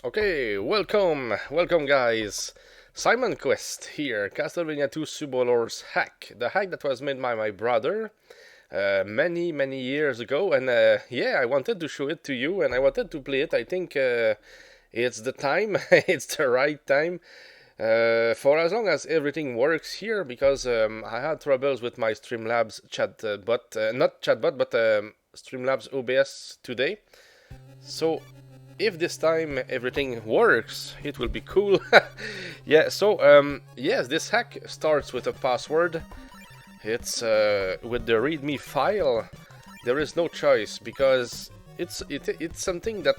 Okay, welcome guys. Simon Quest here, Castlevania 2 SuboLord's hack. The hack that was made by my brother many years ago, and yeah, I wanted to show it to you and I wanted to play it. I think it's the time, it's the right time. For as long as everything works here, because I had troubles with my Streamlabs not chatbot, but Streamlabs OBS today. So if this time everything works, it will be cool. Yeah, so yes, this hack starts with a password. It's with the readme file. There is no choice because it's something that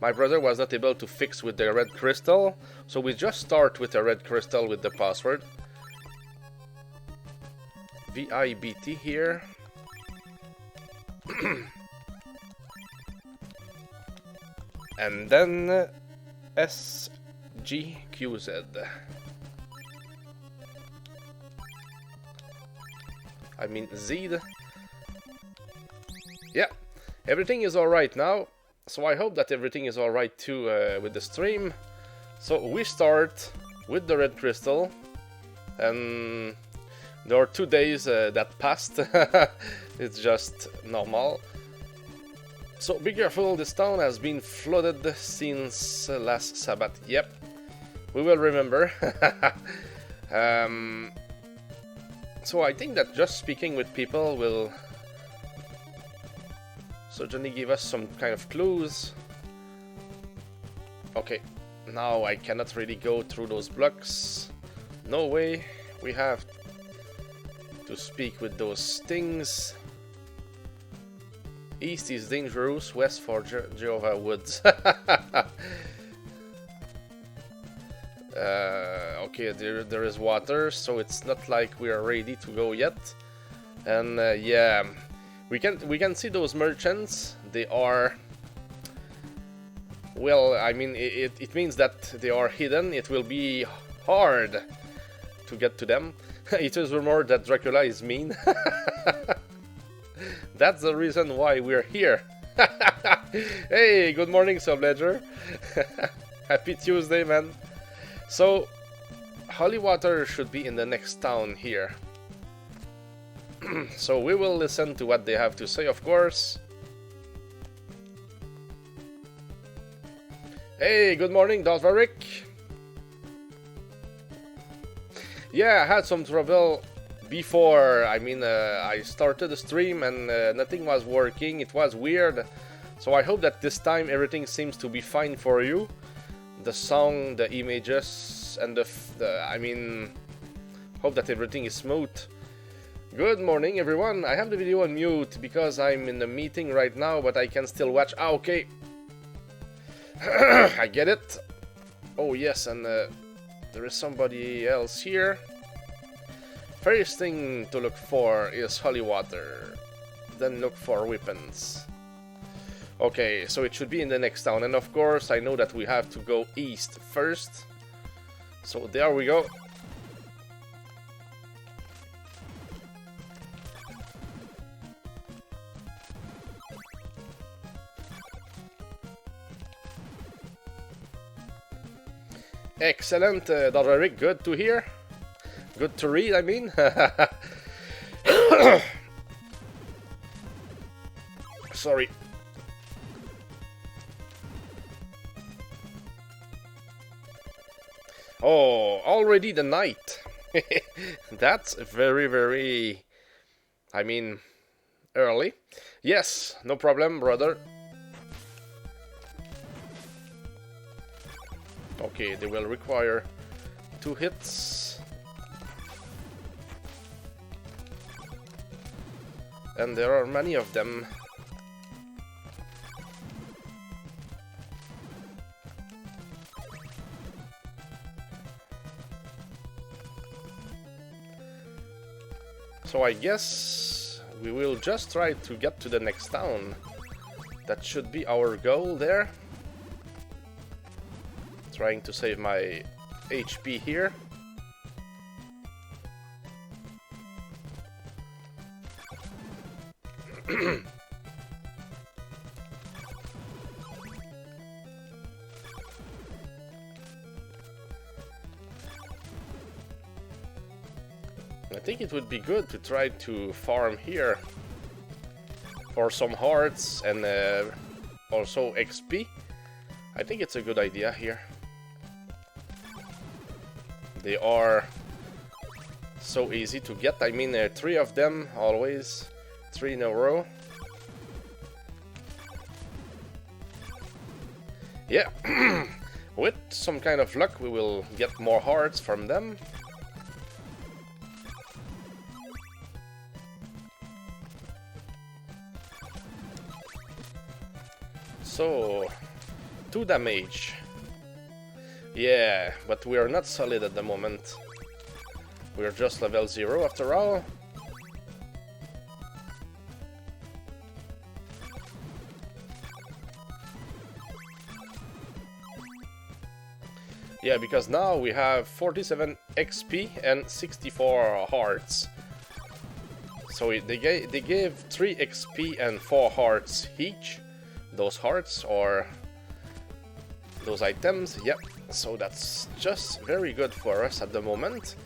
my brother was not able to fix with the red crystal. So we just start with a red crystal with the password. VIBT here. And then SGQZ. I mean Z. Yeah, everything is alright now. So I hope that everything is alright too with the stream. So we start with the red crystal. And there are 2 days that passed. It's just normal. So be careful, this town has been flooded since last Sabbath. Yep, we will remember. So I think that just speaking with people will certainly give us some kind of clues. Okay, now I cannot really go through those blocks. No way, we have to speak with those things. East is dangerous, west for Jehovah Woods. Okay, there is water, so it's not like we are ready to go yet. And yeah, we can see those merchants. They are, well, I mean, it means that they are hidden. It will be hard to get to them. It is rumored that Dracula is mean. That's the reason why we're here. Hey, good morning, Subledger. Happy Tuesday, man. So, holy water should be in the next town here. So we will listen to what they have to say, of course. Hey, good morning, Dalvaric. Yeah, I had some trouble before. I mean, I started the stream and nothing was working. It was weird. So I hope that this time everything seems to be fine for you. The song, the images, and I mean, hope that everything is smooth. Good morning, everyone. I have the video on mute because I'm in a meeting right now, but I can still watch. Ah, okay. I get it. Oh, yes, and there is somebody else here. First thing to look for is holy water. Then look for weapons. Okay, so it should be in the next town. And of course, I know that we have to go east first. So there we go. Excellent, Dalvaric, good to hear. Good to read, I mean. Sorry. Oh, already the night. That's very, I mean, early. Yes, no problem, brother. Okay, they will require 2 hits. And there are many of them. So I guess we will just try to get to the next town. That should be our goal there. Trying to save my HP here. I think it would be good to try to farm here for some hearts and also XP. I think it's a good idea here. They are so easy to get. I mean, 3 of them always, 3 in a row. Yeah, with some kind of luck we will get more hearts from them. So, 2 damage. Yeah, but we are not solid at the moment. We are just level 0 after all. Yeah, because now we have 47 XP and 64 hearts. So they gave 3 XP and 4 hearts each. Those hearts or those items, yep. So that's just very good for us at the moment.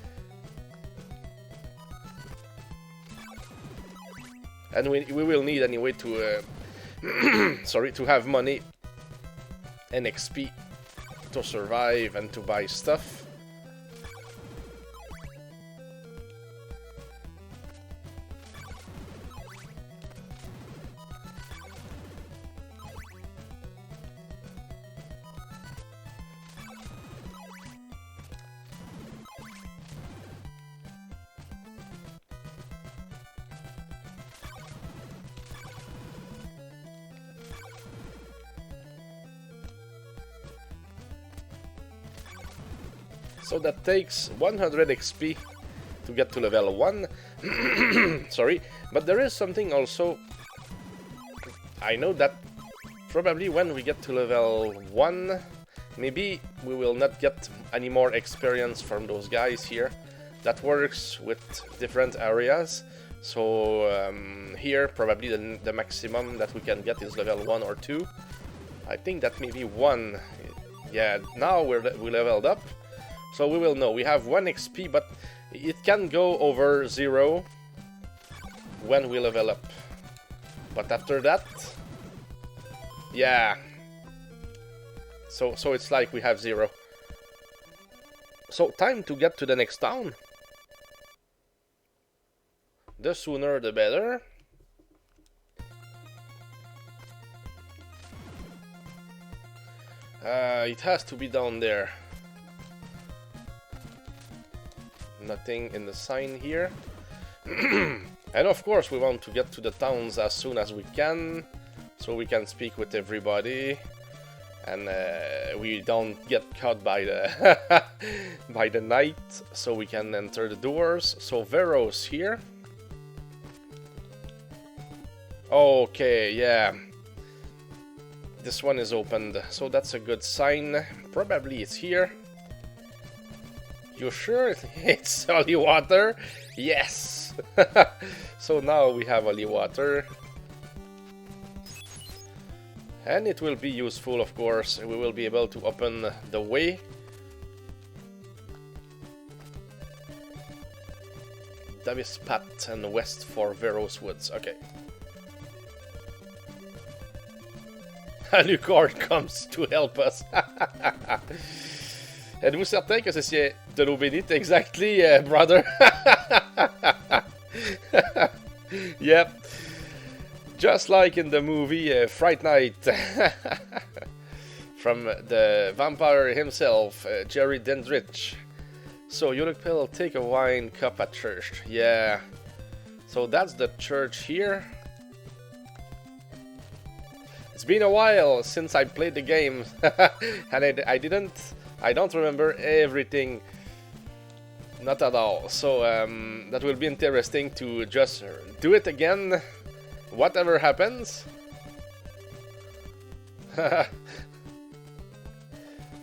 And we will need anyway to sorry, to have money and XP to survive and to buy stuff. So that takes 100 XP to get to level 1. Sorry, but there is something also. I know that probably when we get to level 1, maybe we will not get any more experience from those guys here. That works with different areas. So here probably the maximum that we can get is level 1 or 2. I think that maybe 1. Yeah, now we leveled up. So we will know. We have 1 XP, but it can go over 0 when we level up. But after that, yeah. So it's like we have 0. So time to get to the next town. The sooner the better. It has to be down there. Nothing in the sign here. And of course we want to get to the towns as soon as we can, so we can speak with everybody and we don't get caught by the by the night, so we can enter the doors. So Vero's here. Okay, yeah. This one is opened, so that's a good sign. Probably it's here. You sure it's holy water? Yes! So now we have holy water. And it will be useful, of course. We will be able to open the way. Davis Path and west for Vero's Woods. Okay. Alucard comes to help us. Êtes-vous certain que c'est de l'eau bénite? Exactly, brother. Yep. Just like in the movie Fright Night. From the vampire himself, Jerry Dendrich. So, Ulukpil, take a wine cup at church. Yeah. So that's the church here. It's been a while since I played the game. And I don't remember everything, not at all. So that will be interesting to just do it again, whatever happens.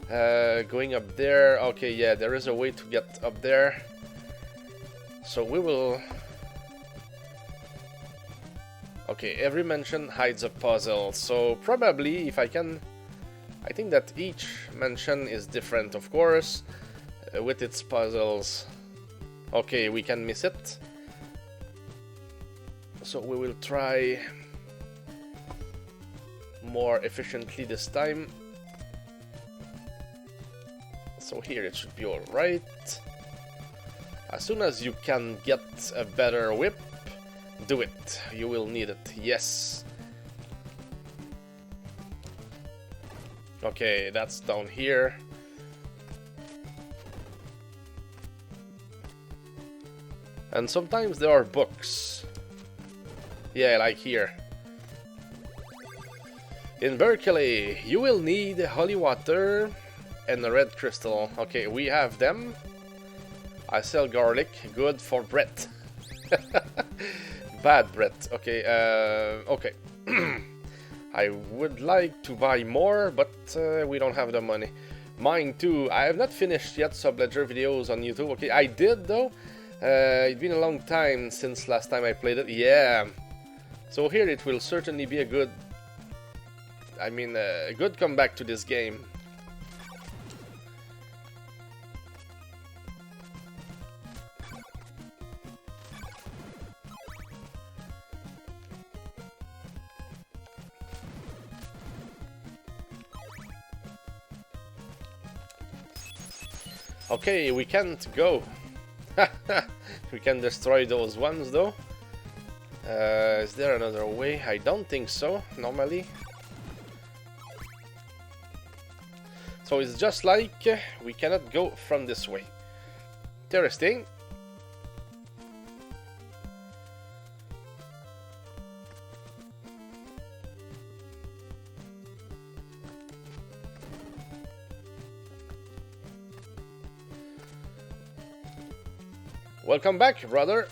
Going up there. Okay, yeah, there is a way to get up there. So we will. Okay, every mansion hides a puzzle. So probably if I can. I think that each mansion is different, of course, with its puzzles. Okay, we can miss it. So we will try more efficiently this time. So here it should be alright. As soon as you can get a better whip, do it. You will need it. Yes. Okay, that's down here. And sometimes there are books. Yeah, like here. In Berkeley, you will need holy water and a red crystal. Okay, we have them. I sell garlic, good for bread. Bad bread. Okay, okay. I would like to buy more, but we don't have the money. Mine too. I have not finished yet SuboLord's videos on YouTube. Okay, I did though. It's been a long time since last time I played it. Yeah. So here it will certainly be a good... I mean, a good comeback to this game. Okay, we can't go. We can destroy those ones though. Is there another way? I don't think so, normally. So it's just like we cannot go from this way. Interesting. Welcome back, brother.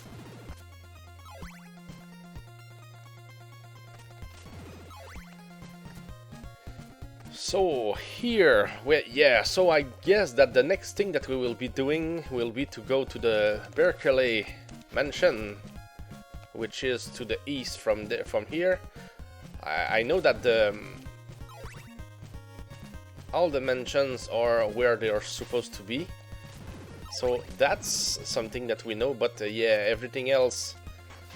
So here, yeah, so I guess that the next thing that we will be doing will be to go to the Berkeley mansion, which is to the east from here. I know that all the mansions are where they are supposed to be. So that's something that we know, but yeah, everything else,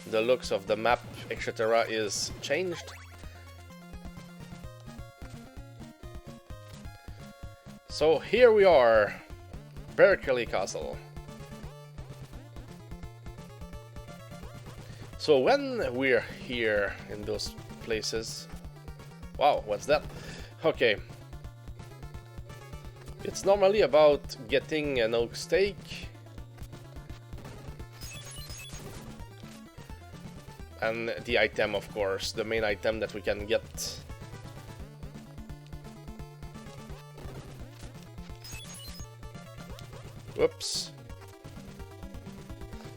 the looks of the map, etc. is changed. So here we are, Berkeley Castle. So when we're here in those places... Wow, what's that? Okay. It's normally about getting an oak steak. And the item, of course, the main item that we can get. Whoops.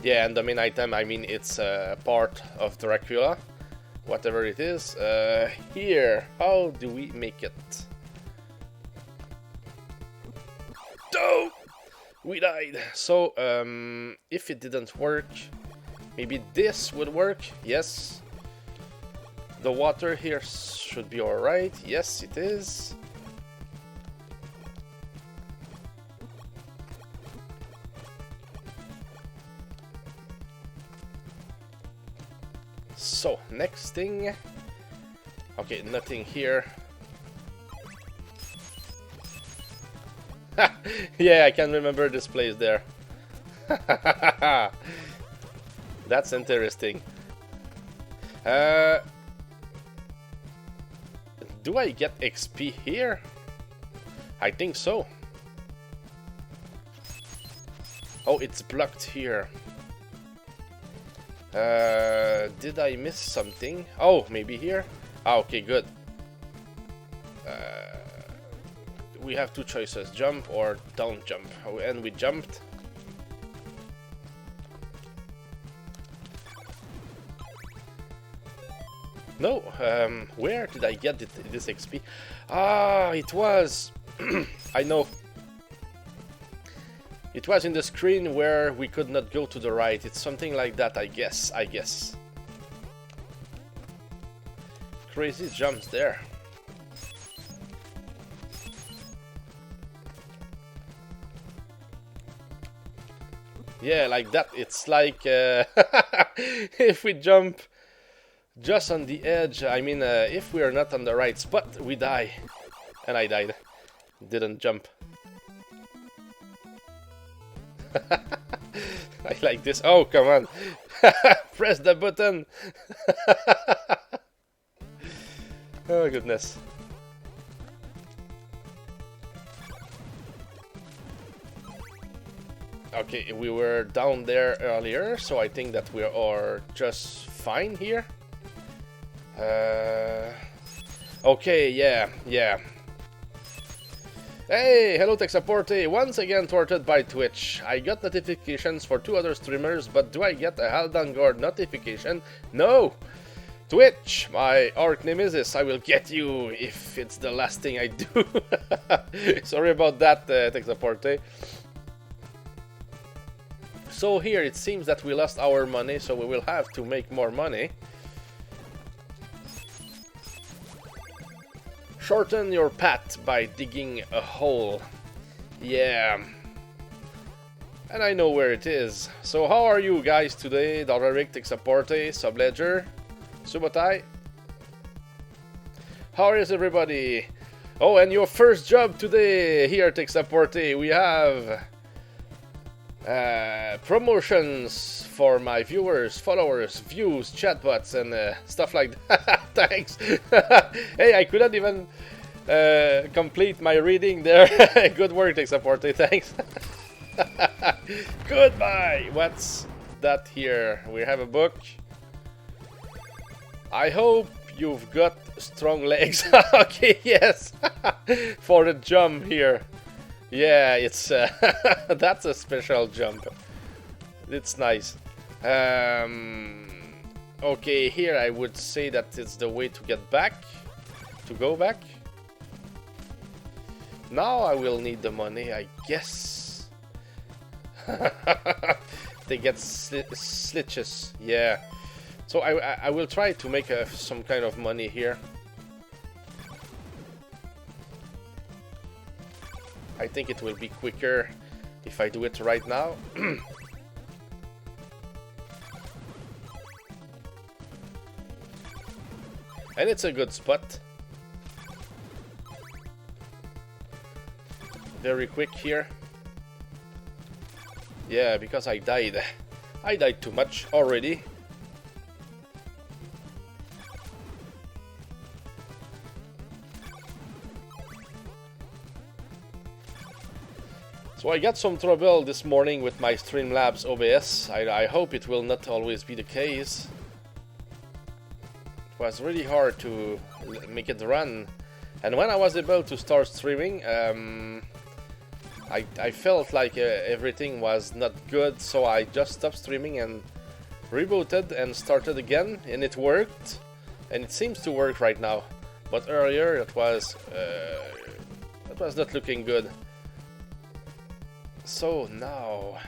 Yeah, and the main item, I mean, it's part of Dracula. Whatever it is. Here, how do we make it? Oh! We died. So, if it didn't work, maybe this would work. Yes. The water here should be alright. Yes, it is. So, next thing. Okay, nothing here. Yeah, I can remember this place there. That's interesting. Do I get XP here? I think so. Oh, it's blocked here. Did I miss something? Oh, maybe here? Ah, okay, good. We have two choices, jump or don't jump. And we jumped. No, where did I get this XP? Ah, it was... I know. It was in the screen where we could not go to the right. It's something like that, I guess. Crazy jumps there. Yeah, like that. It's like if we jump just on the edge, I mean, if we are not on the right spot, we die. And I died. Didn't jump. I like this. Oh, come on. Press the button. Oh, goodness. Okay, we were down there earlier, so I think that we are just fine here. Okay, yeah. Hey, hello Texaporte, once again thwarted by Twitch. I got notifications for 2 other streamers, but do I get a Haldangard notification? No! Twitch, my arch nemesis, I will get you if it's the last thing I do. Sorry about that, Texaporte. So here it seems that we lost our money, so we will have to make more money. Shorten your path by digging a hole. Yeah. And I know where it is. So how are you guys today? Doderic, Texaporte, Subledger, Subotai? How is everybody? Oh, and your first job today here, Texaporte. We have promotions for my viewers, followers, views, chatbots, and stuff like that. Thanks. Hey, I couldn't even complete my reading there. Good work, Texaporte. Thanks. Goodbye. What's that here? We have a book. I hope you've got strong legs. Okay, yes. For the jump here. Yeah, it's that's a special jump. It's nice. Okay, here I would say that it's the way to get back, to go back. Now I will need the money, I guess. They get slitches, yeah. So I will try to make some kind of money here. I think it will be quicker if I do it right now. And it's a good spot. Very quick here. Yeah, because I died. I died too much already. So I got some trouble this morning with my Streamlabs OBS. I hope it will not always be the case. It was really hard to make it run. And when I was able to start streaming, I felt like everything was not good. So I just stopped streaming and rebooted and started again. And it worked. And it seems to work right now. But earlier it was not looking good. So now,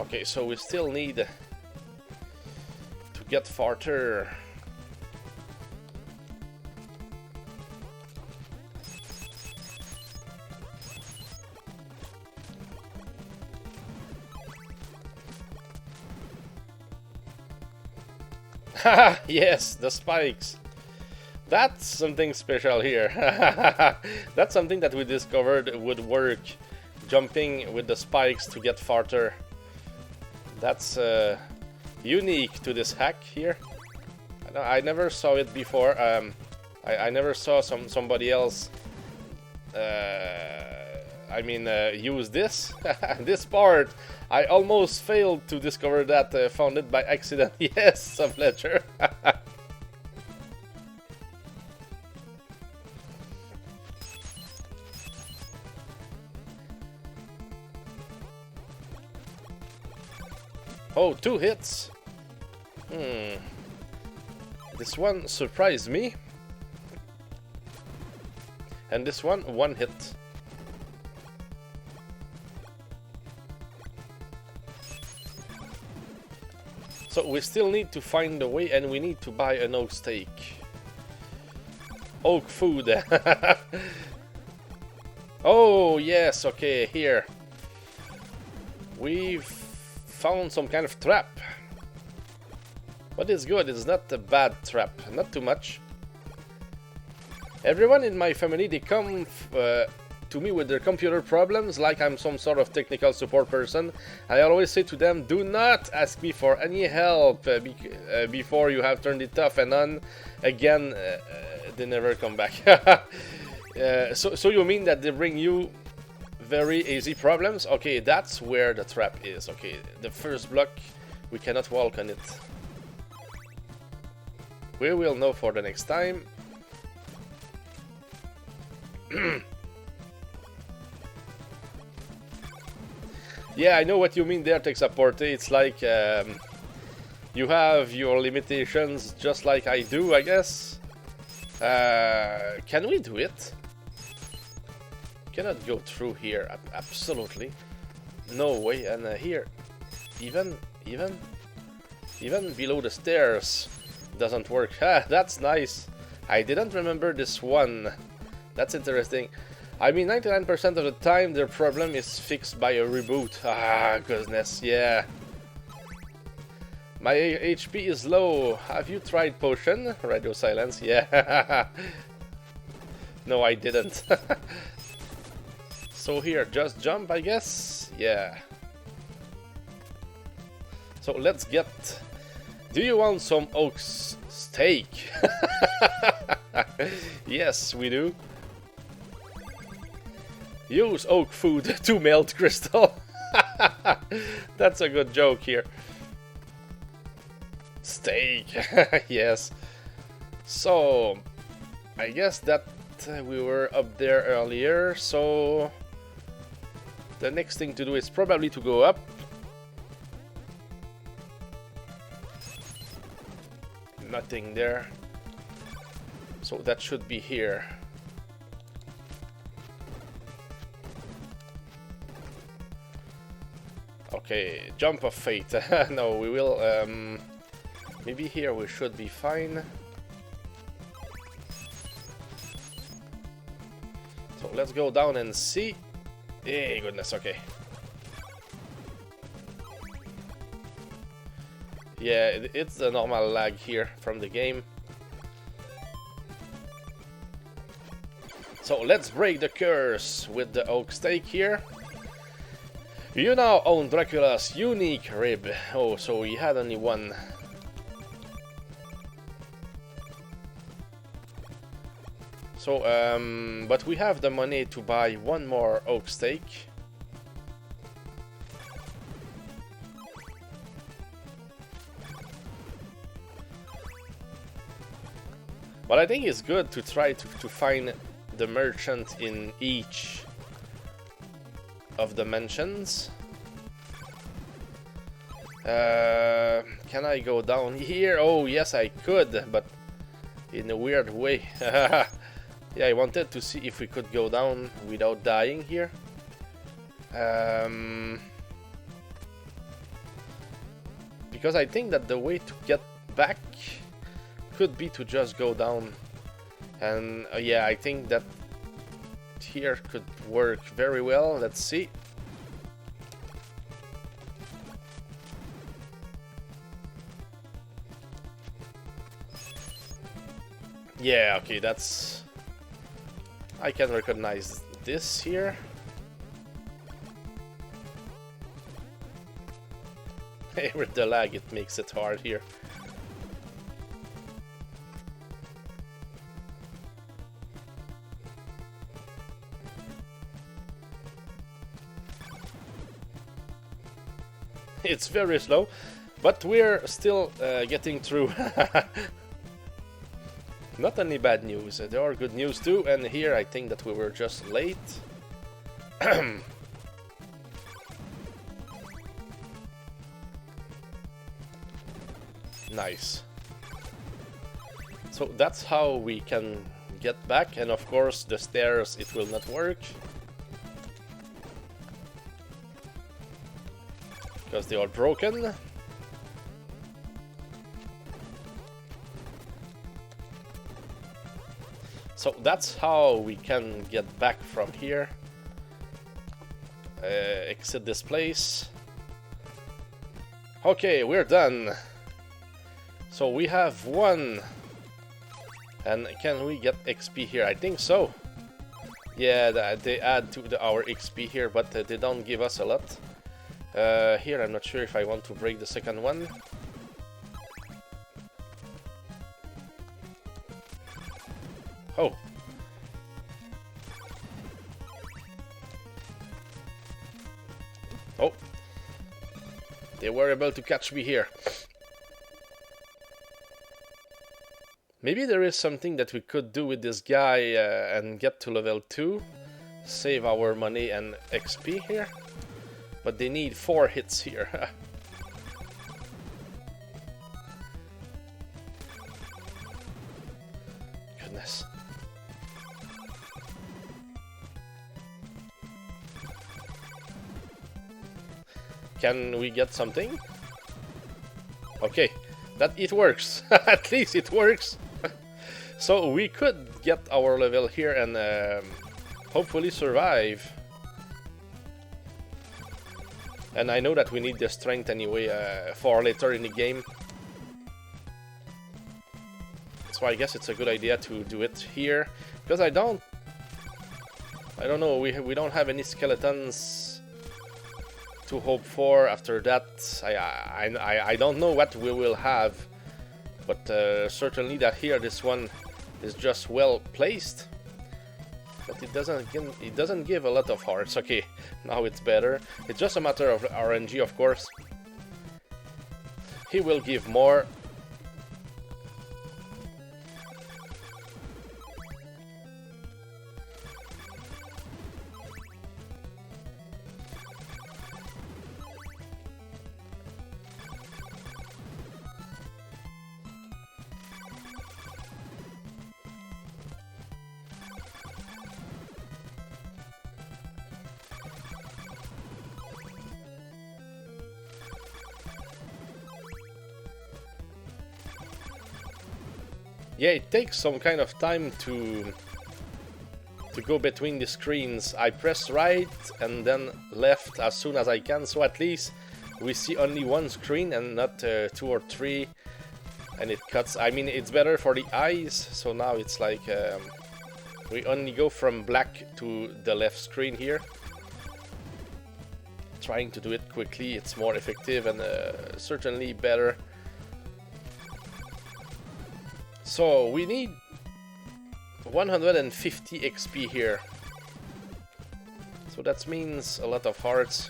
okay, so we still need to get farther. Haha, yes, the spikes. That's something special here. That's something that we discovered would work. Jumping with the spikes to get farther. That's unique to this hack here. I never saw it before. I never saw somebody else use this. This part, I almost failed to discover that. Found it by accident. Yes, Subledger. Oh, 2 hits. This one surprised me. And this one, 1 hit. So we still need to find the way, and we need to buy an oak steak. oak food. Oh, yes, okay, here. We've found some kind of trap. But it's good, it's not a bad trap, not too much. Everyone in my family, they come to me with their computer problems like I'm some sort of technical support person. I always say to them, do not ask me for any help before you have turned it off and on. Again, they never come back. So you mean that they bring you very easy problems? Okay, that's where the trap is. Okay, the first block, we cannot walk on it. We will know for the next time. Yeah, I know what you mean there, Texaporte. It's like you have your limitations just like I do, I guess. Can we do it? Cannot go through here, absolutely. No way, and here, even below the stairs, doesn't work. Ah, that's nice. I didn't remember this one. That's interesting. I mean, 99% of the time, their problem is fixed by a reboot. Ah, goodness, yeah. My HP is low. Have you tried potion? Radio silence, yeah. No, I didn't. So here, just jump, I guess? Yeah. So let's get... Do you want some oak steak? Yes, we do. Use oak food to melt crystal. That's a good joke here. Steak. Yes. So, I guess that we were up there earlier, so the next thing to do is probably to go up. Nothing there. So that should be here. Okay, jump of fate. No, we will, maybe here we should be fine. So let's go down and see. Hey, goodness, okay. Yeah, it's a normal lag here from the game. So let's break the curse with the oak stake here. You now own Dracula's unique rib. Oh, so he had only one. So, but we have the money to buy one more oak stake. But I think it's good to try to find the merchant in each of the mansions. Can I go down here? Oh, yes, I could, but in a weird way. Yeah, I wanted to see if we could go down without dying here. Because I think that the way to get back could be to just go down. And yeah, I think that here could work very well. Let's see. Yeah, okay, that's... I can recognize this here. With the lag, it makes it hard here. It's very slow, but we're still getting through. Not only bad news, there are good news too, and here I think that we were just late. Nice. So that's how we can get back, and of course the stairs, it will not work. Because they are broken. So that's how we can get back from here. Exit this place. Okay, we're done. So we have one. And can we get XP here? I think so. Yeah, they add to our XP here, but they don't give us a lot. Here, I'm not sure if I want to break the second one. Oh. Oh. They were able to catch me here. Maybe there is something that we could do with this guy and get to level 2. Save our money and XP here. But they need 4 hits here. Goodness. Can we get something? Okay, that it works. At least it works. So we could get our level here and hopefully survive. And I know that we need the strength anyway for later in the game. So I guess it's a good idea to do it here, because I don't know, we don't have any skeletons to hope for after that. I don't know what we will have, but certainly that here this one is just well placed. But it doesn't give a lot of hearts. Okay, now it's better. It's just a matter of RNG, of course. He will give more. Yeah, it takes some kind of time to go between the screens. I press right and then left as soon as I can, so at least we see only one screen and not 2 or 3, and it cuts. I mean, it's better for the eyes, so now it's like we only go from black to the left screen here. Trying to do it quickly, it's more effective and certainly better. So we need 150 XP here. So that means a lot of hearts.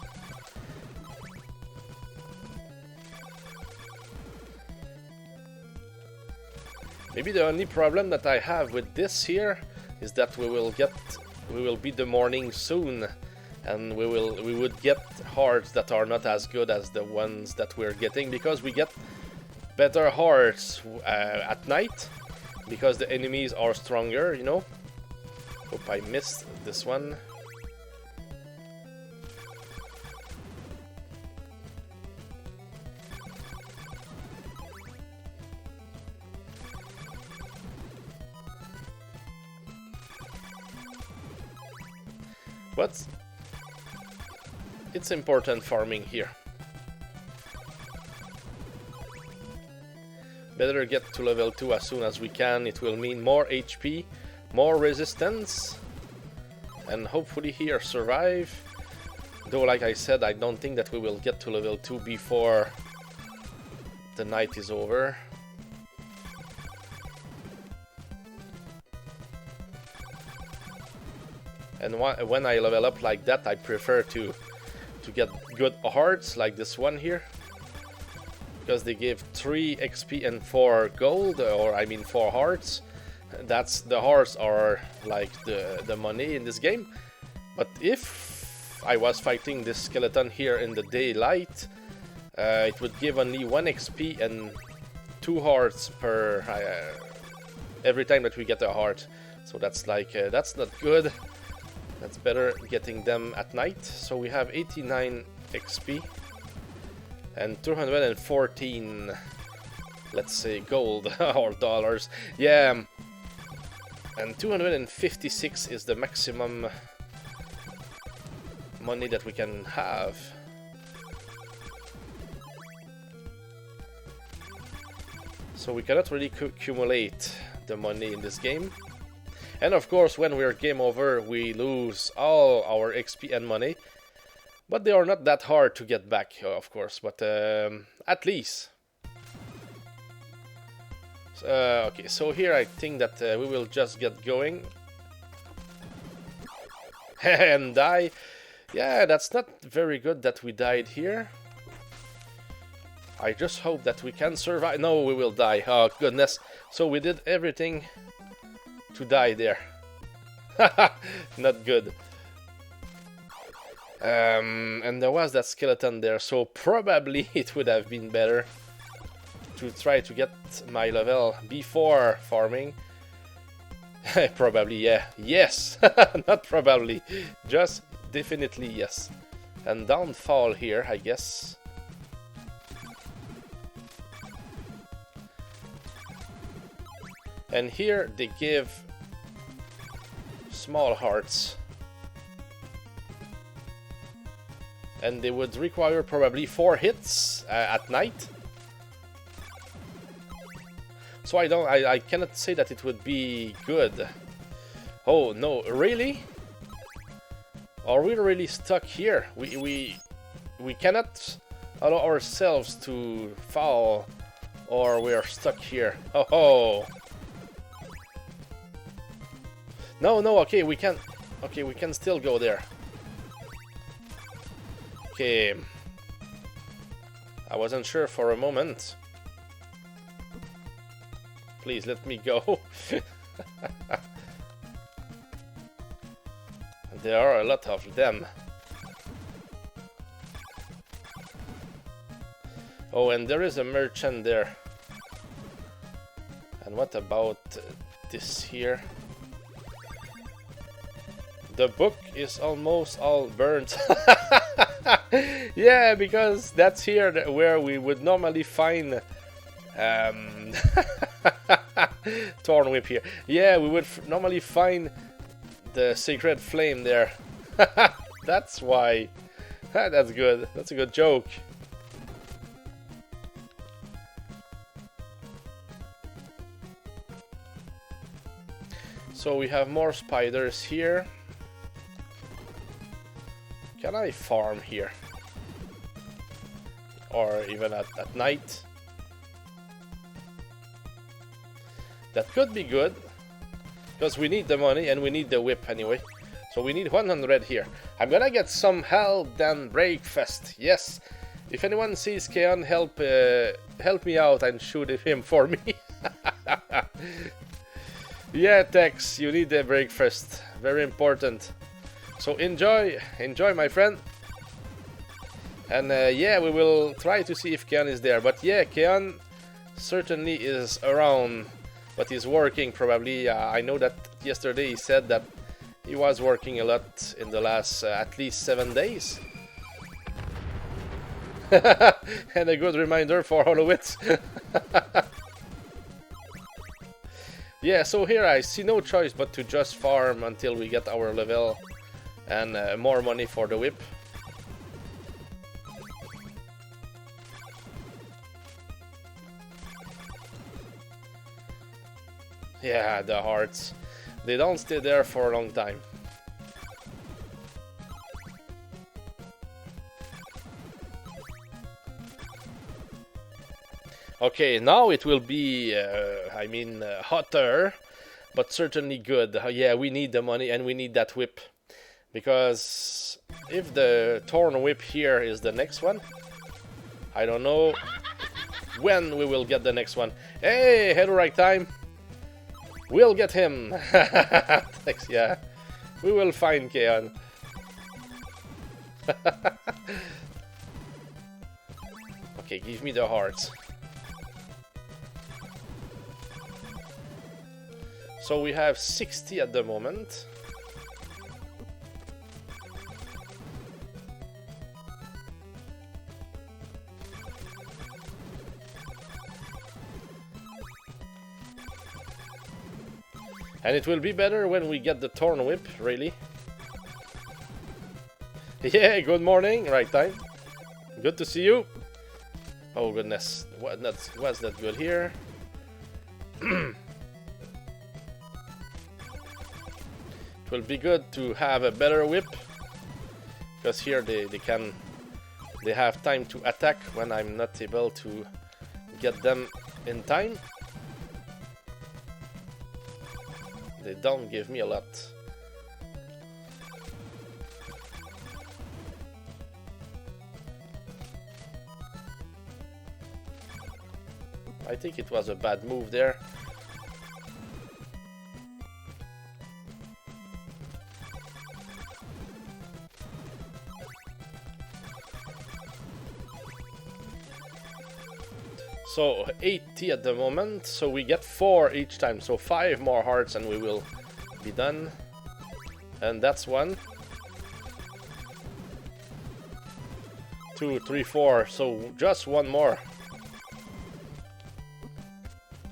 Maybe the only problem that I have with this here is that we will be the morning soon, and we would get hearts that are not as good as the ones that we're getting, because we get better hearts at night because the enemies are stronger, you know. Hope I missed this one. But it's important farming here. Better get to level 2 as soon as we can. It will mean more HP, more resistance, and hopefully here survive. Though, like I said, I don't think that we will get to level 2 before the night is over. And when I level up like that, I prefer to get good hearts like this one here, because they give 3 XP and 4 gold, or I mean 4 hearts. That's the hearts are like the money in this game. But if I was fighting this skeleton here in the daylight, it would give only 1 XP and 2 hearts per every time that we get a heart. So that's like that's not good. That's better getting them at night. So we have 89 XP and 214, let's say, gold or dollars. Yeah, And 256 is the maximum money that we can have. So we cannot really accumulate the money in this game. And of course, when we're game over, we lose all our XP and money. But they are not that hard to get back, of course, but at least. Okay, so here I think that we will just get going. And die. Yeah, that's not very good that we died here. I just hope that we can survive. No, we will die. Oh, goodness. So we did everything to die there. Not good. And there was that skeleton there, so probably it would have been better to try to get my level before farming. Probably, yeah. Yes! Not probably. Just definitely yes. And downfall here, I guess. And here they give small hearts. And they would require probably 4 hits at night. So I cannot say that it would be good. Oh no, really? Are we really stuck here? We cannot allow ourselves to fall, or we are stuck here. Oh. No, okay, we can. Okay, we can still go there. Okay. I wasn't sure for a moment. Please let me go. There are a lot of them. Oh, and there is a merchant there. And what about this here? The book is almost all burnt. Yeah, because that's here where we would normally find Thorn Whip here. Yeah, we would normally find the sacred flame there. That's why. That's good. That's a good joke. So we have more spiders here. Can I farm here? Or even at night? That could be good. Because we need the money and we need the whip anyway. So we need 100 here. I'm gonna get some help than breakfast. Yes. If anyone sees Keon, help me out and shoot him for me. Yeah, Tex, you need the breakfast. Very important. So enjoy, my friend. And yeah, we will try to see if Keon is there. But yeah, Keon certainly is around, but he's working probably. I know that yesterday he said that he was working a lot in the last at least 7 days. And a good reminder for Holowitz. Yeah, so here I see no choice but to just farm until we get our level and more money for the whip. Yeah, the hearts. They don't stay there for a long time. Okay, now it will be, hotter, but certainly good. Yeah, we need the money and we need that whip. Because if the Torn Whip here is the next one, I don't know when we will get the next one. Hey, hello, right time. We'll get him. Thanks, yeah. We will find Keon. Okay, give me the hearts. So we have 60 at the moment. And it will be better when we get the Thorn Whip, really. Yeah, good morning, right time. Good to see you. Oh goodness, what's that good here? It will be good to have a better whip, because here they have time to attack when I'm not able to get them in time. They don't give me a lot. I think it was a bad move there. So 80 at the moment, so we get 4 each time, so 5 more hearts and we will be done. And that's 1, 2, 3, 4, so just 1 more.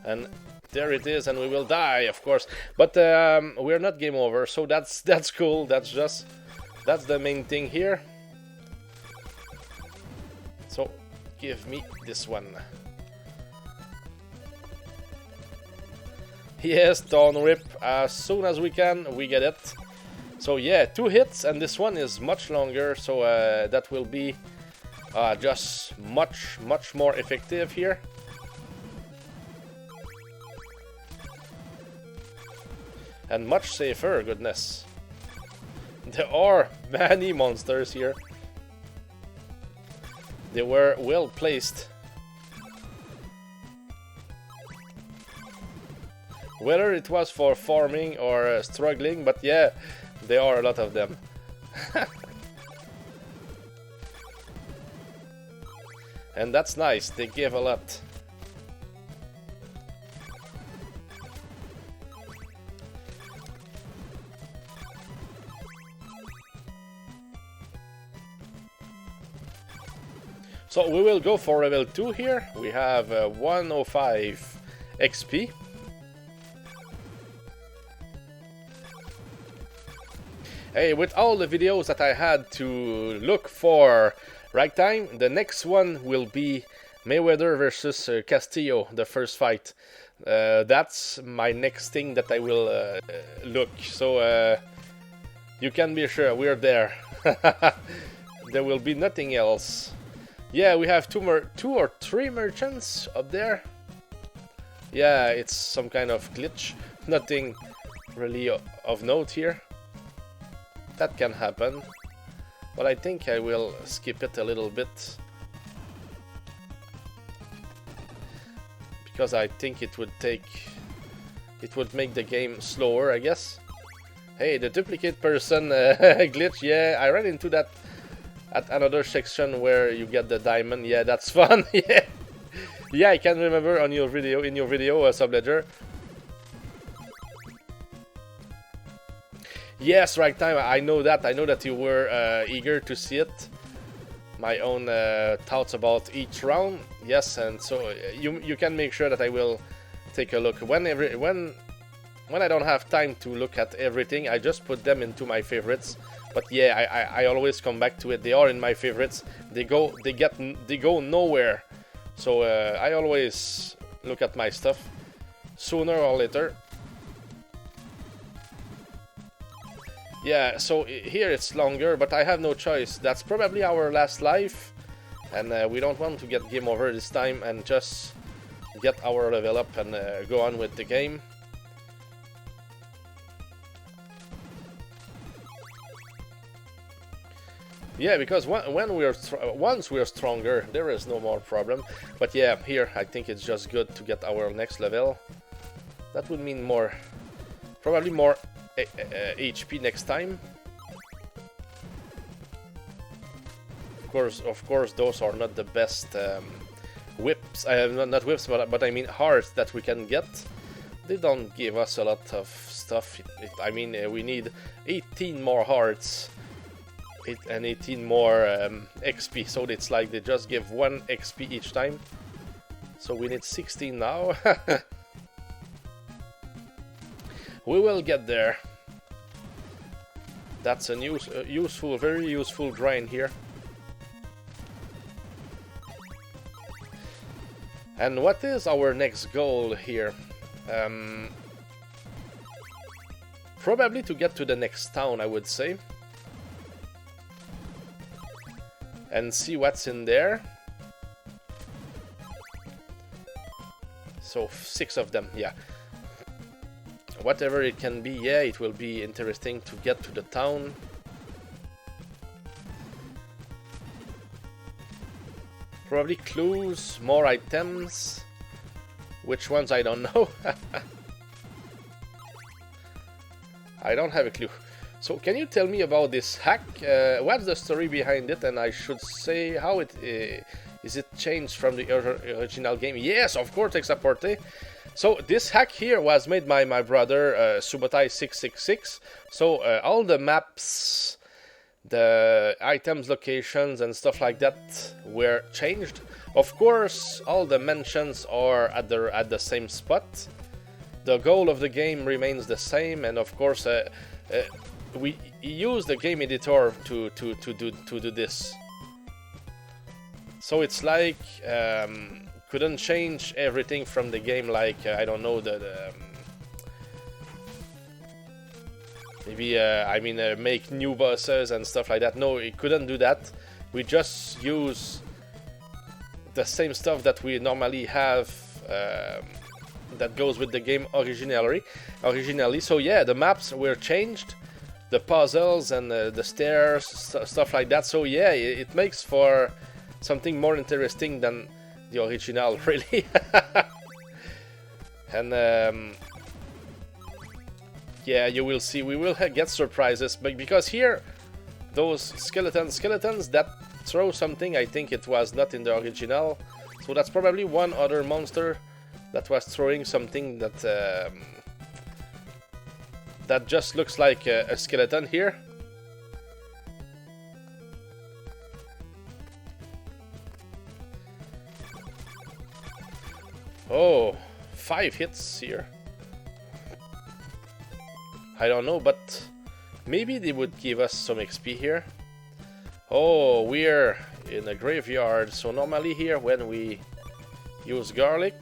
And there it is, and we will die, of course. But we're not game over, so that's cool. That's the main thing here. So give me this one. Yes, Thorn Whip. As soon as we can, we get it. So yeah, 2 hits, and this one is much longer, so that will be just much more effective here. And much safer, goodness. There are many monsters here. They were well placed. Whether it was for farming or struggling, but yeah, there are a lot of them. And that's nice, they give a lot. So we will go for level 2 here. We have 105 XP. Hey, with all the videos that I had to look for right time, the next one will be Mayweather versus Castillo, the first fight. That's my next thing that I will look. So you can be sure we're there. There will be nothing else. Yeah, we have 2 or 3 merchants up there. Yeah, it's some kind of glitch. Nothing really of note here. That can happen, but I think I will skip it a little bit, because I think it would make the game slower, I guess. Hey, the duplicate person glitch, yeah, I ran into that at another section where you get the diamond. Yeah, that's fun. Yeah, yeah, I can remember on your video, SuboLord's. Yes, right time. I know that you were eager to see it. My own thoughts about each round. Yes, and so you can make sure that I will take a look when I don't have time to look at everything. I just put them into my favorites. But yeah, I always come back to it. They are in my favorites. They go nowhere. So I always look at my stuff sooner or later. Yeah, so here it's longer, but I have no choice. That's probably our last life, and we don't want to get game over this time and just get our level up and go on with the game. Yeah, because once we are stronger, there is no more problem. But yeah, here I think it's just good to get our next level. That would mean probably more HP next time. Of course, those are not the best whips. Not whips, but I mean hearts that we can get. They don't give us a lot of stuff. I mean, we need 18 more hearts and 18 more XP. So it's like they just give 1 XP each time. So we need 16 now. We will get there. That's a useful, very useful drain here. And what is our next goal here? Probably to get to the next town, I would say. And see what's in there. So 6 of them, yeah. Whatever it can be, yeah, it will be interesting to get to the town. Probably clues, more items. Which ones, I don't know. I don't have a clue. So can you tell me about this hack? What's the story behind it? And I should say how it is it changed from the original game? Yes, of course, Exaporte. So this hack here was made by my brother Subotai666. So all the maps, the items, locations, and stuff like that were changed. Of course, all the mentions are at the same spot. The goal of the game remains the same, and of course, we use the game editor to do this. So it's like couldn't change everything from the game, like I don't know, maybe I mean make new bosses and stuff like that. No, it couldn't do that. We just use the same stuff that we normally have that goes with the game originally. So yeah, the maps were changed, the puzzles and the stairs, stuff like that. So yeah, it makes for something more interesting than the original, really. And yeah, you will see, we will get surprises, but because here those skeletons that throw something, I think it was not in the original, so that's probably one other monster that was throwing something that that just looks like a skeleton here. Oh, 5 hits here. I don't know, but maybe they would give us some XP here. Oh, we're in a graveyard, so normally here when we use garlic...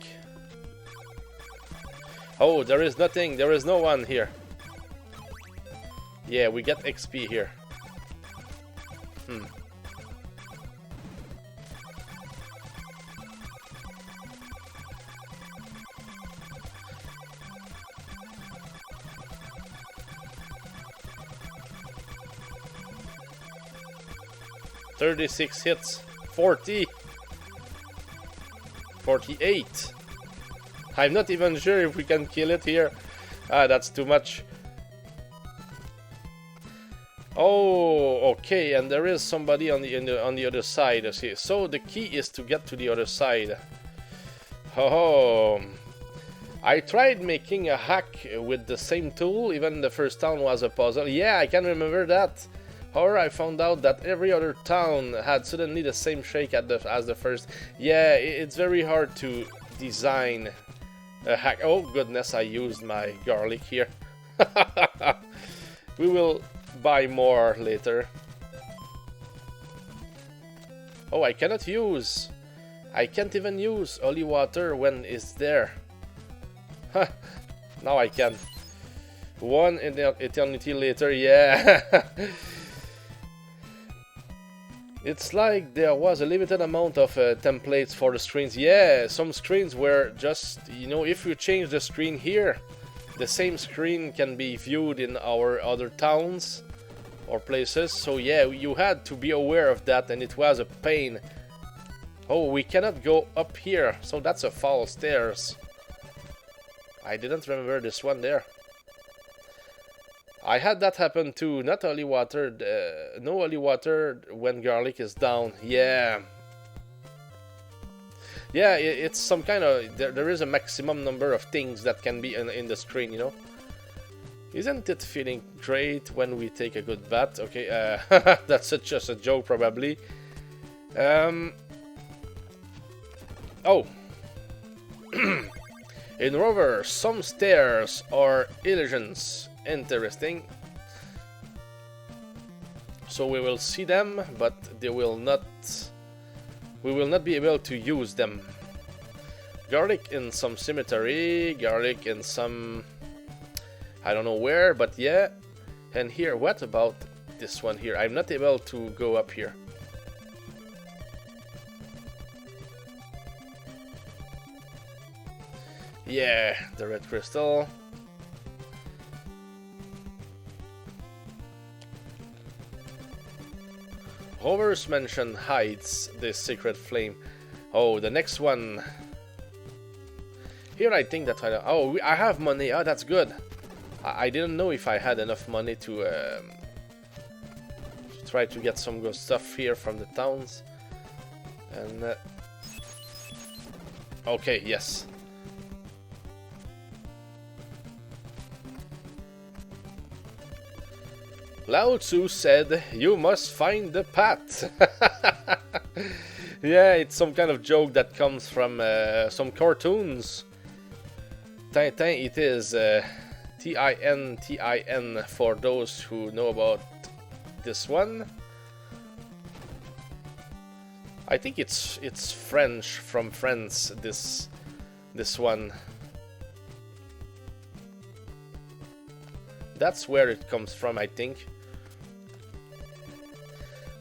Oh, there is nothing, there is no one here. Yeah, we get XP here. 36 hits, 40, 48. I'm not even sure if we can kill it here. Ah, that's too much. Oh, okay, and there is somebody on the other side. Okay, so the key is to get to the other side. Oh, I tried making a hack with the same tool. Even the first town was a puzzle. Yeah, I can remember that. However, I found out that every other town had suddenly the same shake as the first. Yeah, it's very hard to design a hack. Oh goodness, I used my garlic here. We will buy more later. Oh, I cannot use. I can't even use holy water when it's there. Now I can. One eternity later, yeah. It's like there was a limited amount of templates for the screens. Yeah, some screens were just, you know, if you change the screen here, the same screen can be viewed in our other towns or places. So yeah, you had to be aware of that, and it was a pain. Oh, we cannot go up here, so that's a fall stairs. I didn't remember this one there. I had that happen too. Not holy water, no holy water when garlic is down. Yeah. Yeah, it's some kind of... There is a maximum number of things that can be in the screen, you know? Isn't it feeling great when we take a good bath? Okay, that's just a joke probably. Oh. In Rover, some stairs are illusions. Interesting. So we will see them, but they will not. We will not be able to use them. Garlic in some cemetery, garlic in some. I don't know where, but yeah. And here, what about this one here? I'm not able to go up here. Yeah, the red crystal. Hover's mansion hides the secret flame. Oh, the next one. Here I think that I have money. Oh, that's good. I didn't know if I had enough money to try to get some good stuff here from the towns. And okay, yes. Lao Tzu said, "You must find the path." Yeah, it's some kind of joke that comes from some cartoons. Tintin, it is Tintin for those who know about this one. I think it's French from France. This one. That's where it comes from, I think.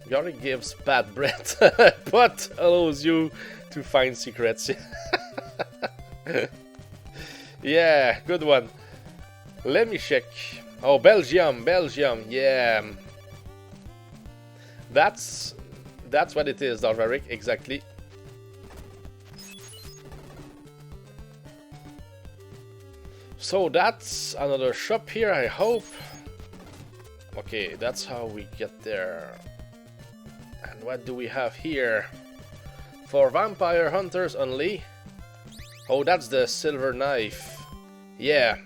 Garlic gives bad breath, but allows you to find secrets. Yeah, good one. Let me check. Oh, Belgium, yeah. That's what it is, Darvaric, exactly. So that's another shop here, I hope. Okay, that's how we get there. And what do we have here? For vampire hunters only. Oh, that's the silver knife. Yeah.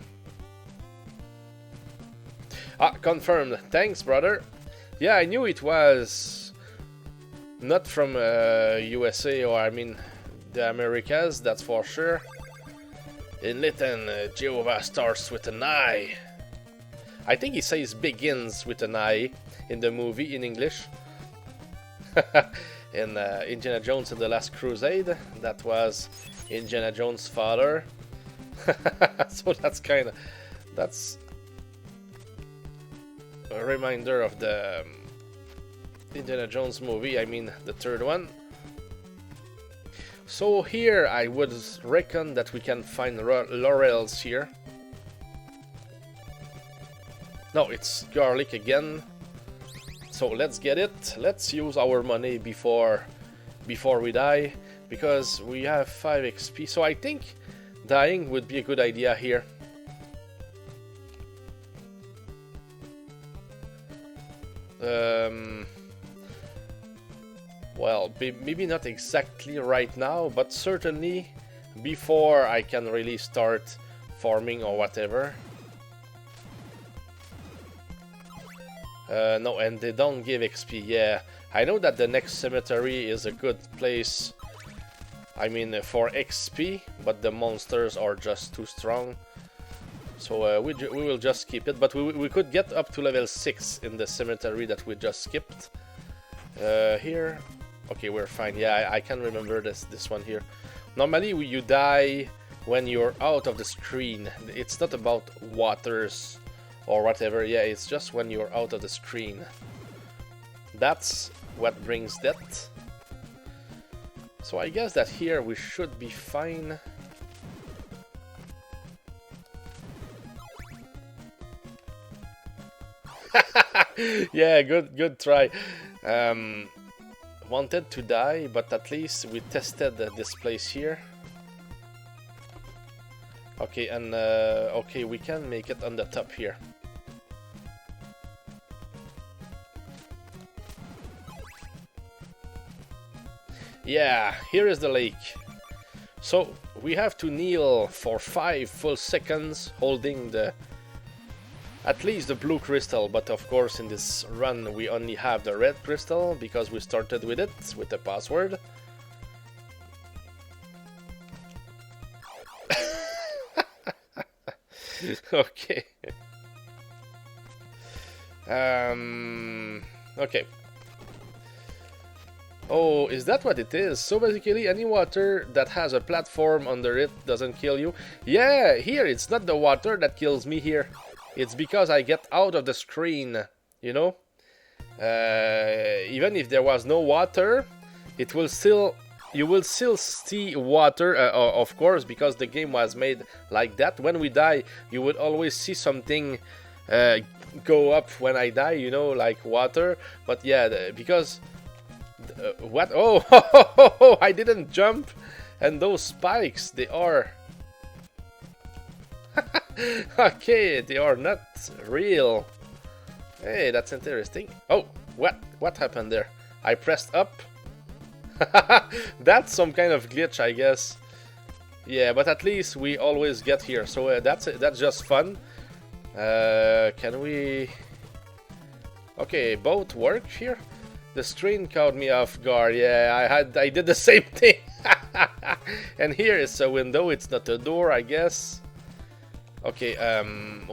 Ah, confirmed. Thanks, brother. Yeah, I knew it was not from USA, or I mean the Americas, that's for sure. In Latin, Jehovah starts with an I. I think he says begins with an I in the movie in English. In Indiana Jones and the Last Crusade, that was Indiana Jones' father. So that's a reminder of the Indiana Jones movie, I mean the third one. So here I would reckon that we can find laurels here. No, it's garlic again. So let's get it. Let's use our money before we die, because we have 5 XP. So I think dying would be a good idea here. Well, maybe not exactly right now, but certainly before I can really start farming or whatever. No, and they don't give XP, yeah. I know that the next cemetery is a good place, I mean, for XP, but the monsters are just too strong. So we will just keep it, but we could get up to level 6 in the cemetery that we just skipped. Here, okay, we're fine. Yeah, I can remember this one here. Normally, you die when you're out of the screen. It's not about waters or whatever. Yeah, it's just when you're out of the screen. That's what brings death. So I guess that here we should be fine. Yeah, good try. Wanted to die, but at least we tested this place here. Okay, and okay, we can make it on the top here. Yeah, here is the lake. So we have to kneel for 5 full seconds, holding at least the blue crystal, but of course in this run we only have the red crystal because we started with it, with the password. Okay. Okay. Oh, is that what it is? So basically, any water that has a platform under it doesn't kill you? Yeah, here, it's not the water that kills me here. It's because I get out of the screen, you know? Even if there was no water, it will still... You will still see water, of course, because the game was made like that. When we die, you will always see something go up when I die, you know, like water. But yeah, because... what? Oh, I didn't jump. And those spikes, they are... okay, they are not real. Hey, that's interesting. Oh, what happened there? I pressed up. That's some kind of glitch, I guess. Yeah, but at least we always get here, so that's just fun. Can we... Okay, both work here. The screen caught me off guard. Yeah, I did the same thing. And here is a window. It's not a door, I guess. Okay,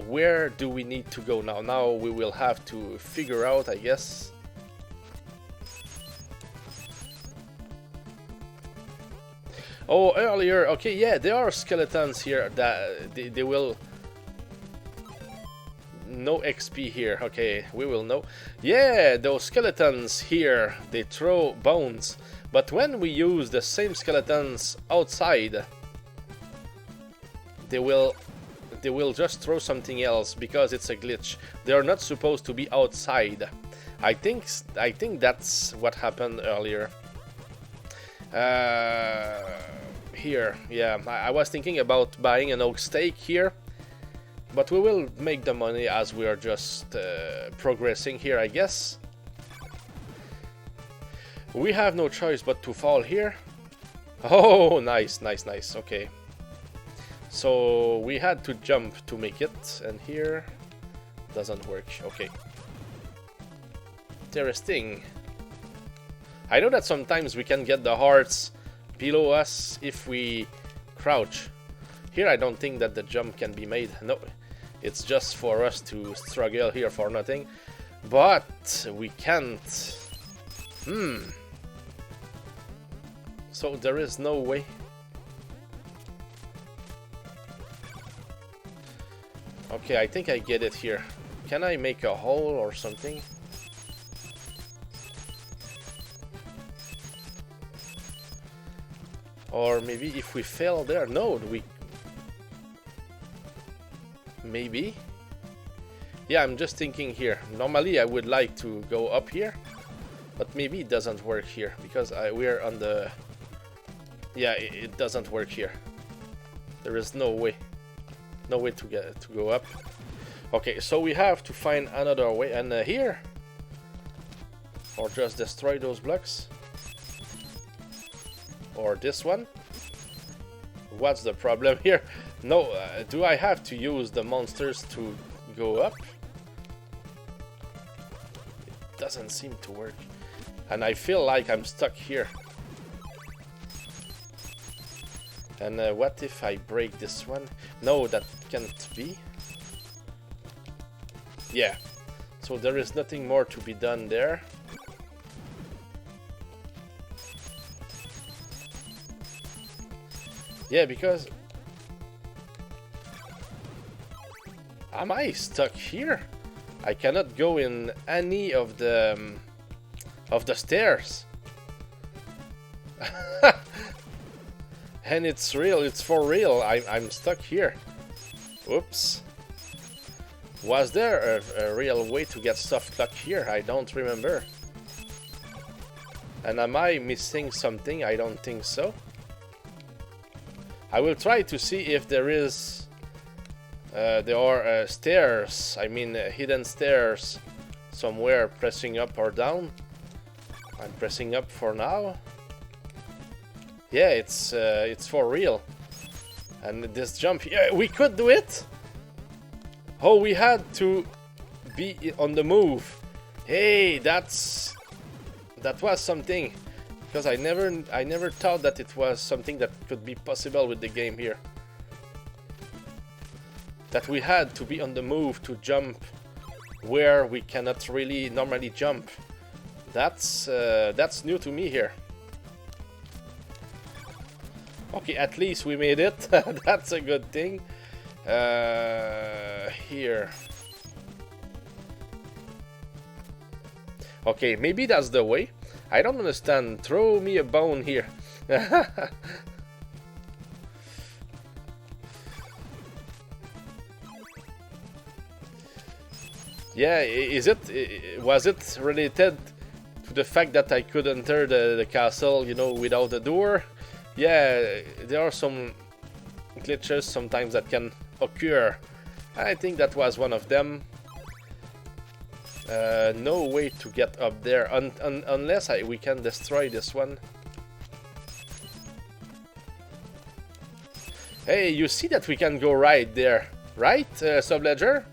where do we need to go now? Now we will have to figure out, I guess. Oh, earlier, okay, yeah, there are skeletons here that they will... No XP here, okay, we will know. Yeah, those skeletons here, they throw bones. But when we use the same skeletons outside, they will just throw something else because it's a glitch. They are not supposed to be outside. I think that's what happened earlier. Here, yeah, I was thinking about buying an oak steak here, but we will make the money as we are just progressing here, I guess. We have no choice but to fall here. Oh, nice, nice, nice, okay. So we had to jump to make it, and here doesn't work, okay. Interesting. I know that sometimes we can get the hearts below us if we crouch. Here I don't think that the jump can be made. No, it's just for us to struggle here for nothing. But we can't. So there is no way. Okay, I think I get it here. Can I make a hole or something? Or maybe if we fail there, no, we... Maybe? Yeah, I'm just thinking here. Normally I would like to go up here, but maybe it doesn't work here, because we're on the... Yeah, it doesn't work here. There is no way. No way to go up. Okay, so we have to find another way, and here? Or just destroy those blocks? Or this one? What's the problem here? No, do I have to use the monsters to go up? It doesn't seem to work. And I feel like I'm stuck here. And what if I break this one? No, that can't be. Yeah. So there is nothing more to be done there. Yeah, because... Am I stuck here? I cannot go in any of the stairs. And it's real, it's for real. I'm stuck here. Oops. Was there a real way to get stuff stuck here? I don't remember. And am I missing something? I don't think so. I will try to see if there is... there are stairs, I mean hidden stairs somewhere pressing up or down. I'm pressing up for now. Yeah, it's for real. And this jump, yeah, we could do it! Oh, we had to be on the move. Hey, that was something. Because I never thought that it was something that could be possible with the game here. that we had to be on the move to jump where we cannot really normally jump. That's new to me here. Okay, at least we made it. That's a good thing. Here. Okay, maybe that's the way. I don't understand. Throw me a bone here. Yeah, was it related to the fact that I could enter the castle, you know, without a door? Yeah, there are some glitches sometimes that can occur. I think that was one of them. No way to get up there unless we can destroy this one. Hey, you see that we can go right there, right, SuboLord's?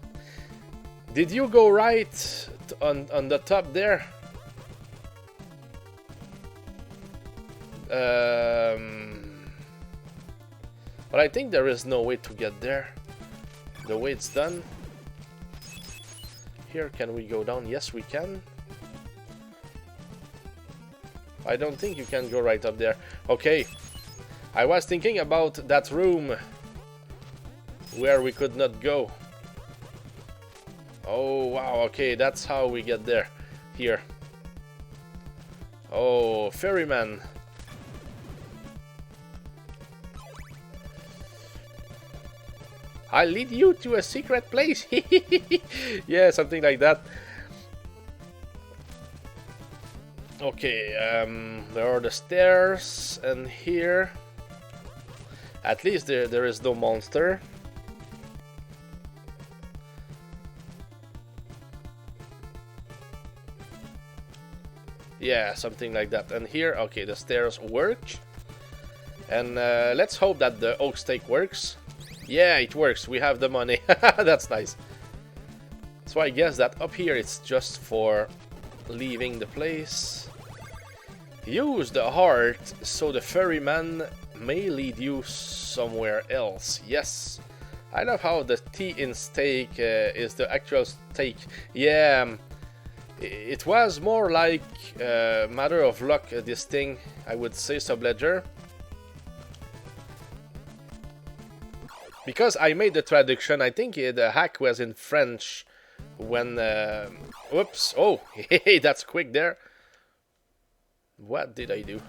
Did you go right on the top there? But I think there is no way to get there. The way it's done. Here, can we go down? Yes, we can. I don't think you can go right up there. Okay. I was thinking about that room where we could not go. Oh, wow. Okay, that's how we get there. Here. Oh, ferryman. I'll lead you to a secret place. Yeah, something like that. Okay, there are the stairs, and here, at least there is no monster. Yeah, something like that. And here, okay, the stairs work. And let's hope that the oak stake works. Yeah, it works. We have the money. That's nice. So I guess that up here it's just for leaving the place. Use the heart so the ferryman may lead you somewhere else. Yes. I love how the T in stake is the actual stake. Yeah, it was more like a matter of luck, this thing, I would say, SuboLord's. Because I made the traduction, I think the hack was in French when... Whoops! Oh, hey, that's quick there. What did I do?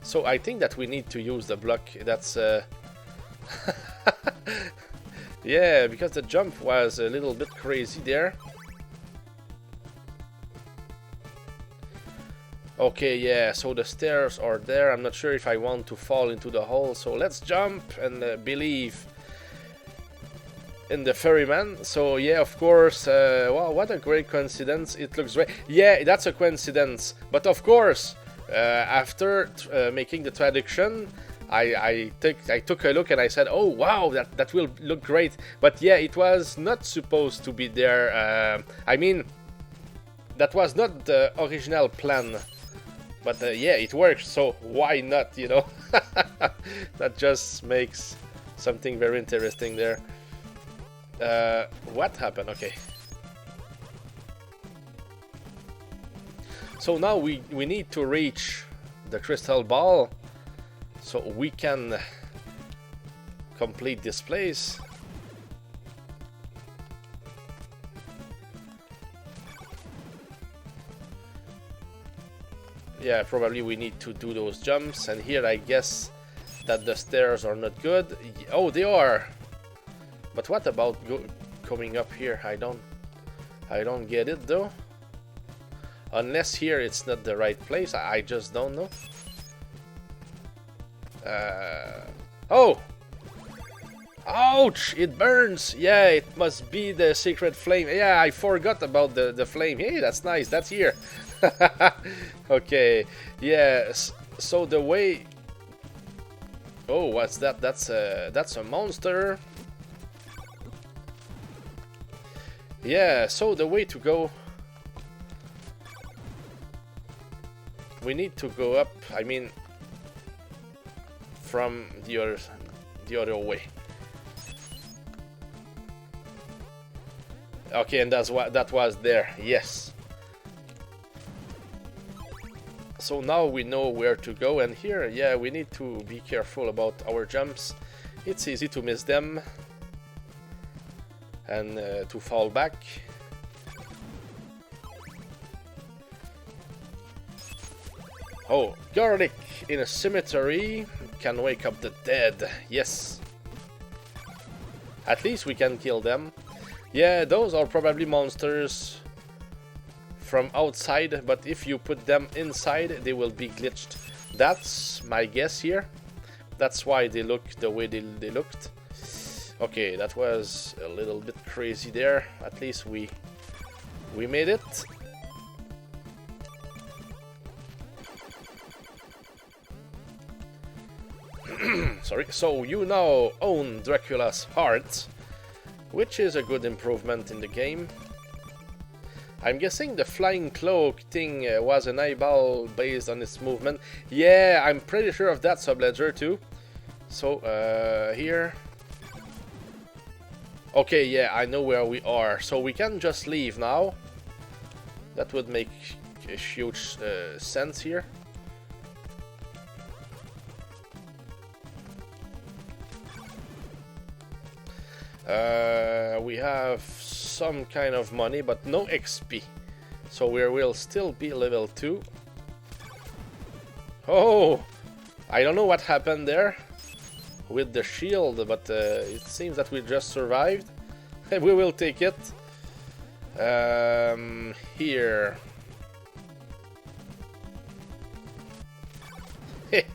So I think that we need to use the block. That's... Yeah, because the jump was a little bit crazy there. Okay, yeah, so the stairs are there. I'm not sure if I want to fall into the hole, so let's jump and believe in the ferryman. So yeah, of course, wow, what a great coincidence. It looks great. Yeah, that's a coincidence. But of course, after making the traduction, I took a look and I said, oh wow, that will look great. But yeah, it was not supposed to be there. I mean, that was not the original plan. But yeah, it works, so why not, you know? That just makes something very interesting there. What happened? Okay. So now we need to reach the crystal ball so we can complete this place. Yeah, probably we need to do those jumps, and here I guess that the stairs are not good. Oh, they are. But what about coming up here? I don't get it though. Unless here it's not the right place, I just don't know. Oh! Ouch! It burns! Yeah, it must be the secret flame. Yeah, I forgot about the flame. Hey, that's nice. That's here. Okay. Yes. So the way... Oh, what's that? That's a monster. Yeah, so the way to go... We need to go up, I mean... from the other way. Okay, and that's what that was there. Yes. So now we know where to go, and here, yeah, we need to be careful about our jumps. It's easy to miss them and to fall back. Oh, garlic in a cemetery can wake up the dead. Yes. At least we can kill them. Yeah, those are probably monsters from outside, but if you put them inside, they will be glitched. That's my guess here. That's why they look the way they looked. Okay, that was a little bit crazy there. At least we made it. Sorry. So you now own Dracula's heart, which is a good improvement in the game. I'm guessing the flying cloak thing was an eyeball based on its movement. Yeah, I'm pretty sure of that, SuboLord's too. So, here. Okay, yeah, I know where we are. So we can just leave now. That would make a huge sense here. We have some kind of money, but no XP. So we will still be level 2. Oh! I don't know what happened there with the shield, but it seems that we just survived. We will take it. Here.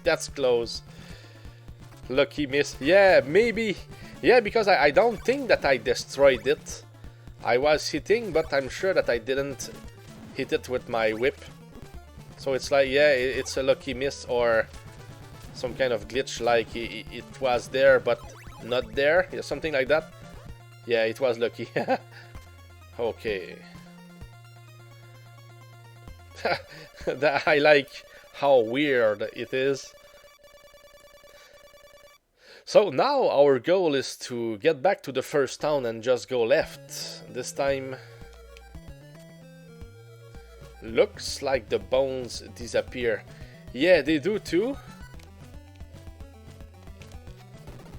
That's close. Lucky miss. Yeah, maybe. Yeah, because I don't think that I destroyed it. I was hitting, but I'm sure that I didn't hit it with my whip. So it's like, yeah, it's a lucky miss or some kind of glitch, like it was there but not there. Yeah, something like that. Yeah, it was lucky. Okay. I like how weird it is. So now our goal is to get back to the first town and just go left. This time looks like the bones disappear. Yeah, they do too.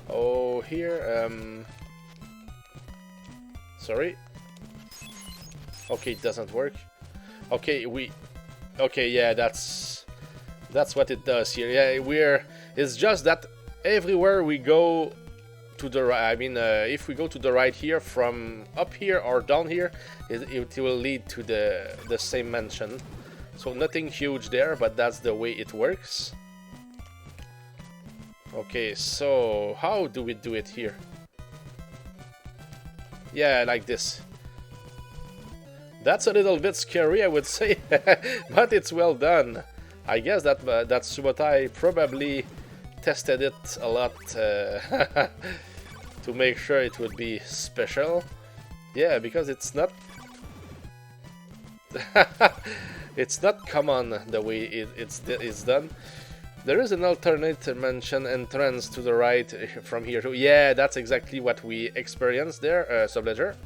Oh, here, sorry. Okay, it doesn't work. Okay, okay, yeah, that's what it does here. Yeah, it's just that everywhere we go to the right, I mean, if we go to the right here, from up here or down here, it will lead to the same mansion. So nothing huge there, but that's the way it works. Okay, so how do we do it here? Yeah, like this. That's a little bit scary, I would say, but it's well done. I guess that Subotai probably tested it a lot to make sure it would be special. Yeah, because it's not it's not common the way it's done. There is an alternate dimension entrance to the right from here too. Yeah, that's exactly what we experienced there, SuboLord's.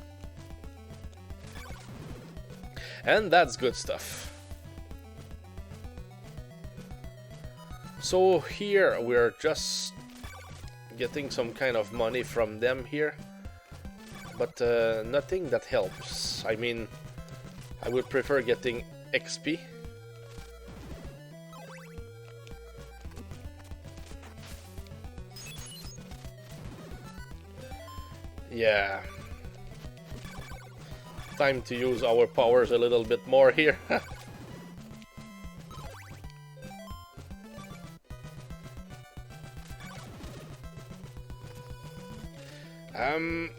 And that's good stuff. So here we're just getting some kind of money from them here, but nothing that helps. I mean, I would prefer getting XP. Yeah. Time to use our powers a little bit more here.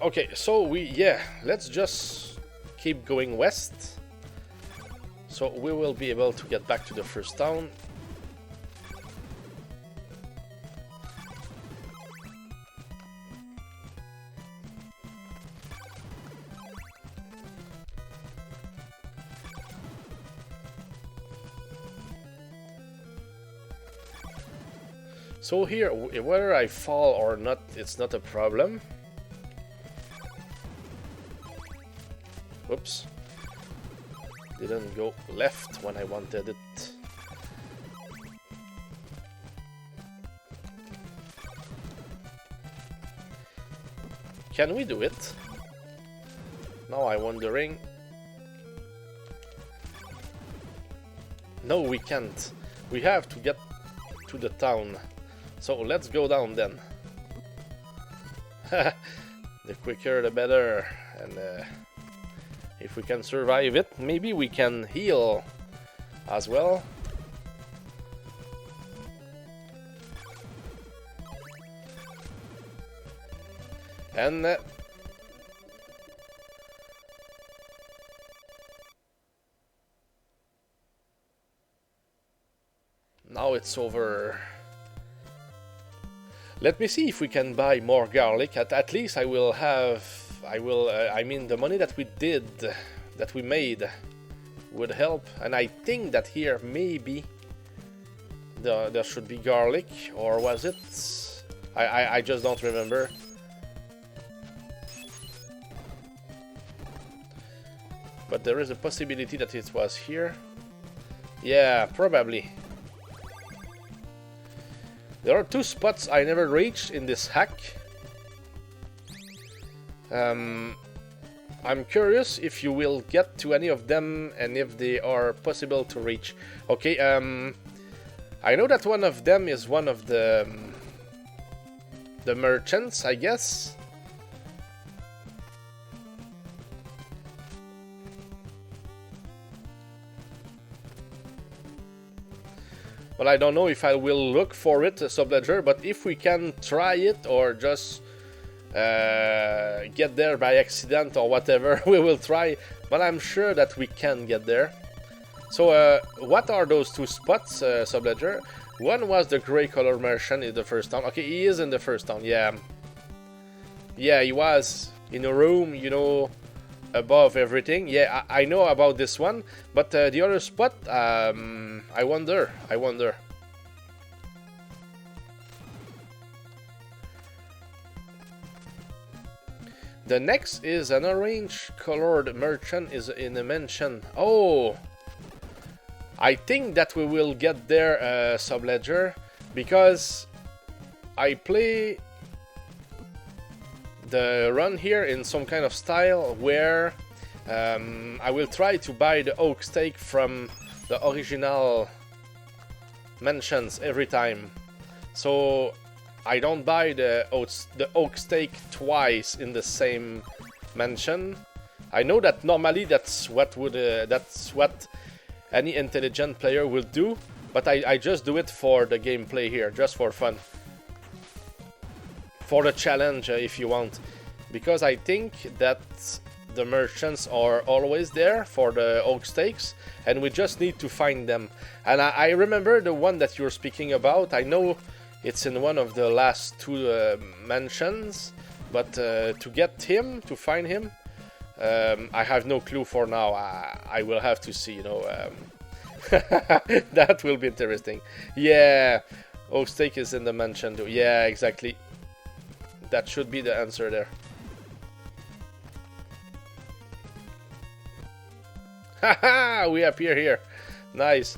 Okay, so let's just keep going west. So we will be able to get back to the first town. So here, whether I fall or not, it's not a problem. Whoops. Didn't go left when I wanted it. Can we do it? Now I'm wondering. No, we can't. We have to get to the town. So let's go down then. The quicker the better. And if we can survive it, maybe we can heal as well. And now it's over. Let me see if we can buy more garlic. At least I will have. I mean, the money that we made, would help. And I think that here maybe there should be garlic, or was it? I just don't remember. But there is a possibility that it was here. Yeah, probably. There are two spots I never reached in this hack. I'm curious if you will get to any of them and if they are possible to reach. Okay, I know that one of them is one of the merchants, I guess. Well, I don't know if I will look for it, SuboLord's, but if we can try it or just get there by accident or whatever, we will try. But I'm sure that we can get there. So, what are those two spots, SuboLord's? One was the gray color merchant in the first town. Okay, he is in the first town, yeah. Yeah, he was in a room, you know, above everything. Yeah, I know about this one, but the other spot, I wonder. The next is an orange colored merchant is in a mansion. Oh, I think that we will get there, SuboLord's, because I play the run here in some kind of style where I will try to buy the oak steak from the original mansions every time. So I don't buy the oak steak twice in the same mansion. I know that normally that's what any intelligent player will do, but I just do it for the gameplay here, just for fun. For the challenge, if you want. Because I think that the merchants are always there for the oak steaks, and we just need to find them. And I remember the one that you're speaking about. I know it's in one of the last two mansions, but to get him, to find him, I have no clue for now. I will have to see, you know. That will be interesting. Yeah, oak steak is in the mansion too. Yeah, exactly. That should be the answer there. Haha, we appear here. Nice.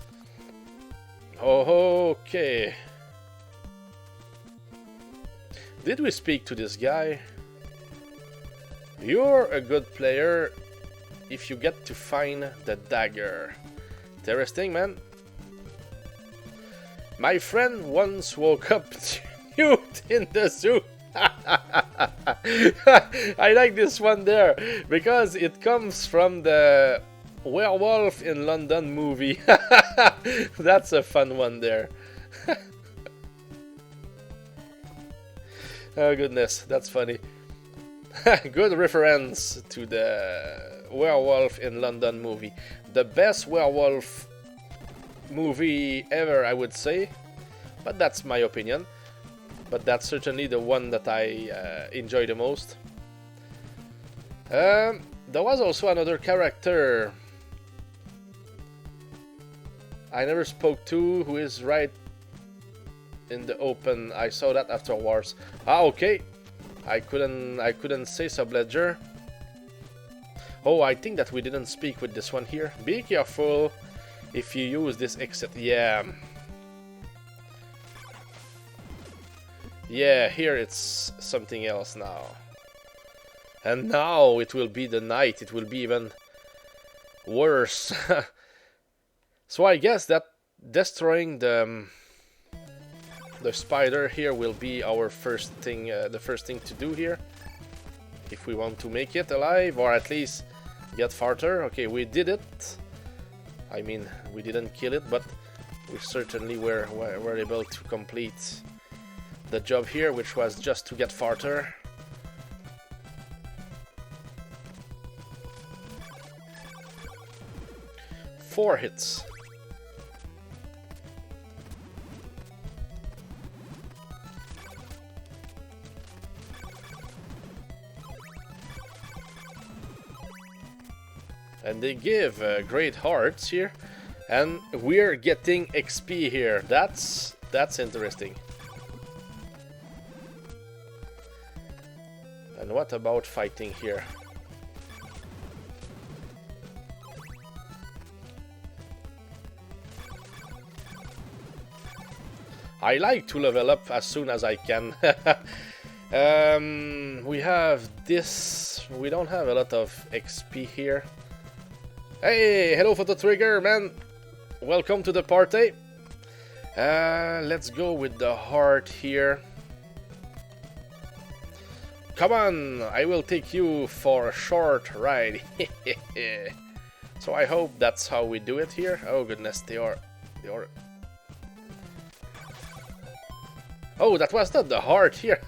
Oh, okay. Did we speak to this guy? You're a good player if you get to find the dagger. Interesting, man. My friend once woke up nude in the zoo. I like this one there because it comes from the Werewolf in London movie. That's a fun one there. Oh goodness, that's funny. Good reference to the Werewolf in London movie. The best werewolf movie ever, I would say, but that's my opinion. But that's certainly the one that I enjoy the most. There was also another character I never spoke to who is right in the open. I saw that afterwards. Ah, okay. I couldn't say SuboLord's. Oh, I think that we didn't speak with this one here. Be careful if you use this exit. Yeah. Yeah, here it's something else now. And now it will be the night. It will be even worse. So I guess that destroying the spider here will be our first thing, the first thing to do here. If we want to make it alive, or at least get farther. Okay, we did it. I mean, we didn't kill it, but we certainly were able to complete the job here, which was just to get farther. Four hits. And they give great hearts here, and we're getting XP here. That's interesting. And what about fighting here? I like to level up as soon as I can. We have this. We don't have a lot of XP here. Hey, hello Photo Trigger, man. Welcome to the party. Let's go with the heart here. Come on, I will take you for a short ride. So I hope that's how we do it here. Oh goodness, they are. Oh, that was not the heart here.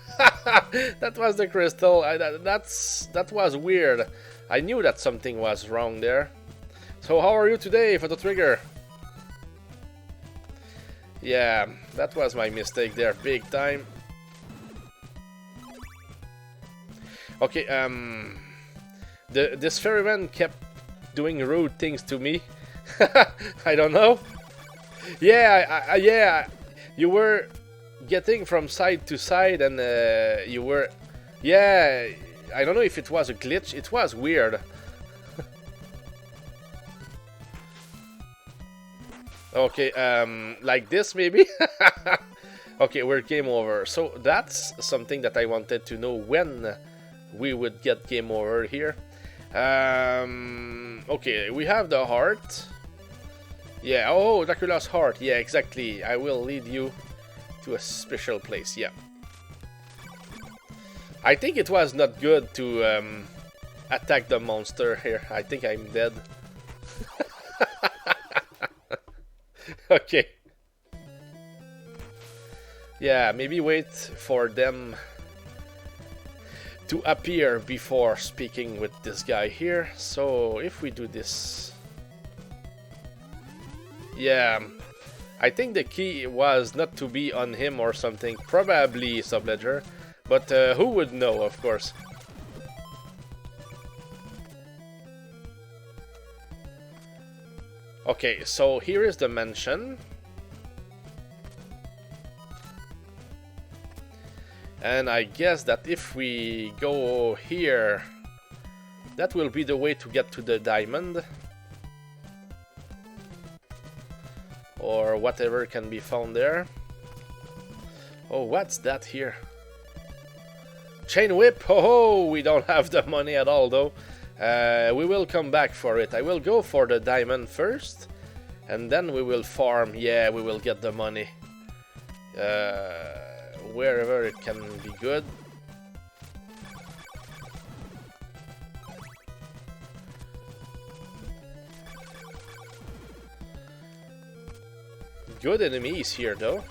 That was the crystal. That was weird. I knew that something was wrong there. So how are you today, Photo Trigger? Yeah, that was my mistake there, big time. Okay, this ferryman kept doing rude things to me. I don't know. Yeah, yeah, you were getting from side to side, and you were, yeah. I don't know if it was a glitch. It was weird. Okay, like this maybe? Okay, we're game over. So that's something that I wanted to know, when we would get game over here. Okay, we have the heart. Yeah, oh, Dracula's heart. Yeah, exactly. I will lead you to a special place, yeah. I think it was not good to attack the monster here. I think I'm dead. Okay. Yeah, maybe wait for them to appear before speaking with this guy here. So if we do this, yeah, I think the key was not to be on him or something. Probably SuboLord's, but who would know, of course. Okay, so here is the mansion. And I guess that if we go here, that will be the way to get to the diamond. Or whatever can be found there. Oh, what's that here? Chain whip! Ho ho! We don't have the money at all though. We will come back for it. I will go for the diamond first, and then we will farm. Yeah, we will get the money. Wherever it can be good. Good enemies here though.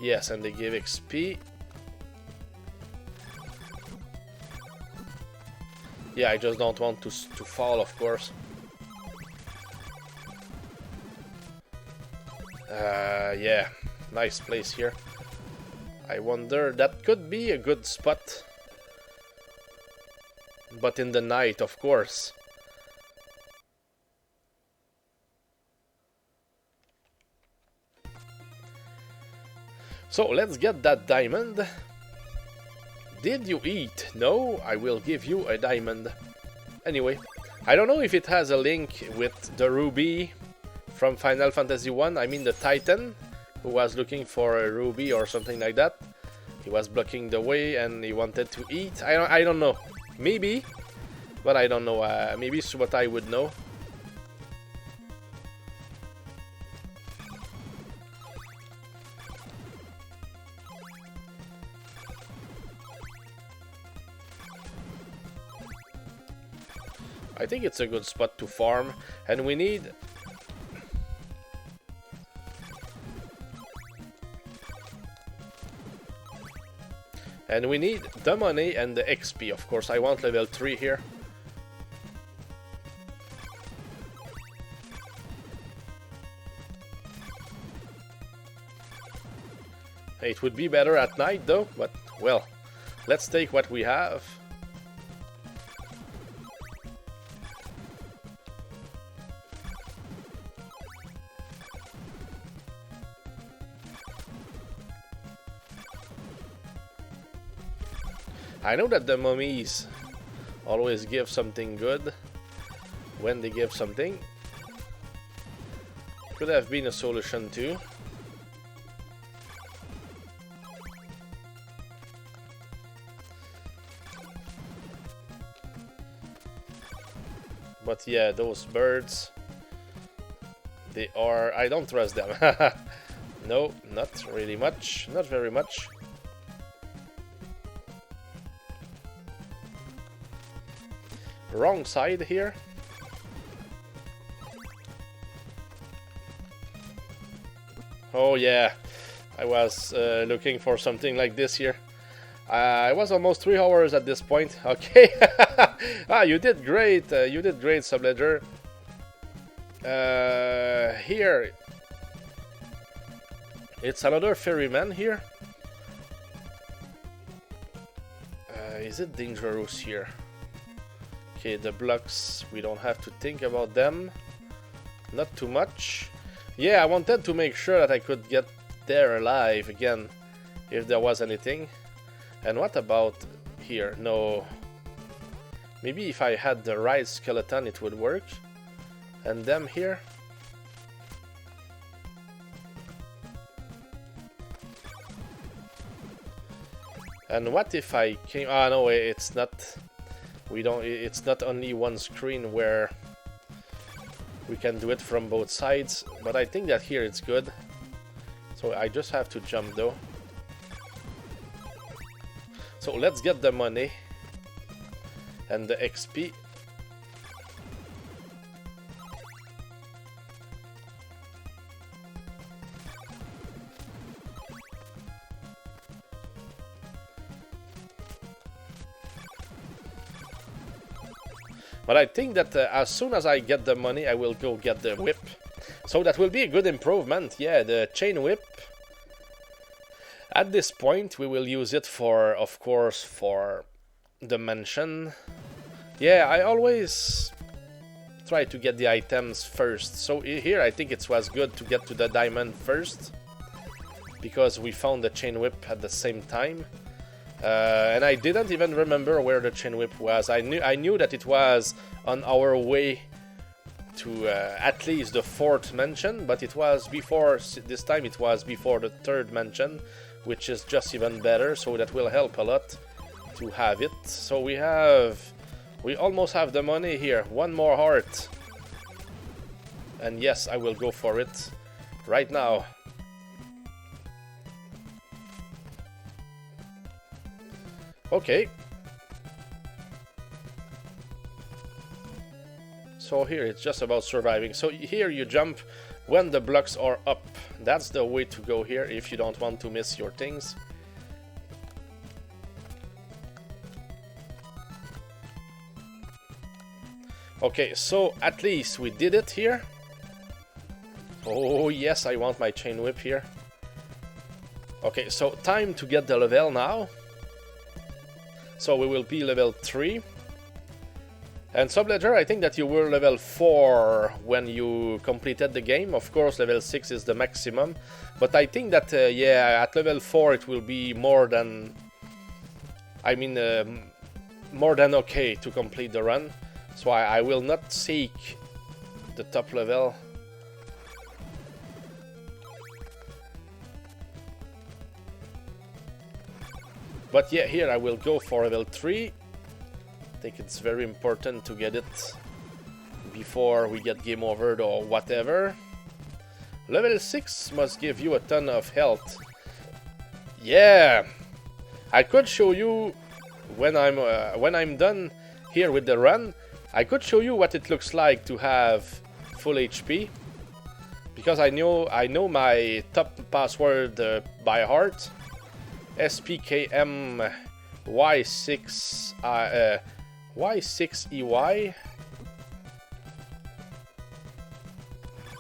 Yes, and they give XP. Yeah, I just don't want to fall, of course. Yeah, nice place here. I wonder, that could be a good spot. But in the night, of course. So let's get that diamond. Did you eat? No, I will give you a diamond. Anyway, I don't know if it has a link with the ruby from Final Fantasy 1. I mean the Titan, who was looking for a ruby or something like that. He was blocking the way and he wanted to eat. I don't know. Maybe, but I don't know. Maybe Subotai would know. I think it's a good spot to farm, and we need... And we need the money and the XP, of course. I want level 3 here. It would be better at night though, but well, let's take what we have. I know that the mummies always give something good when they give something. Could have been a solution too. But yeah, those birds, they are... I don't trust them. No, not really much. Not very much. Wrong side here. Oh yeah, I was looking for something like this here. I was almost 3 hours at this point. Okay. Ah, you did great. You did great, SuboLord's. Here, it's another ferryman here. Is it dangerous here? Okay, the blocks, we don't have to think about them. Not too much. Yeah, I wanted to make sure that I could get there alive again, if there was anything. And what about here? No. Maybe if I had the right skeleton it would work. And them here. And what if I came... Ah, no, it's not... We don't... It's not only one screen where we can do it from both sides. But I think that here it's good. So I just have to jump though. So let's get the money and the XP. But I think that as soon as I get the money, I will go get the whip. So that will be a good improvement. Yeah, the chain whip. At this point, we will use it for, of course, for the mansion. Yeah, I always try to get the items first. So here, I think it was good to get to the diamond first, because we found the chain whip at the same time. And I didn't even remember where the chain whip was. I knew that it was on our way to at least the 4th mansion, but it was before, this time it was before the 3rd mansion, which is just even better, so that will help a lot to have it. So we almost have the money here. One more heart. And yes, I will go for it right now. Okay. So here it's just about surviving. So here you jump when the blocks are up. That's the way to go here if you don't want to miss your things. Okay, so at least we did it here. Oh yes, I want my chain whip here. Okay, so time to get the level now. So we will be level 3. And SuboLord's, I think that you were level 4 when you completed the game. Of course, level 6 is the maximum. But I think that, yeah, at level 4 it will be more than... I mean, more than okay to complete the run. So I will not seek the top level. But yeah, here I will go for level 3. I think it's very important to get it before we get game over or whatever. Level 6 must give you a ton of health. Yeah, I could show you when I'm done here with the run. I could show you what it looks like to have full HP, because I know my top password by heart. SPKM Y6 Y6EY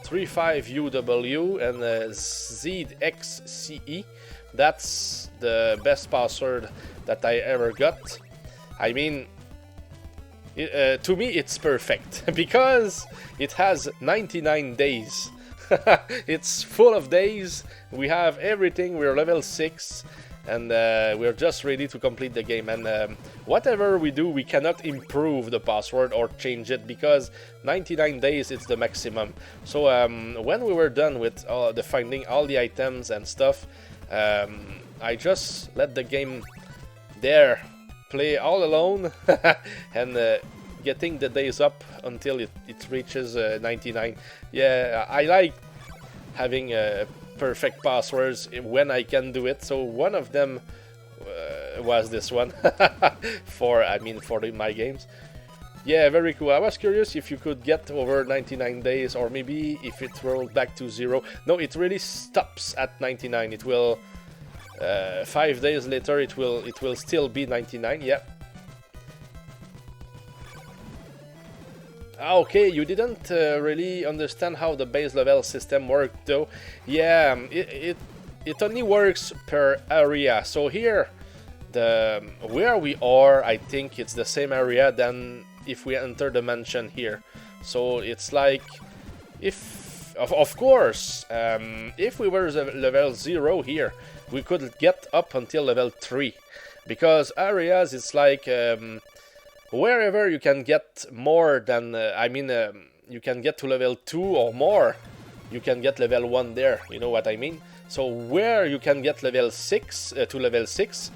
35UW and ZXCE. That's the best password that I ever got. I mean, to me it's perfect because it has 99 days. It's full of days. We have everything. We're level 6 and we're just ready to complete the game. And whatever we do, we cannot improve the password or change it because 99 days is the maximum. So when we were done with the finding all the items and stuff, I just let the game there play all alone and getting the days up until it reaches 99. Yeah, I like having perfect passwords when I can do it. So one of them was this one for my games. Yeah, very cool. I was curious if you could get over 99 days or maybe if it rolled back to 0. No, it really stops at 99. It will 5 days later it will still be 99. Yeah. Okay, you didn't really understand how the base level system worked though. Yeah, it only works per area. So here, where we are, I think it's the same area than if we enter the mansion here. So it's like, if of course, if we were level 0 here, we could get up until level 3, because areas it's like wherever you can get more than, you can get to level 2 or more, you can get level 1 there, you know what I mean? So where you can get level 6 to level 6,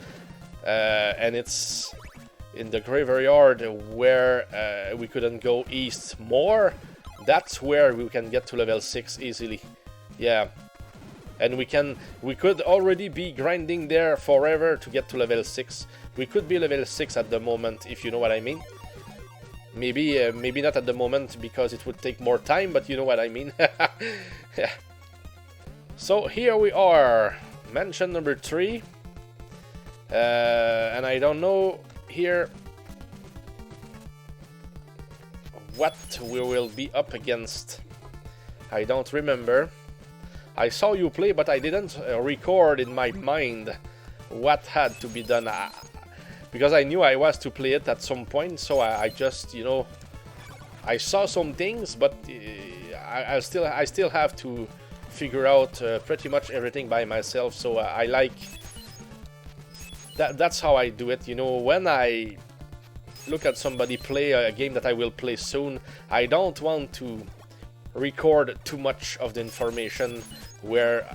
and it's in the graveyard where we couldn't go east more, that's where we can get to level 6 easily. Yeah. And we could already be grinding there forever to get to level 6. We could be level 6 at the moment, if you know what I mean. Maybe maybe not at the moment because it would take more time, but you know what I mean. Yeah. So here we are, mansion number 3. And I don't know here what we will be up against. I don't remember. I saw you play, but I didn't record in my mind what had to be done, because I knew I was to play it at some point. So I just, you know, I saw some things, but I still have to figure out pretty much everything by myself. So I like that. That's how I do it. You know, when I look at somebody play a game that I will play soon, I don't want to record too much of the information where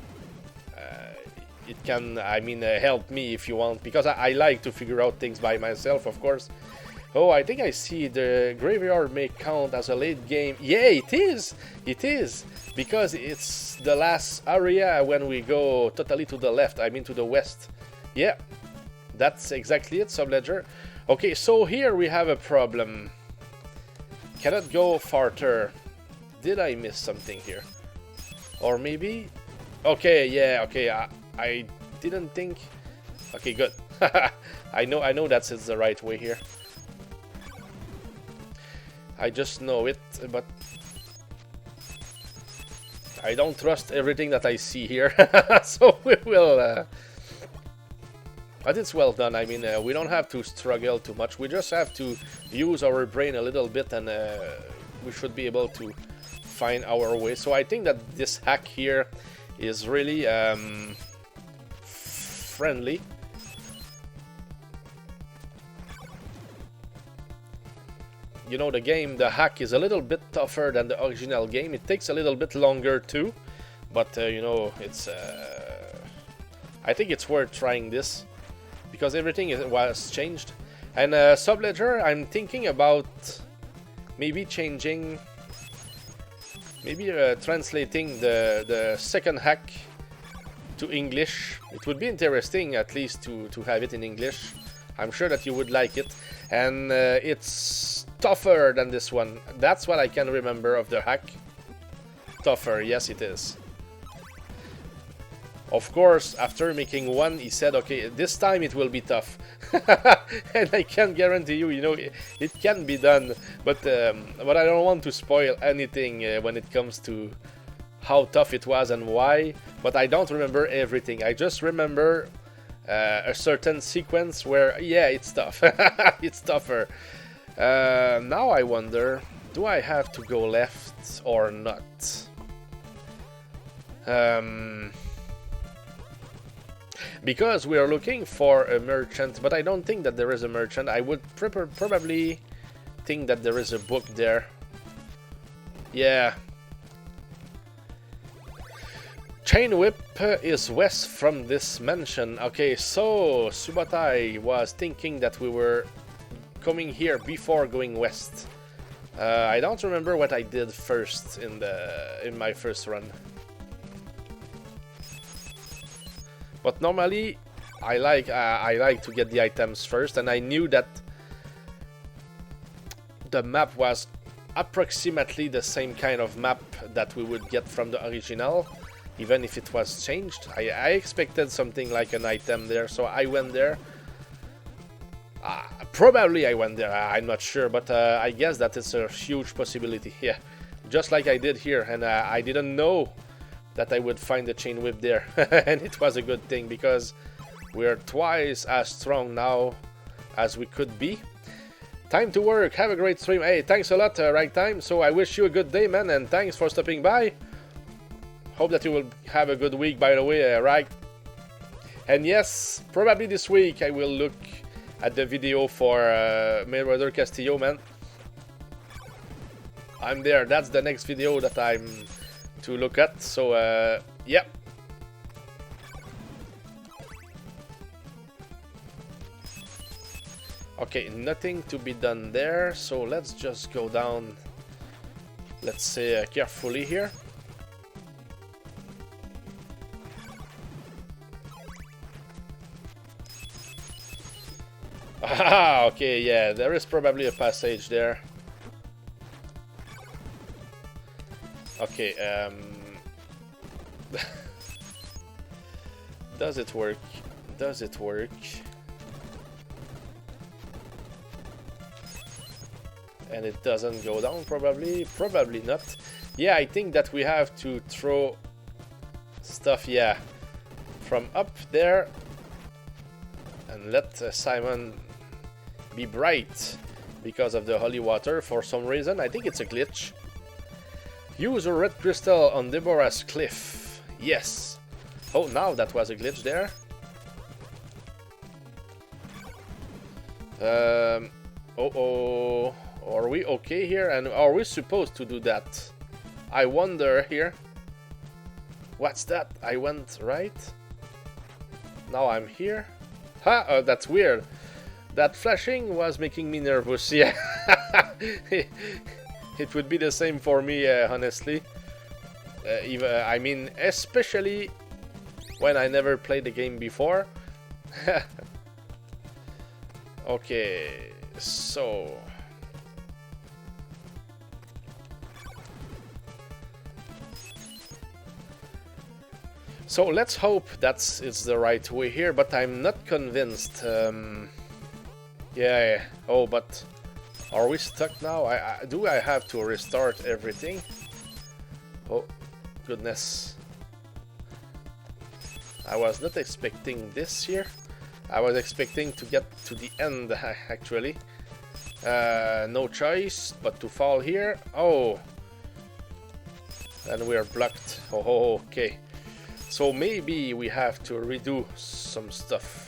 it can, help me if you want, because I like to figure out things by myself, of course. Oh, I think I see the graveyard may count as a late game. Yeah, it is, because it's the last area when we go totally to the left, to the west. Yeah, that's exactly it, Subledger. Okay, so here we have a problem. Cannot go farther. Did I miss something here? Or maybe? Okay, yeah, okay, I didn't think. Okay, good. I know that's the right way here. I just know it, but I don't trust everything that I see here. So we will but it's well done. We don't have to struggle too much. We just have to use our brain a little bit, and we should be able to find our way. So I think that this hack here is really friendly. you know, the game, the hack is a little bit tougher than the original game. It takes a little bit longer too, but you know, it's I think it's worth trying this because everything was changed. And SuboLord's, I'm thinking about maybe changing, maybe translating the second hack to English. It would be interesting at least to have it in English. I'm sure that you would like it. And it's tougher than this one. That's what I can remember of the hack. Tougher, yes it is. Of course, after making one, he said, okay, this time it will be tough. And I can guarantee you, you know, it can be done. But I don't want to spoil anything when it comes to how tough it was and why. But I don't remember everything. I just remember a certain sequence where, yeah, it's tough. It's tougher. Now I wonder, do I have to go left or not? Because we are looking for a merchant, but I don't think that there is a merchant. I would probably think that there is a book there. Yeah. Chain Whip is west from this mansion. Okay, so Subotai was thinking that we were coming here before going west. I don't remember what I did first in my first run. But normally, I like to get the items first, and I knew that the map was approximately the same kind of map that we would get from the original, even if it was changed. I expected something like an item there, so I went there. Probably I went there, I'm not sure, but I guess that it's a huge possibility. Yeah, just like I did here, and I didn't know that I would find the chain whip there. And it was a good thing because we're twice as strong now as we could be. Time to work. Have a great stream. Hey, thanks a lot, Right Time. So I wish you a good day, man, and thanks for stopping by. Hope that you will have a good week, by the way, right? And yes, probably this week I will look at the video for Mayweather Castillo, man. I'm there. That's the next video that I'm to look at. So yeah. Okay, nothing to be done there, so let's just go down, let's say, carefully here. Ah, okay, yeah, there is probably a passage there. Okay, does it work? Does it work? And it doesn't go down, probably? Probably not. Yeah, I think that we have to throw stuff, yeah, from up there and let Simon be bright because of the holy water for some reason. I think it's a glitch. Use a red crystal on Deborah's cliff. Yes. Oh, now that was a glitch there. Uh-oh. Are we okay here? And are we supposed to do that? I wonder here. What's that? I went right. Now I'm here. Ha! Oh, that's weird. That flashing was making me nervous. Yeah. It would be the same for me, honestly. I mean, especially when I never played the game before. Okay, so... So let's hope it's the right way here, but I'm not convinced. Yeah. Oh, but are we stuck now? Do I have to restart everything? Oh, goodness. I was not expecting this here. I was expecting to get to the end, actually. No choice but to fall here. Oh. And we are blocked. Oh, okay. So maybe we have to redo some stuff.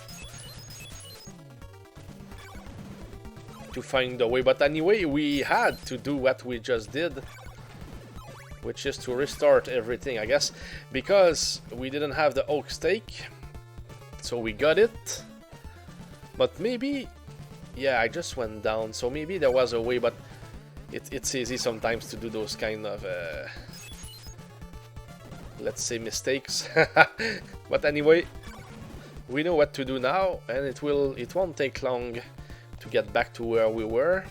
to find the way. But anyway, we had to do what we just did, which is to restart everything, I guess, because we didn't have the oak stake. So we got it. But maybe, yeah, I just went down, so maybe there was a way, but it's easy sometimes to do those kind of, let's say, mistakes. But anyway, we know what to do now, and it won't take long to get back to where we were.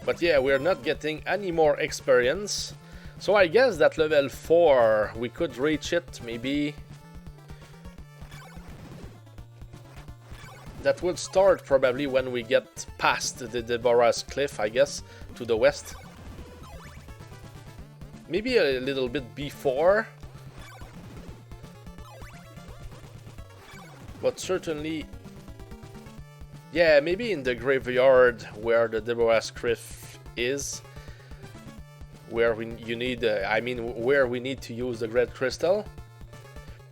But yeah, we're not getting any more experience. So I guess that level 4, we could reach it, maybe. That would start probably when we get past the Deborah's Cliff, I guess, to the west. Maybe a little bit before. But certainly... yeah, maybe in the graveyard where the Deborah's Cliff is. Where where we need to use the red crystal.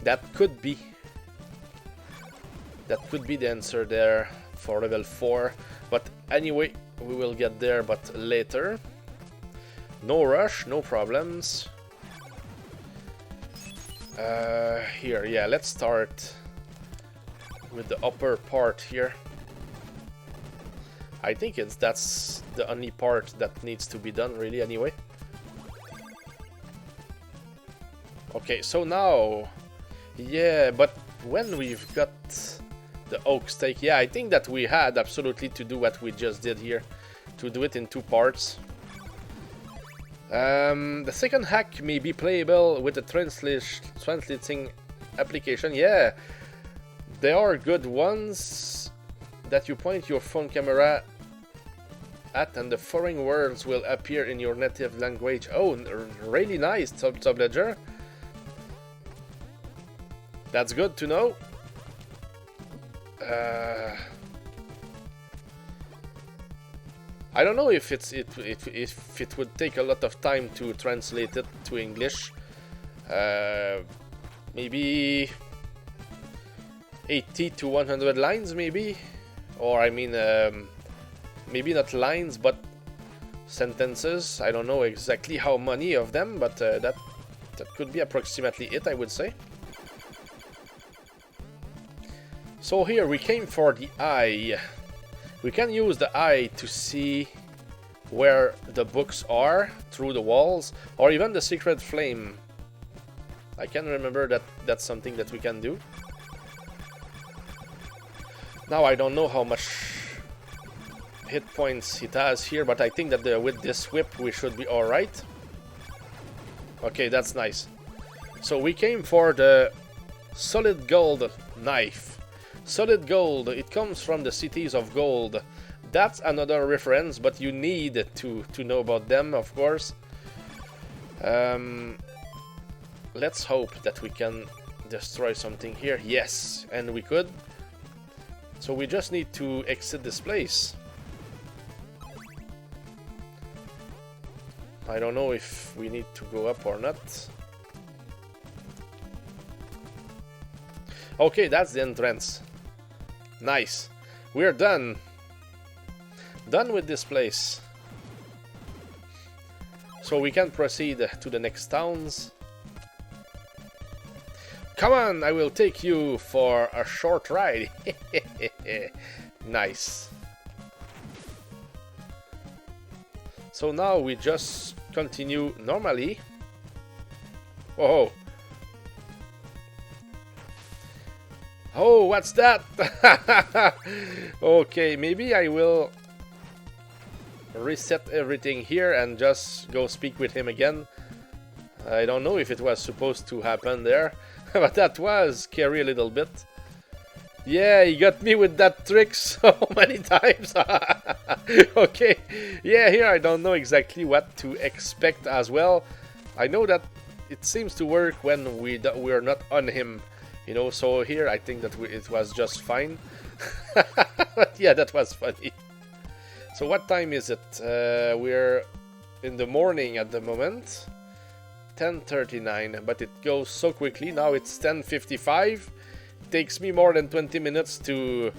That could be the answer there for level 4. But anyway, we will get there, but later. No rush, no problems. Here, yeah, let's start with the upper part here. I think that's the only part that needs to be done, really, anyway. Okay, so now, yeah, but when we've got the oak stake, yeah, I think that we had absolutely to do what we just did here, to do it in 2 parts. The second hack may be playable with the translating application. Yeah, there are good ones that you point your phone camera at and the foreign words will appear in your native language. Oh, really nice, SuboLord's. That's good to know. I don't know if it would take a lot of time to translate it to English. Maybe 80 to 100 lines, maybe, or I mean, maybe not lines, but sentences. I don't know exactly how many of them, but that could be approximately it, I would say. So here we came for the eye. We can use the eye to see where the books are through the walls, or even the secret flame. I can remember that that's something that we can do. Now I don't know how much hit points it has here, but I think that with this whip we should be alright. Okay, that's nice. So we came for the solid gold knife. Solid gold, it comes from the cities of gold. That's another reference, but you need to know about them, of course. Let's hope that we can destroy something here. Yes, and we could. So we just need to exit this place. I don't know if we need to go up or not. Okay, that's the entrance. Nice. We're done. Done with this place. So we can proceed to the next towns. Come on, I will take you for a short ride. Nice. So now we just continue normally. Oh. Oh, what's that? Okay, maybe I will reset everything here and just go speak with him again. I don't know if it was supposed to happen there, but that was scary a little bit. Yeah, he got me with that trick so many times. Okay, yeah, here I don't know exactly what to expect as well. I know that it seems to work when we're not on him. You know, so here I think that it was just fine. But yeah, that was funny. So what time is it? We're in the morning at the moment. 10:39, but it goes so quickly. Now it's 10:55. Takes me more than 20 minutes to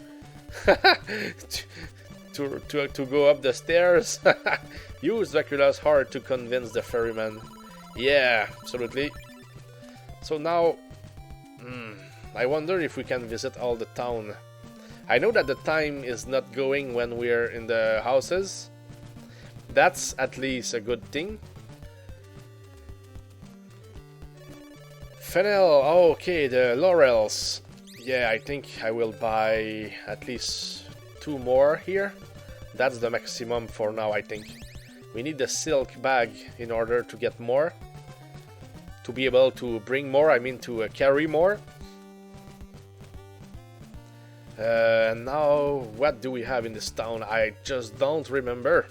to go up the stairs. Use Dracula's heart to convince the ferryman. Yeah, absolutely. So now, I wonder if we can visit all the town. I know that the time is not going when we're in the houses. That's at least a good thing. Fennel, oh, okay, the laurels. Yeah, I think I will buy at least 2 more here. That's the maximum for now, I think. We need the silk bag in order to get more. To be able to bring more, I mean to carry more. Now, what do we have in this town? I just don't remember.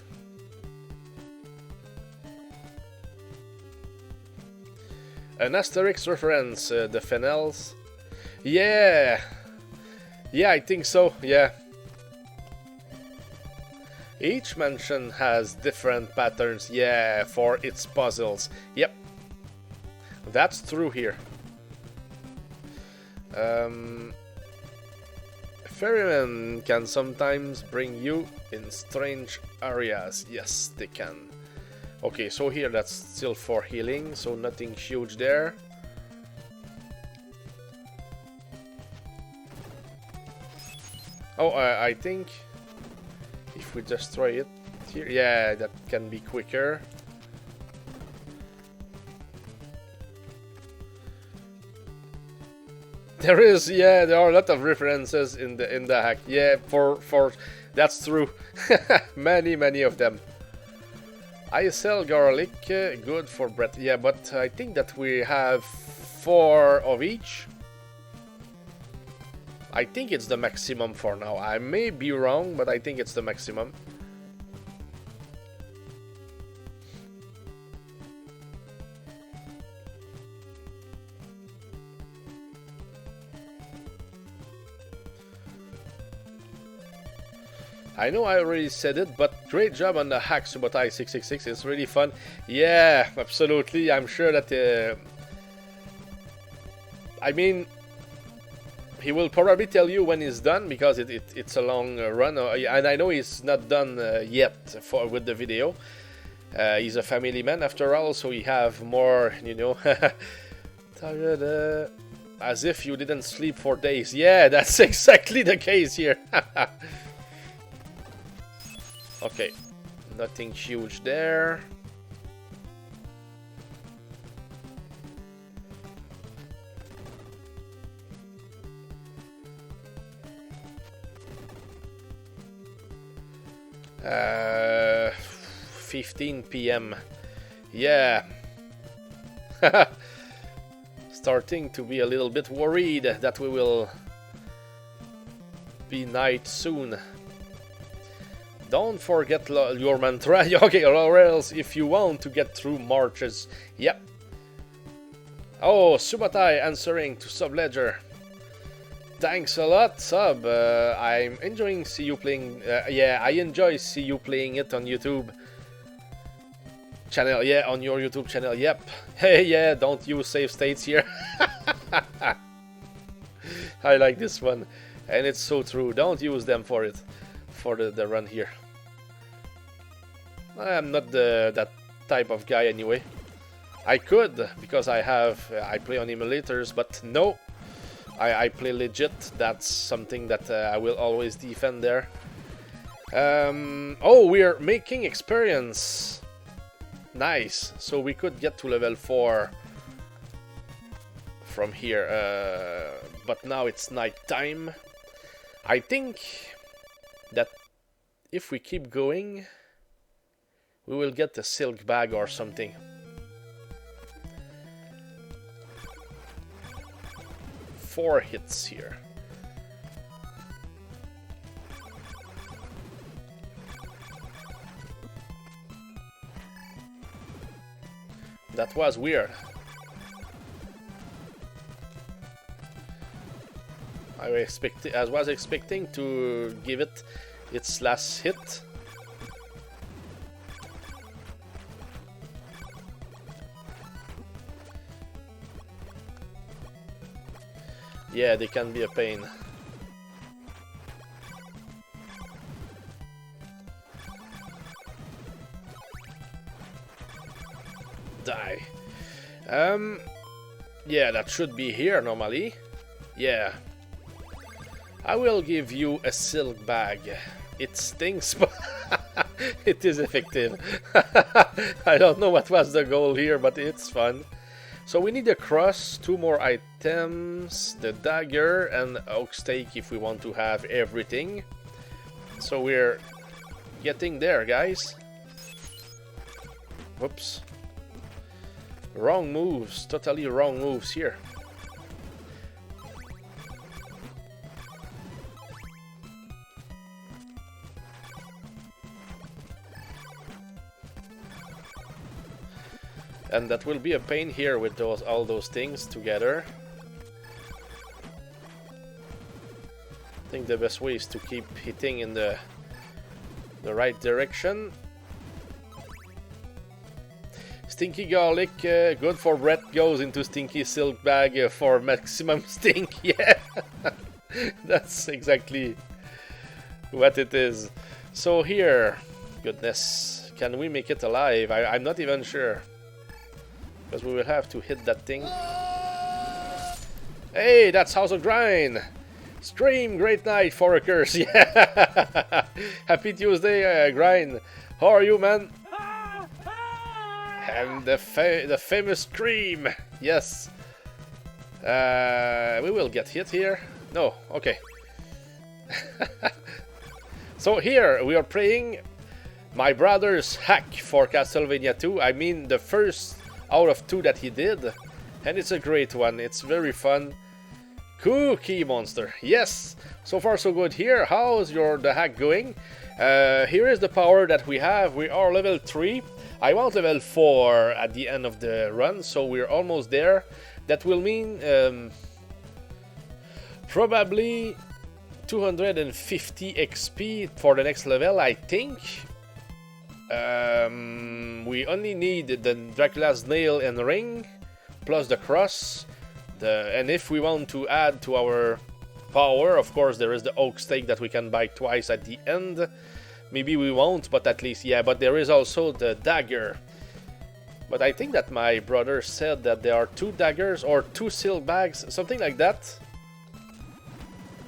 An Asterix reference, the Fennels. Yeah! Yeah, I think so, yeah. Each mansion has different patterns, yeah, for its puzzles. Yep. That's true here. Ferrymen can sometimes bring you in strange areas. Yes, they can. Okay, so here that's still for healing, so nothing huge there. Oh, I think if we destroy it here, yeah, that can be quicker. There is, yeah, there are a lot of references in the hack. Yeah, for that's true. many of them. I sell garlic, good for bread. Yeah, but I think that we have 4 of each. I think it's the maximum for now. I may be wrong, but I think it's the maximum. I know I already said it, but great job on the hack, Subotai 666. It's really fun. Yeah, absolutely. I'm sure that... I mean, he will probably tell you when he's done, because it's a long run. And I know he's not done yet with the video. He's a family man after all, so he have more, you know... As if you didn't sleep for days. Yeah, that's exactly the case here. Okay, nothing huge there. Uh, 15 p.m. Yeah. Starting to be a little bit worried that we will be night soon. Don't forget your mantra. Okay, or else if you want to get through marches. Yep. Oh, Subotai answering to SubLedger. Thanks a lot, Sub. I'm enjoying see you playing. Yeah, I enjoy see you playing it on YouTube channel. Yeah, on your YouTube channel. Yep. Hey, yeah. Don't use save states here. I like this one, and it's so true. Don't use them for it. For the run here. I'm not that type of guy anyway. I could, because I play on emulators, but no, I play legit. That's something that I will always defend there. Oh, we're making experience. Nice. So we could get to level 4 from here, but now it's night time. I think that if we keep going, we will get a silk bag or something. Four hits here. That was weird. I was expecting to give it its last hit. Yeah, they can be a pain. Die. Yeah, that should be here normally. Yeah. I will give you a silk bag. It stinks, but it is effective. I don't know what was the goal here, but it's fun. So we need a cross, 2 more items, the dagger, and oak stake if we want to have everything. So we're getting there, guys. Whoops. Wrong moves, totally wrong moves here. And that will be a pain here with all those things together. I think the best way is to keep hitting in the right direction. Stinky garlic, good for breath, goes into stinky silk bag for maximum stink. Yeah, that's exactly what it is. So here, goodness, can we make it alive? I'm not even sure. Because we will have to hit that thing. Hey, that's House of Grind! Stream, great night, Forakers! Yeah! Happy Tuesday, Grind! How are you, man? And the famous stream! Yes! We will get hit here. No, okay. So here, we are playing my brother's hack for Castlevania 2. I mean, the first out of 2 that he did, and it's a great one. It's very fun. Cookie Monster, yes. So far so good here. How's the hack going? Here is the power that we have. We are level 3. I want level 4 at the end of the run, so we're almost there. That will mean probably 250 XP for the next level, I think. We only need the Dracula's nail and ring, plus the cross. And if we want to add to our power, of course, there is the oak stake that we can buy twice at the end. Maybe we won't, but at least, yeah. But there is also the dagger. But I think that my brother said that there are 2 daggers or 2 silk bags, something like that.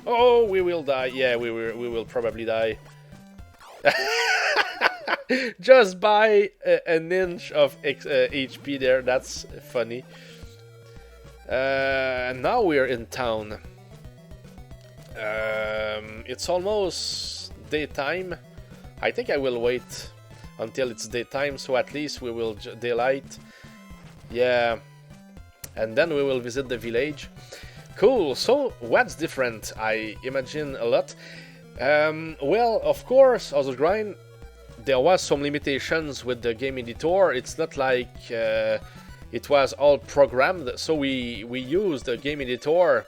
Oh, we will die. Yeah, we will probably die. Just by an inch of HP there. That's funny. And now we're in town. It's almost daytime. I think I will wait until it's daytime, so at least we will daylight. Yeah. And then we will visit the village. Cool. So what's different? I imagine a lot. Well, of course, as a grind, there was some limitations with the game editor. It's not like it was all programmed, so we used the game editor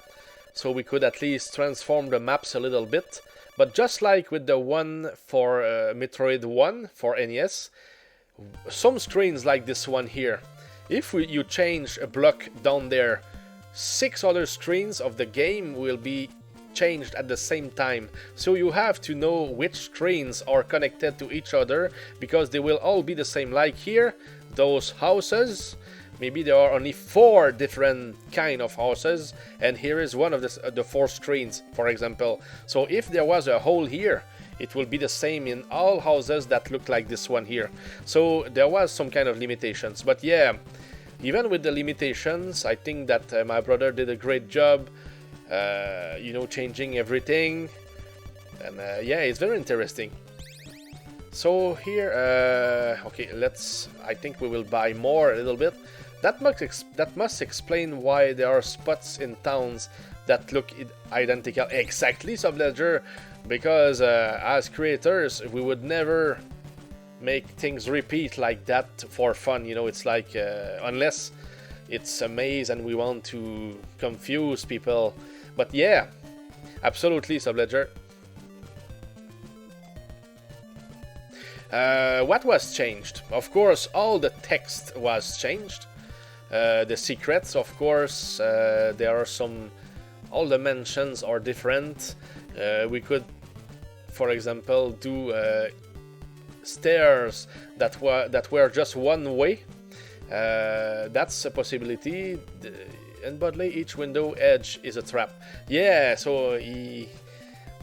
so we could at least transform the maps a little bit. But just like with the one for Metroid 1 for NES, some screens like this one here, if you change a block down there, 6 other screens of the game will be changed at the same time. So you have to know which screens are connected to each other, because they will all be the same. Like here, those houses, maybe there are only 4 different kind of houses, and here is one of the 4 screens, for example. So if there was a hole here, it will be the same in all houses that look like this one here. So there was some kind of limitations, but yeah, even with the limitations, I think that my brother did a great job, you know, changing everything. And yeah, it's very interesting. So here, okay, I think we will buy more a little bit. That must explain why there are spots in towns that look identical. Exactly, SuboLord's, because as creators, we would never make things repeat like that for fun. You know, it's like, unless it's a maze and we want to confuse people. But yeah, Absolutely, SuboLord's. What was changed? Of course, all the text was changed. The secrets, of course, there are some... All the mentions are different. We could, for example, do stairs that were just one way. That's a possibility. In Bodley, each window edge is a trap. Yeah, so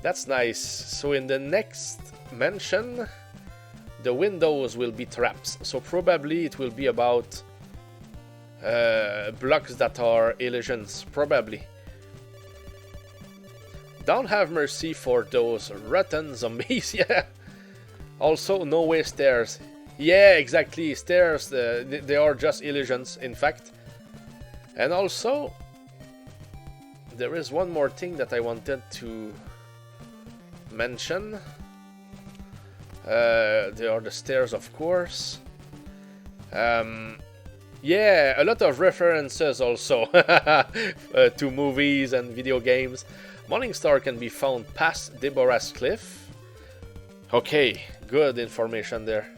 that's nice. So in the next mention, the windows will be traps. So probably it will be about blocks that are illusions. Probably. Don't have mercy for those rotten zombies. Yeah. Also, no way stairs. Yeah, exactly. Stairs, they are just illusions, in fact. And also, there is one more thing that I wanted to mention. There are the stairs, of course. Yeah, a lot of references also to movies and video games. Morningstar can be found past Deborah's Cliff. Okay, good information there.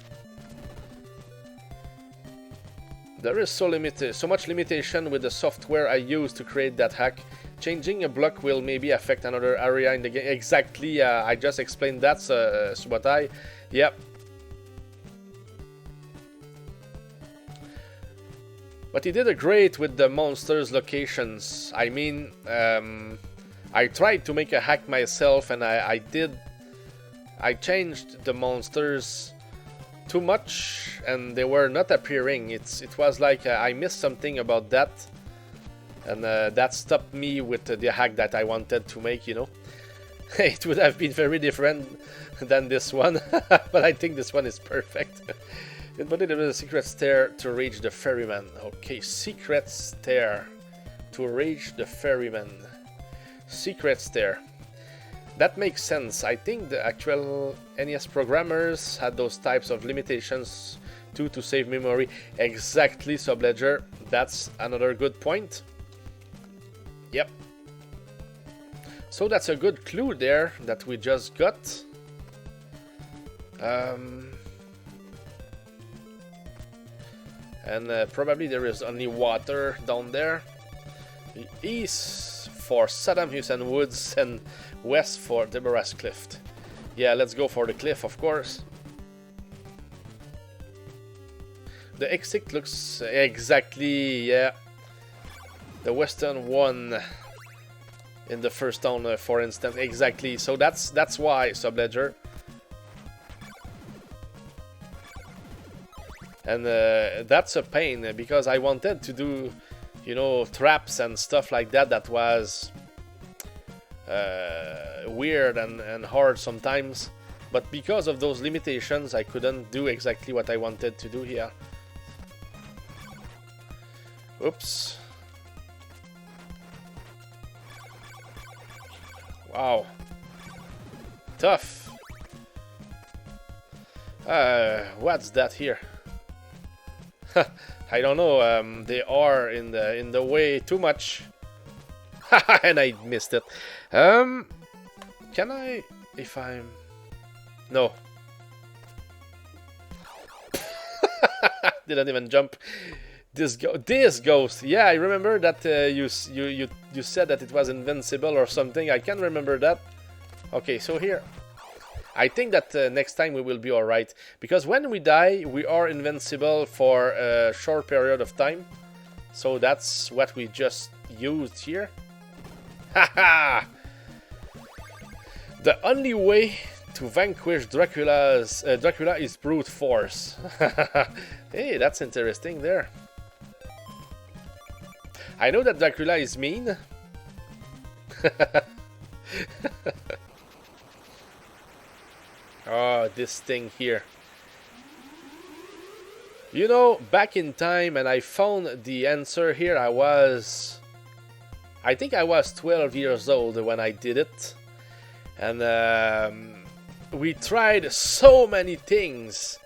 There is so much limitation with the software I use to create that hack. Changing a block will maybe affect another area in the game. Exactly, I just explained that, Subotai. Yep. But he did a great with the monsters' locations. I mean, I tried to make a hack myself, and I changed the monsters too much, and they were not appearing. It was like I missed something about that, and that stopped me with the hack that I wanted to make, you know. It would have been very different than this one, but I think this one is perfect. But there is a secret stair to reach the ferryman. Okay, secret stair to reach the ferryman. Secret stair. That makes sense. I think the actual NES programmers had those types of limitations too to save memory. Exactly, SuboLord's. That's another good point. Yep. So that's a good clue there that we just got. And probably there is only water down there. East for Saddam Hussein Woods and west for Deborah's Cliff. Yeah, let's go for the cliff, of course. The exit looks exactly, yeah, the western one in the first town, for instance. Exactly. So that's why, SuboLord's. And that's a pain, because I wanted to do, you know, traps and stuff like that. That was weird and hard sometimes. But because of those limitations, I couldn't do exactly what I wanted to do here. Oops. Wow. Tough. What's that here? I don't know. They are in the way too much. And I missed it. Can I, if I'm... No. Didn't even jump. This ghost. Yeah, I remember that you said that it was invincible or something. I can't remember that. Okay, so here. I think that next time we will be alright. Because when we die, we are invincible for a short period of time. So that's what we just used here. Haha! The only way to vanquish Dracula is brute force. Hey, that's interesting there. I know that Dracula is mean. Oh, this thing here. You know, back in time, and I found the answer here. I think I was 12 years old when I did it. And we tried so many things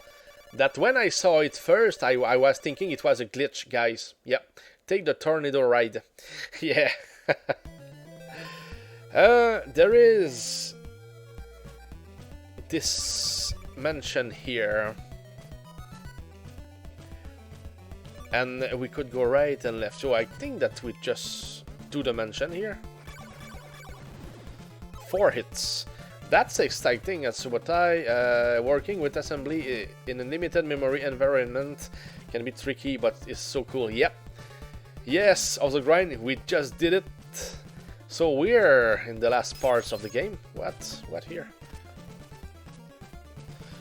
that when I saw it first, I was thinking it was a glitch, guys. Yep, take the tornado ride. Yeah. There is this mansion here, and we could go right and left. So I think that we just do the mansion here. 4 hits. That's exciting at Subotai. Working with assembly in a limited memory environment can be tricky, but it's so cool. Yep. Yes, also grind. We just did it. So we're in the last parts of the game. What here?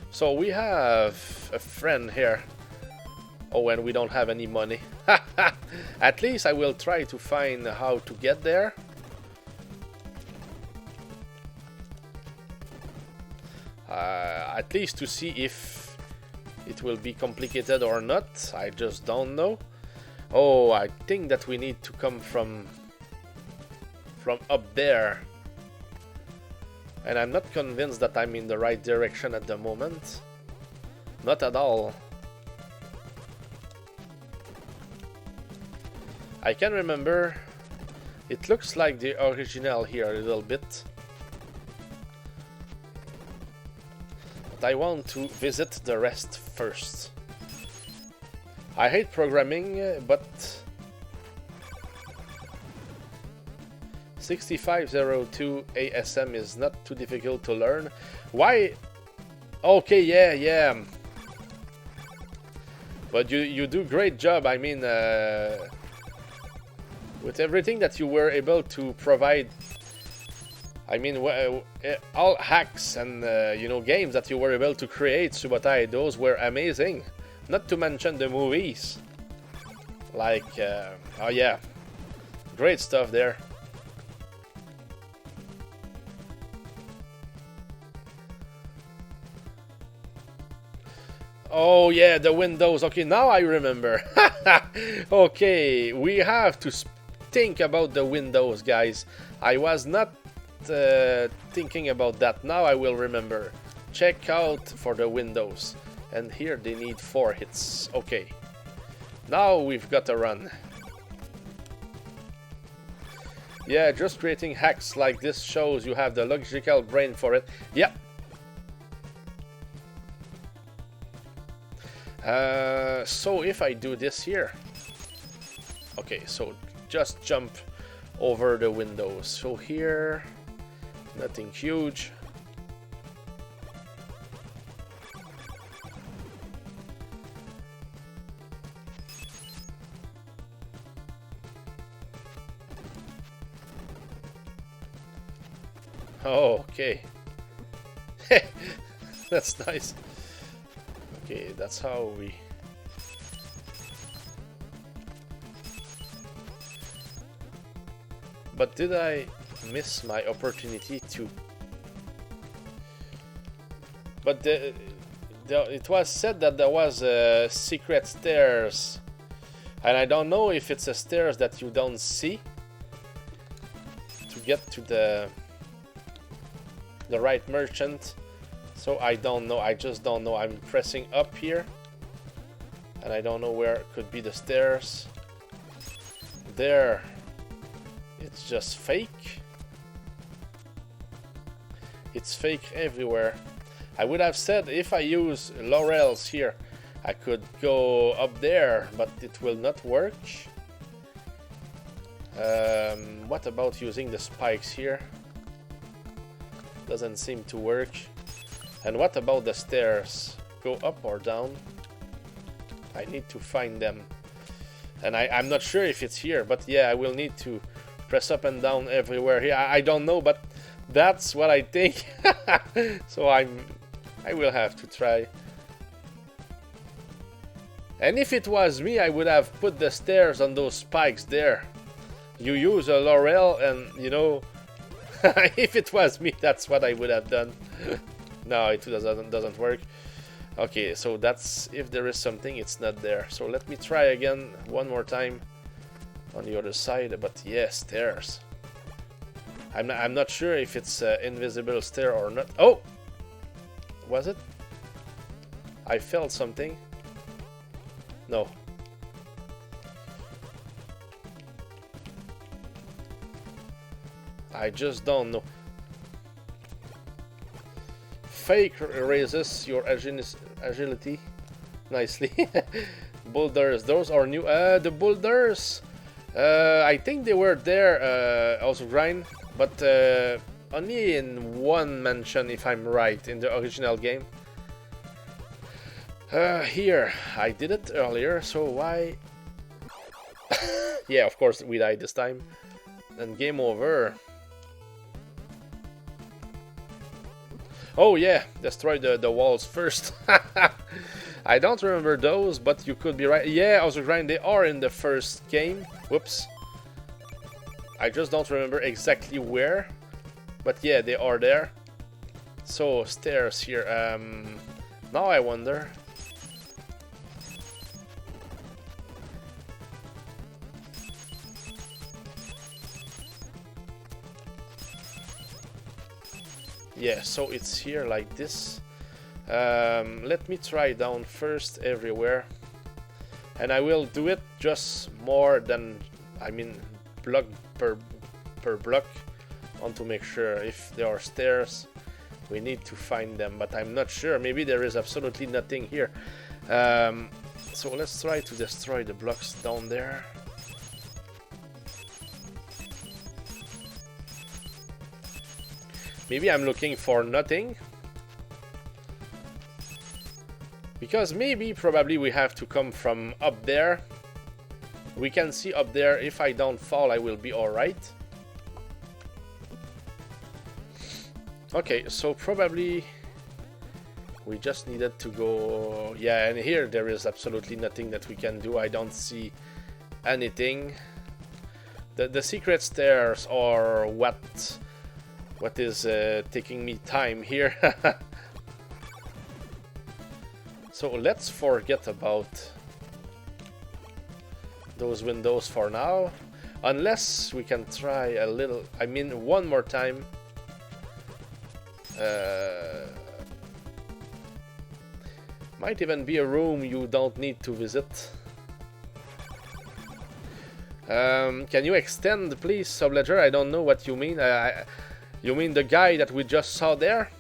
So we have a friend here. Oh, and we don't have any money. At least I will try to find how to get there. At least to see if it will be complicated or not. I just don't know. Oh, I think that we need to come from up there. And I'm not convinced that I'm in the right direction at the moment. Not at all. I can remember. It looks like the original here a little bit. But I want to visit the rest first. I hate programming, but 6502 ASM is not too difficult to learn. Why? Okay, yeah. But you do great job. I mean, with everything that you were able to provide. I mean, all hacks and you know, games that you were able to create, Subotai, those were amazing. Not to mention the movies. Like, oh yeah, great stuff there. Oh yeah, the windows. Okay, now I remember. Okay, we have to think about the windows, guys. I was not thinking about that. Now I will remember. Check out for the windows. And here they need 4 hits. Okay. Now we've got to run. Yeah, just creating hacks like this shows you have the logical brain for it. Yep. So if I do this here. Okay, so just jump over the windows. So here, nothing huge. Oh, okay. That's nice. Okay, that's how we... But did I miss my opportunity to... But it was said that there was a secret stairs. And I don't know if it's a stairs that you don't see to get to the right merchant. So I don't know, I just don't know. I'm pressing up here and I don't know where could be the stairs. There, it's just fake. It's fake everywhere. I would have said if I use laurels here, I could go up there, but it will not work. What about using the spikes here? Doesn't seem to work. And what about the stairs? Go up or down? I need to find them. And I'm not sure if it's here, but yeah, I will need to press up and down everywhere here. I don't know, but that's what I think. So I will have to try. And if it was me, I would have put the stairs on those spikes there. You use a laurel and, you know, if it was me, that's what I would have done. No, it doesn't work. Okay, so that's if there is something, it's not there. So let me try again one more time on the other side. But yes, stairs. I'm not sure if it's invisible stair or not. Oh, was it? I felt something. No. I just don't know. Fake raises your agility nicely. Boulders, those are new. The boulders, I think they were there also grind, but only in one mention, if I'm right, in the original game. Here, I did it earlier, so why? Yeah, of course we died this time. Then game over. Oh yeah, destroy the walls first. I don't remember those, but you could be right. Yeah, also grind, they are in the first game. Whoops. I just don't remember exactly where. But yeah, they are there. So, stairs here. Now I wonder. Yeah, so it's here like this. Let me try down first everywhere. And I will do it just more than, I mean, block per block. I want to make sure if there are stairs, we need to find them, but I'm not sure. Maybe there is absolutely nothing here. So let's try to destroy the blocks down there. Maybe I'm looking for nothing. Because maybe, probably we have to come from up there. We can see up there, if I don't fall, I will be alright. Okay, so probably we just needed to go... Yeah, and here there is absolutely nothing that we can do. I don't see anything. The secret stairs are what is taking me time here. So let's forget about those windows for now. Unless we can try a little... I mean, one more time. Might even be a room you don't need to visit. Can you extend, please, SuboLord's? I don't know what you mean. You mean the guy that we just saw there?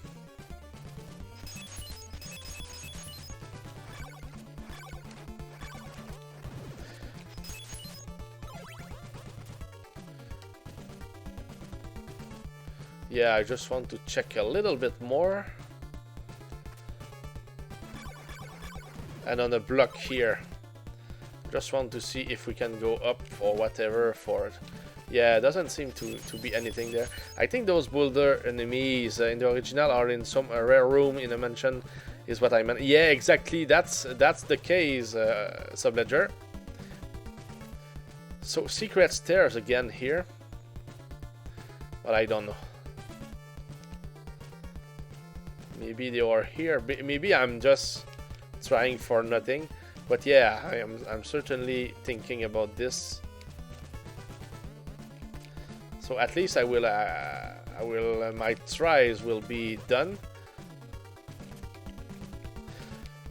Yeah, I just want to check a little bit more. And on the block here, just want to see if we can go up or whatever for it. Yeah, it doesn't seem to be anything there. I think those boulder enemies in the original are in some rare room in a mansion, is what I meant. Yeah, exactly. That's the case, SuboLord's. So secret stairs again here, but I don't know. Maybe they are here. Maybe I'm just trying for nothing. But yeah, I'm certainly thinking about this. So at least I will my tries will be done.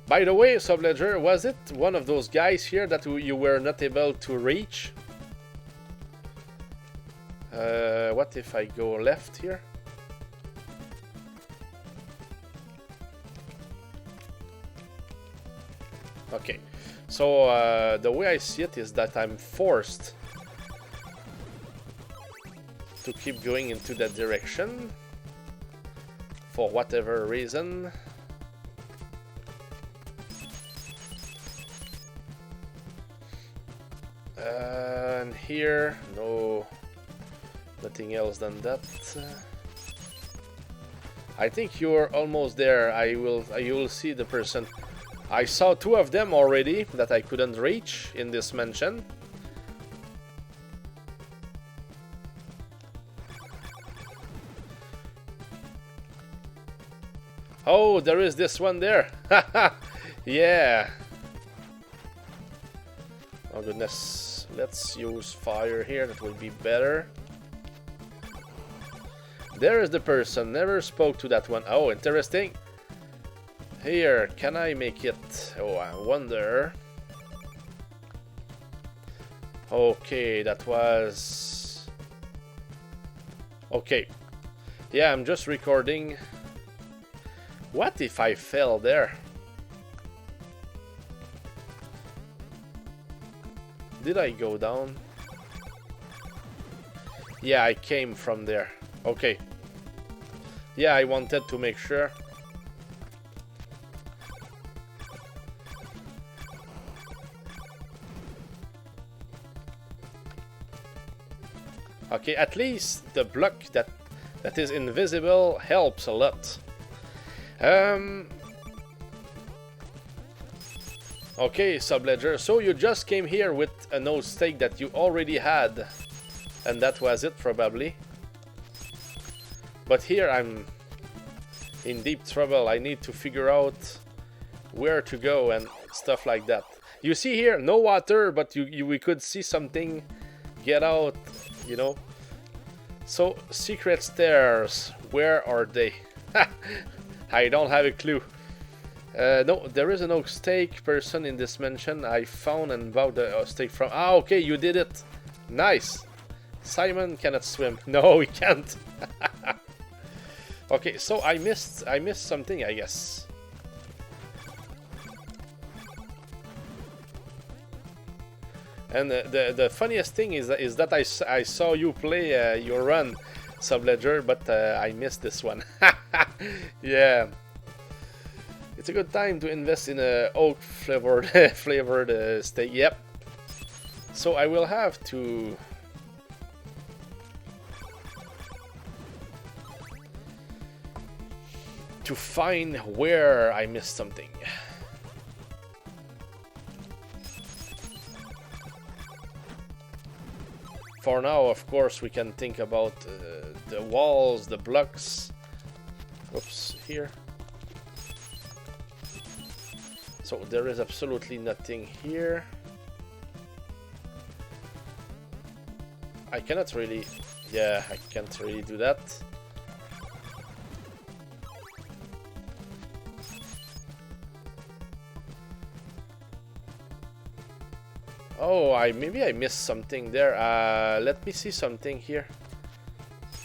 By the way, SuboLord's, was it one of those guys here that you were not able to reach? What if I go left here? Okay, so the way I see it is that I'm forced to keep going into that direction for whatever reason. And here, no, nothing else than that. I think you're almost there. You will see the person. I saw two of them already that I couldn't reach in this mansion. Oh, there is this one there. Yeah. Oh goodness. Let's use fire here. That will be better. There is the person. Never spoke to that one. Oh, interesting. Here, can I make it? Oh, I wonder. Okay, that was... Okay. Yeah, I'm just recording. What if I fell there? Did I go down? Yeah, I came from there. Okay. Yeah, I wanted to make sure. Okay, at least the block that is invisible helps a lot. Okay, Subledger, so you just came here with a nose stake that you already had, and that was it probably. But here I'm in deep trouble. I need to figure out where to go and stuff like that. You see here, no water, but we could see something get out, you know. So, secret stairs, where are they? I don't have a clue. No, there is an oak stake person in this mansion. I found and bought the stake from... Ah, okay, you did it. Nice. Simon cannot swim. No, he can't. Okay, so I missed something, I guess. And the funniest thing is that I saw you play your run, Subledger, but I missed this one. Yeah. It's a good time to invest in a oak flavored steak. Yep. So I will have to find where I missed something. For now, of course, we can think about the walls, the blocks. Oops, here. So there is absolutely nothing here. I cannot really... Yeah, I can't really do that. Oh, maybe I missed something there. Let me see something here.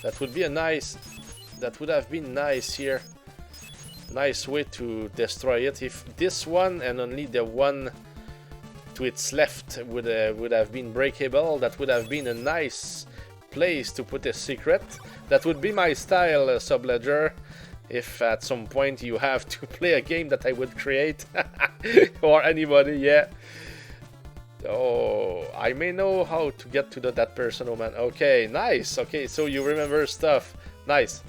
That would be a nice... That would have been nice here. Nice way to destroy it. If this one and only the one to its left would have been breakable, that would have been a nice place to put a secret. That would be my style, Subledger. If at some point you have to play a game that I would create. Or anybody, yeah. Oh, I may know how to get to that person, oh man. Okay, nice. Okay, so you remember stuff. Nice.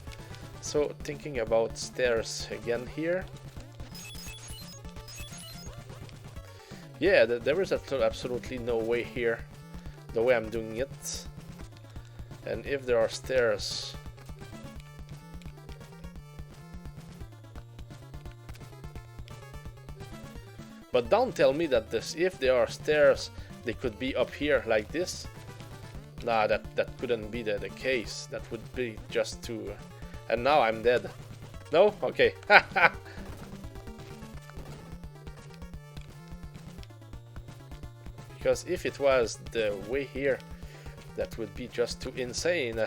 So, thinking about stairs again here. Yeah, there is absolutely no way here. The way I'm doing it. And if there are stairs... But don't tell me that if there are stairs, they could be up here like this. Nah, that couldn't be the case. That would be just too... And now I'm dead. No? Okay. Because if it was the way here, that would be just too insane.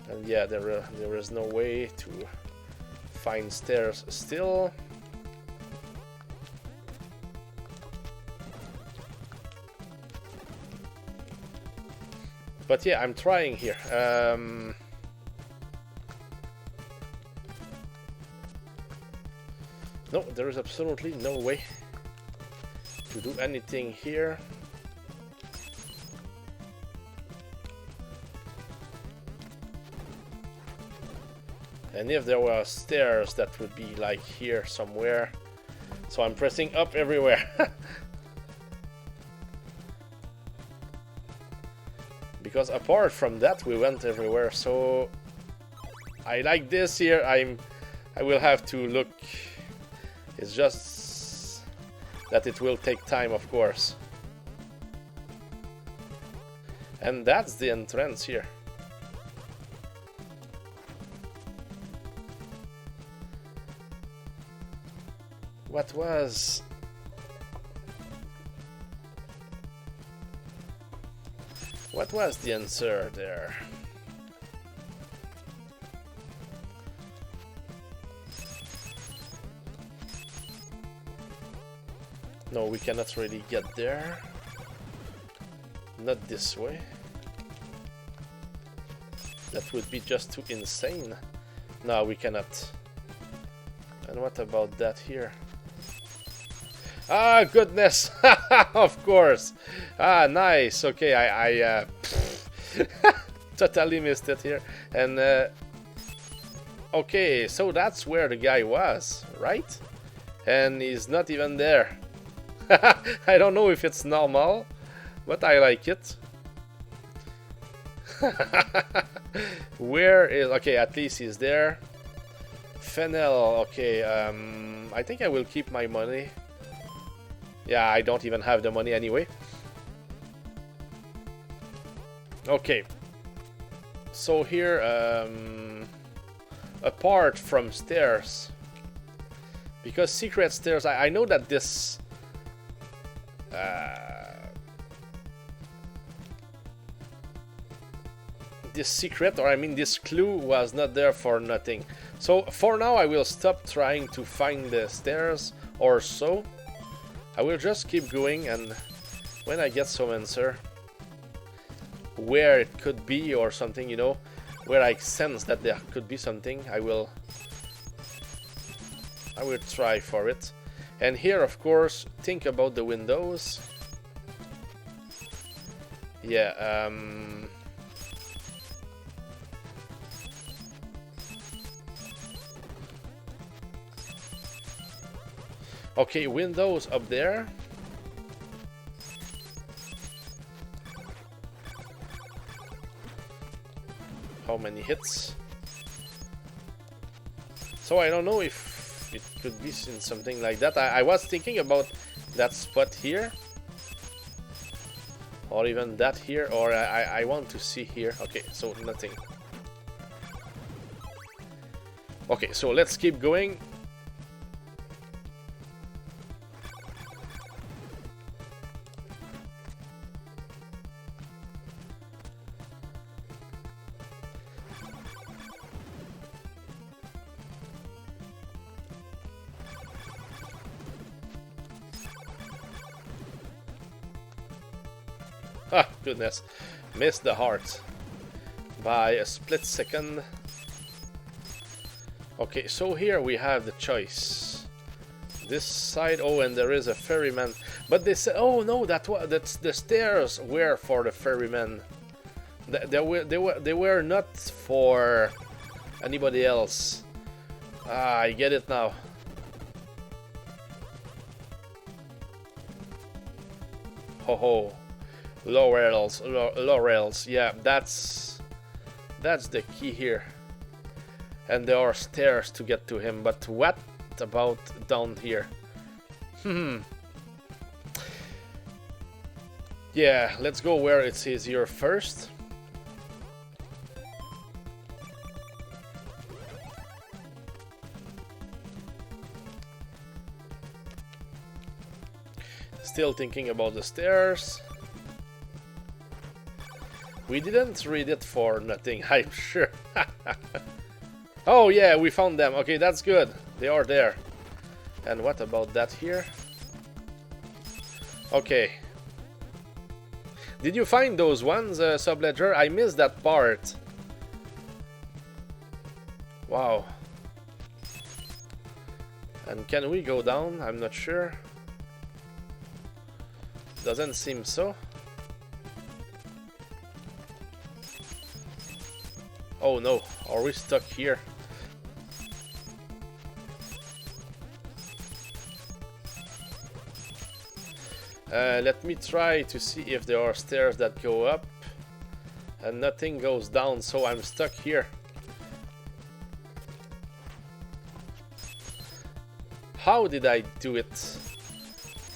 And yeah, there is no way to find stairs still. But yeah, I'm trying here. No, there is absolutely no way to do anything here. And if there were stairs, that would be like here somewhere. So I'm pressing up everywhere. Because apart from that, we went everywhere. So I like this here. I will have to look. It's just that it will take time, of course. And that's the entrance here. What was... What was the answer there? No, we cannot really get there. Not this way. That would be just too insane. No, we cannot. And what about that here? Ah, goodness! Of course! Ah, nice! Okay, I totally missed it here. And, okay, so that's where the guy was, right? And he's not even there. I don't know if it's normal, but I like it. Where is... Okay, at least he's there. Fennel, okay, I think I will keep my money. Yeah, I don't even have the money anyway. Okay. So here, apart from stairs, because secret stairs, I know that this this secret, or I mean this clue, was not there for nothing. So for now I will stop trying to find the stairs or so. I will just keep going, and when I get some answer where it could be or something, you know, where I sense that there could be something, I will try for it. And here, of course, think about the windows. Yeah, okay, windows up there. How many hits? So I don't know if it could be in something like that. I was thinking about that spot here. Or even that here. Or I want to see here. Okay, so nothing. Okay, so let's keep going. Ah, goodness. Missed the heart by a split second. Okay, so here we have the choice. This side, oh, and there is a ferryman. But they said, oh no, that's the stairs were for the ferryman. They were not for anybody else. Ah, I get it now. Ho ho. Laurels, yeah, that's the key here. And there are stairs to get to him, but what about down here? Yeah, let's go where it says here first. Still thinking about the stairs. We didn't read it for nothing, I'm sure. Oh yeah, we found them. Okay, that's good. They are there. And what about that here? Okay. Did you find those ones, SuboLord's? I missed that part. Wow. And can we go down? I'm not sure. Doesn't seem so. Oh no, are we stuck here? Let me try to see if there are stairs that go up and nothing goes down, so I'm stuck here. How did I do it?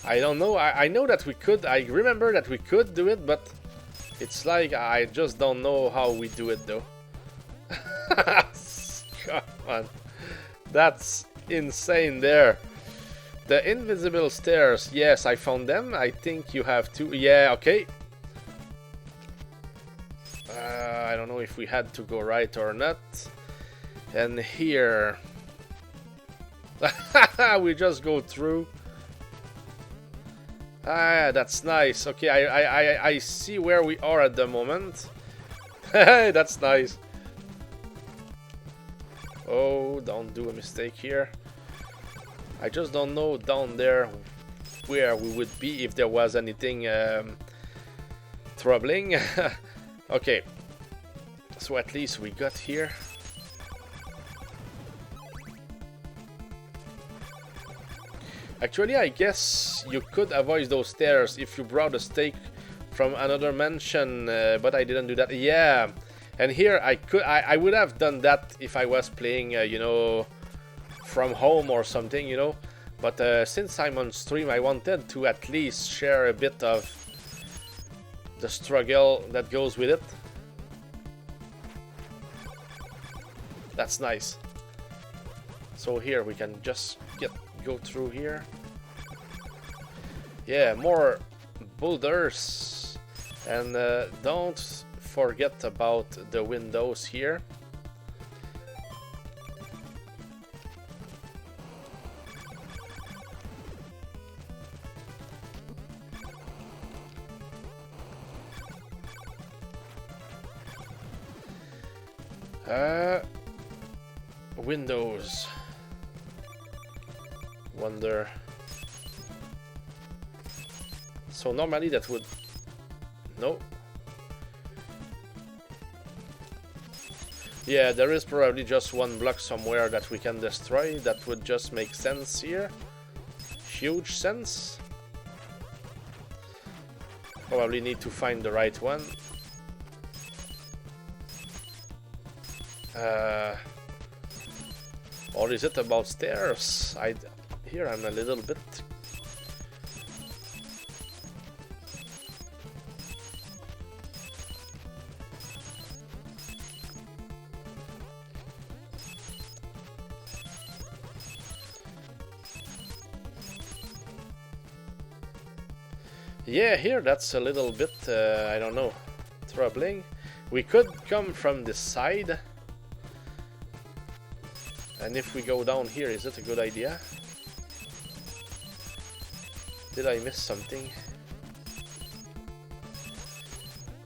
I don't know. I know that we could. I remember that we could do it, but it's like I just don't know how we do it though. Come on. That's insane there. The invisible stairs. Yes, I found them. I think you have to. Yeah, okay. don't know if we had to go right or not. And here... we just go through. Ah, that's nice. Okay, I see where we are at the moment. That's nice. Oh, don't do a mistake here. I just don't know down there where we would be if there was anything troubling. Okay, so at least we got here. Actually, I guess you could avoid those stairs if you brought a stake from another mansion, but I didn't do that. Yeah, and here I would have done that if I was playing, you know, from home or something, you know. But since I'm on stream, I wanted to at least share a bit of the struggle that goes with it. That's nice. So here we can just go through here. Yeah, more boulders, and don't forget about the windows here. Windows. Wonder. So normally that would... No. Yeah, there is probably just one block somewhere that we can destroy. That would just make sense here. Huge sense. Probably need to find the right one. Or is it about stairs? Here I'm a little bit... Yeah, here that's a little bit, I don't know, troubling. We could come from this side. And if we go down here, is it a good idea? Did I miss something?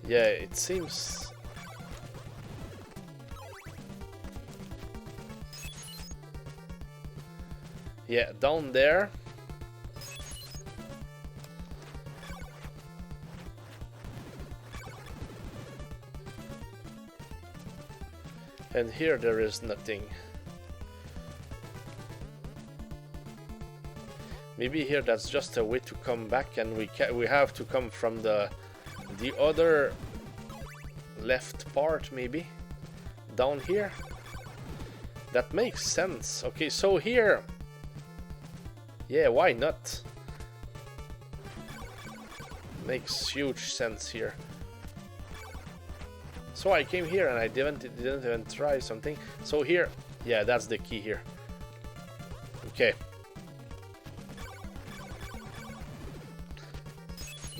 Yeah, it seems... Yeah, down there. And here there is nothing. Maybe here that's just a way to come back, and we have to come from the other left part, maybe down here. That makes sense. Okay, so here, yeah, why not? Makes huge sense here. So I came here and I didn't even try something. So here, yeah, that's the key here. Okay.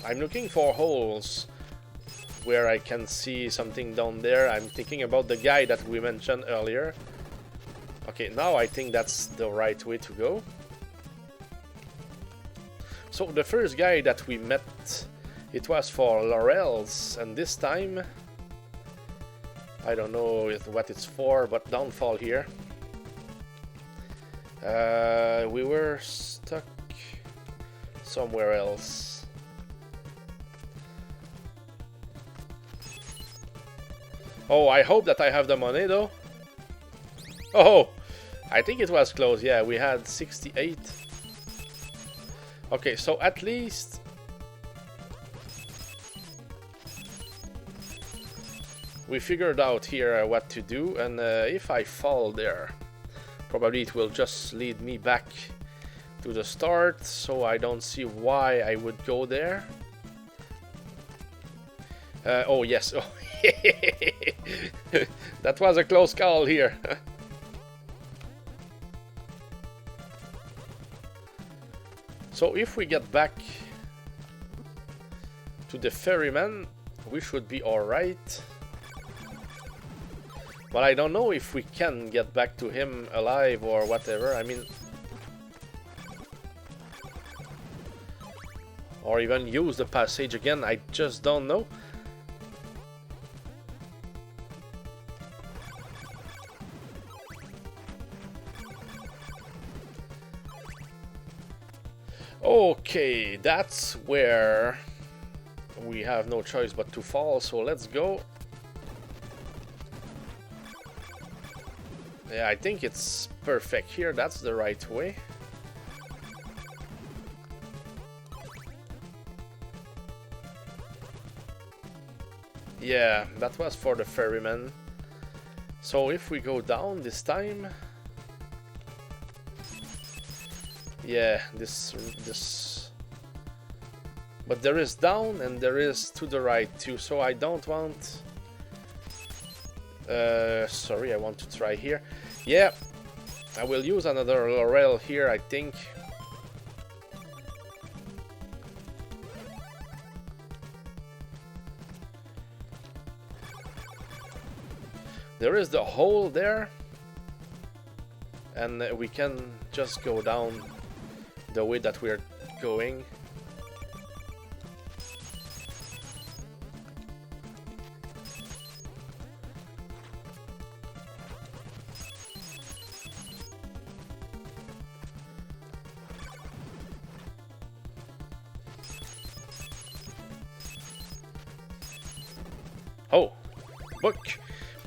I'm looking for holes where I can see something down there. I'm thinking about the guy that we mentioned earlier. Okay, now I think that's the right way to go. So the first guy that we met, it was for Laurel's, and this time I don't know what it's for, but downfall here. We were stuck somewhere else. Oh, I hope that I have the money though. Oh, I think it was close. Yeah, we had 68. Okay, so at least we figured out here what to do, and if I fall there, probably it will just lead me back to the start, so I don't see why I would go there. Oh yes, oh. That was a close call here. So if we get back to the ferryman, we should be alright. But I don't know if we can get back to him alive or whatever. I mean, or even use the passage again. I just don't know. Okay, that's where we have no choice but to fall, so let's go. Yeah, I think it's perfect here. That's the right way. Yeah, that was for the ferryman. So if we go down this time... Yeah, this... But there is down and there is to the right too, so I don't want... sorry, I want to try here. Yeah, I will use another laurel here, I think. There is the hole there, and we can just go down the way that we're going. Oh, book.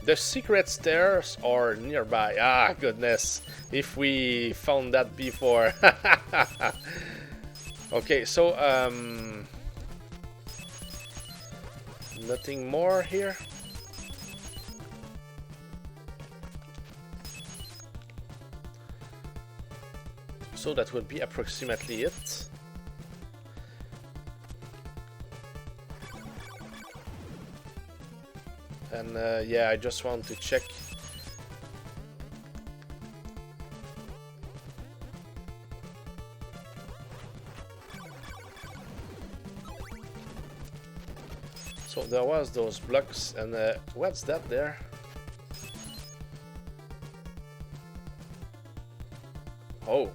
The secret stairs are nearby. Ah, goodness. If we found that before. Okay, so, nothing more here. So that would be approximately it. And yeah, I just want to check. So there was those blocks, and what's that there? Oh.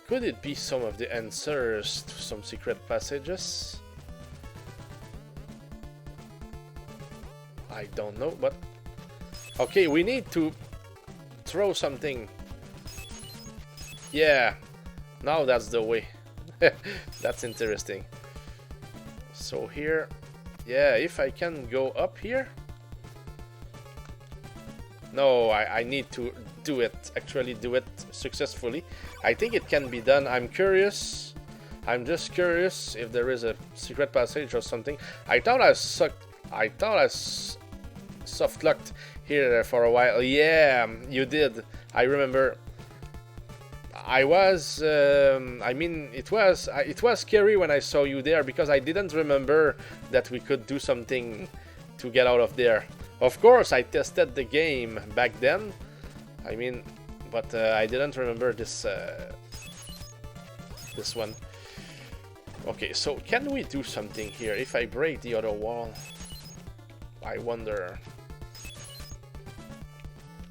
Could it be some of the answers to some secret passages? I don't know, but... Okay, we need to throw something. Yeah, now that's the way. That's interesting. So here... Yeah, if I can go up here... No, I need to do it, actually do it successfully. I think it can be done. I'm curious. I'm just curious if there is a secret passage or something. I thought I soft-locked here for a while. Yeah, you did. I remember. I was, I mean, it was scary when I saw you there, because I didn't remember that we could do something to get out of there. Of course, I tested the game back then. I mean, but I didn't remember this this one. Okay, so can we do something here? If I break the other wall, I wonder.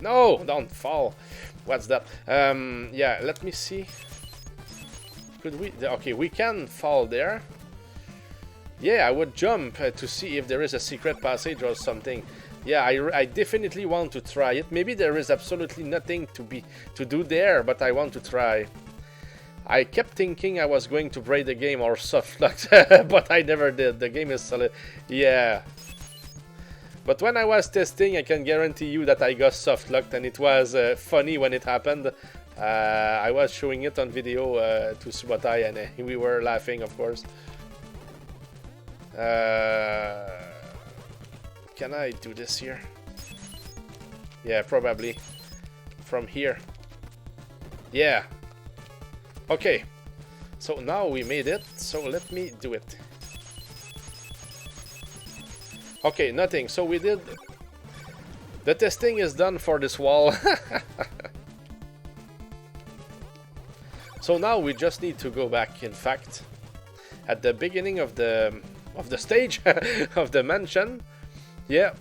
No, don't fall. What's that? Yeah, let me see. Could we? Okay, we can fall there. Yeah, I would jump to see if there is a secret passage or something. Yeah, I definitely want to try it. Maybe there is absolutely nothing to do there, but I want to try. I kept thinking I was going to break the game or soft lock, but I never did. The game is solid. Yeah. But when I was testing, I can guarantee you that I got soft locked, and it was funny when it happened. I was showing it on video to Subotai, and we were laughing, of course. Can I do this here? Yeah, probably. From here. Yeah. Okay. So now we made it, so let me do it. Okay, nothing. So we did... The testing is done for this wall. So now we just need to go back, in fact, at the beginning of the stage, of the mansion. Yeah.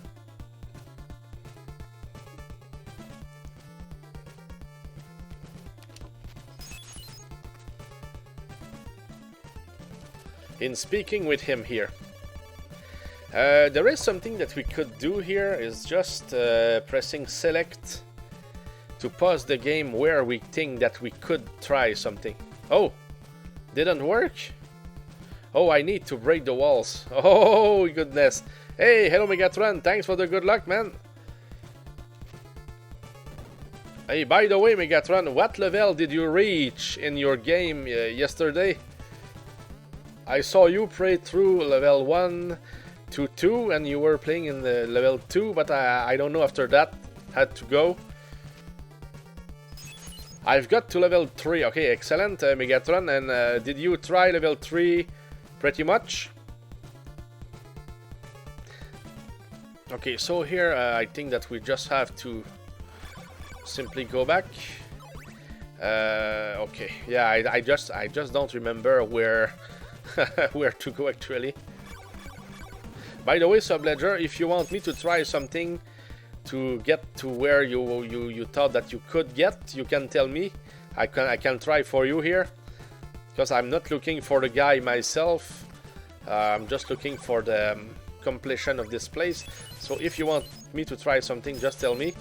in speaking with him here. There is something that we could do here, is just pressing select to pause the game where we think that we could try something. Oh, didn't work? Oh, I need to break the walls. Oh, goodness. Hey, hello Megatron, thanks for the good luck, man. Hey, by the way, Megatron, what level did you reach in your game yesterday? I saw you play through level 1 to 2, and you were playing in the level 2, but I don't know after that. Had to go. I've got to level 3. Okay, excellent, Megatron. And did you try level 3 pretty much? Okay, so here I think that we just have to simply go back. Okay, yeah, I just don't remember where where to go actually. By the way, SuboLord's, if you want me to try something to get to where you thought that you could get, you can tell me. I can try for you here, because I'm not looking for the guy myself. I'm just looking for the completion of this place. So if you want me to try something, just tell me.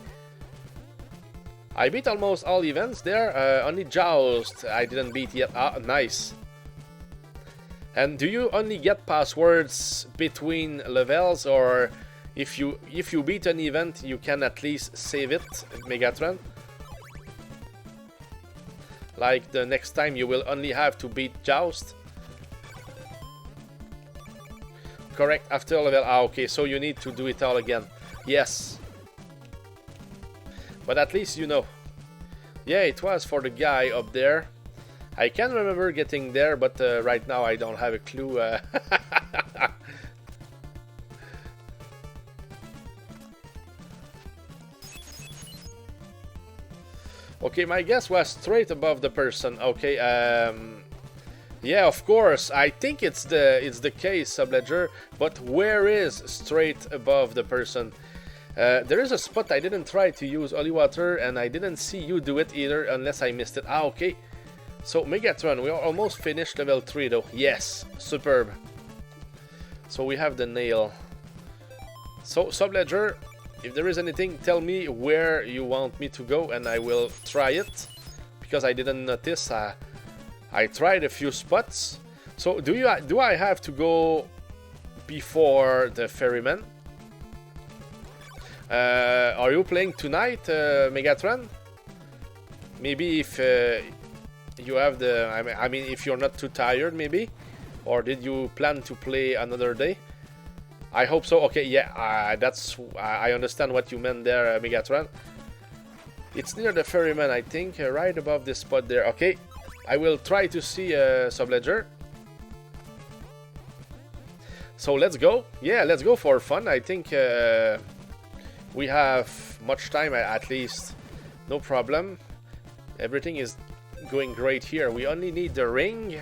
I beat almost all events there, only Joust I didn't beat yet. Ah, nice. And do you only get passwords between levels, or if you beat an event you can at least save it, Megatron? Like the next time you will only have to beat Joust? Correct, after level. Ah, okay, so you need to do it all again. Yes. But at least you know. Yeah, it was for the guy up there. I can remember getting there, but right now I don't have a clue. Okay, my guess was straight above the person. Okay, yeah, of course. I think it's the case, SuboLord's, but where is straight above the person? There is a spot I didn't try to use holy water, and I didn't see you do it either, unless I missed it. Ah, okay. So, Megatron, we are almost finished level 3 though. Yes, superb. So we have the nail. So, SuboLord's, if there is anything, tell me where you want me to go, and I will try it. Because I didn't notice. I tried a few spots. So, do I have to go before the ferryman? Are you playing tonight, Megatron? Maybe if you have the... I mean, if you're not too tired, maybe? Or did you plan to play another day? I hope so. Okay, yeah, that's... I understand what you meant there, Megatron. It's near the ferryman, I think, right above this spot there. Okay, I will try to see SuboLord's. So let's go. Yeah, let's go for fun. I think we have much time at least. No problem. Everything is going great here. We only need the ring.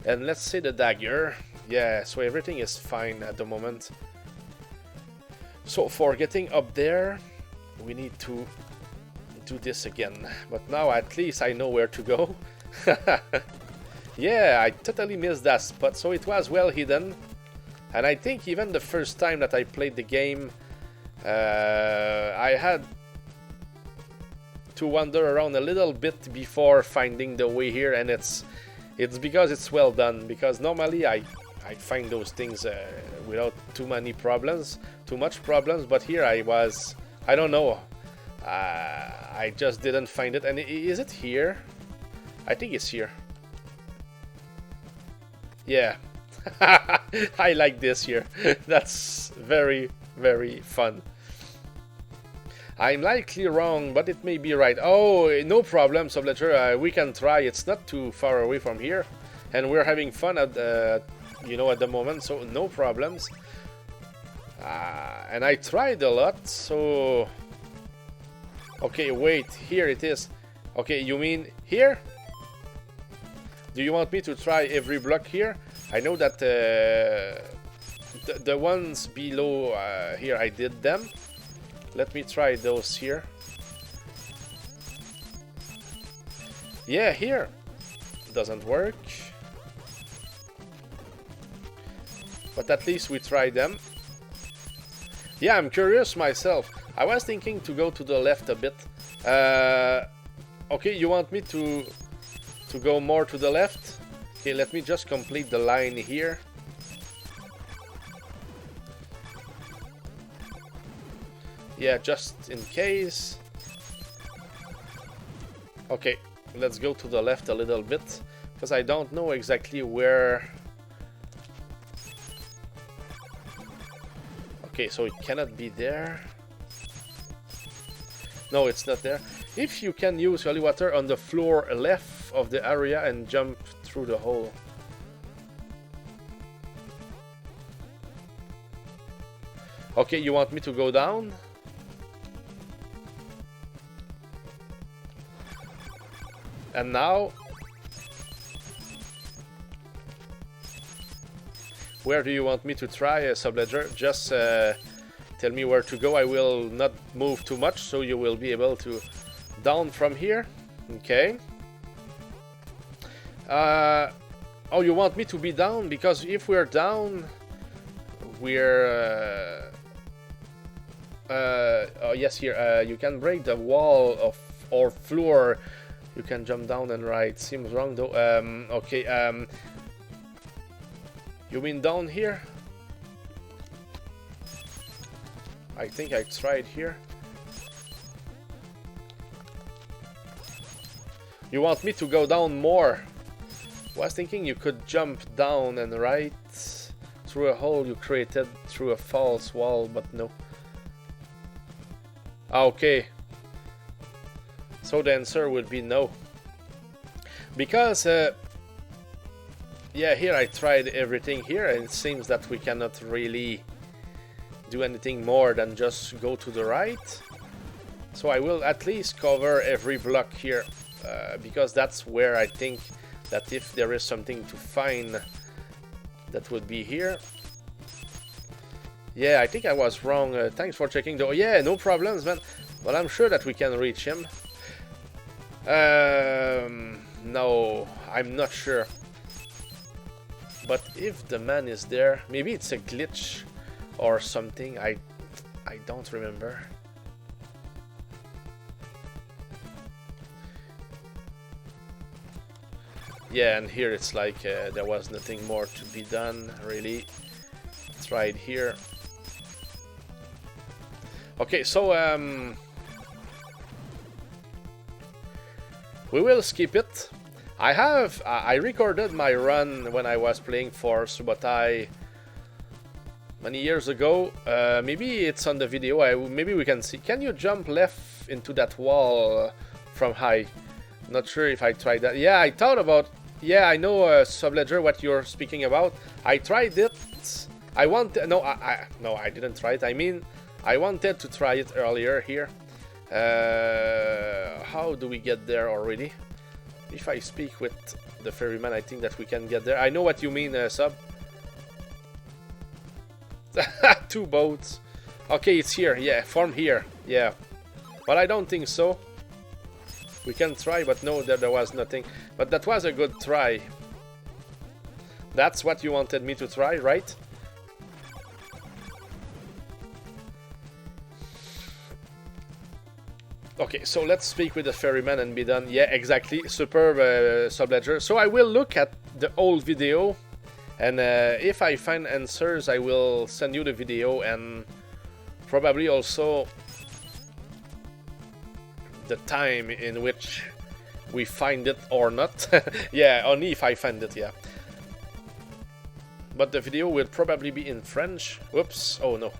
And let's say the dagger. Yeah, so everything is fine at the moment. So for getting up there, we need to do this again. But now at least I know where to go. Yeah, I totally missed that spot. So it was well hidden. And I think even the first time that I played the game, I had to wander around a little bit before finding the way here, and it's because it's well done. Because normally I find those things without too much problems, but here I don't know, I just didn't find it. And is it here? I think it's here. Yeah. I like this here. That's very, very fun. I'm likely wrong, but it may be right. Oh, no problem, SuboLord's. We can try. It's not too far away from here, and we're having fun at the moment, so no problems. And I tried a lot, so... Okay, wait, here it is. Okay, you mean here? Do you want me to try every block here? I know that the ones below here, I did them. Let me try those here. Yeah, here. Doesn't work. But at least we tried them. Yeah, I'm curious myself. I was thinking to go to the left a bit. Okay, you want me to go more to the left? Okay, let me just complete the line here. Yeah, just in case. Okay, let's go to the left a little bit, because I don't know exactly where. Okay, so it cannot be there. No, it's not there. If you can use holy water on the floor left of the area and jump through the hole. Okay, you want me to go down? And now, where do you want me to try, SuboLord's? Just tell me where to go. I will not move too much, so you will be able to down from here. Okay. Oh, you want me to be down? Because if we're down, we're... oh yes, here. You can break the wall of or floor. You can jump down and right. Seems wrong though. Okay. You mean down here? I think I tried here. You want me to go down more? I was thinking you could jump down and right through a hole you created through a false wall, but no. Okay. So the answer would be no. Because, yeah, here I tried everything here, and it seems that we cannot really do anything more than just go to the right. So I will at least cover every block here, because that's where I think that if there is something to find, that would be here. Yeah, I think I was wrong. Thanks for checking though. Yeah, no problems, man. But I'm sure that we can reach him. No, I'm not sure. But if the man is there, maybe it's a glitch or something. I don't remember. Yeah, and here it's like there was nothing more to be done, really. Tried here. Okay, so we will skip it. I recorded my run when I was playing for Subotai many years ago. Maybe it's on the video. Maybe we can see. Can you jump left into that wall from high? Not sure if I tried that. Yeah, I thought about. Yeah, I know, SuboLord's, what you're speaking about. I tried it. I no, I didn't try it. I mean, I wanted to try it earlier here. How do we get there already? If I speak with the ferryman, I think that we can get there. I know what you mean, Sub. 2 boats. Okay, it's here. Yeah, from here. Yeah. But I don't think so. We can try, but no, there was nothing. But that was a good try. That's what you wanted me to try, right? Okay, so let's speak with the ferryman and be done. Yeah, exactly. Superb, SuboLord's. So I will look at the old video, and if I find answers, I will send you the video, and probably also the time in which we find it or not. Yeah, only if I find it, yeah. But the video will probably be in French. Whoops, oh no.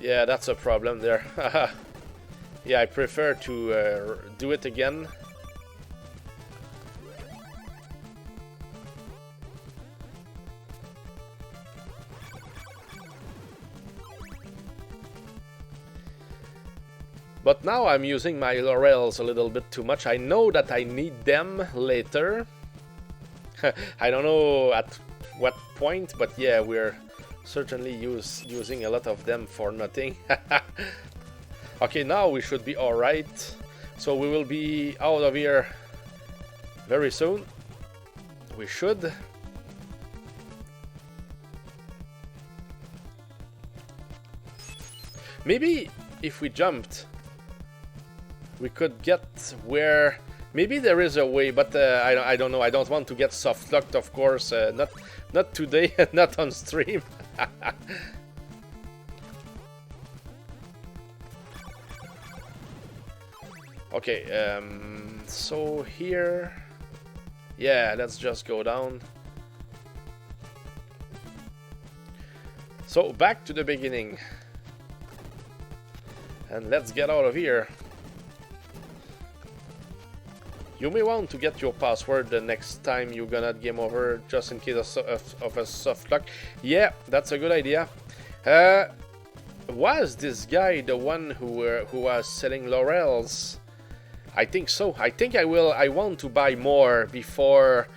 Yeah, that's a problem there. Yeah, I prefer to do it again. But now I'm using my laurels a little bit too much. I know that I need them later. I don't know at what point, but yeah, we're certainly using a lot of them for nothing. Okay, now we should be alright. So we will be out of here very soon. We should. Maybe if we jumped, we could get where... Maybe there is a way, but I don't know. I don't want to get soft-locked, of course. Not today, not on stream. Okay, so here... Yeah, let's just go down. So, back to the beginning. And let's get out of here. You may want to get your password the next time you're gonna game over, just in case of a soft lock. Yeah, that's a good idea. Was this guy the one who was selling laurels? I think so. I think I will. I want to buy more before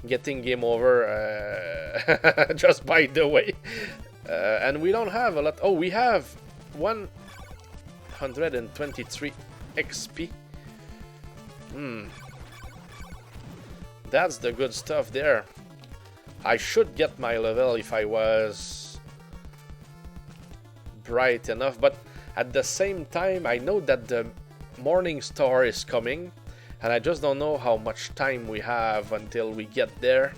getting game over. Just by the way. And we don't have a lot. Oh, we have 123 XP. That's the good stuff there. I should get my level if I was bright enough, but at the same time I know that the morning star is coming and I just don't know how much time we have until we get there.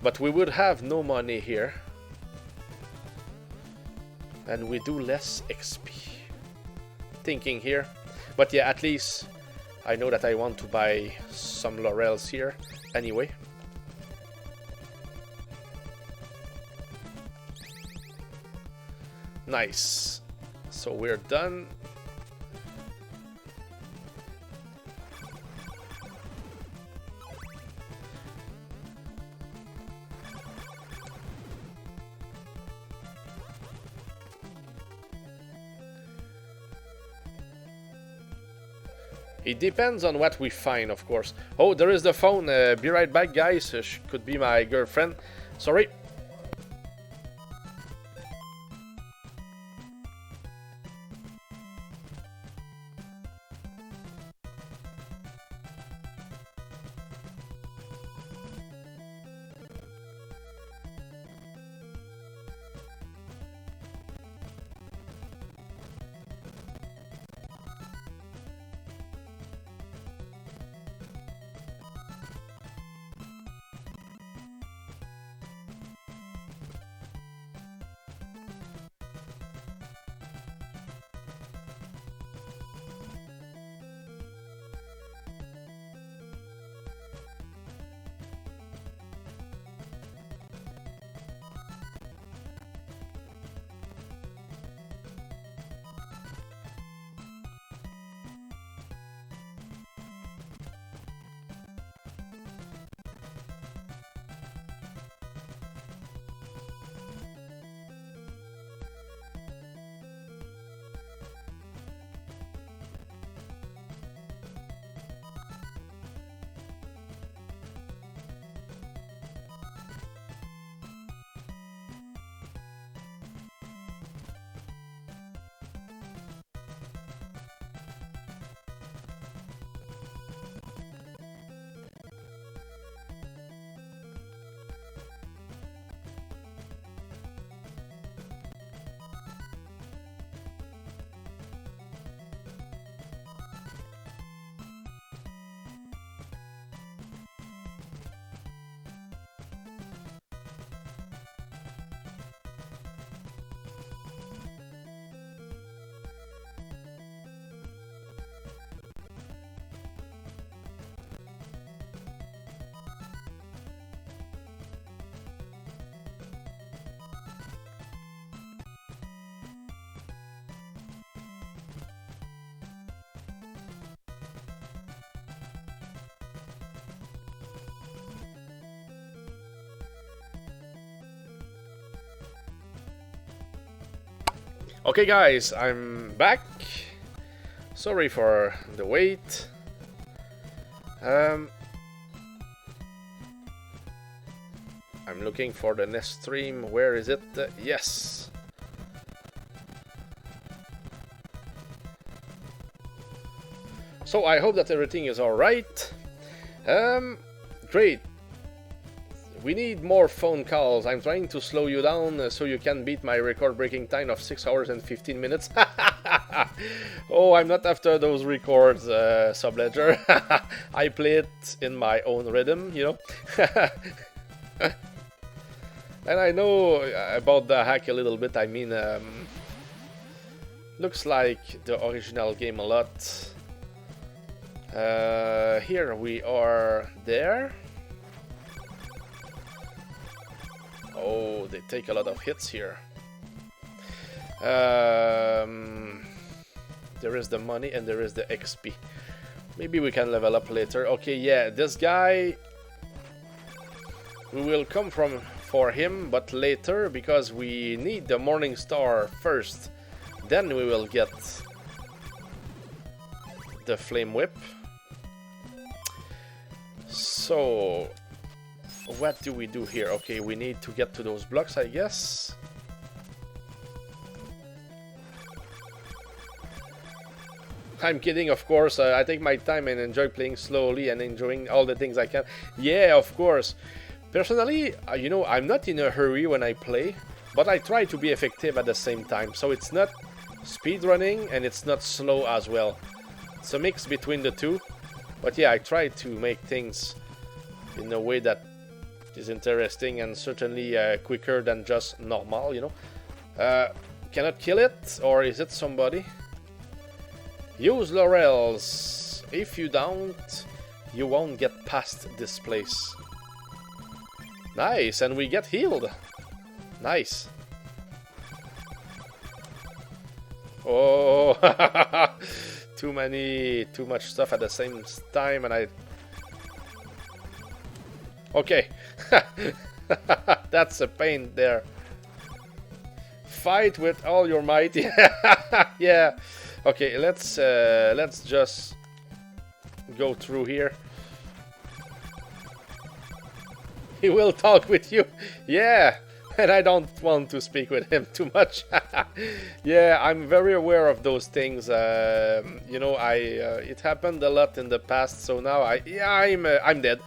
But we would have no money here and we do less XP. Thinking here, but yeah, at least I know that I want to buy some laurels here anyway. Nice. So we're done. It depends on what we find, of course. Oh, there is the phone. Be right back, guys. She could be my girlfriend. Sorry. Okay guys, I'm back. Sorry for the wait. I'm looking for the NES stream. Where is it? Yes. So I hope that everything is alright. Great. We need more phone calls. I'm trying to slow you down so you can beat my record-breaking time of 6 hours and 15 minutes. Oh, I'm not after those records, SuboLord's. I play it in my own rhythm, you know. And I know about the hack a little bit. I mean, looks like the original game a lot. Here we are there. Oh, they take a lot of hits here. There is the money and there is the XP. Maybe we can level up later. Okay, yeah, this guy, we will come for him, but later, because we need the Morning Star first. Then we will get the Flame Whip. So what do we do here? Okay, we need to get to those blocks, I guess. I'm kidding, of course. I take my time and enjoy playing slowly and enjoying all the things I can. Yeah, of course. Personally, you know, I'm not in a hurry when I play, but I try to be effective at the same time. So it's not speedrunning and it's not slow as well. It's a mix between the two. But yeah, I try to make things in a way that is interesting and certainly quicker than just normal, you know. Cannot kill it, or is it somebody? Use laurels. If you don't, you won't get past this place. Nice, and we get healed. Nice. Oh, too much stuff at the same time, and I... Okay. That's a pain there. Fight with all your might. Yeah. Okay, let's just go through here. He will talk with you. Yeah. And I don't want to speak with him too much. Yeah, I'm very aware of those things. You know, it happened a lot in the past, so now I'm dead.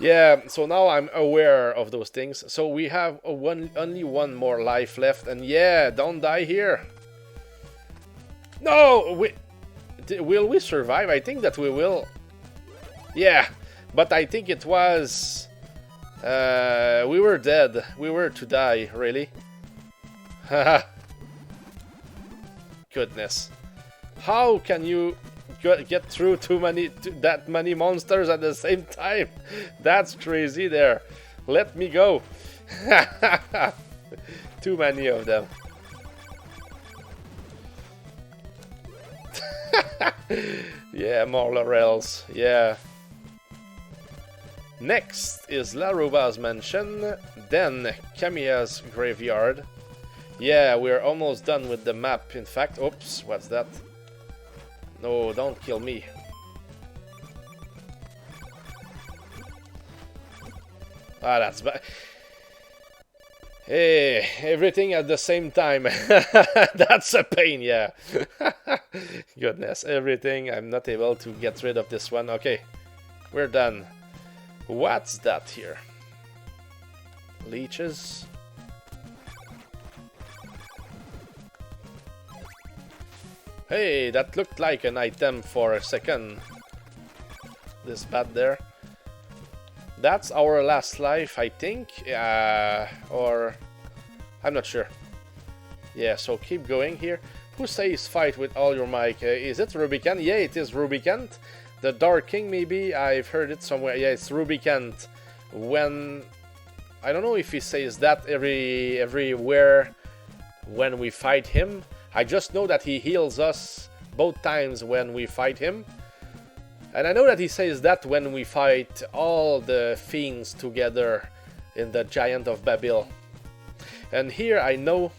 Yeah, so now I'm aware of those things. So we have only one more life left, and yeah, don't die here. No, will we survive? I think that we will. Yeah, but I think it was. We were dead. We were to die, really. Haha. Goodness. How can you get through that many monsters at the same time? That's crazy there. Let me go. Too many of them. Yeah, more laurels. Yeah. Next is Laruba's mansion, then Kamiya's graveyard. Yeah, we're almost done with the map, in fact. Oops, what's that? No, don't kill me. Ah, that's bad. Hey, everything at the same time. That's a pain, yeah. Goodness, everything. I'm not able to get rid of this one. Okay, we're done. What's that here? Leeches. Hey, that looked like an item for a second. This bat there. That's our last life, I think. Or... I'm not sure. Yeah, so keep going here. Who says fight with all your might? Is it Rubicant? Yeah, it is Rubicant. The Dark King, maybe? I've heard it somewhere. Yeah, it's Rubicant. When... I don't know if he says that everywhere when we fight him. I just know that he heals us both times when we fight him. And I know that he says that when we fight all the fiends together in the Giant of Babel. And here I know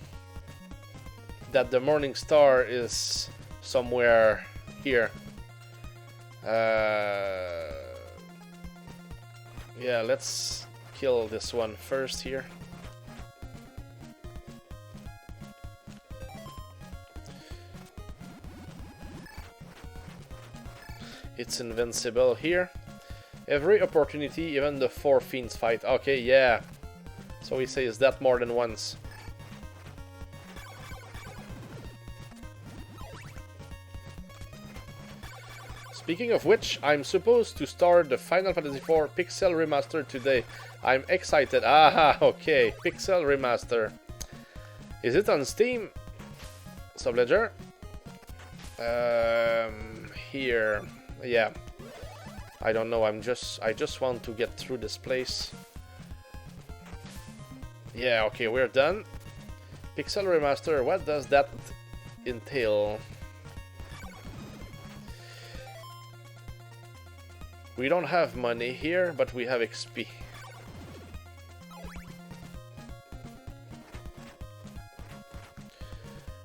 that the Morning Star is somewhere here. Yeah, let's kill this one first here. It's invincible here. Every opportunity, even the 4 fiends fight. Okay, yeah. So he says that more than once. Speaking of which, I'm supposed to start the Final Fantasy IV Pixel Remaster today. I'm excited. Ah, okay. Pixel Remaster. Is it on Steam? SuboLord's? Here. Yeah. I don't know. I just want to get through this place. Yeah, okay, we're done. Pixel Remaster, what does that entail? We don't have money here, but we have XP.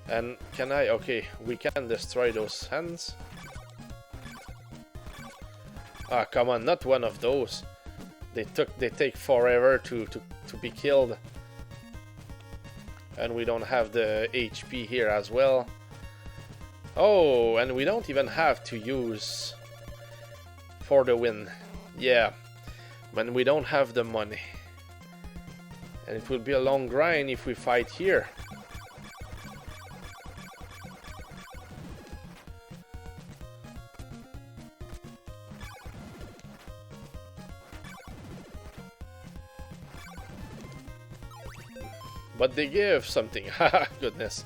And can I... Okay, we can destroy those hands. Ah, come on, not one of those. They take forever to be killed. And we don't have the HP here as well. Oh, and we don't even have to use for the win. Yeah, when we don't have the money. And it will be a long grind if we fight here. But they give something. Haha, goodness.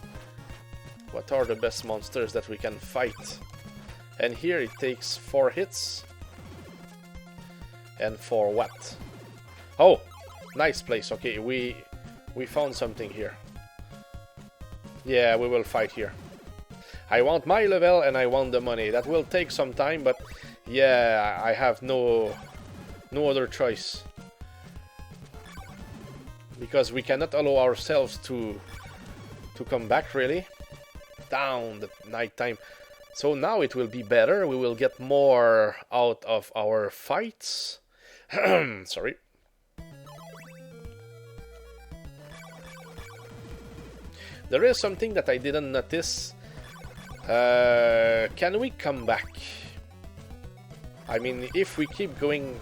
What are the best monsters that we can fight? And here it takes 4 hits. And for what? Oh! Nice place. Okay, we found something here. Yeah, we will fight here. I want my level and I want the money. That will take some time, but yeah, I have no other choice. Because we cannot allow ourselves to come back, really. Down the night time. So now it will be better. We will get more out of our fights. Sorry. There is something that I didn't notice. Can we come back? I mean, if we keep going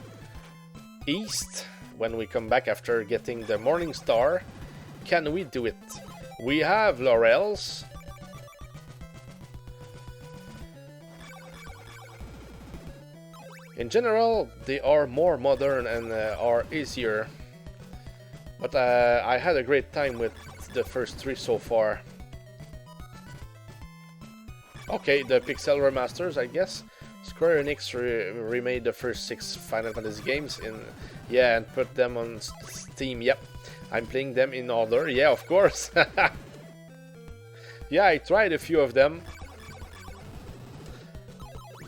east... When we come back after getting the Morning Star, can we do it? We have laurels. In general, they are more modern and are easier. But I had a great time with the first 3 so far. Okay, the Pixel Remasters, I guess. Square Enix remade the first 6 Final Fantasy games in... Yeah, and put them on Steam. Yep, I'm playing them in order. Yeah, of course. Yeah, I tried a few of them.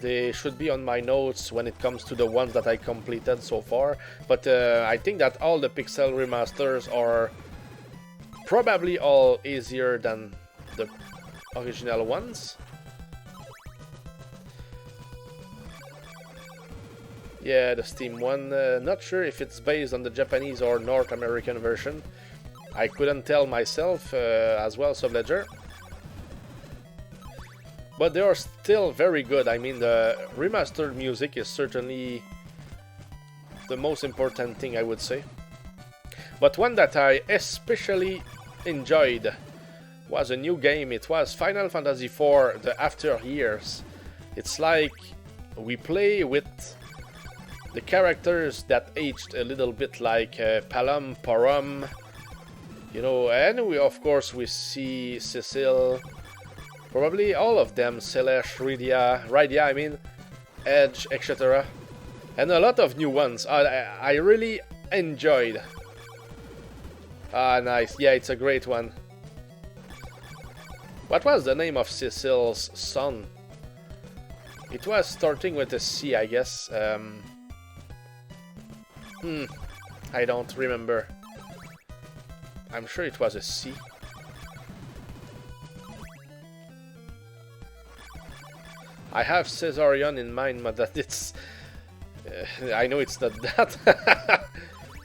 They should be on my notes when it comes to the ones that I completed so far. But I think that all the Pixel Remasters are probably all easier than the original ones. Yeah, the Steam one. Not sure if it's based on the Japanese or North American version. I couldn't tell myself as well, SuboLord's. But they are still very good. I mean, the remastered music is certainly the most important thing, I would say. But one that I especially enjoyed was a new game. It was Final Fantasy IV, the After Years. It's like we play with the characters that aged a little bit, like Palom, Param, you know, and we, of course, we see Cecil, probably all of them, Celeste, Rydia, I mean, Edge, etc. And a lot of new ones. I really enjoyed. Ah, nice. Yeah, it's a great one. What was the name of Cecil's son? It was starting with a C, I guess. I don't remember. I'm sure it was a C. I have Caesarion in mind, but that it's... I know it's not that.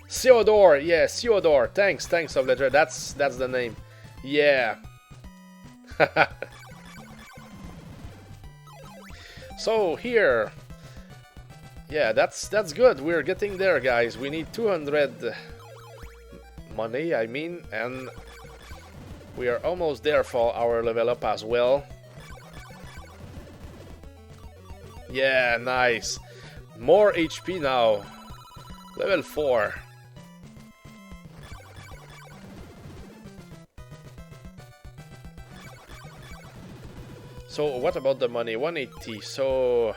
Theodore, yeah, Theodore. Thanks, SuboLord's. That's the name. Yeah. So here, Yeah, that's good. We're getting there, guys. We need 200 money, I mean, and we are almost there for our level up as well. Yeah, nice. More HP now. Level 4. So what about the money? 180. So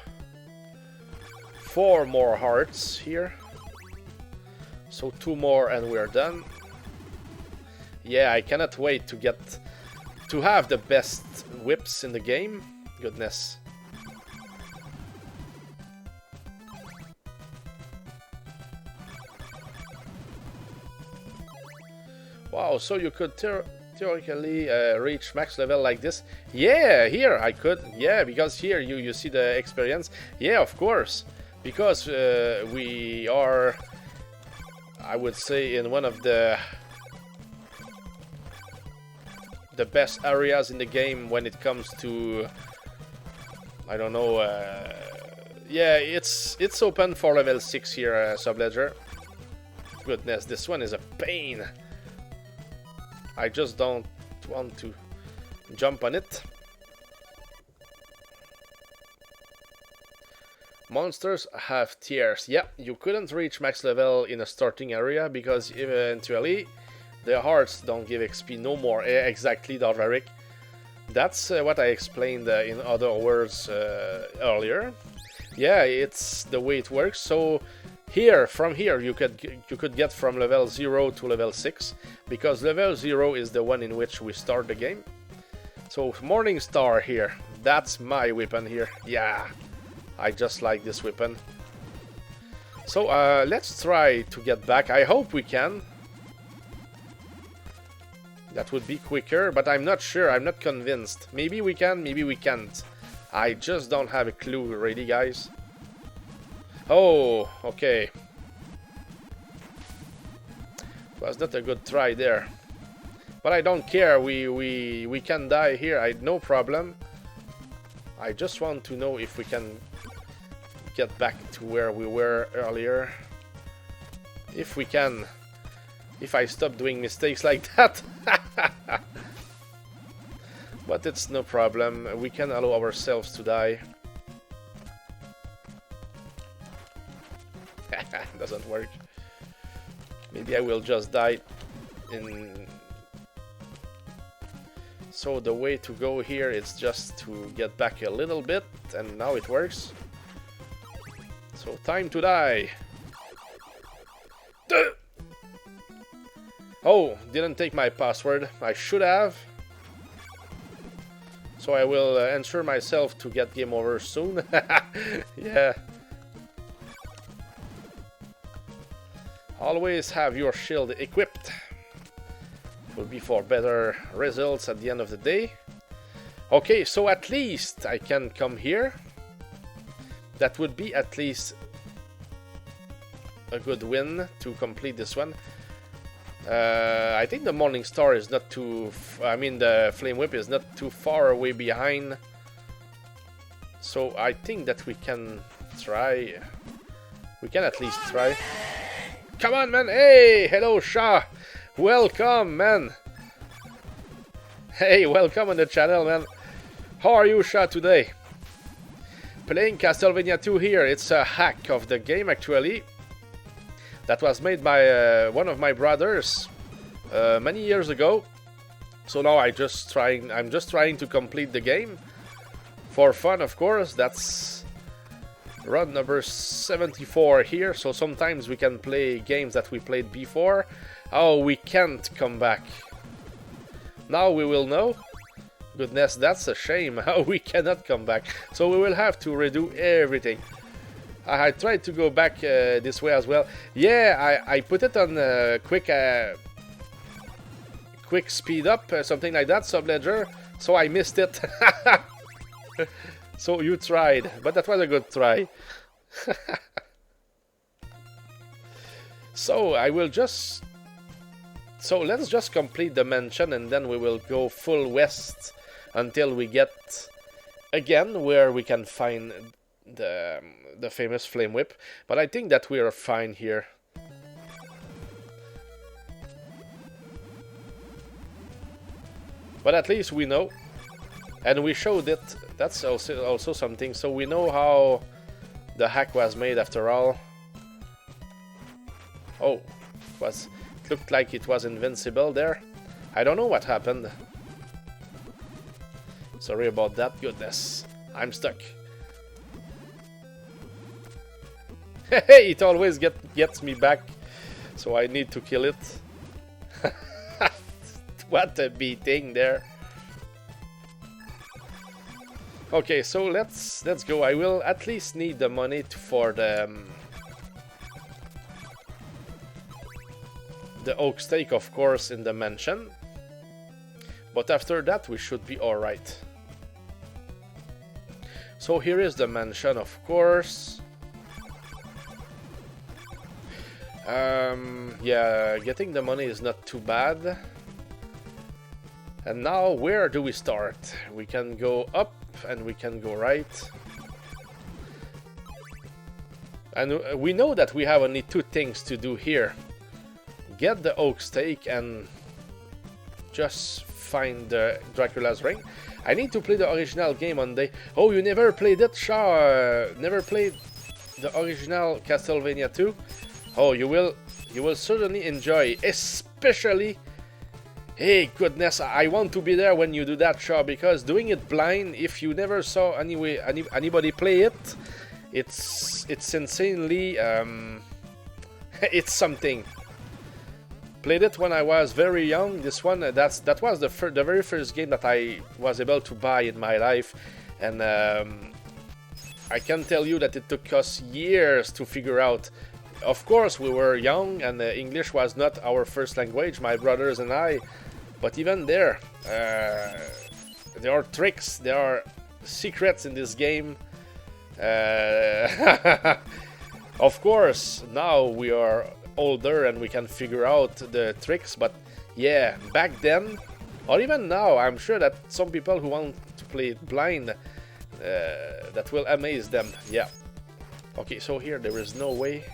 4 more hearts here. So 2 more and we're done. Yeah, I cannot wait to have the best whips in the game. Goodness. Wow, so you could theoretically reach max level like this? Yeah, here I could. Yeah, because here you see the experience. Yeah, of course. Because we are, I would say, in one of the best areas in the game when it comes to, I don't know, yeah, it's open for level 6 here, SuboLord's. Goodness, this one is a pain. I just don't want to jump on it. Monsters have tiers. Yeah, you couldn't reach max level in a starting area because eventually the hearts don't give XP no more. Exactly, Darvaric. That's what I explained in other words earlier. Yeah, it's the way it works. So here, from here, you could get from level 0 to level 6, because level 0 is the one in which we start the game. So Morning Star here, that's my weapon here. Yeah, I just like this weapon. So let's try to get back. I hope we can. That would be quicker, but I'm not sure. I'm not convinced. Maybe we can, maybe we can't. I just don't have a clue. Ready, guys? Oh, okay. Was not a good try there. But I don't care. We can die here. No problem. I just want to know if we can get back to where we were earlier. If we can. If I stop doing mistakes like that. But it's no problem. We can allow ourselves to die. Doesn't work. Maybe I will just die in... So the way to go here is just to get back a little bit, and now it works. So time to die. Duh! Oh, didn't take my password. I should have. So I will ensure myself to get game over soon. Yeah. Always have your shield equipped. It will be for better results at the end of the day. Okay, so at least I can come here. That would be at least a good win to complete this one. I think the Morning Star is not too... I mean, the Flame Whip is not too far away behind. So I think that we can try. We can at least try. Come on, man! Hey! Hello, Shah! Welcome, man! Hey, welcome on the channel, man! How are you, Shah, today? Playing Castlevania 2 here. It's a hack of the game, actually. That was made by one of my brothers many years ago. So now I'm just trying to complete the game. For fun, of course. That's run number 74 here, so sometimes we can play games that we played before. Oh, we can't come back. Now we will know. Goodness, that's a shame. How we cannot come back. So we will have to redo everything. I tried to go back this way as well. Yeah, I put it on quick speed up, something like that, SuboLord's. So I missed it. So you tried, but that was a good try. So I will just... So let's just complete the mansion and then we will go full west until we get again where we can find the famous flame whip. But I think that we are fine here. But at least we know, and we showed it. That's also something. So we know how the hack was made after all. Oh, it looked like it was invincible there. I don't know what happened. Sorry about that. Goodness, I'm stuck. Hey, it always gets me back, so I need to kill it. What a beating there. Okay, so let's go. I will at least need the money for the oak steak, of course, in the mansion. But after that, we should be alright. So here is the mansion, of course. Yeah, getting the money is not too bad. And now, where do we start? We can go up and we can go right. And we know that we have only two things to do here. Get the oak steak and just find the Dracula's ring. I need to play the original game on day. Oh, you never played it, Shaw? Never played the original Castlevania 2? Oh, you will certainly enjoy, especially. Hey, goodness, I want to be there when you do that, Shaw, because doing it blind, if you never saw anybody play it, it's insanely, it's something. Played it when I was very young. This one, that was the very first game that I was able to buy in my life, and I can tell you that it took us years to figure out. Of course, we were young, and English was not our first language, my brothers and I. But even there are tricks, there are secrets in this game. Of course, now we are older and we can figure out the tricks, but yeah, back then, or even now, I'm sure that some people who want to play it blind, that will amaze them, yeah. Okay, so here there is no way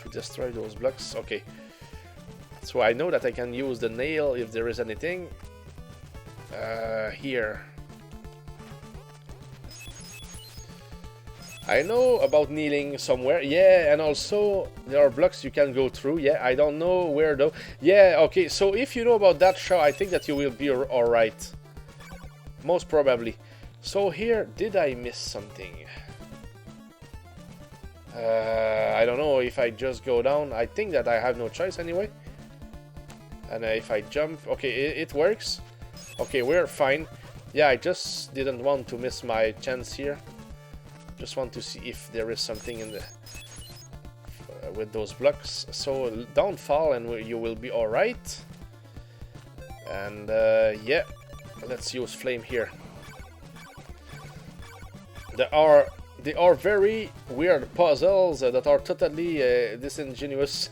to destroy those blocks, okay. So I know that I can use the nail if there is anything. Here. I know about kneeling somewhere. Yeah, and also there are blocks you can go through. Yeah, I don't know where though. Yeah, okay, so if you know about that, Shaw, I think that you will be alright. Most probably. So here, did I miss something? I don't know if I just go down. I think that I have no choice anyway. And if I jump, okay, it works. Okay, we're fine. Yeah, I just didn't want to miss my chance here. Just want to see if there is something in the with those blocks. So don't fall, and you will be all right. And yeah, let's use flame here. There are very weird puzzles that are totally disingenuous.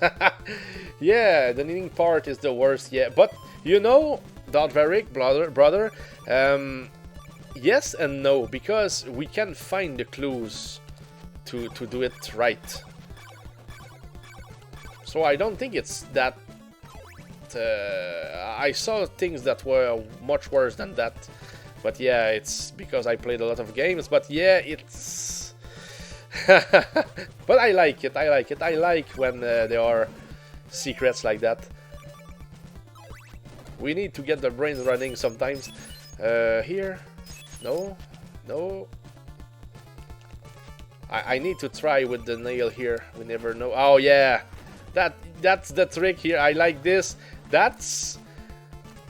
Yeah, the kneading part is the worst, yeah. But, you know, Dodveric, brother, yes and no, because we can find the clues to do it right. So I don't think it's that... I saw things that were much worse than that. But yeah, it's because I played a lot of games, but yeah, it's... But I like it, I like when there are secrets like that. We need to get the brain running sometimes. Here? No? No? I need to try with the nail here, we never know. Oh yeah! That's the trick here, I like this. That's...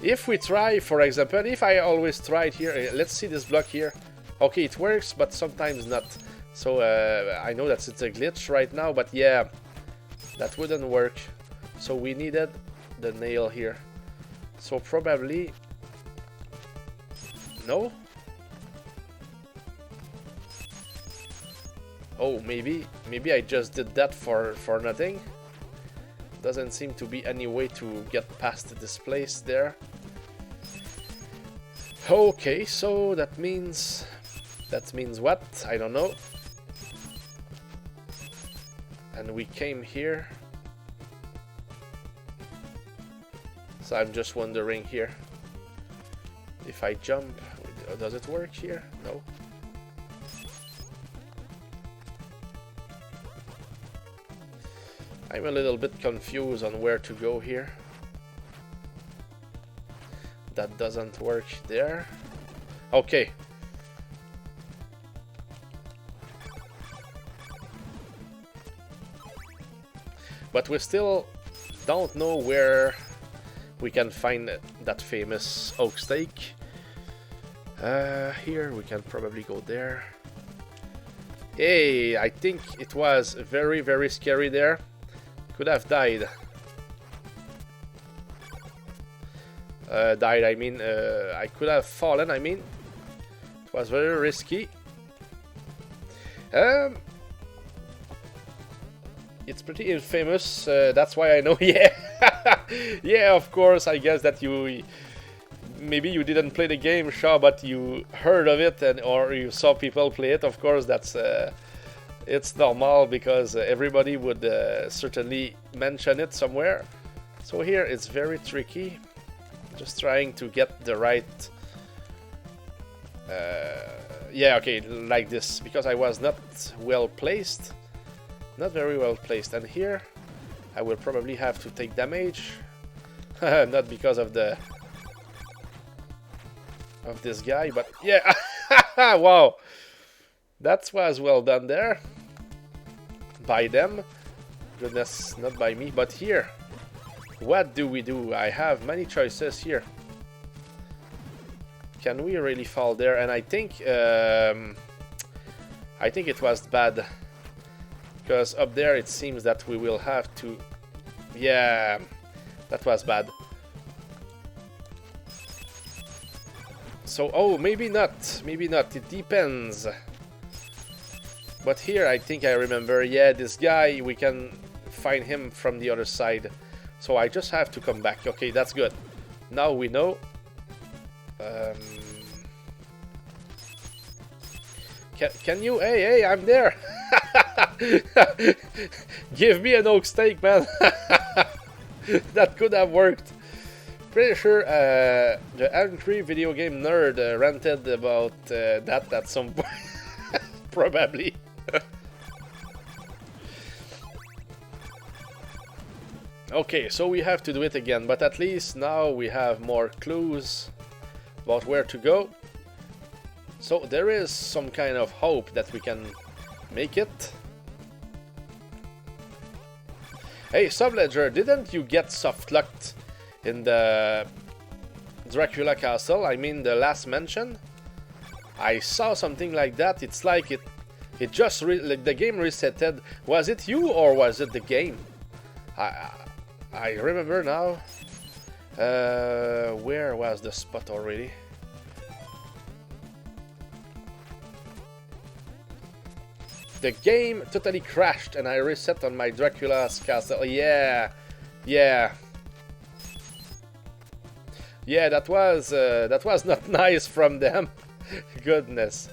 If we try, for example, if I always try it here, let's see this block here. Okay, it works, but sometimes not. So I know that it's a glitch right now, but yeah, that wouldn't work. So we needed the nail here. So probably... No? Oh, maybe I just did that for nothing. Doesn't seem to be any way to get past this place there. Okay, so that means That means what? I don't know. And we came here. So I'm just wondering here. If I jump, does it work here? No. I'm a little bit confused on where to go here. That doesn't work there. Okay. But we still don't know where we can find that famous oak steak. Here we can probably go there. Hey, I think it was very, very scary there. Could have died. I mean, I could have fallen, I mean. It was very risky. It's pretty infamous, that's why I know, yeah. Yeah, of course, I guess that maybe you didn't play the game, sure, but you heard of it or you saw people play it. Of course, that's it's normal because everybody would certainly mention it somewhere. So here it's very tricky. Just trying to get the right... yeah, okay, like this, because I was not well placed. Not very well placed. And here I will probably have to take damage. Not because of the... of this guy, but yeah. Wow, that was well done there by them. Goodness, not by me. But here, what do we do? I have many choices here. Can we really fall there? And I think it was bad because up there it seems that we will have to... yeah, that was bad. So, oh, maybe not, it depends. But here I think I remember, yeah, this guy, we can find him from the other side. So I just have to come back. Okay, that's good. Now we know. Can you, hey, I'm there. Give me an oak steak, man. That could have worked. Pretty sure the Angry Video Game Nerd ranted about that at some point. Probably. Okay, so we have to do it again, but at least now we have more clues about where to go. So there is some kind of hope that we can make it. Hey, Subledger, didn't you get soft-locked in the Dracula castle? I mean, the last mention? I saw something like that. It's like it just like the game resetted. Was it you or was it the game? I remember now. Where was the spot already? The game totally crashed and I reset on my Dracula's castle. Yeah, yeah. Yeah, that was not nice from them. Goodness.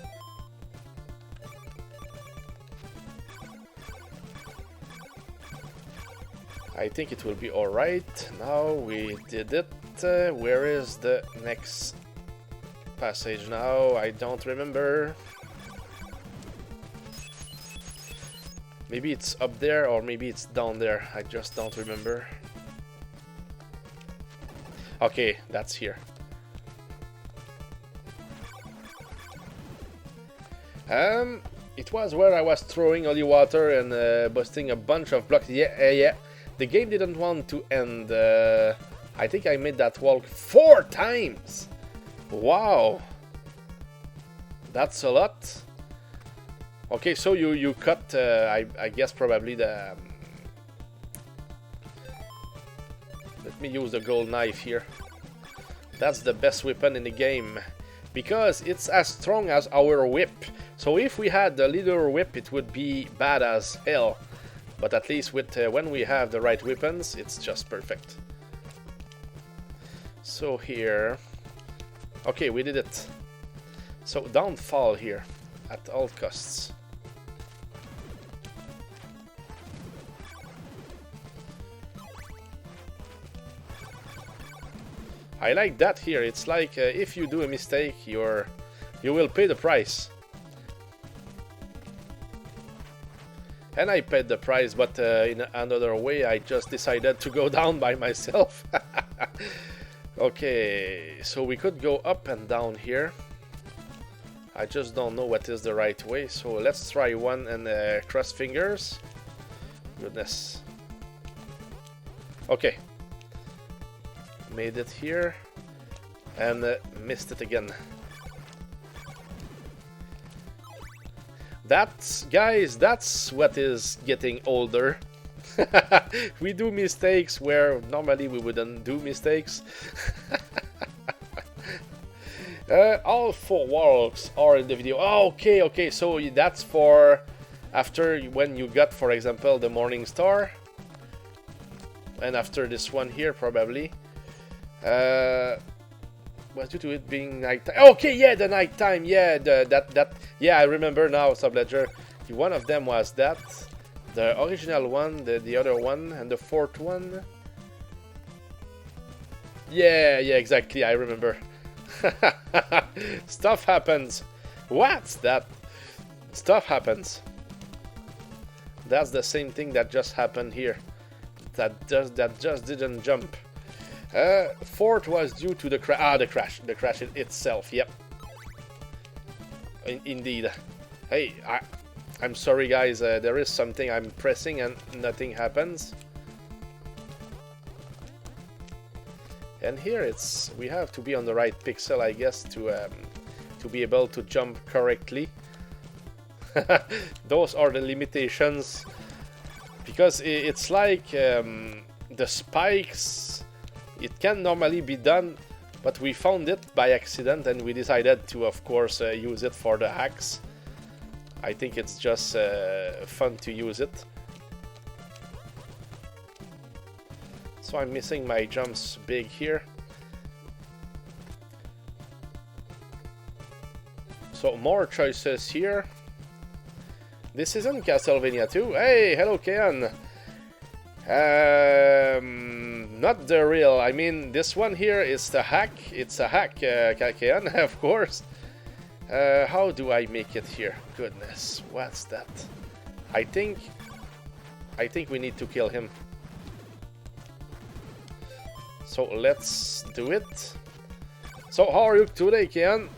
I think it will be alright. Now we did it. Where is the next passage now? I don't remember. Maybe it's up there or maybe it's down there. I just don't remember. Okay, that's here. It was where I was throwing holy water and busting a bunch of blocks. Yeah. The game didn't want to end. I think I made that wall 4 times. Wow. That's a lot. Okay, so you cut, I guess probably the... let me use the gold knife here. That's the best weapon in the game. Because it's as strong as our whip. So if we had the little whip, it would be bad as hell. But at least with when we have the right weapons, it's just perfect. So here... okay, we did it. So don't fall here. at all costs. I like that here. It's like if you do a mistake, you will pay the price. And I paid the price, but in another way, I just decided to go down by myself. Okay, so we could go up and down here. I just don't know what is the right way, so let's try one and cross fingers. Goodness. Okay. Made it here and missed it again. Guys, that's what is getting older. We do mistakes where normally we wouldn't do mistakes. All 4 worlds are in the video. Oh, okay, so that's for after when you got, for example, the morning star, and after this one here probably. Was due to it being nighttime. Okay, yeah, the nighttime. Yeah, yeah, I remember now, SuboLord's. One of them was that. The original one, the other one, and the 4th one. Yeah, exactly, I remember. Stuff happens. What's that? Stuff happens. That's the same thing that just happened here. That just didn't jump. 4th was due to the crash. The crash itself. Yep. Indeed. Hey, I'm sorry, guys. There is something I'm pressing and nothing happens. And here we have to be on the right pixel, I guess, to be able to jump correctly. Those are the limitations, because it's like the spikes. It can normally be done, but we found it by accident and we decided to, of course, use it for the hacks. I think it's just fun to use it. So I'm missing my jumps big here. So more choices here. This isn't Castlevania 2. Hey, hello, Kean. Not the real. I mean, this one here is the hack. It's a hack, Kean, of course. How do I make it here? Goodness, what's that? I think we need to kill him. So let's do it. So how are you today, Kean?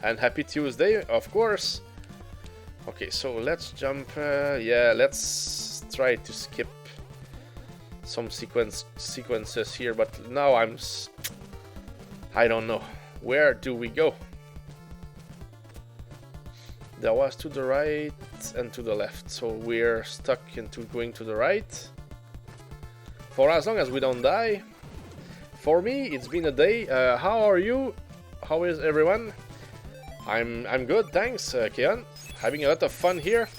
And happy Tuesday, of course. Okay, so let's jump. Yeah, let's try to skip some sequences here. But now I don't know. Where do we go? There was to the right and to the left. So we're stuck into going to the right. For as long as we don't die. For me, it's been a day. How are you? How is everyone? I'm good, thanks, Kean. Having a lot of fun here.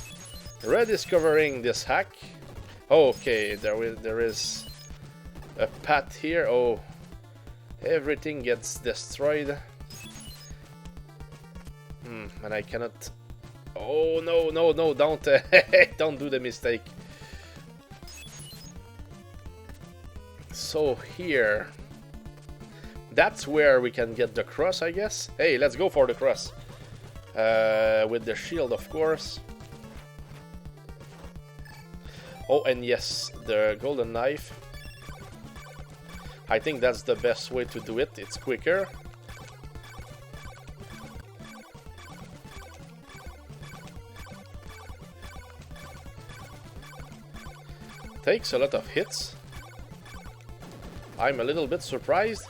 Rediscovering this hack. Okay, there is a path here. Oh, everything gets destroyed. And I cannot. Oh no, don't don't do the mistake. So here, that's where we can get the cross, I guess. Hey, let's go for the cross. With the shield, of course. Oh, and yes, the golden knife. I think that's the best way to do it. It's quicker. Takes a lot of hits. I'm a little bit surprised.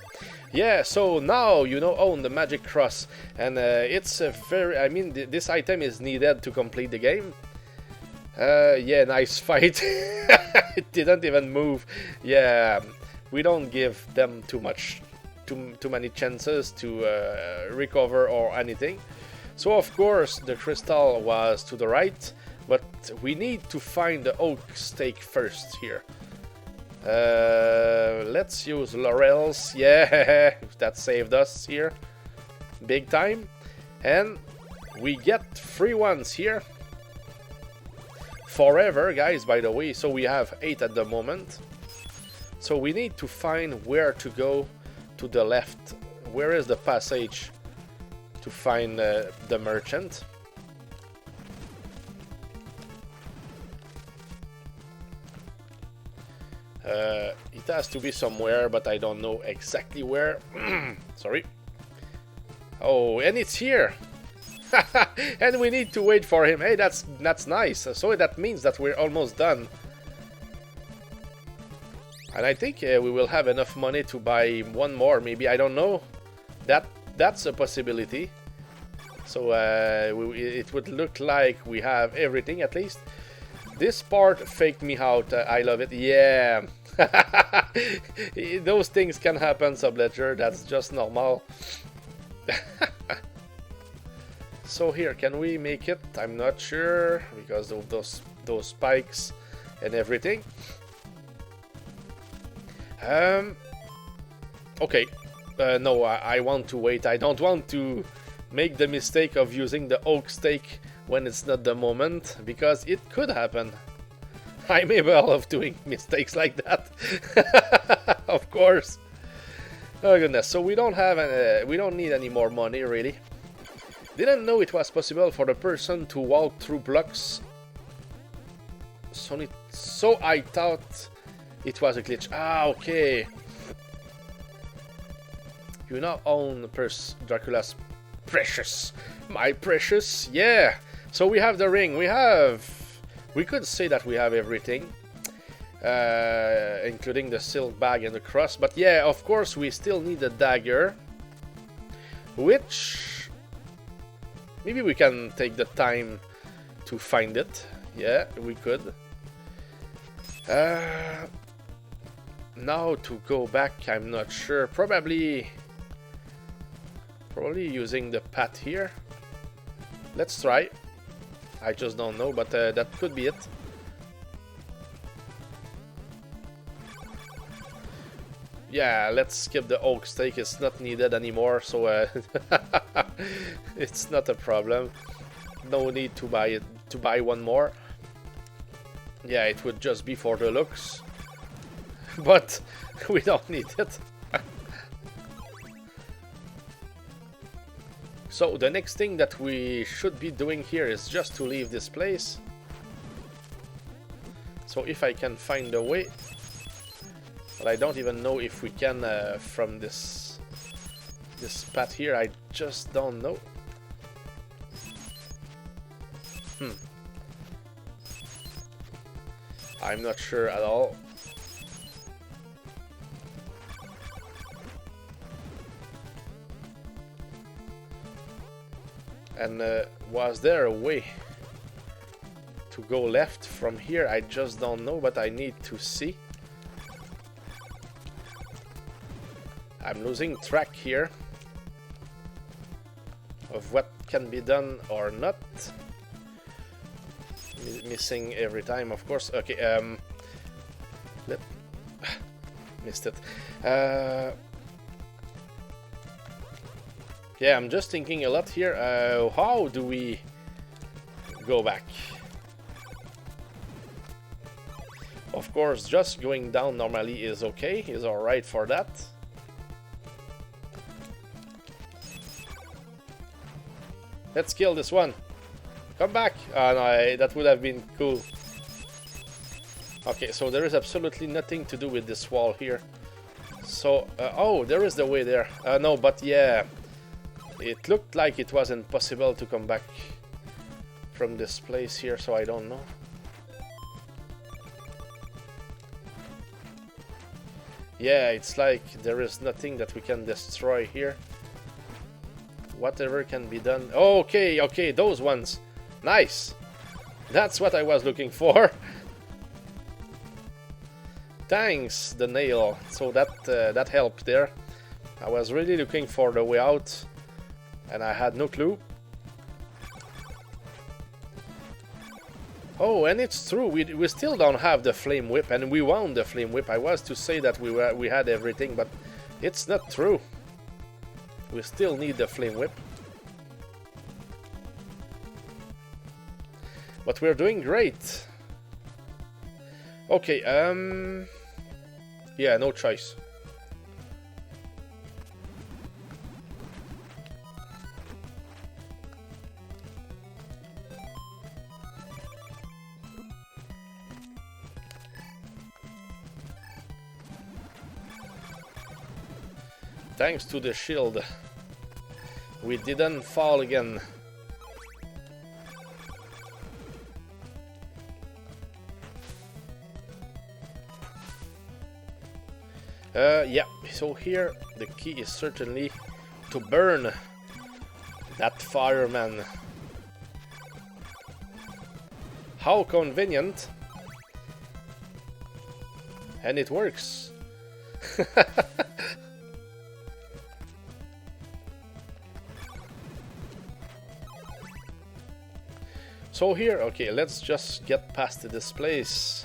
Yeah, so now you own the magic cross, and it's a very. I mean, this item is needed to complete the game. Yeah, nice fight. It didn't even move. Yeah, we don't give them too many chances to recover or anything. So of course the crystal was to the right, but we need to find the oak stake first here. Let's use laurels. Yeah, that saved us here big time. And we get free ones here. Forever, guys, by the way. So we have 8 at the moment. So we need to find where to go to the left. Where is the passage to find the merchant? It has to be somewhere, but I don't know exactly where. Sorry. Oh, and it's here. And we need to wait for him. Hey, that's nice. So that means that we're almost done. And I think we will have enough money to buy one more, maybe. I don't know. That's a possibility. So it would look like we have everything at least. This part faked me out. I love it. Yeah. Those things can happen, SuboLord's. That's just normal. So here, can we make it? I'm not sure because of those spikes and everything. Okay. No, I want to wait. I don't want to make the mistake of using the oak stake when it's not the moment, because it could happen. I'm able of doing mistakes like that. Of course. Oh goodness. So we don't have we don't need any more money really. Didn't know it was possible for the person to walk through blocks. So I thought it was a glitch. Ah, okay. You now own Dracula's precious. My precious, yeah. So we have the ring. We could say that we have everything, including the silk bag and the cross. But yeah, of course, we still need a dagger, which maybe we can take the time to find it. Yeah, we could. Now to go back, I'm not sure. Probably using the path here. Let's try. I just don't know, but that could be it. Yeah, let's skip the oak stake. It's not needed anymore, so it's not a problem. No need to buy it. To buy one more. Yeah, it would just be for the looks, but we don't need it. So the next thing that we should be doing here is just to leave this place. So if I can find a way, but I don't even know if we can from this path here. I just don't know. I'm not sure at all. And was there a way to go left from here? I just don't know, but I need to see. I'm losing track here of what can be done or not. Missing every time, of course. Okay, missed it. Yeah, I'm just thinking a lot here. How do we go back? Of course, just going down normally is okay, is alright for that. Let's kill this one. Come back! Oh no, that would have been cool. Okay, so there is absolutely nothing to do with this wall here. So, oh, there is the way there. No, but yeah. It looked like it was impossible to come back from this place here, so I don't know. Yeah, it's like there is nothing that we can destroy here. Whatever can be done. Okay, okay, those ones. Nice. That's what I was looking for. Thanks, the nail. So that helped there. I was really looking for the way out, and I had no clue. Oh, and it's true, we still don't have the flame whip, and we won the flame whip. I was to say that we had everything, but it's not true. We still need the flame whip. But we're doing great. Okay, yeah, no choice. Thanks to the shield, we didn't fall again. Yeah, so here the key is certainly to burn that fireman. How convenient! And it works. So here, okay, let's just get past this place.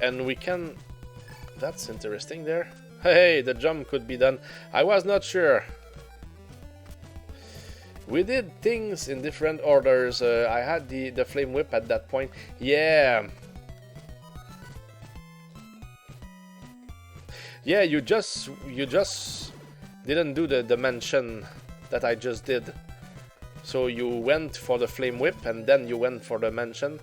And we can... That's interesting there. Hey, the jump could be done. I was not sure. We did things in different orders. I had the flame whip at that point. Yeah. Yeah, you just didn't do the dimension that I just did. So you went for the flame whip and then you went for the dimension.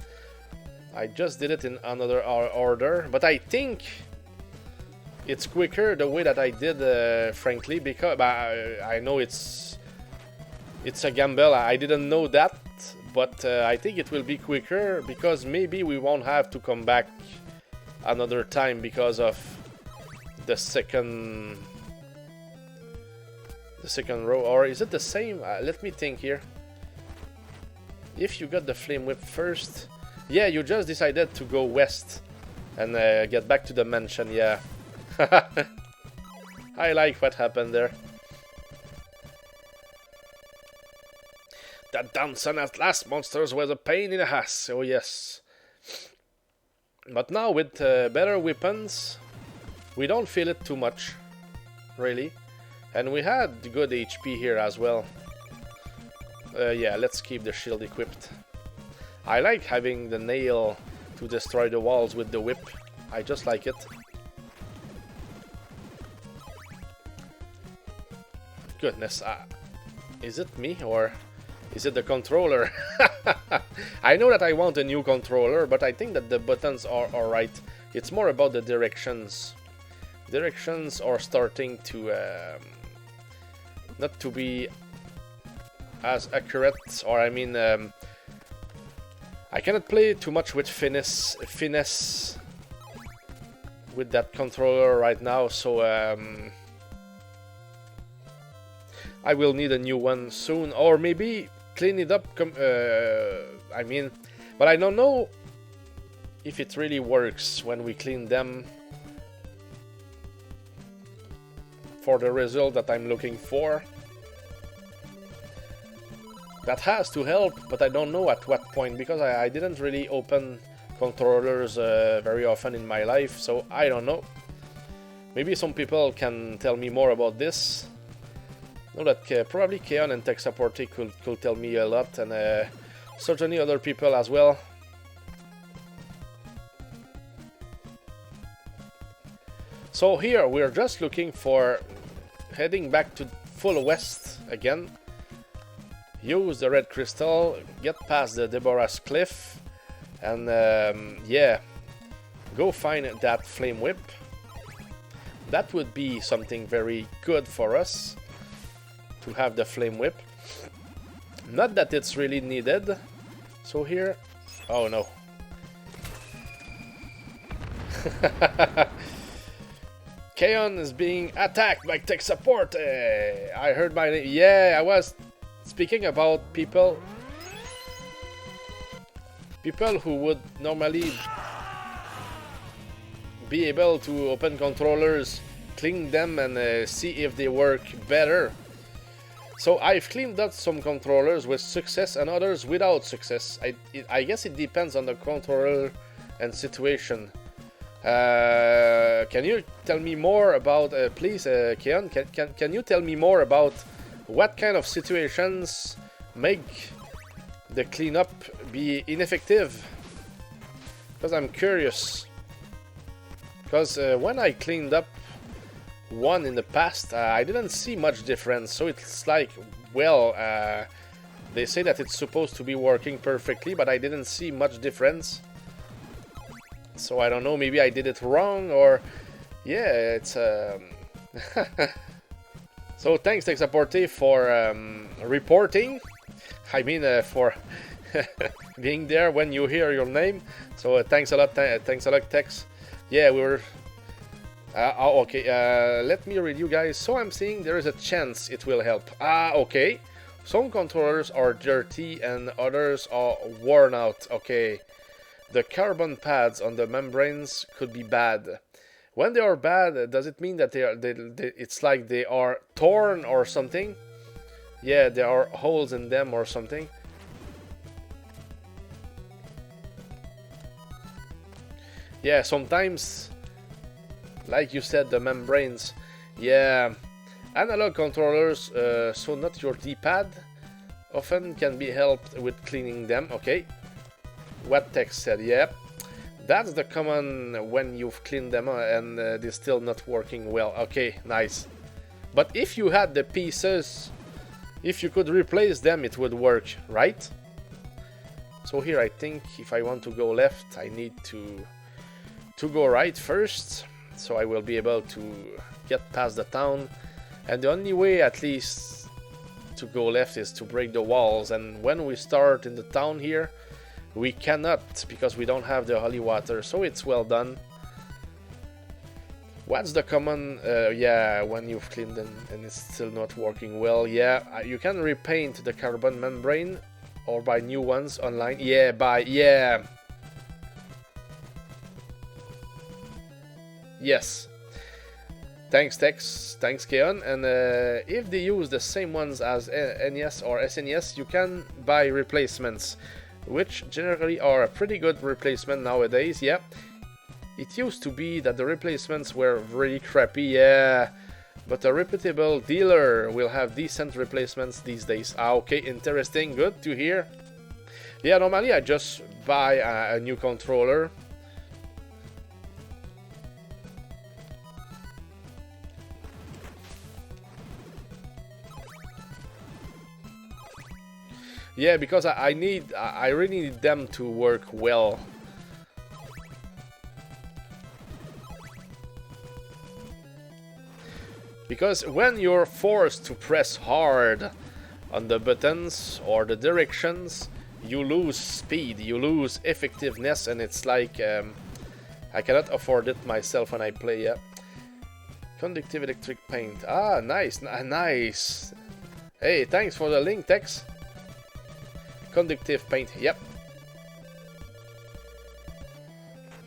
I just did it in another order, but I think it's quicker the way that I did, frankly, because I know it's a gamble. I didn't know that, but I think it will be quicker because maybe we won't have to come back another time because of the second row. Or is it the same? Let me think here. If you got the flame whip first, yeah, you just decided to go west and get back to the mansion. Yeah. I like what happened there. That dancing at last monsters was a pain in the ass. Oh yes. But now with better weapons, we don't feel it too much, really. And we had good HP here as well. Yeah, let's keep the shield equipped. I like having the nail to destroy the walls with the whip. I just like it. Goodness, is it me or is it the controller? I know that I want a new controller, but I think that the buttons are alright. It's more about the directions. Directions are starting to not to be as accurate, or I mean, I cannot play too much with finesse with that controller right now, so I will need a new one soon, or maybe clean it up. I mean, but I don't know if it really works when we clean them for the result that I'm looking for. That has to help, but I don't know at what point, because I didn't really open controllers very often in my life, so I don't know. Maybe some people can tell me more about this. I know that probably Keon and Tech Support could tell me a lot, and certainly other people as well. So here we're just looking for heading back to full west again. Use the red crystal, get past the Deborah's cliff, and yeah, go find that flame whip. That would be something very good for us to have the flame whip. Not that it's really needed. So here, oh no. Keon is being attacked by tech support. I heard my name. Yeah, I was speaking about people who would normally be able to open controllers, clean them, and see if they work better. So I've cleaned up some controllers with success and others without success. I guess it depends on the controller and situation. Can you tell me more about, please, Keon, can you tell me more about what kind of situations make the cleanup be ineffective? Because I'm curious. Because when I cleaned up one in the past, I didn't see much difference. So it's like, well, they say that it's supposed to be working perfectly, but I didn't see much difference. So I don't know, maybe I did it wrong, or... Yeah, it's... So thanks, Texaporte, for reporting. I mean, for being there when you hear your name. So thanks a lot, Tex. Yeah, we were... okay, let me read you guys. So I'm seeing there is a chance it will help. Okay. Some controllers are dirty and others are worn out. Okay. The carbon pads on the membranes could be bad. When they are bad, does it mean that it's like they are torn or something? Yeah, there are holes in them or something. Yeah, sometimes, like you said, the membranes. Yeah, analog controllers, so not your D-pad, often can be helped with cleaning them. Okay. What text said, yep. That's the common when you've cleaned them and they're still not working well. Okay, nice. But if you had the pieces, if you could replace them, it would work, right? So here I think if I want to go left, I need to go right first. So I will be able to get past the town. And the only way, at least, to go left is to break the walls. And when we start in the town here, we cannot, because we don't have the holy water, so it's well done. What's the common, yeah, when you've cleaned them and it's still not working well? Yeah, you can repaint the carbon membrane or buy new ones online. Yeah, yeah. Yes. Thanks, Tex. Thanks, Keon. And if they use the same ones as NES or SNES, you can buy replacements, which generally are a pretty good replacement nowadays. Yeah, it used to be that the replacements were really crappy, yeah, but a reputable dealer will have decent replacements these days. Okay, interesting, good to hear. Yeah, normally I just buy a new controller. Yeah, because I really need them to work well. Because when you're forced to press hard on the buttons or the directions, you lose speed, you lose effectiveness, and it's like I cannot afford it myself when I play. Yeah. Conductive electric paint. Ah, nice, nice. Hey, thanks for the link, Tex. Conductive paint, yep.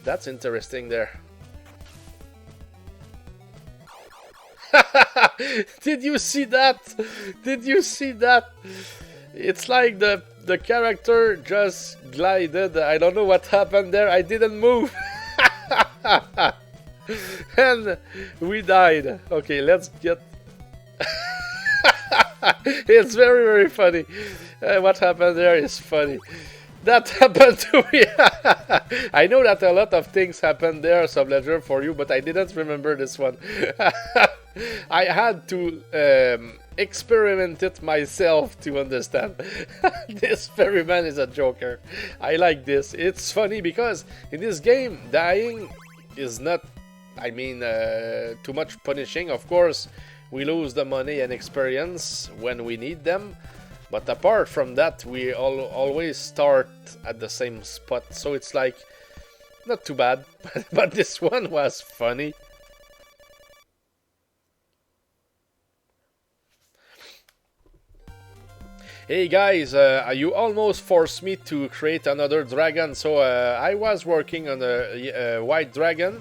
That's interesting there. Did you see that? Did you see that? It's like the character just glided. I don't know what happened there. I didn't move. And we died. Okay, let's get... It's very, very funny. What happened there is funny. That happened to me. I know that a lot of things happened there, SuboLord's, for you, but I didn't remember this one. I had to experiment it myself to understand. This ferryman is a joker. I like this. It's funny because in this game, dying is not, I mean, too much punishing. Of course, we lose the money and experience when we need them. But apart from that, we always start at the same spot. So it's like, not too bad. But this one was funny. Hey guys, you almost forced me to create another dragon. So I was working on a white dragon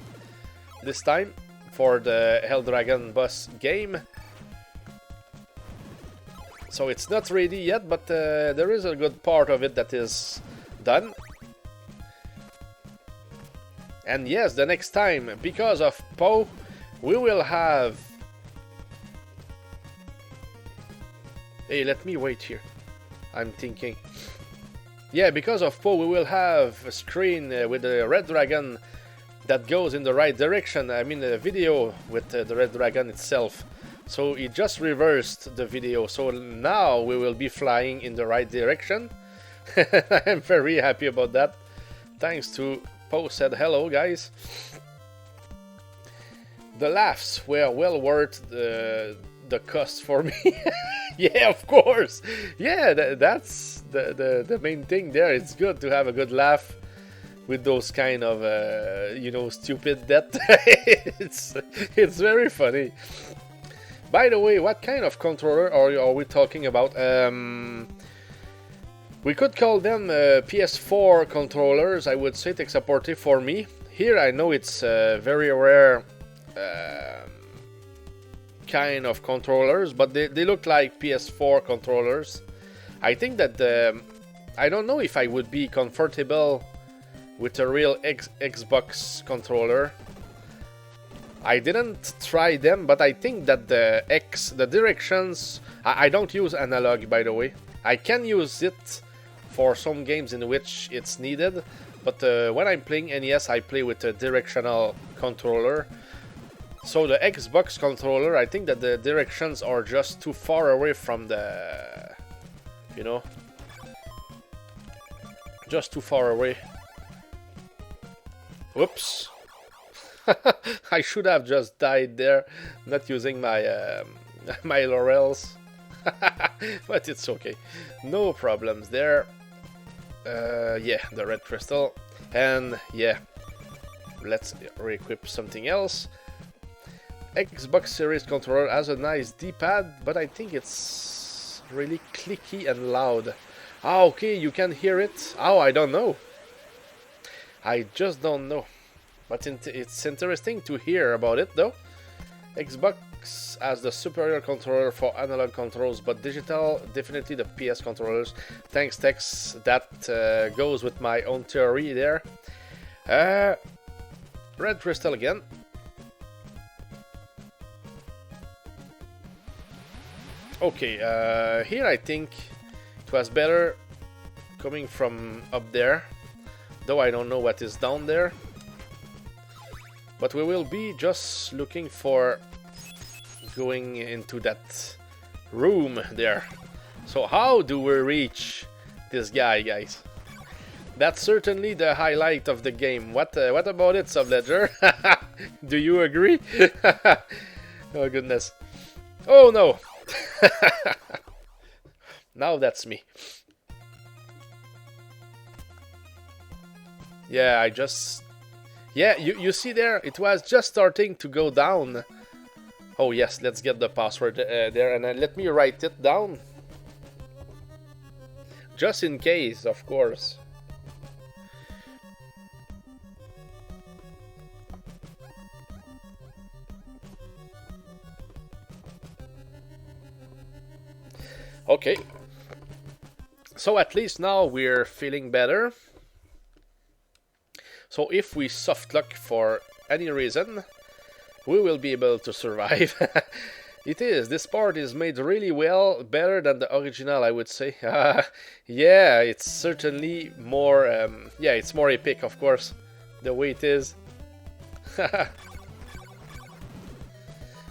this time for the Hell Dragon boss game. So it's not ready yet, but there is a good part of it that is done. And yes, the next time, because of Poe, we will have... Hey, let me wait here. I'm thinking. Yeah, because of Poe, we will have a screen with a red dragon that goes in the right direction. I mean, a video with the red dragon itself. So it just reversed the video. So now we will be flying in the right direction. I am very happy about that. Thanks to Poe said hello, guys. The laughs were well worth the cost for me. Yeah, of course. Yeah, that's the main thing there. It's good to have a good laugh with those kind of you know, stupid death. it's very funny. By the way, what kind of controller are we talking about? We could call them PS4 controllers. I would say tech supportive for me. Here I know it's very rare kind of controllers, but they look like PS4 controllers. I think that I don't know if I would be comfortable with a real Xbox controller. I didn't try them, but I think that the directions... I don't use analog, by the way. I can use it for some games in which it's needed, but when I'm playing NES, I play with a directional controller. So the Xbox controller, I think that the directions are just too far away from the... You know? Just too far away. Whoops. I should have just died there, not using my my laurels. But it's okay. No problems there. Yeah, the red crystal. And yeah, let's re-equip something else. Xbox Series controller has a nice D-pad, but I think it's really clicky and loud. Ah, okay, you can hear it. Oh, I don't know. I just don't know. But it's interesting to hear about it, though. Xbox has the superior controller for analog controls, but digital, definitely the PS controllers. Thanks, Tex. That goes with my own theory there. Red crystal again. Okay, here I think it was better coming from up there, though I don't know what is down there. But we will be just looking for going into that room there. So how do we reach this guy, guys? That's certainly the highlight of the game. What about it, SuboLord's? Do you agree? Oh goodness. Oh no. Now that's me. Yeah, I just... Yeah, you see there, it was just starting to go down. Oh yes, let's get the password there, and let me write it down. Just in case, of course. Okay. So at least now we're feeling better. So if we soft lock for any reason, we will be able to survive. It is. This part is made really well, better than the original, I would say. Yeah, it's certainly more... yeah, it's more epic, of course, the way it is.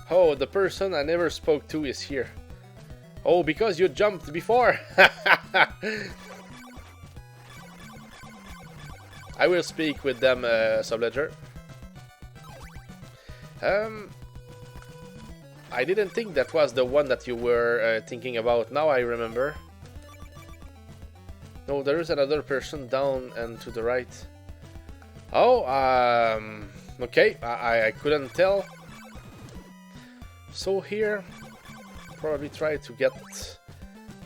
Oh, the person I never spoke to is here. Oh, because you jumped before. I will speak with them, SuboLord's. I didn't think that was the one that you were thinking about. Now I remember. No, there is another person down and to the right. Oh, okay. I couldn't tell. So here, probably try to get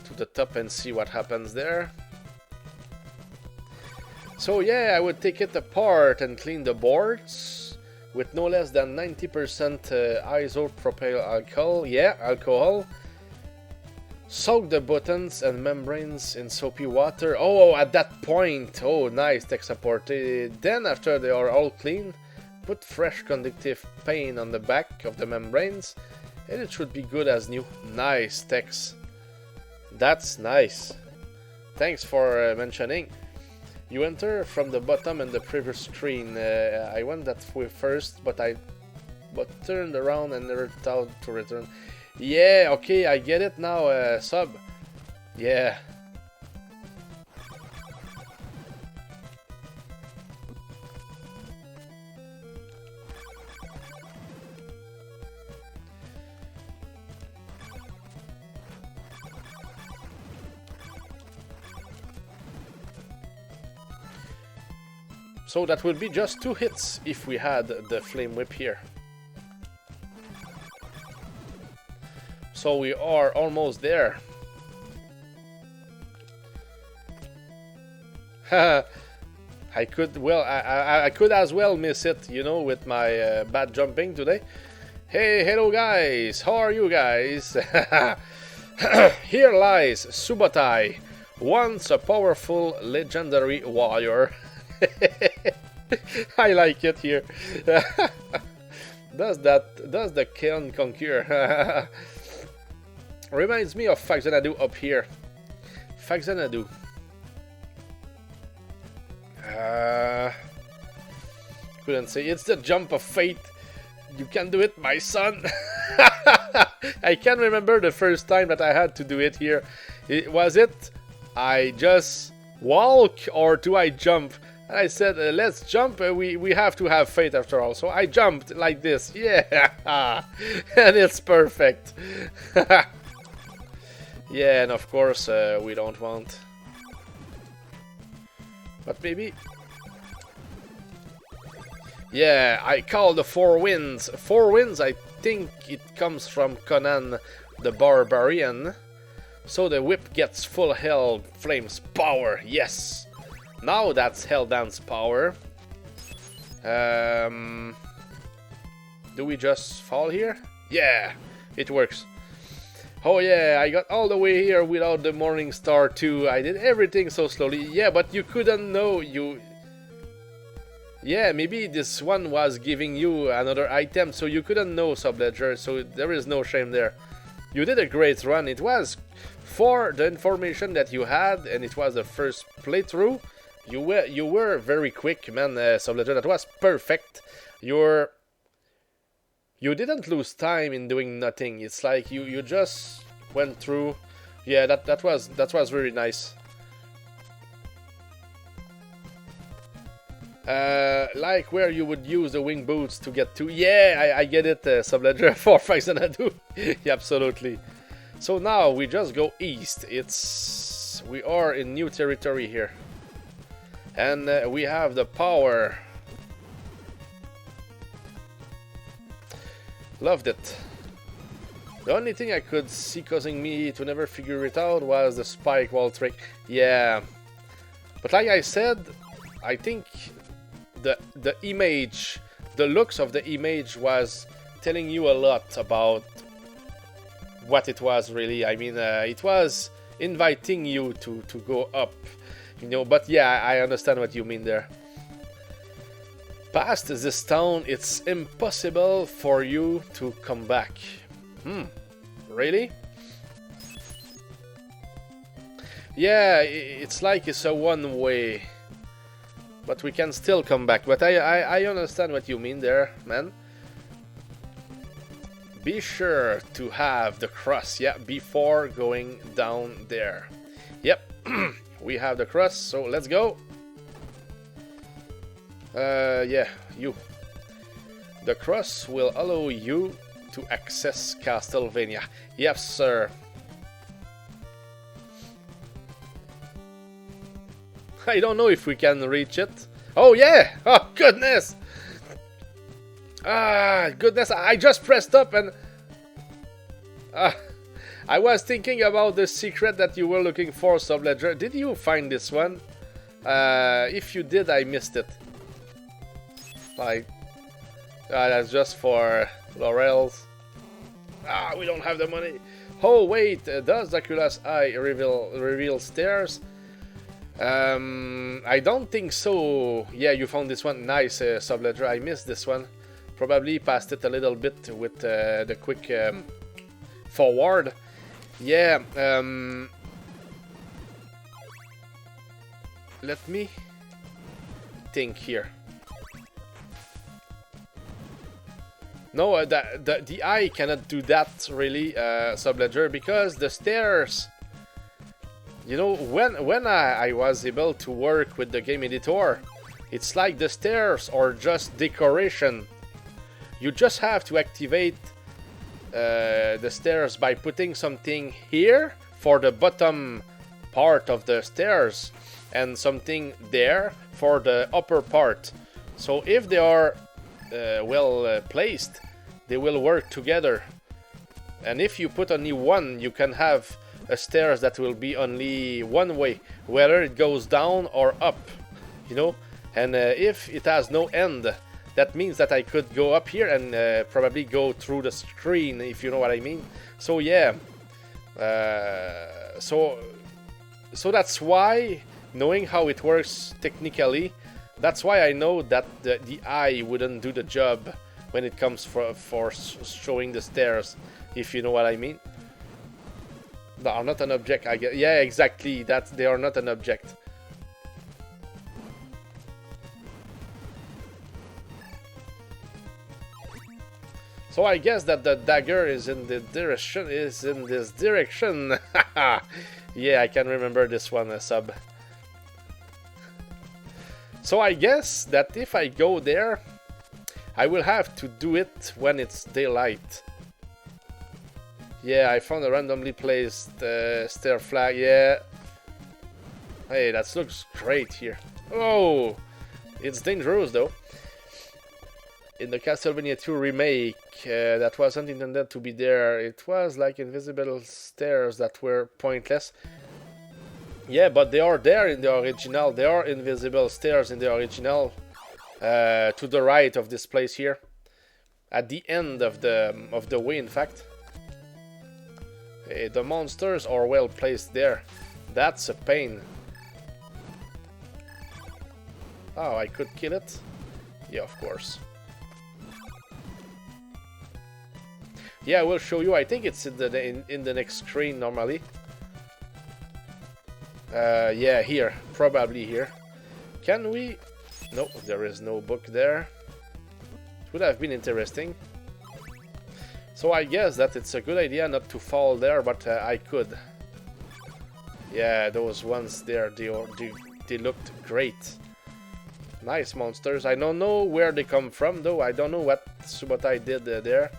to the top and see what happens there. So yeah, I would take it apart and clean the boards with no less than 90% isopropyl alcohol. Yeah, alcohol. Soak the buttons and membranes in soapy water. Oh, at that point. Oh, nice tech support. Then, after they are all clean, put fresh conductive paint on the back of the membranes, and it should be good as new. Nice text. That's nice. Thanks for mentioning. You enter from the bottom in the previous screen. I went that way first, but turned around and never thought to return. Yeah, okay, I get it now, Sub. Yeah. So that would be just 2 hits if we had the flame whip here. So we are almost there. I could as well miss it, you know, with my bad jumping today. Hey, hello guys, how are you guys? Here lies Subotai, once a powerful legendary warrior. I like it here. Does the Keon conquer? Reminds me of Faxanadu up here. Faxanadu. Couldn't say. It's the jump of fate. You can do it, my son. I can't remember the first time that I had to do it here. Was it I just walk or do I jump? And I said, let's jump. We have to have faith after all. So I jumped like this. Yeah. And it's perfect. Yeah, and of course we don't want. But maybe. Yeah, I call the 4 winds. 4 winds, I think it comes from Conan the Barbarian. So the whip gets full hell flames power. Yes. Now that's hell dance power. Do we just fall here? Yeah, it works. Oh yeah, I got all the way here without the morning star too. I did everything so slowly. Yeah, but you couldn't know you. Yeah, maybe this one was giving you another item, so you couldn't know, SuboLord's, so there is no shame there. You did a great run. It was for the information that you had, and it was the first playthrough. You were very quick, man, SuboLord's. That was perfect. You didn't lose time in doing nothing. It's like you just went through. Yeah, that was really nice. Like where you would use the wing boots to get to. Yeah, I get it, SuboLord's for Faxanadu. Yeah, absolutely. So now we just go east. We are in new territory here, and we have the power. Loved it. The only thing I could see causing me to never figure it out was the spike wall trick. Yeah, but like I said, I think the image, the looks of the image was telling you a lot about what it was really. I mean, it was inviting you to go up, you know. But yeah, I understand what you mean there. Past this town, it's impossible for you to come back. Really? Yeah, it's like it's a one-way. But we can still come back. But I understand what you mean there, man. Be sure to have the cross, yeah, before going down there. Yep, we have the cross, so let's go. Yeah, you. The cross will allow you to access Castlevania. Yes, sir. I don't know if we can reach it. Oh, yeah! Oh, goodness! Ah, goodness, I just pressed up and... I was thinking about the secret that you were looking for, SuboLord's. Did you find this one? If you did, I missed it. Like, that's just for laurels. We don't have the money. Oh wait, does Dracula's eye reveal stairs? I don't think so. Yeah, you found this one. Nice, SuboLord's. I missed this one. Probably passed it a little bit with the quick forward. Yeah, let me think here. No, the eye cannot do that really, SuboLord's, because the stairs. You know, when I was able to work with the game editor, it's like the stairs are just decoration. You just have to activate the stairs by putting something here for the bottom part of the stairs and something there for the upper part. So if they are well placed, they will work together. And if you put only one, you can have a stairs that will be only one way, whether it goes down or up, you know. And if it has no end, that means that I could go up here and probably go through the screen, if you know what I mean. So yeah, so that's why, knowing how it works technically, that's why I know that the eye wouldn't do the job when it comes for showing the stairs, if you know what I mean. They are not an object, I guess. Yeah, exactly. They are not an object. So I guess that the dagger is in the direction. Is in this direction. Yeah, I can remember this one, Sub. So I guess that if I go there, I will have to do it when it's daylight. Yeah, I found a randomly placed stair flag. Yeah. Hey, that looks great here. Oh, it's dangerous though. In the Castlevania 2 remake, that wasn't intended to be there. It was like invisible stairs that were pointless. Yeah, but they are there in the original. There are invisible stairs in the original. To the right of this place here, at the end of the way, in fact. The monsters are well placed there. That's a pain. Oh, I could kill it? Yeah, of course. Yeah, I will show you. I think it's in the next screen normally. Yeah, here. Probably here. Can we... No, there is no book there. It would have been interesting. So I guess that it's a good idea not to fall there, but I could. Yeah, those ones there, they looked great. Nice monsters. I don't know where they come from, though. I don't know what Subotai did there.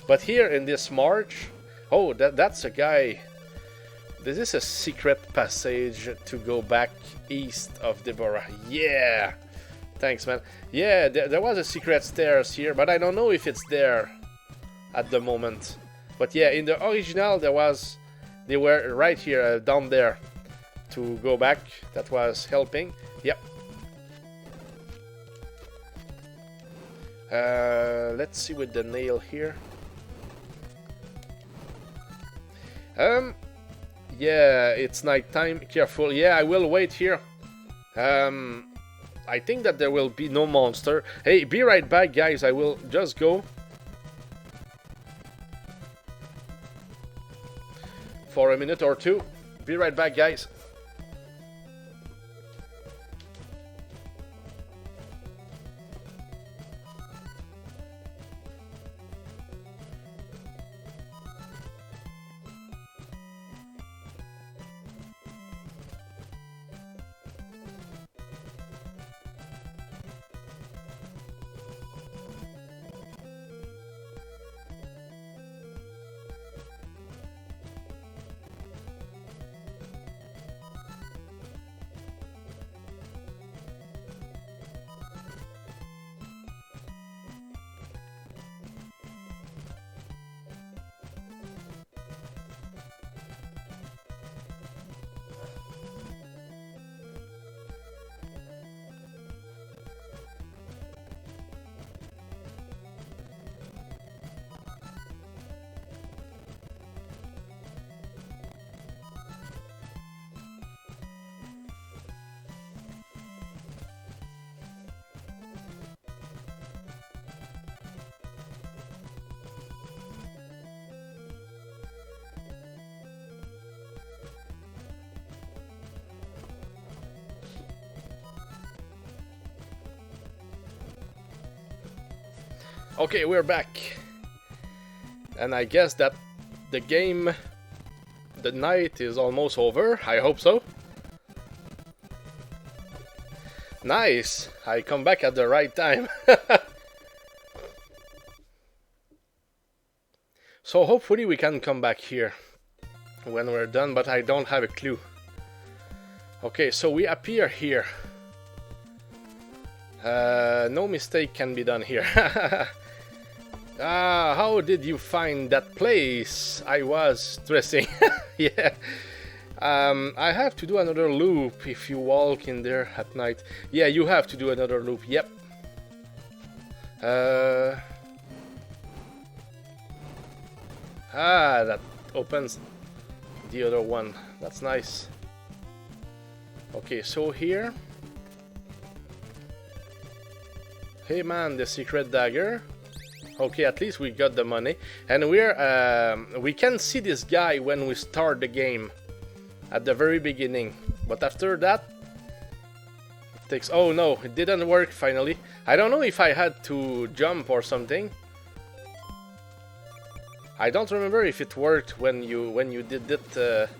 But here in this march... Oh, that's a guy... This is a secret passage to go back east of Deborah. Yeah! Thanks, man. Yeah, there was a secret stairs here, but I don't know if it's there at the moment. But yeah, in the original they were right here, down there, to go back. That was helping. Yep. Let's see with the nail here. Yeah, it's nighttime. Careful. Yeah, I will wait here. I think that there will be no monster. Hey, be right back, guys. I will just go for a minute or two. Be right back, guys. Okay, we're back. And I guess that the game, the night is almost over. I hope so. Nice! I come back at the right time. So hopefully we can come back here when we're done, but I don't have a clue. Okay, so we appear here. No mistake can be done here. How did you find that place? I was stressing. Yeah. I have to do another loop if you walk in there at night. Yeah, you have to do another loop. Yep. That opens the other one. That's nice. Okay, so here. Hey man, the secret dagger. Okay, at least we got the money. And we can see this guy when we start the game. At the very beginning. But after that... It takes... Oh no, it didn't work finally. I don't know if I had to jump or something. I don't remember if it worked when you did it the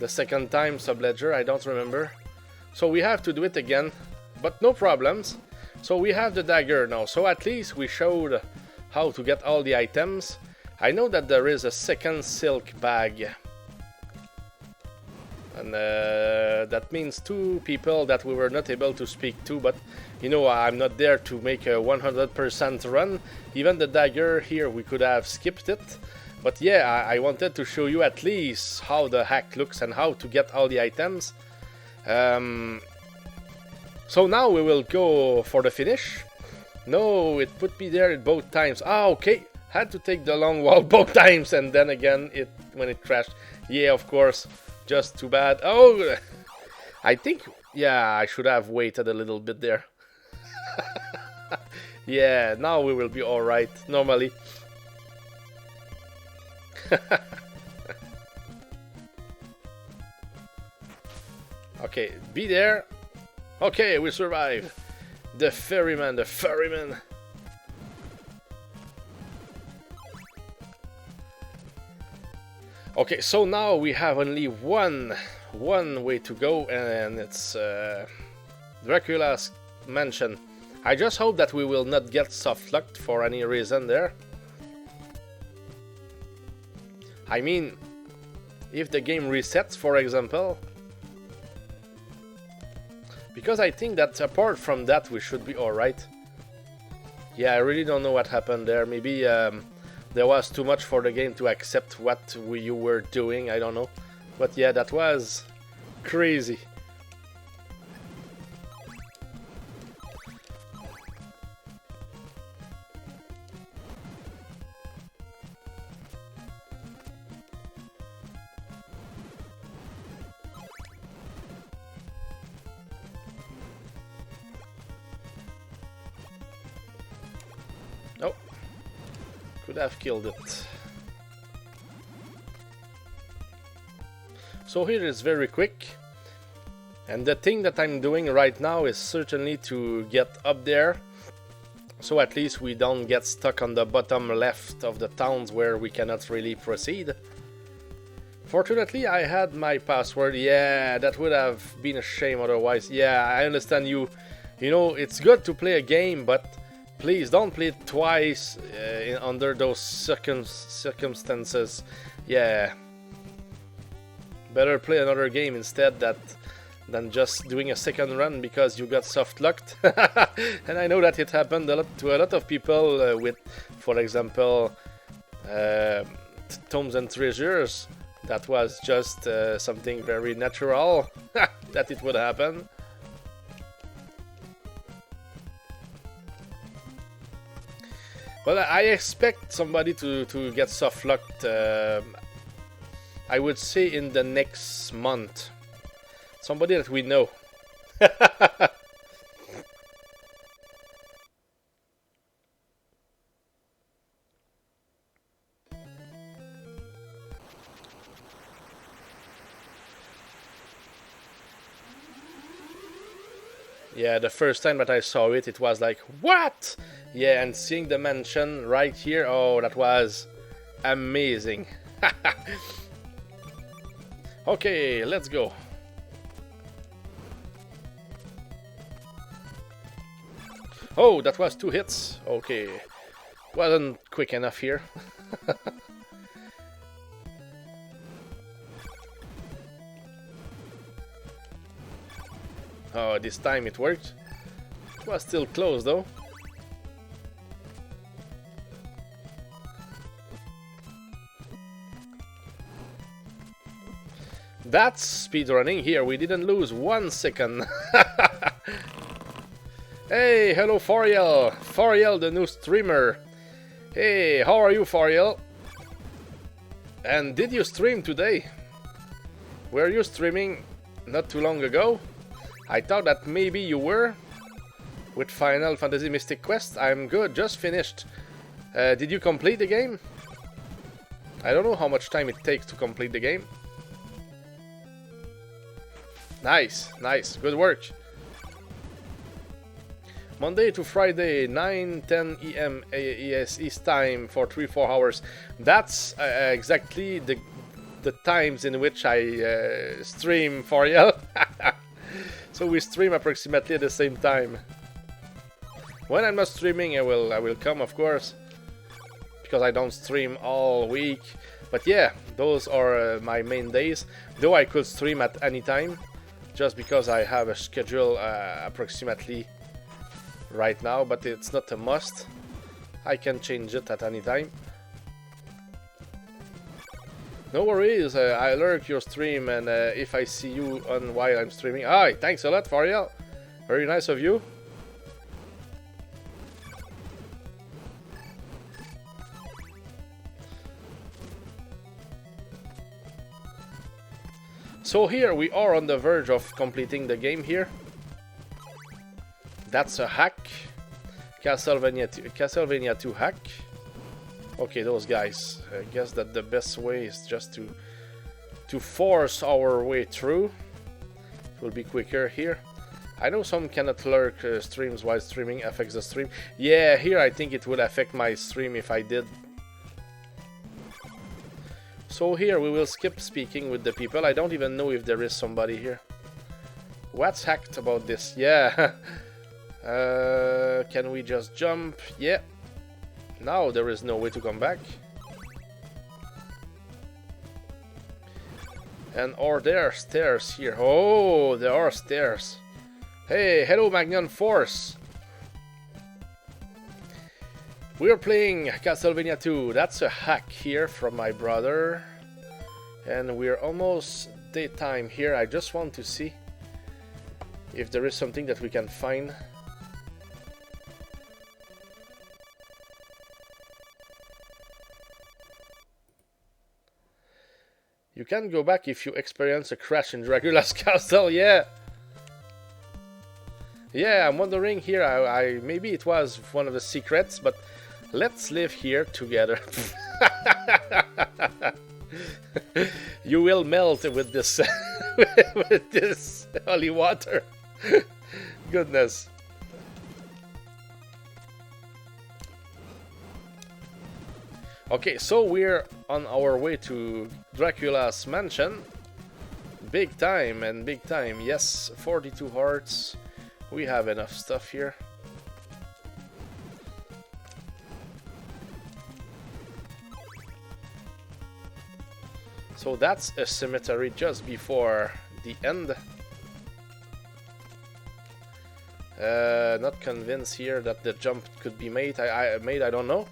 second time, SuboLord's. I don't remember. So we have to do it again. But no problems. So we have the dagger now. So at least we showed how to get all the items. I know that there is a second silk bag. And that means two people that we were not able to speak to, but you know, I'm not there to make a 100% run. Even the dagger here, we could have skipped it. But yeah, I wanted to show you at least how the hack looks and how to get all the items. So now we will go for the finish. No, it put me there both times. Okay, had to take the long wall both times, and then again, when it crashed. Yeah, of course. Just too bad. Oh, I think, yeah, I should have waited a little bit there. Yeah, now we will be alright, normally. Okay, be there. Okay, we survived. The ferryman, the ferryman. Okay, so now we have only one way to go, and it's Dracula's mansion. I just hope that we will not get soft-locked for any reason there. I mean, if the game resets, for example. Because I think that apart from that, we should be alright. Yeah, I really don't know what happened there. Maybe there was too much for the game to accept what you were doing, I don't know. But yeah, that was crazy. Oh. Could have killed it. So here is very quick, and the thing that I'm doing right now is certainly to get up there, so at least we don't get stuck on the bottom left of the towns where we cannot really proceed. Fortunately I had my password. Yeah, that would have been a shame otherwise. Yeah, I understand you know, it's good to play a game, but please don't play it twice under those circumstances. Yeah. Better play another game instead than just doing a second run because you got soft-locked. And I know that it happened to a lot of people with, for example, Tomes and Treasures. That was just something very natural that it would happen. Well, I expect somebody to get soft-locked, I would say in the next month. Somebody that we know. Yeah, the first time that I saw it, it was like, what? Yeah, and seeing the mansion right here, oh, that was amazing. Okay, let's go. Oh, that was 2 hits. Okay, wasn't quick enough here. Oh, this time it worked. It was still close though. That's speedrunning here. We didn't lose 1 second. Hey, hello Foriel. Foriel, the new streamer. Hey, how are you, Foriel? And did you stream today? Were you streaming not too long ago? I thought that maybe you were. With Final Fantasy Mystic Quest, I'm good, just finished. Did you complete the game? I don't know how much time it takes to complete the game. Nice, nice, good work. Monday to Friday, 9-10 EM ES East time for 3-4 hours. That's exactly the times in which I stream for you. So we stream approximately at the same time. When I'm not streaming, I will come, of course, because I don't stream all week. But yeah, those are my main days. Though I could stream at any time, just because I have a schedule approximately right now, but it's not a must. I can change it at any time. No worries, I lurk your stream, and if I see you on while I'm streaming... Hi, thanks a lot, Fariel. Very nice of you. So here we are on the verge of completing the game here. That's a hack. Castlevania 2 hack. Okay, those guys. I guess that the best way is just to force our way through. It will be quicker here. I know some cannot lurk streams while streaming affects the stream. Yeah, here I think it would affect my stream if I did. So here we will skip speaking with the people. I don't even know if there is somebody here. What's hacked about this? Yeah. Can we just jump? Yeah. Now there is no way to come back. And are there stairs here? Oh, there are stairs. Hey, hello Magnon Force. We're playing Castlevania 2. That's a hack here from my brother. And we're almost daytime here. I just want to see if there is something that we can find. You can go back if you experience a crash in Dracula's castle, yeah. Yeah, I'm wondering here, I maybe it was one of the secrets, but let's live here together. You will melt with this with this holy water. Goodness. Okay, so we're on our way to Dracula's mansion. Big time and big time. Yes, 42 hearts. We have enough stuff here. So that's a cemetery just before the end. Not convinced here that the jump could be made. I don't know.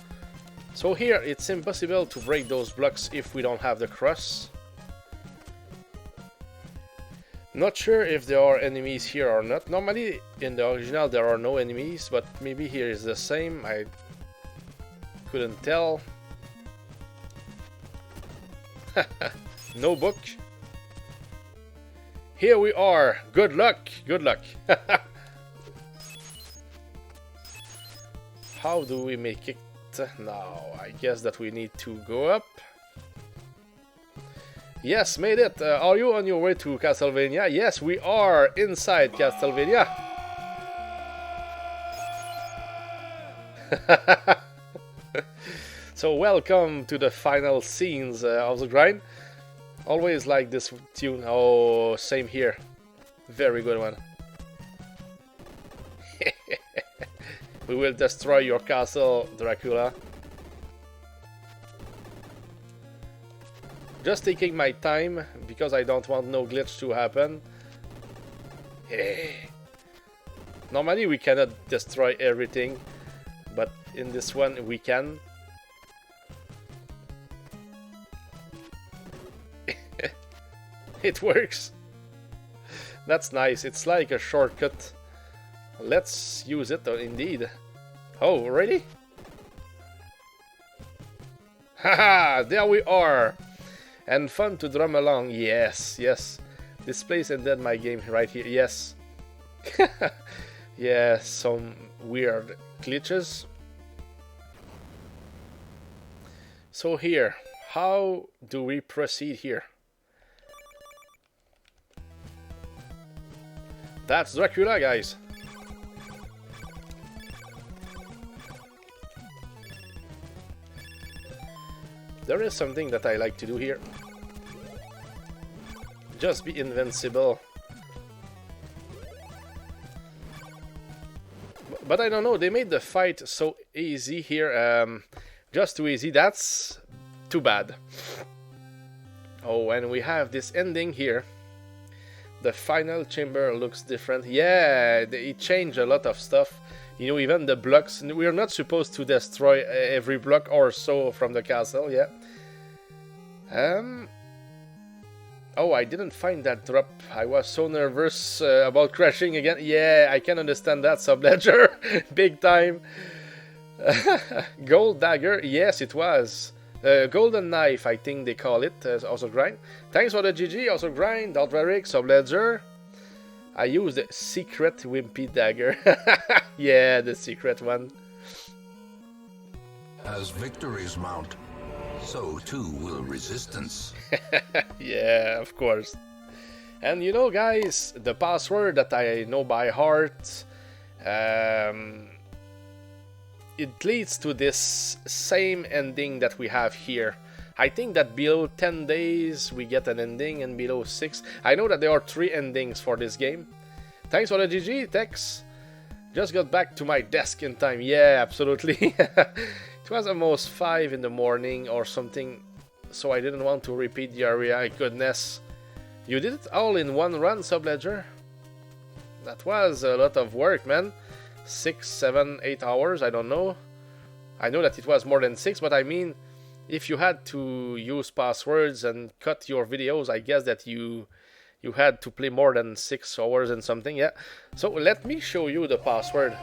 So here it's impossible to break those blocks if we don't have the cross. Not sure if there are enemies here or not. Normally in the original there are no enemies, but maybe here is the same. I couldn't tell. No book. Here we are. Good luck. Good luck. How do we make it? Now, I guess that we need to go up. Yes, made it. Are you on your way to Castlevania? Yes, we are inside Castlevania. So welcome to the final scenes of the grind. Always like this tune. Oh, same here. Very good one. We will destroy your castle, Dracula. Just taking my time because I don't want no glitch to happen. Normally we cannot destroy everything, but in this one we can. It works. That's nice. It's like a shortcut. Let's use it indeed. Oh, really? Haha, there we are. And fun to drum along. Yes, yes. This place ended my game right here. Yes. Yeah, some weird glitches. So here, how do we proceed here? That's Dracula, guys. There is something that I like to do here. Just be invincible. But I don't know, they made the fight so easy here. Just too easy, that's too bad. Oh, and we have this ending here. The final chamber looks different. Yeah, it changed a lot of stuff. You know, even the blocks. We're not supposed to destroy every block or so from the castle, yeah. Oh, I didn't find that drop. I was so nervous about crashing again. Yeah, I can understand that, SuboLord's. Big time. Gold dagger. Yes, it was. Golden knife, I think they call it. Also grind. Thanks for the GG. Also grind. Daltveric, SuboLord's. I used the secret wimpy dagger. Yeah, the secret one. As victories mount, so too will resistance. Yeah, of course. And you know, guys, the password that I know by heart, it leads to this same ending that we have here. I think that below 10 days we get an ending, and below 6. I know that there are 3 endings for this game. Thanks for the GG, Tex. Just got back to my desk in time. Yeah, absolutely. It was almost 5 in the morning or something, so I didn't want to repeat the area. Goodness. You did it all in one run, SuboLord's? That was a lot of work, man. 6, 7, 8 hours, I don't know. I know that it was more than 6, but I mean, if you had to use passwords and cut your videos, I guess that you had to play more than 6 hours and something, yeah. So let me show you the password.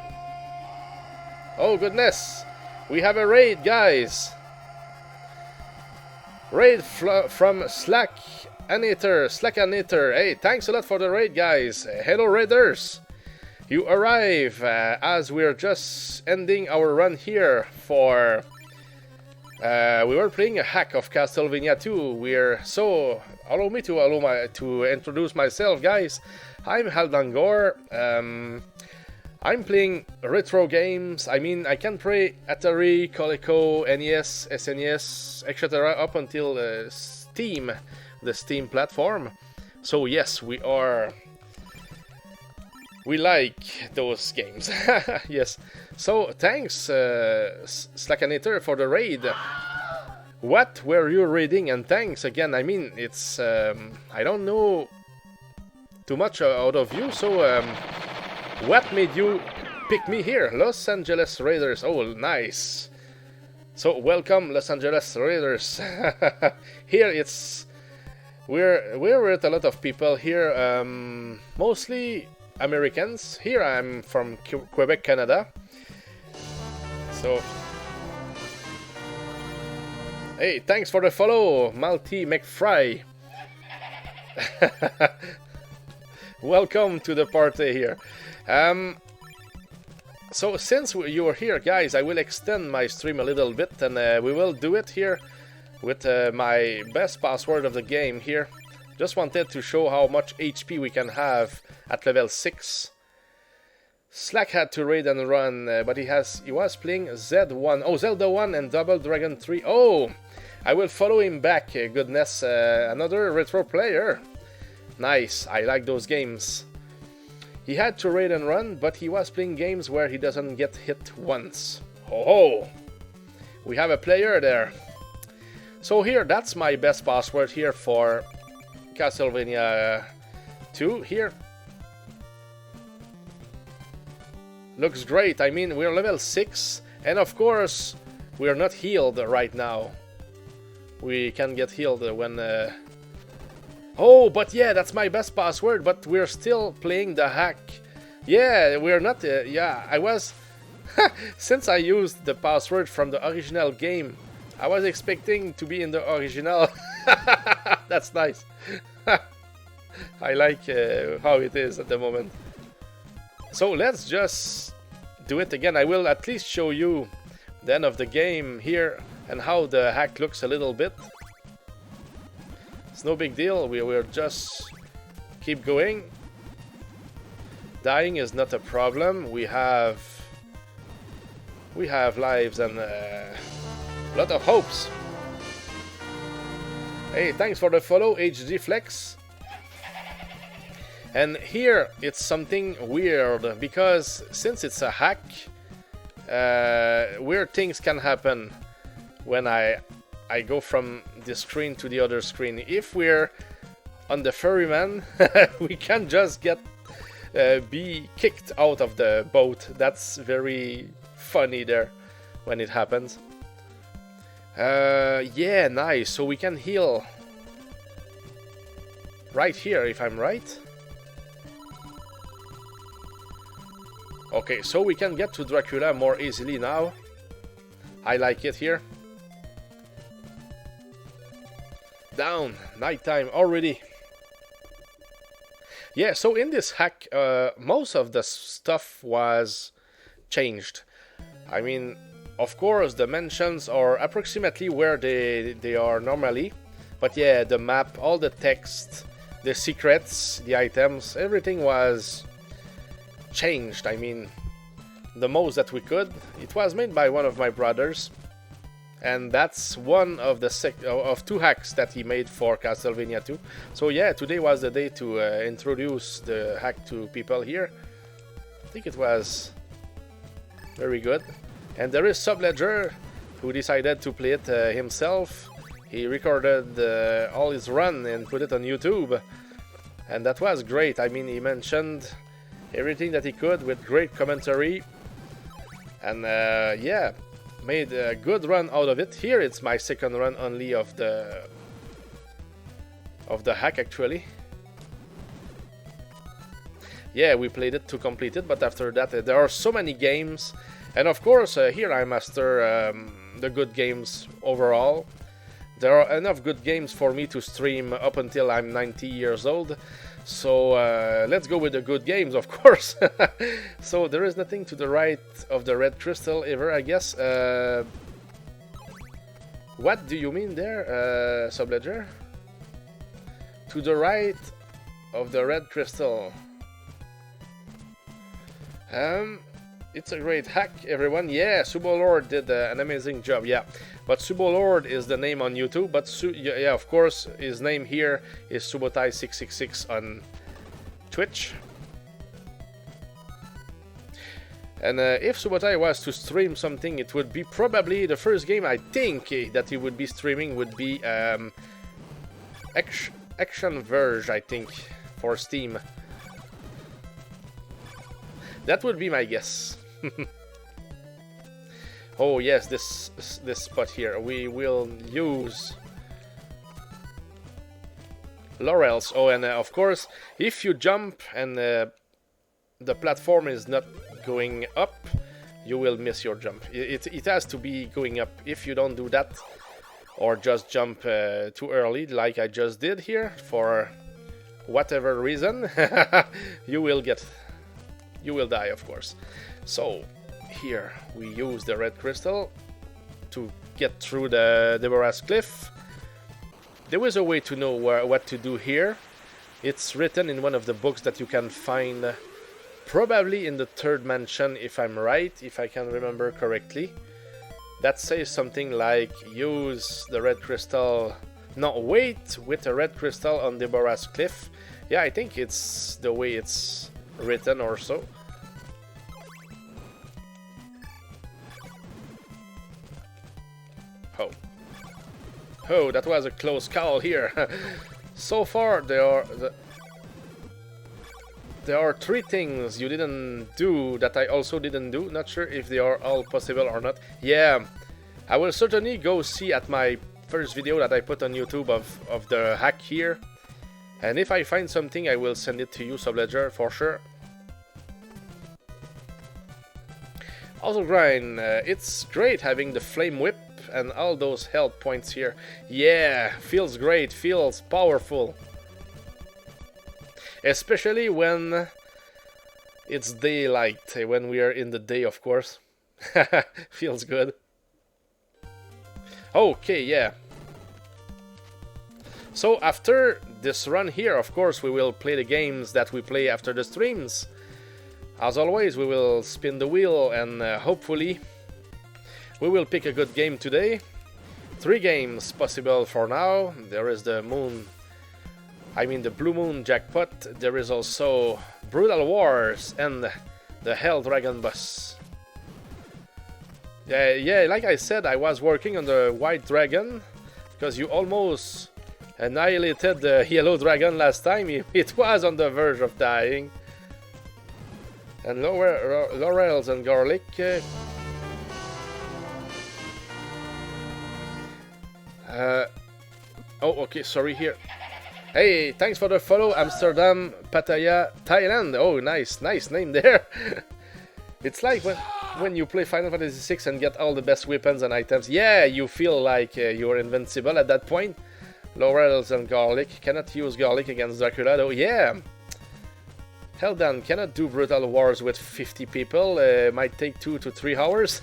Oh goodness, we have a raid, guys. Raid from Slackanator. Hey, thanks a lot for the raid, guys. Hello, raiders. You arrive as we're just ending our run here for... we were playing a hack of Castlevania 2. Allow me to introduce myself, guys. I'm Haldangor. I'm playing retro games. I mean, I can play Atari, Coleco, NES, SNES, etc. up until Steam, the Steam platform. So yes, we like those games. Yes. So thanks, Slackanator, for the raid. What were you reading? And thanks again. I mean, it's I don't know too much out of you. So what made you pick me here? Los Angeles Raiders. Oh, nice. So welcome, Los Angeles Raiders. Here it's we're with a lot of people here, mostly Americans. Here I'm from Quebec, Canada. So, hey, thanks for the follow, Malty McFry. Welcome to the party here. So since you're here, guys, I will extend my stream a little bit, and we will do it here with my best password of the game here. Just wanted to show how much HP we can have at level 6. Slack had to raid and run, but he was playing Z1. Oh, Zelda 1 and Double Dragon 3. Oh, I will follow him back. Goodness, another retro player. Nice, I like those games. He had to raid and run, but he was playing games where he doesn't get hit once. Ho ho! We have a player there. So here, that's my best password here for Castlevania 2. Here. Looks great. I mean, we're level 6, and of course, we're not healed right now. We can get healed when... Oh, but yeah, that's my best password, but we're still playing the hack. Yeah, we're not... yeah, I was... Since I used the password from the original game, I was expecting to be in the original. That's nice. I like how it is at the moment. So let's just do it again. I will at least show you the end of the game here and how the hack looks a little bit. It's no big deal. We will just keep going. Dying is not a problem. We have lives and a lot of hopes. Hey, thanks for the follow, HD Flex. And here it's something weird, because since it's a hack, weird things can happen when I go from this screen to the other screen. If we're on the ferryman, we can just be kicked out of the boat. That's very funny there when it happens. Yeah, nice. So we can heal right here, if I'm right. Okay, so we can get to Dracula more easily now. I like it here. Down, nighttime already. Yeah, so in this hack, most of the stuff was changed. I mean, of course, the mansions are approximately where they are normally. But yeah, the map, all the text, the secrets, the items, everything was changed. I mean, the most that we could. It was made by one of my brothers, and that's one of the two hacks that he made for Castlevania 2. So yeah, today was the day to introduce the hack to people here. I think it was very good. And there is SuboLord's, who decided to play it himself. He recorded all his run and put it on YouTube, and that was great. I mean, he mentioned everything that he could with great commentary, and yeah, made a good run out of it. Here it's my second run only of the hack, actually. Yeah, we played it to complete it, but after that there are so many games, and of course here I master the good games overall. There are enough good games for me to stream up until I'm 90 years old. So let's go with the good games, of course. So there is nothing to the right of the red crystal ever, I guess. What do you mean there, SuboLord's? To the right of the red crystal. It's a great hack, everyone. Yeah, SuboLord did an amazing job. Yeah, but SuboLord is the name on YouTube. But yeah, of course, his name here is Subotai666 on Twitch. And if Subotai was to stream something, it would be probably the first game I think that he would be streaming would be Action Verge, I think, for Steam. That would be my guess. Oh yes, this spot here. We will use laurels. Oh, and of course, if you jump and the platform is not going up, you will miss your jump. It has to be going up. If you don't do that, or just jump too early, like I just did here, for whatever reason, you will die, of course. So here we use the red crystal to get through the Deborah's Cliff. There is a way to know what to do here. It's written in one of the books that you can find probably in the third mansion, if I'm right, if I can remember correctly. That says something like use the red crystal. No, wait with a red crystal on Deborah's cliff. Yeah, I think it's the way it's written or so. Oh. Oh, that was a close call here. So far, there are 3 things you didn't do that I also didn't do. Not sure if they are all possible or not. Yeah, I will certainly go see at my first video that I put on YouTube of the hack here. And if I find something, I will send it to you, SuboLord's, for sure. Also, Grind, it's great having the flame whip and all those health points here. Yeah, feels great, feels powerful. Especially when it's daylight, when we are in the day, of course. Feels good. Okay, yeah. So after this run here, of course, we will play the games that we play after the streams. As always, we will spin the wheel and hopefully we will pick a good game today. 3 games possible for now. There is the the Blue Moon jackpot. There is also Brutal Wars and the Hell Dragon Boss. Yeah, like I said, I was working on the White Dragon because you almost annihilated the Yellow Dragon last time. It was on the verge of dying. And laurels and garlic. Oh, okay, sorry here. Hey, thanks for the follow, Amsterdam, Pattaya, Thailand. Oh, nice name there. It's like when you play Final Fantasy VI and get all the best weapons and items. Yeah, you feel like you're invincible at that point. Laurels and garlic. Cannot use garlic against Dracula though. Yeah. Hell then, cannot do Brutal Wars with 50 people. Might take 2 to 3 hours.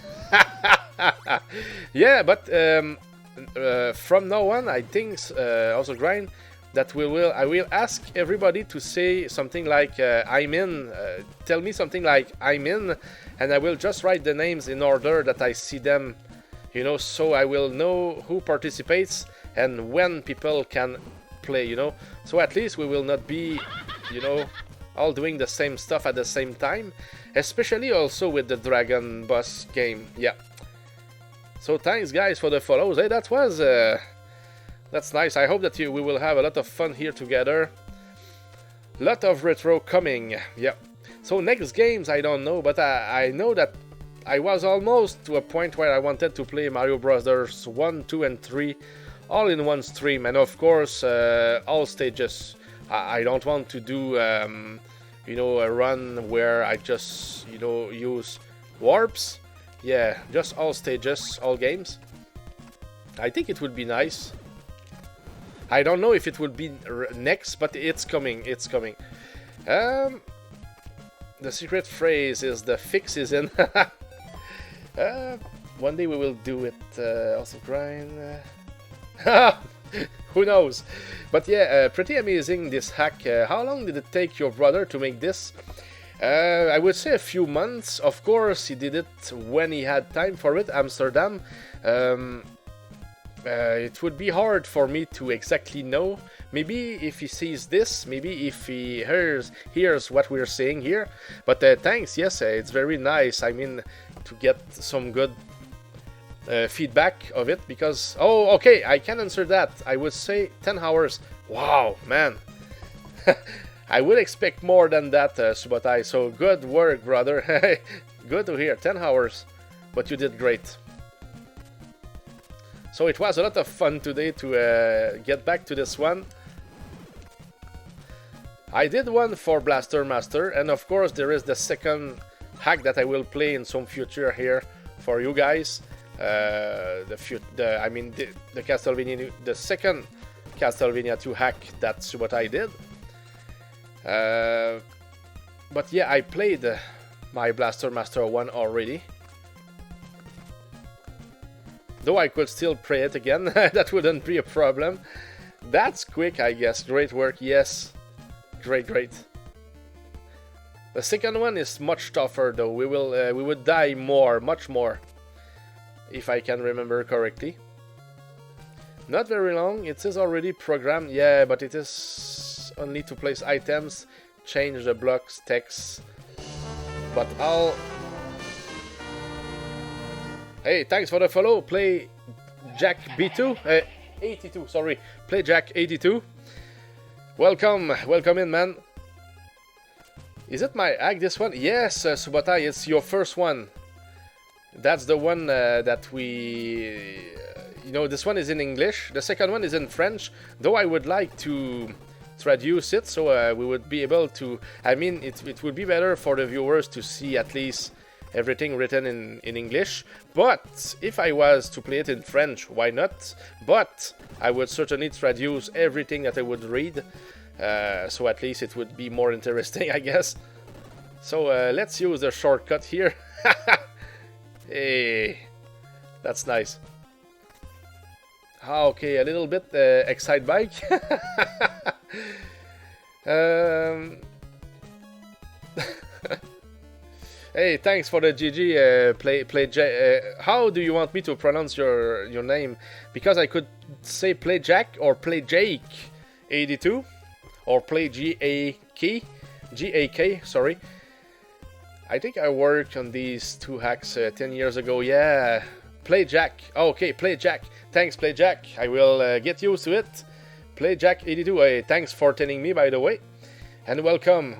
Yeah, but from now on, I think also Grind that I will ask everybody to say something like I'm in. Tell me something like I'm in, and I will just write the names in order that I see them. You know, so I will know who participates and when people can play. You know, so at least we will not be, you know, all doing the same stuff at the same time. Especially also with the Dragon Boss game. Yeah. So thanks guys for the follows. Hey, that was that's nice. I hope that we will have a lot of fun here together. Lot of retro coming. Yeah. So next games I don't know, but I know that I was almost to a point where I wanted to play Mario Bros. 1, 2 and 3 all in one stream, and of course all stages. I don't want to do you know, a run where I just, you know, use warps. Yeah, just all stages, all games. I think it would be nice. I don't know if it will be next, but it's coming, it's coming. The secret phrase is the fix is in. One day we will do it. Also Grind. Who knows? But yeah, pretty amazing this hack. How long did it take your brother to make this? I would say a few months. Of course, he did it when he had time for it. Amsterdam. It would be hard for me to exactly know. Maybe if he sees this, maybe if he hears what we're saying here. But thanks, yes, it's very nice. I mean, to get some good feedback of it, because oh, okay, I can answer that. I would say 10 hours. Wow, man. I would expect more than that, Subotai. So good work, brother. Good to hear. 10 hours, but you did great. So it was a lot of fun today to get back to this one. I did one for Blaster Master, and of course there is the second hack that I will play in some future here for you guys. The Castlevania, the second Castlevania 2 hack, that's what I did. But yeah, I played my Blaster Master 1 already. Though I could still play it again, that wouldn't be a problem. That's quick, I guess. Great work, yes. Great, great. The second one is much tougher though. We would die much more, if I can remember correctly. Not very long. It is already programmed. Yeah, but it is only to place items, change the blocks, text. But I'll... Hey, thanks for the follow. Play Jack B2. 82, sorry. Play Jack 82. Welcome in, man. Is it my hack, this one? Yes, Subotai, it's your first one. That's the one that we... you know, this one is in English. The second one is in French. Though I would like to traduce it, so we would be able to... I mean, it would be better for the viewers to see at least everything written in English. But if I was to play it in French, why not? But I would certainly traduce everything that I would read. So at least it would be more interesting, I guess. So let's use the shortcut here. Hey, that's nice. Okay, a little bit Excite Bike. Hey, thanks for the GG. How do you want me to pronounce your name? Because I could say Play Jack or Play Jake 82 or Play GAK. Sorry. I think I worked on these two hacks 10 years ago. Yeah, Play Jack. Oh, okay, Play Jack. Thanks, Play Jack. I will get used to it. Play Jack 82. Thanks for telling me, by the way, and welcome.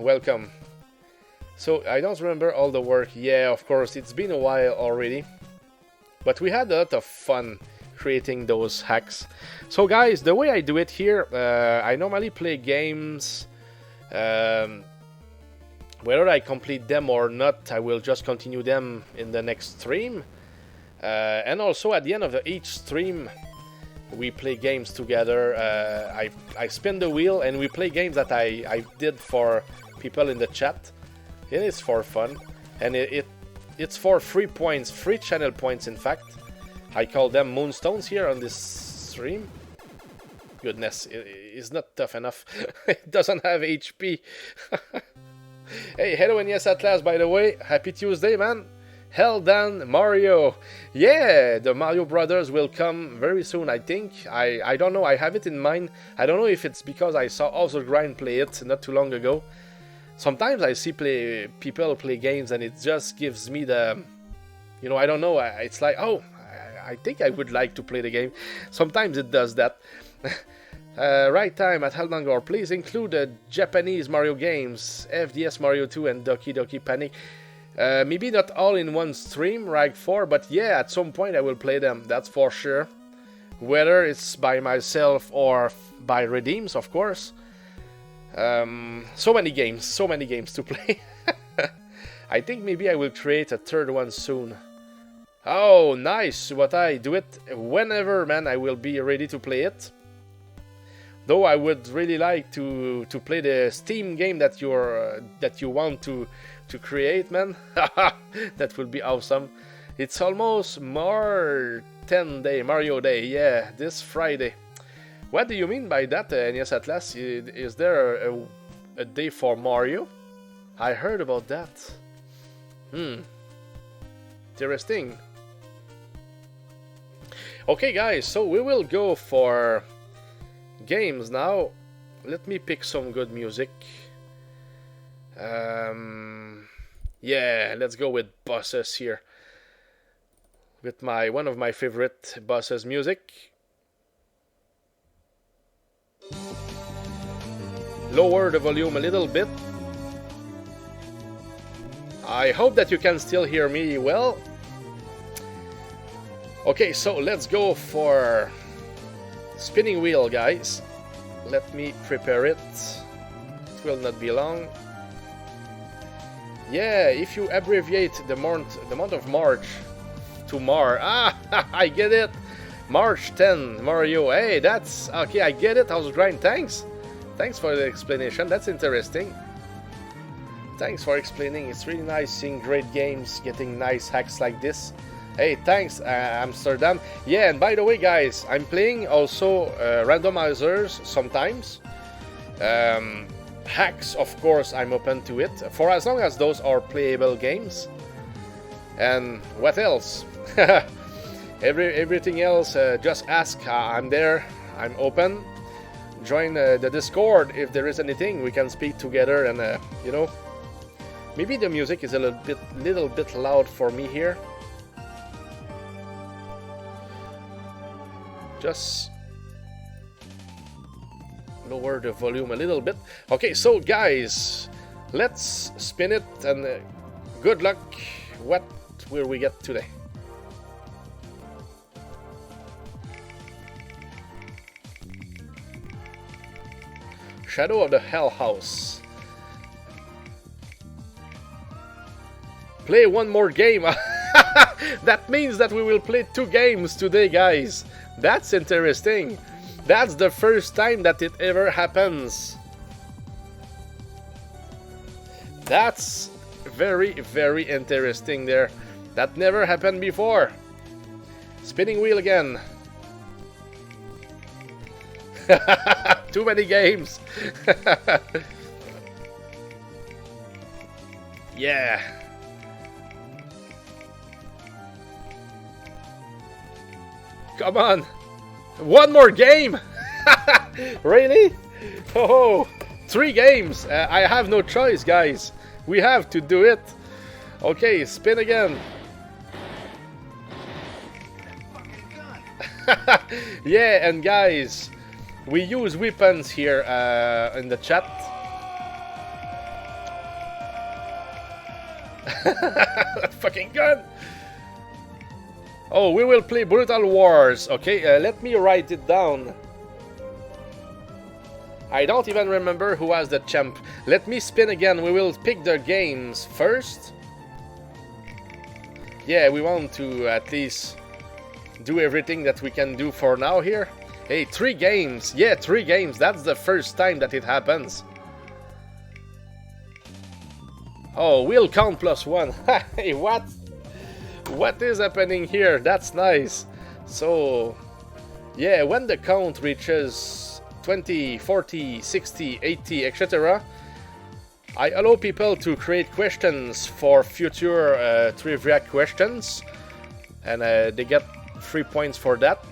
So I don't remember all the work. Yeah, of course, it's been a while already, but we had a lot of fun creating those hacks. So guys, the way I do it here, I normally play games. Whether I complete them or not, I will just continue them in the next stream. And also at the end of each stream, we play games together. I spin the wheel and we play games that I did for people in the chat. It is for fun, and it's for free points, free channel points in fact. I call them moonstones here on this stream. Goodness, it's not tough enough. It doesn't have HP. Hey, hello NES Atlas, by the way. Happy Tuesday, man. Hell done, Mario. Yeah, the Mario Brothers will come very soon, I think. I don't know, I have it in mind. I don't know if it's because I saw Also Grind play it not too long ago. Sometimes I see people play games and it just gives me the... You know, I don't know, it's like, oh, I think I would like to play the game. Sometimes it does that. Right time at Helldanger, please include the Japanese Mario games, FDS Mario 2 and Doki Doki Panic. Maybe not all in one stream, Rag 4, but yeah, at some point I will play them, that's for sure. Whether it's by myself or by Redeems, of course. So many games to play. I think maybe I will create a third one soon. Oh, nice, what I do it whenever, man, I will be ready to play it. Though I would really like to play the Steam game that you want to create, man. That would be awesome. It's almost Mario Day, yeah, this Friday. What do you mean by that, NES Atlas? Is there a day for Mario? I heard about that. Interesting. Okay, guys, so we will go for games now. Let me pick some good music. Yeah, let's go with bosses here. With one of my favorite bosses music. Lower the volume a little bit. I hope that you can still hear me well. Okay, so let's go for spinning wheel, guys. Let me prepare it. It will not be long. Yeah, if you abbreviate the month of March to Mar. I get it. March 10, Mario. Hey, that's okay. I get it. I was grind. Thanks for the explanation. That's interesting. Thanks for explaining. It's really nice seeing great games getting nice hacks like this. Hey, thanks, Amsterdam. Yeah, and by the way, guys, I'm playing also randomizers sometimes. hacks, of course, I'm open to it, for as long as those are playable games. And what else? Everything else, just ask. I'm there, I'm open. Join the Discord if there is anything. We can speak together, and you know, maybe the music is a little bit loud for me here. Just lower the volume a little bit. Okay, so guys, let's spin it, and good luck. What will we get today? Shadow of the Hell House. Play one more game. That means that we will play 2 games today, guys. That's interesting. That's the first time that it ever happens. That's very, very interesting there. That never happened before. Spinning wheel again. Too many games. Yeah. Come on. One more game. Really? Oh, 3 games. I have no choice, guys. We have to do it. Okay, spin again. Yeah, and guys, we use weapons here in the chat. Fucking gun! Oh, we will play Brutal Wars. Okay, let me write it down. I don't even remember who was the champ. Let me spin again. We will pick the games first. Yeah, we want to at least do everything that we can do for now here. Hey, 3 games. Yeah, 3 games. That's the first time that it happens. Oh, we'll count +1. Hey, what? What is happening here? That's nice. So, yeah, when the count reaches 20, 40, 60, 80, etc., I allow people to create questions for future trivia questions, and they get 3 points for that.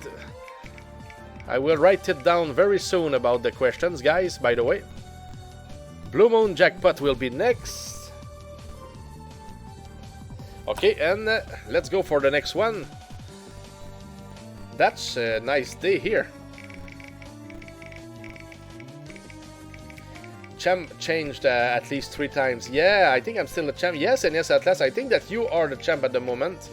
I will write it down very soon about the questions, guys, by the way. Blue Moon Jackpot will be next. Okay, and let's go for the next one. That's a nice day here. Champ changed at least 3 times. Yeah, I think I'm still a champ. Yes, and yes, Atlas, I think that you are the champ at the moment.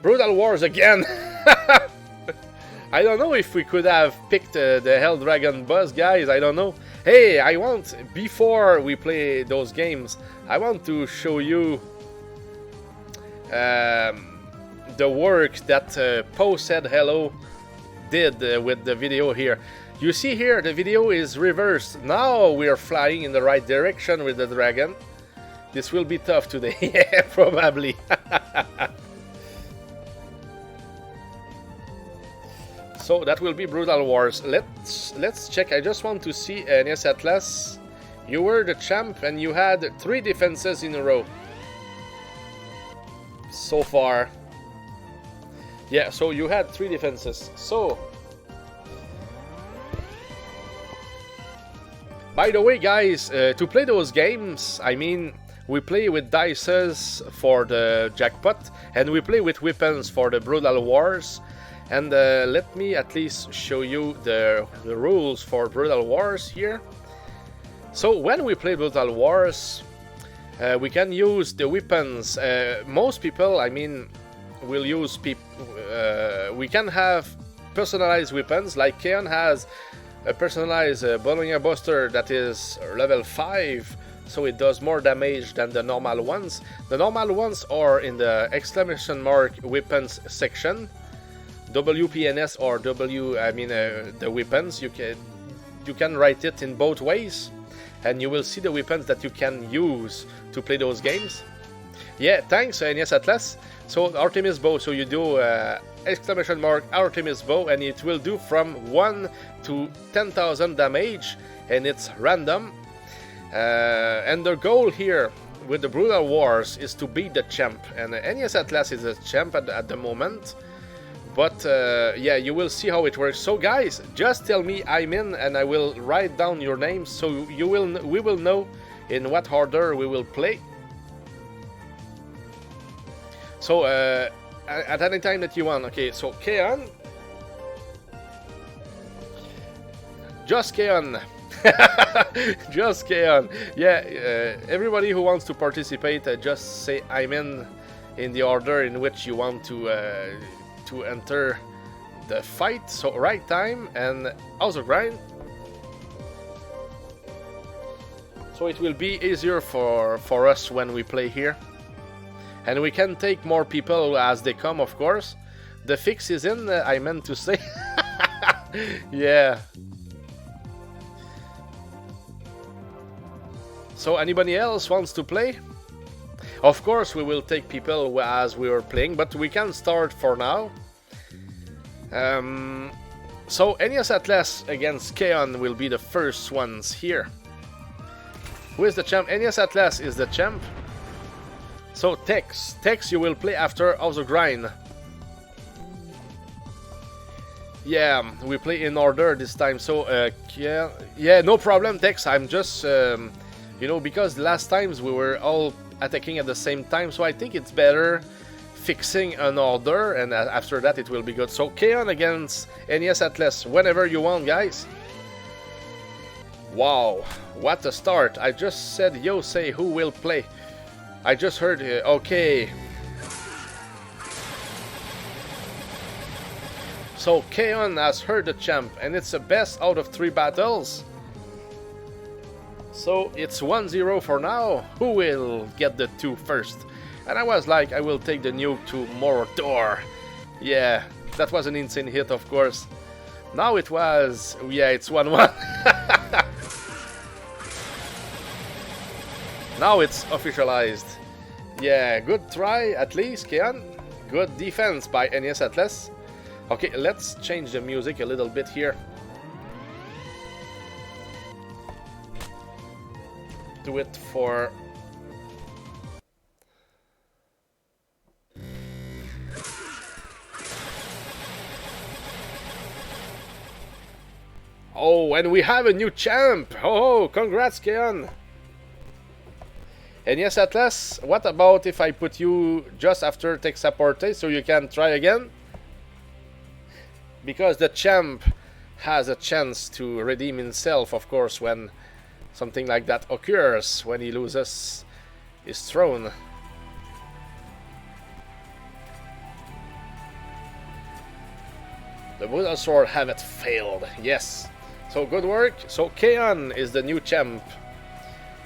Brutal Wars again. I don't know if we could have picked the Hell Dragon boss, guys. I don't know. Hey, I want, before we play those games, I want to show you the work that Poe Said Hello did with the video here. You see here, the video is reversed. Now we are flying in the right direction with the dragon. This will be tough today. Yeah, probably. So that will be Brutal Wars. Let's check. I just want to see, NES Atlas, you were the champ and you had 3 defenses in a row so far. Yeah, so you had 3 defenses. So, by the way, guys, to play those games, I mean, we play with dices for the jackpot, and we play with weapons for the Brutal Wars. And let me at least show you the rules for Brutal Wars here. So when we play Brutal Wars, we can use the weapons. Most people, I mean, will use we can have personalized weapons, like Keon has a personalized Bologna Buster that is level 5, so it does more damage than the normal ones. The normal ones are in the exclamation mark weapons section. WPNS or the weapons, you can write it in both ways, and you will see the weapons that you can use to play those games. Yeah, thanks, NES Atlas. So Artemis bow, so you do exclamation mark Artemis bow, and it will do from 1 to 10,000 damage, and it's random. And the goal here with the Brutal Wars is to beat the champ, and NES Atlas is a champ at the moment. But yeah, you will see how it works. So guys, just tell me I'm in, and I will write down your names, so we will know in what order we will play. So at any time that you want. Okay, so Keon, just Keon. Just Keon. Yeah, everybody who wants to participate, just say I'm in the order in which you want to enter the fight. So right time and also grind. So it will be easier for us when we play here. And we can take more people as they come, of course. The fix is in, I meant to say. Yeah. So anybody else wants to play? Of course we will take people as we were playing, but we can start for now. So NES Atlas against Keon will be the first ones here. Who is the champ? NES Atlas is the champ. So Tex you will play after also grind. Yeah, we play in order this time. So yeah, no problem, Tex. I'm just you know, because last times we were all attacking at the same time, so I think it's better fixing an order, and after that it will be good. So Keon against NES Atlas whenever you want, guys. Wow, what a start. I just said yo, say who will play. I just heard okay. So Keon has heard the champ, and it's the best out of 3 battles. So it's 1-0 for now. Who will get the 2 first? And I was like, I will take the nuke to Mordor. Yeah, that was an insane hit, of course. Now it was, yeah, it's 1-1. Now it's officialized. Yeah, good try at least, Keon. Good defense by NES Atlas. Okay, let's change the music a little bit here. Do it for... Oh, and we have a new champ! Oh, congrats, Keon! And yes, Atlas, what about if I put you just after Texaporte so you can try again? Because the champ has a chance to redeem himself, of course, when something like that occurs, when he loses his throne. The Buddha Sword haven't failed, yes. So good work. So Keon is the new champ.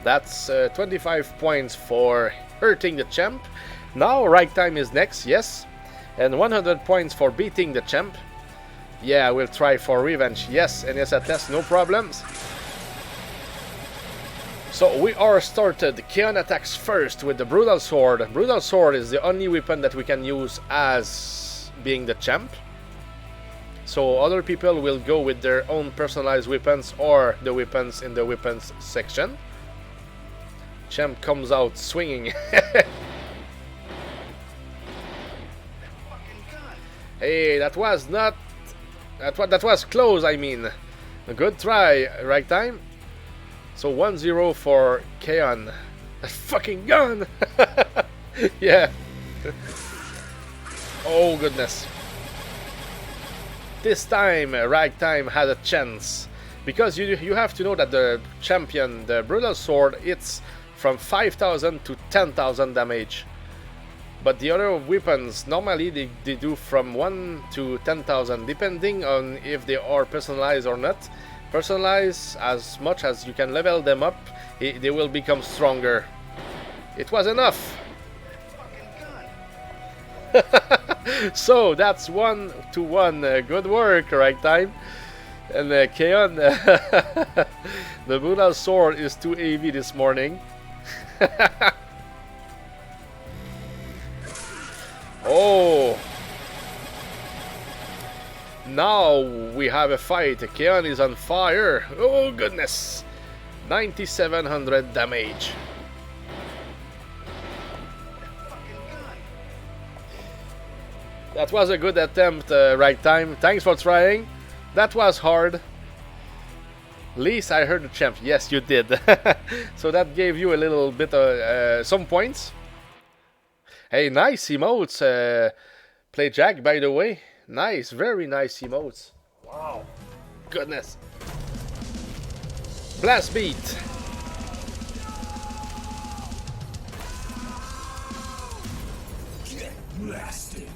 That's 25 points for hurting the champ. Now right time is next, yes. And 100 points for beating the champ. Yeah, we'll try for revenge. Yes, and yes, at last, no problems. So we are started. Keon attacks first with the Brutal Sword. Brutal Sword is the only weapon that we can use as being the champ. So other people will go with their own personalized weapons or the weapons in the weapons section. Champ comes out swinging. Hey, that was not... That was close, I mean. A good try, right time? So 1-0 for Keon. That fucking gun! Yeah. Oh, goodness. This time, right time had a chance. Because you have to know that the champion, the Brutal Sword, it's from 5,000 to 10,000 damage. But the other weapons, normally they do from 1 to 10,000, depending on if they are personalized or not. Personalized, as much as you can level them up, they will become stronger. It was enough! So that's 1-1. Good work, right time. And Keon, the Brutal Sword is too heavy this morning. Oh! now we have a fight. Keon is on fire. Oh goodness. 9700 damage. That was a good attempt, right time. Thanks for trying. That was hard. Least I heard the champ. Yes, you did. So that gave you a little bit of some points. Hey, nice emotes. Play Jack, by the way. Nice, very nice emotes. Wow. Goodness. Blast beat. Get blasted.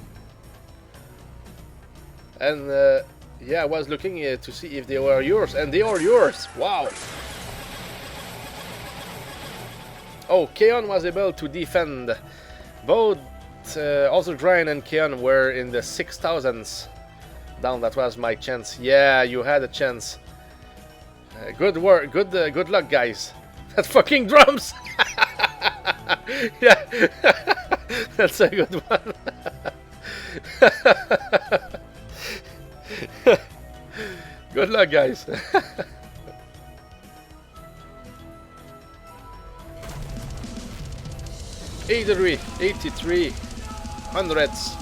And yeah, I was looking to see if they were yours, and they are yours. Wow. Oh, Keon was able to defend. Both also Grind and Keon were in the 6000s. Down, that was my chance. Yeah, you had a chance. Good work, good luck, guys. That fucking drums. Yeah, that's a good one. Good luck, guys. 83, 83, hundreds.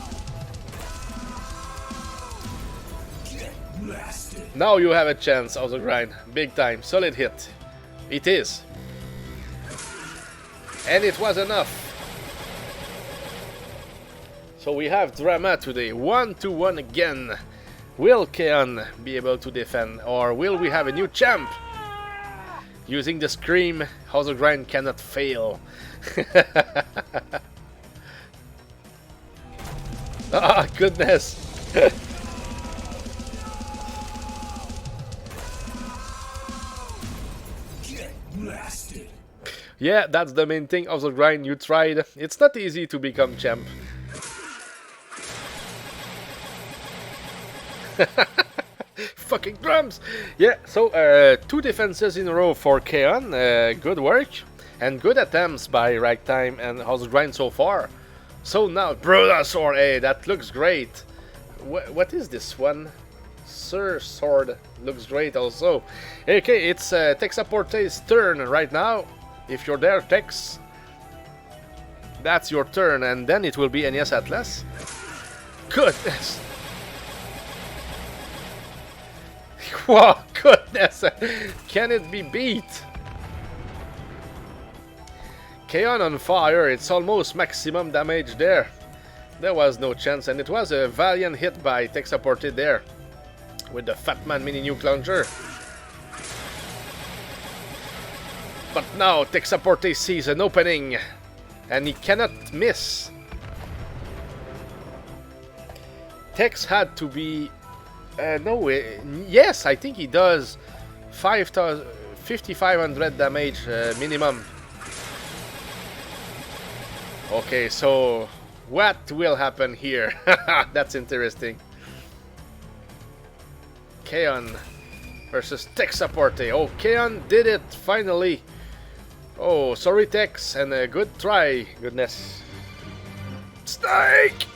Now you have a chance of the grind. Big time, solid hit. It is. And it was enough. So we have drama today. 1-1 again. Will Keon be able to defend, or will we have a new champ? Using the scream, how the grind cannot fail. Ah, goodness. Get blasted. Yeah, that's the main thing of the grind. You tried. It's not easy to become champ. Fucking drums! Yeah, so 2 defenses in a row for Keon. Good work. And good attempts by Right Time and House of Grind so far. So now, Brother Sword, hey, that looks great. What is this one? Sir Sword looks great also. Okay, it's Texaporte's turn right now. If you're there, Tex, that's your turn, and then it will be NES Atlas. Goodness! Wow, goodness! Can it be beat? Keon on fire, it's almost maximum damage there. There was no chance, and it was a valiant hit by Texaporte there. With the Fatman mini nuke launcher. But now Texaporte sees an opening. And he cannot miss. Tex had to be... yes, I think he does 5,500 damage minimum. Okay, so what will happen here? That's interesting. Keon versus Texaporte. Oh, Keon did it finally. Oh, sorry Tex, and a good try. Goodness. Snake!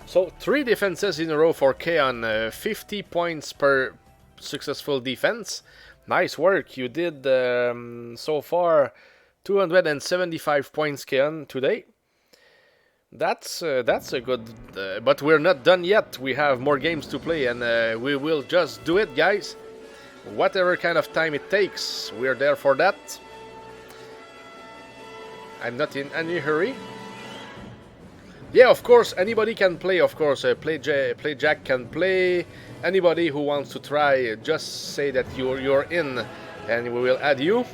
So 3 defenses in a row for Keon. 50 points per successful defense. Nice work. You did so far 275 points, Keon, today. That's a good... but we're not done yet. We have more games to play, and we will just do it, guys. Whatever kind of time it takes, we're there for that. I'm not in any hurry. Yeah, of course, anybody can play, of course. Play Jack can play. Anybody who wants to try, just say that you're in, and we will add you.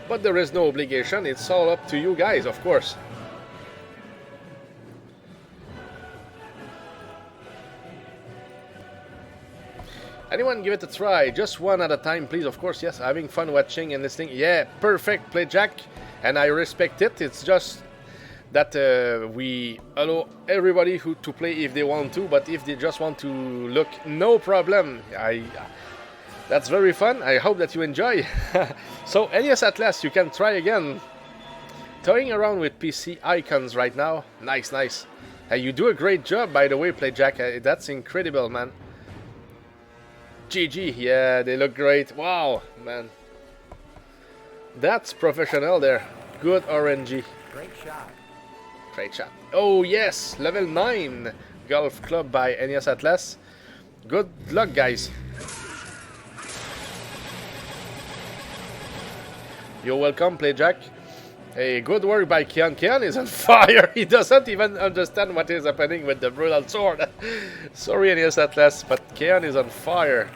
But there is no obligation, it's all up to you guys, of course. Anyone give it a try, just one at a time, please, of course. Yes, having fun watching and listening. Yeah, perfect, play Jack, and I respect it. It's just that we allow everybody to play if they want to, but if they just want to look, no problem. That's very fun. I hope that you enjoy. So, NES Atlas, you can try again. Toying around with PC icons right now. Nice, nice. You do a great job, by the way, PlayJack. That's incredible, man. GG, yeah, they look great. Wow, man. That's professional there. Good RNG. Great shot. Great shot. Oh, yes, level 9 golf club by NES Atlas. Good luck, guys. You're welcome, PlayJack. Hey, good work by Kian. Kian is on fire. He doesn't even understand what is happening with the brutal sword. Sorry, NES Atlas, but Kian is on fire.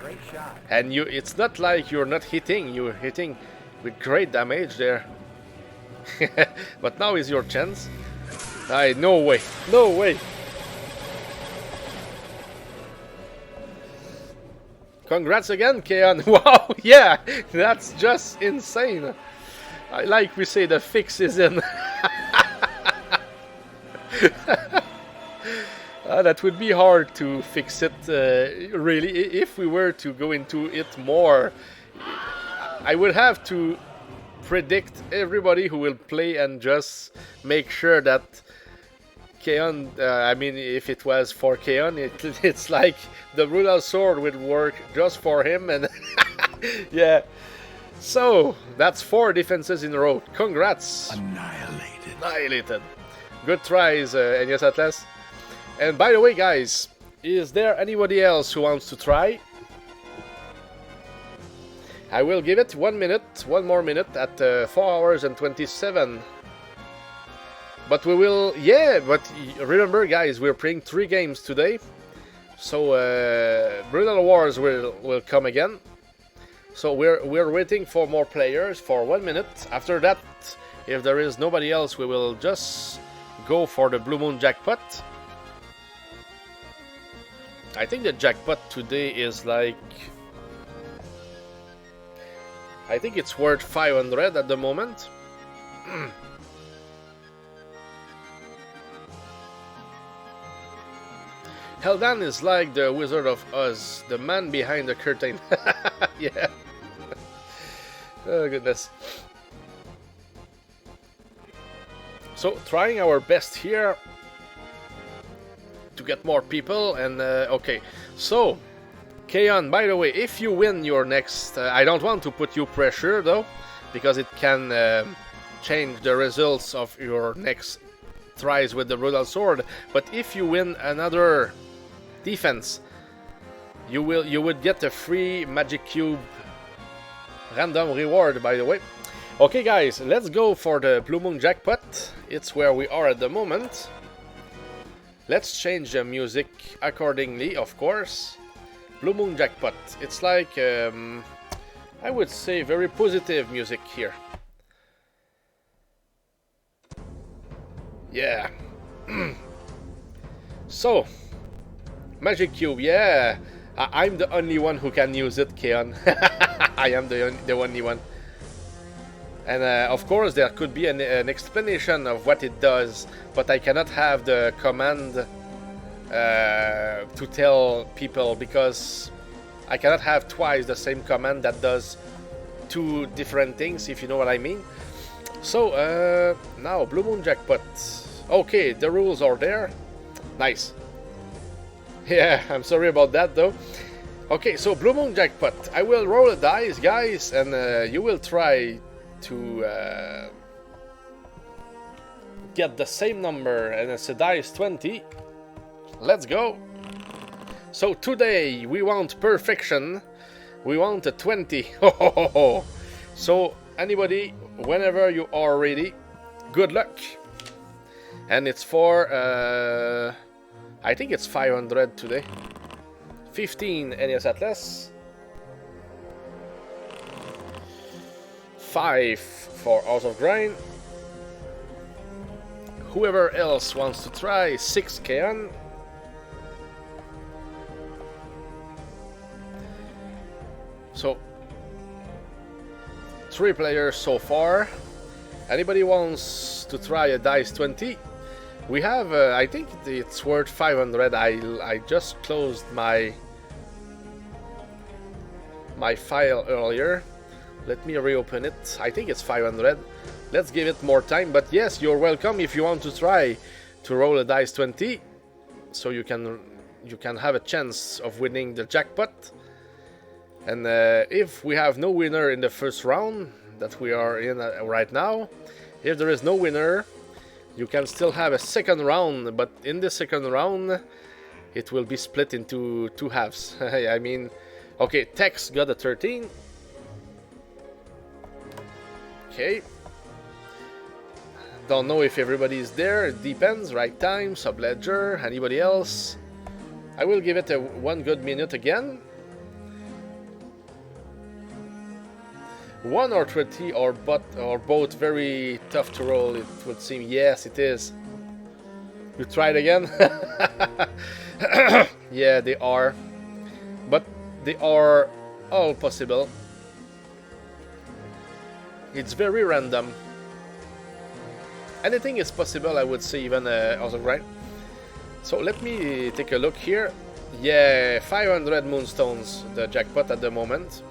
Great shot. And it's not like you're not hitting. You're hitting with great damage there. But now is your chance. No way. No way. Congrats again, Kian. Wow, yeah, that's just insane. Like we say, the fix is in. That would be hard to fix it, really. If we were to go into it more, I would have to predict everybody who will play and just make sure that Keon, I mean, if it was for Keon, it's like the brutal sword would work just for him, and yeah. So, that's 4 defenses in a row. Congrats! Annihilated. Annihilated. Good tries, NES Atlas. And by the way, guys, is there anybody else who wants to try? I will give it 1 minute, 1 more minute at 4 hours and 27. But we will, yeah, but remember, guys, we're playing 3 games today. So, Brutal Wars will come again. So we're waiting for more players for 1 minute. After that, if there is nobody else, we will just go for the Blue Moon jackpot. I think the jackpot today is like, I think it's worth 500 at the moment. Heldan is like the Wizard of Oz, the man behind the curtain. Yeah. Oh goodness. So trying our best here to get more people, and okay. So Keon, by the way, if you win your next, I don't want to put you pressure though, because it can change the results of your next tries with the brutal sword. But if you win another defense, you would get a free magic cube random reward, by the way. Okay, guys, let's go for the Blue Moon jackpot. It's where we are at the moment. Let's change the music accordingly, of course. Blue Moon jackpot. It's like I would say very positive music here. Yeah. So, magic cube, yeah. I'm the only one who can use it, Keon. I am the only one. And of course there could be an explanation of what it does, but I cannot have the command to tell people, because I cannot have twice the same command that does 2 different things, if you know what I mean. So now Blue Moon jackpot. Okay, the rules are there. Nice. Yeah, I'm sorry about that though. Okay, so Blue Moon jackpot. I will roll a dice, guys, and you will try to get the same number, and it's a dice 20. Let's go. So today we want perfection. We want a 20. So anybody, whenever you are ready, good luck. And it's for I think it's 500 today. 15 NES Atlas. 5 for House of Grind. Whoever else wants to try, 6 Keon. So 3 players so far. Anybody wants to try a dice 20? We have, I think it's worth 500. I just closed my my file earlier. Let me reopen it. I think it's 500. Let's give it more time. But yes, you're welcome if you want to try to roll a dice 20, so you can have a chance of winning the jackpot. And if we have no winner in the first round that we are in right now, if there is no winner, you can still have a second round, but in the second round it will be split into two halves. I mean, okay, Tex got a 13. Okay. Don't know if everybody's there, it depends. Right time, Subledger, anybody else? I will give it a 1 good minute again. 1 or 20 or both very tough to roll, it would seem. Yes, it is. You try it again? Yeah, they are. But they are all possible. It's very random. Anything is possible, I would say, even also, right? So let me take a look here. Yeah, 500 moonstones, the jackpot at the moment.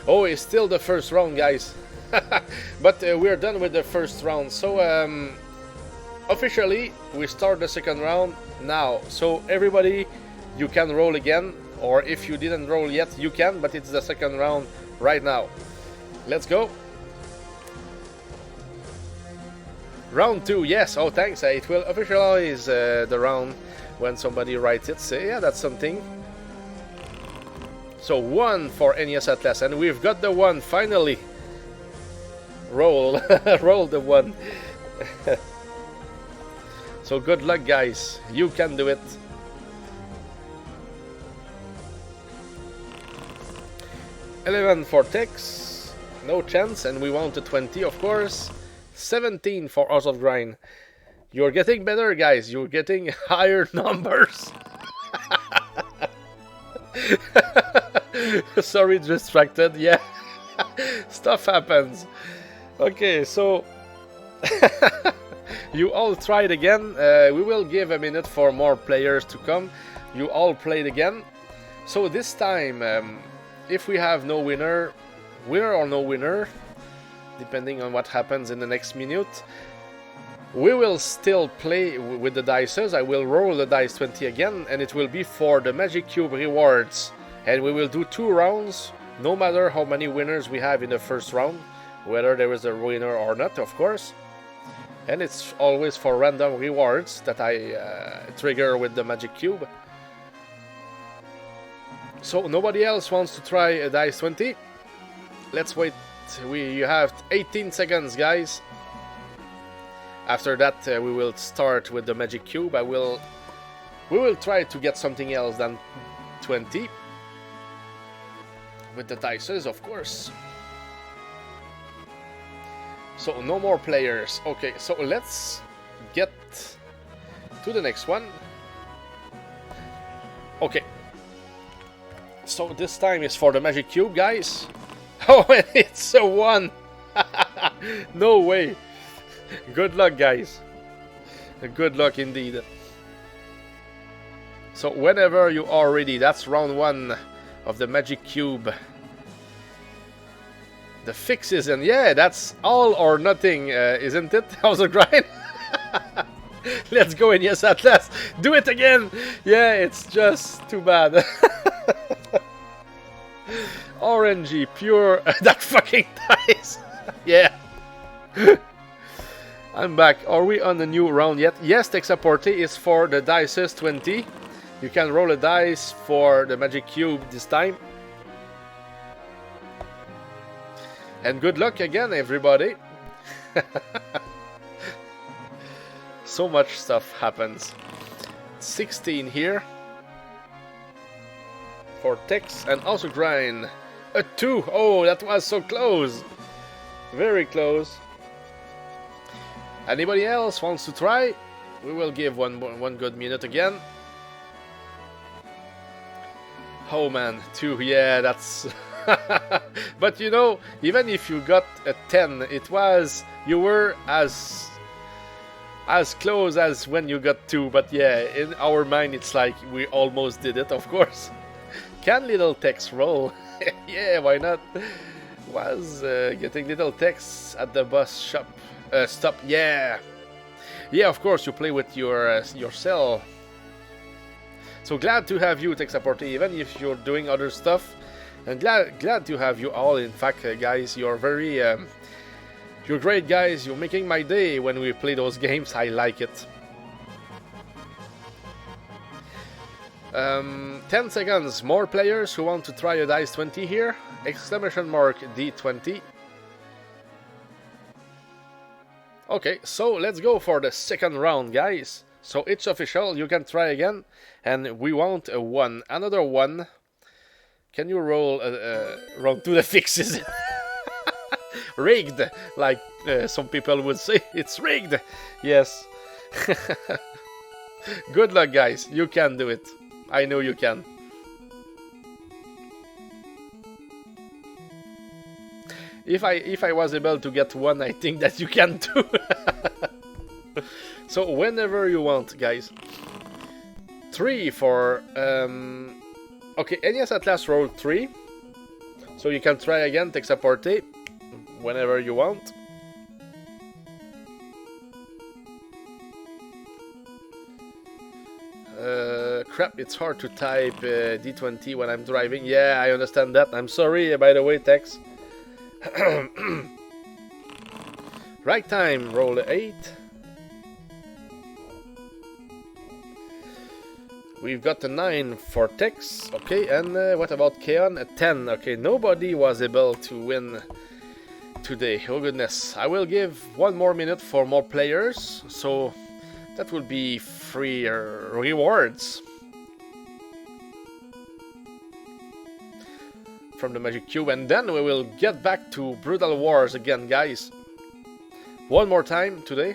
Oh, it's still the first round, guys. But we're done with the first round. So officially we start the second round now. So everybody, you can roll again, or if you didn't roll yet, you can, but it's the second round right now. Let's go. Round 2, yes. Oh, thanks. It will officialize the round when somebody writes it. So yeah, that's something. So 1 for NES Atlas, and we've got the 1 finally. Roll, roll the 1. So good luck, guys. You can do it. $11 for Tex, no chance, and we want a 20, of course. 17 for House of Grind. You're getting better, guys. You're getting higher numbers. Sorry, distracted. Yeah, stuff happens. Okay, so you all tried again. We will give a minute for more players to come. You all played again. So this time, if we have no winner or no winner, depending on what happens in the next minute, we will still play with the dices. I will roll the dice 20 again, and it will be for the Magic Cube rewards. And we will do 2 rounds, no matter how many winners we have in the first round, whether there is a winner or not, of course. And it's always for random rewards that I trigger with the Magic Cube. So nobody else wants to try a dice 20. Let's wait. You have 18 seconds, guys. After that, we will start with the Magic Cube. We will try to get something else than 20 with the dices, of course. So no more players. Okay, so let's get to the next one. Okay. So this time is for the Magic Cube, guys. Oh, it's a 1. No way. Good luck, guys. Good luck indeed. So whenever you are ready, that's round 1 of the Magic Cube. The fixes, and yeah, that's all or nothing, isn't it? How's the grind? Let's go in, yes, Atlas. Do it again. Yeah, it's just too bad. Orangey, pure. That fucking dice. Yeah. I'm back. Are we on the new round yet? Yes, Texaporte is for the dices 20. You can roll a dice for the Magic Cube this time. And good luck again, everybody. So much stuff happens. 16 here for Tex, and also Grind. A 2. Oh, that was so close. Very close. Anybody else wants to try? We will give one good minute again. Oh man, 2. Yeah, that's. But you know, even if you got a 10, you were as close as when you got 2. But yeah, in our mind, it's like we almost did it, of course. Can little text roll? Yeah, why not? Was getting little text at the bus shop. Stop. Yeah. Yeah, of course, you play with your cell. So glad to have you, Tech Support, even if you're doing other stuff. And glad to have you all. In fact, guys, you're very... you're great, guys. You're making my day when we play those games. I like it. 10 seconds. More players who want to try a Dice 20 here? Exclamation mark D20. Okay, so let's go for the second round, guys. So it's official, you can try again. And we want a 1. Another 1. Can you roll wrong to the fixes? Rigged, like some people would say. It's rigged. Yes. Good luck, guys. You can do it. I know you can. If I was able to get 1, I think that you can too. So whenever you want, guys. 3 for okay, NES Atlas roll 3. So you can try again, Tech Support whenever you want. Crap, it's hard to type D20 when I'm driving. Yeah, I understand that. I'm sorry, by the way, Tex. Right time, roll 8. We've got a 9 for Tex. Okay, and what about Keon? A 10. Okay, nobody was able to win today. Oh goodness. I will give 1 more minute for more players. So that will be free rewards from the Magic Cube, and then we will get back to Brutal Wars again, guys. 1 more time today.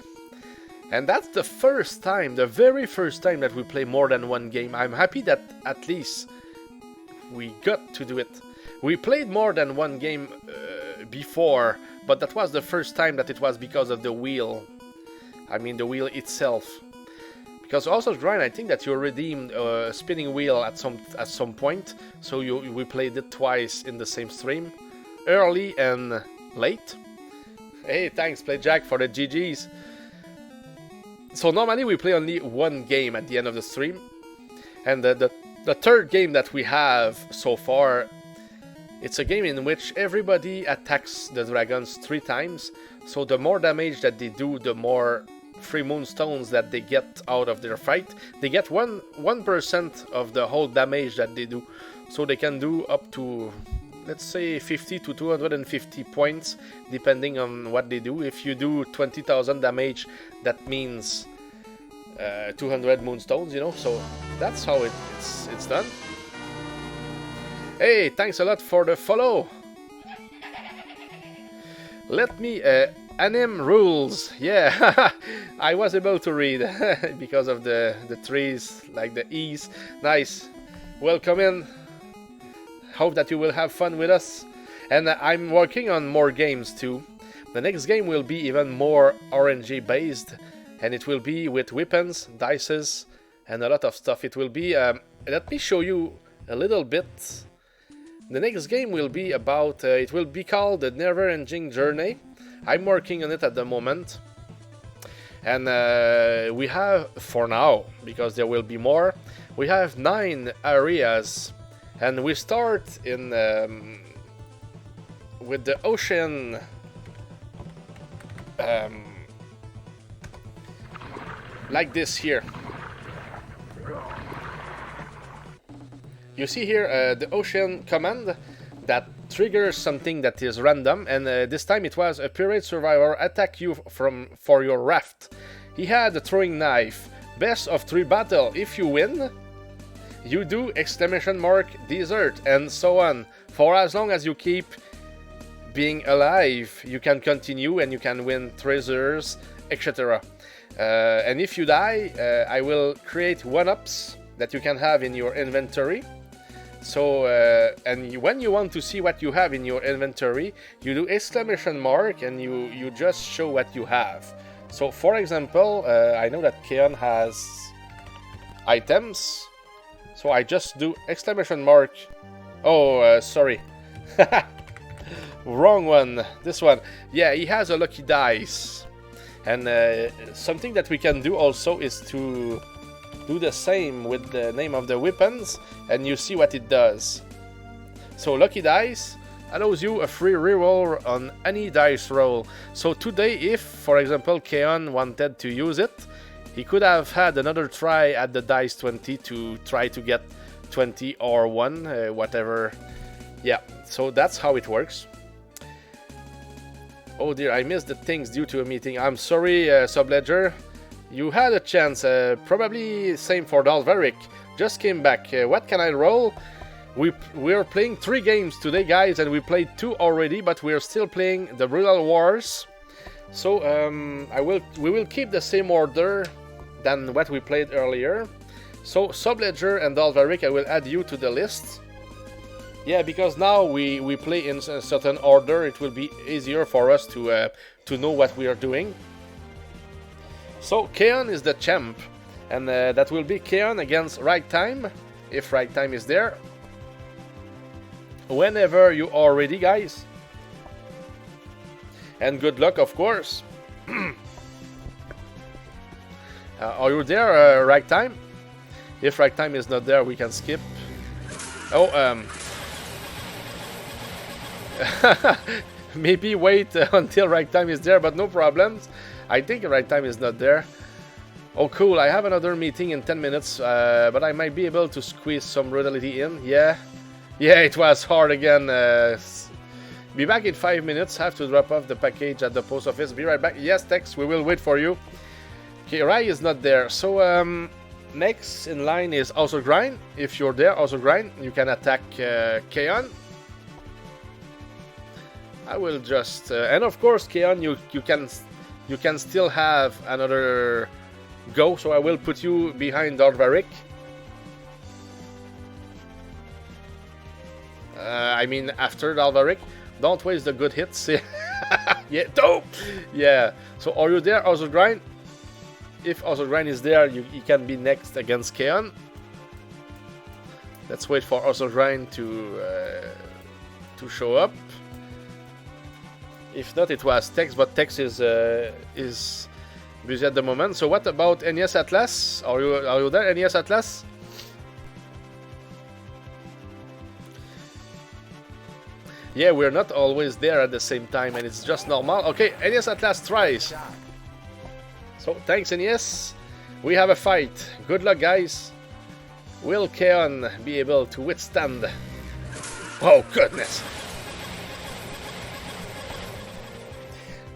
And that's the first time, the very first time that we play more than 1 game. I'm happy that at least we got to do it. We played more than 1 game before, but that was the first time that it was because of the wheel. I mean the wheel itself. Because also Grind, I think that you redeemed a spinning wheel at some point, so we played it twice in the same stream, early and late. Hey, thanks, Play Jack, for the GGs. So normally we play only 1 game at the end of the stream, and the third game that we have so far, it's a game in which everybody attacks the dragons 3 times. So the more damage that they do, the more free moonstones that they get out of their fight. They get 1% of the whole damage that they do. So they can do up to, let's say, 50 to 250 points, depending on what they do. If you do 20,000 damage, that means 200 moonstones, you know. So that's how it's done. Hey, thanks a lot for the follow. Let me... Anim rules, yeah. I was able to read because of the trees, like the E's. Nice. Welcome in. Hope that you will have fun with us. And I'm working on more games too. The next game will be even more RNG based, and it will be with weapons, dices, and a lot of stuff. It will be, let me show you a little bit. The next game will be about, it will be called The Never-Ending Journey. I'm working on it at the moment, and we have, for now, because there will be more, we have 9 areas, and we start in with the ocean, like this here. You see here the ocean command that triggers something that is random, and this time it was a pirate survivor attack you for your raft. He had a throwing knife. Best of 3 battle. If you win, you do exclamation mark desert, and so on. For as long as you keep being alive, you can continue and you can win treasures, etc. And if you die, I will create 1-ups that you can have in your inventory. So, and when you want to see what you have in your inventory, you do exclamation mark and you just show what you have. So, for example, I know that Keon has items. So I just do exclamation mark. Oh, sorry. Wrong one. This one. Yeah, he has a lucky dice. And something that we can do also is to do the same with the name of the weapons, and you see what it does. So lucky dice allows you a free reroll on any dice roll. So today, if, for example, Keon wanted to use it, he could have had another try at the dice 20 to try to get 20 or 1, whatever. Yeah, so that's how it works. Oh dear, I missed the things due to a meeting. I'm sorry, SuboLord's. You had a chance, probably same for Dalvaric. Just came back. What can I roll? We're playing 3 games today, guys, and we played 2 already, but we're still playing the Brutal Wars. So we will keep the same order than what we played earlier. So SuboLord's and Dalvaric, I will add you to the list. Yeah, because now we play in a certain order, it will be easier for us to know what we are doing. So Keon is the champ, and that will be Keon against Right Time, if Right Time is there. Whenever you are ready, guys. And good luck, of course. Are you there, Right Time? If Right Time is not there, we can skip. Oh, maybe wait until Right Time is there, but no problems. I think Right Time is not there. Oh, cool. I have another meeting in 10 minutes, but I might be able to squeeze some brutality in. Yeah, it was hard again. Be back in 5 minutes. Have to drop off the package at the post office. Be right back. Yes, Tex, we will wait for you. Okay, Rai is not there. So, next in line is also Grind. If you're there, also Grind, you can attack Keon. I will just and of course, Keon, you can still have another go. So I will put you behind Dalvaric. I mean after Dalvaric. Don't waste the good hits. Yeah, dope. Yeah. So are you there, also Grind? If also Grind is there, you can be next against Keon. Let's wait for also Grind to show up. If not, it was Tex, but Tex is busy at the moment. So what about NES Atlas? Are you there, NES Atlas? Yeah, we're not always there at the same time, and it's just normal. Okay, NES Atlas tries. So thanks, NES. We have a fight. Good luck, guys. Will Keon be able to withstand? Oh goodness.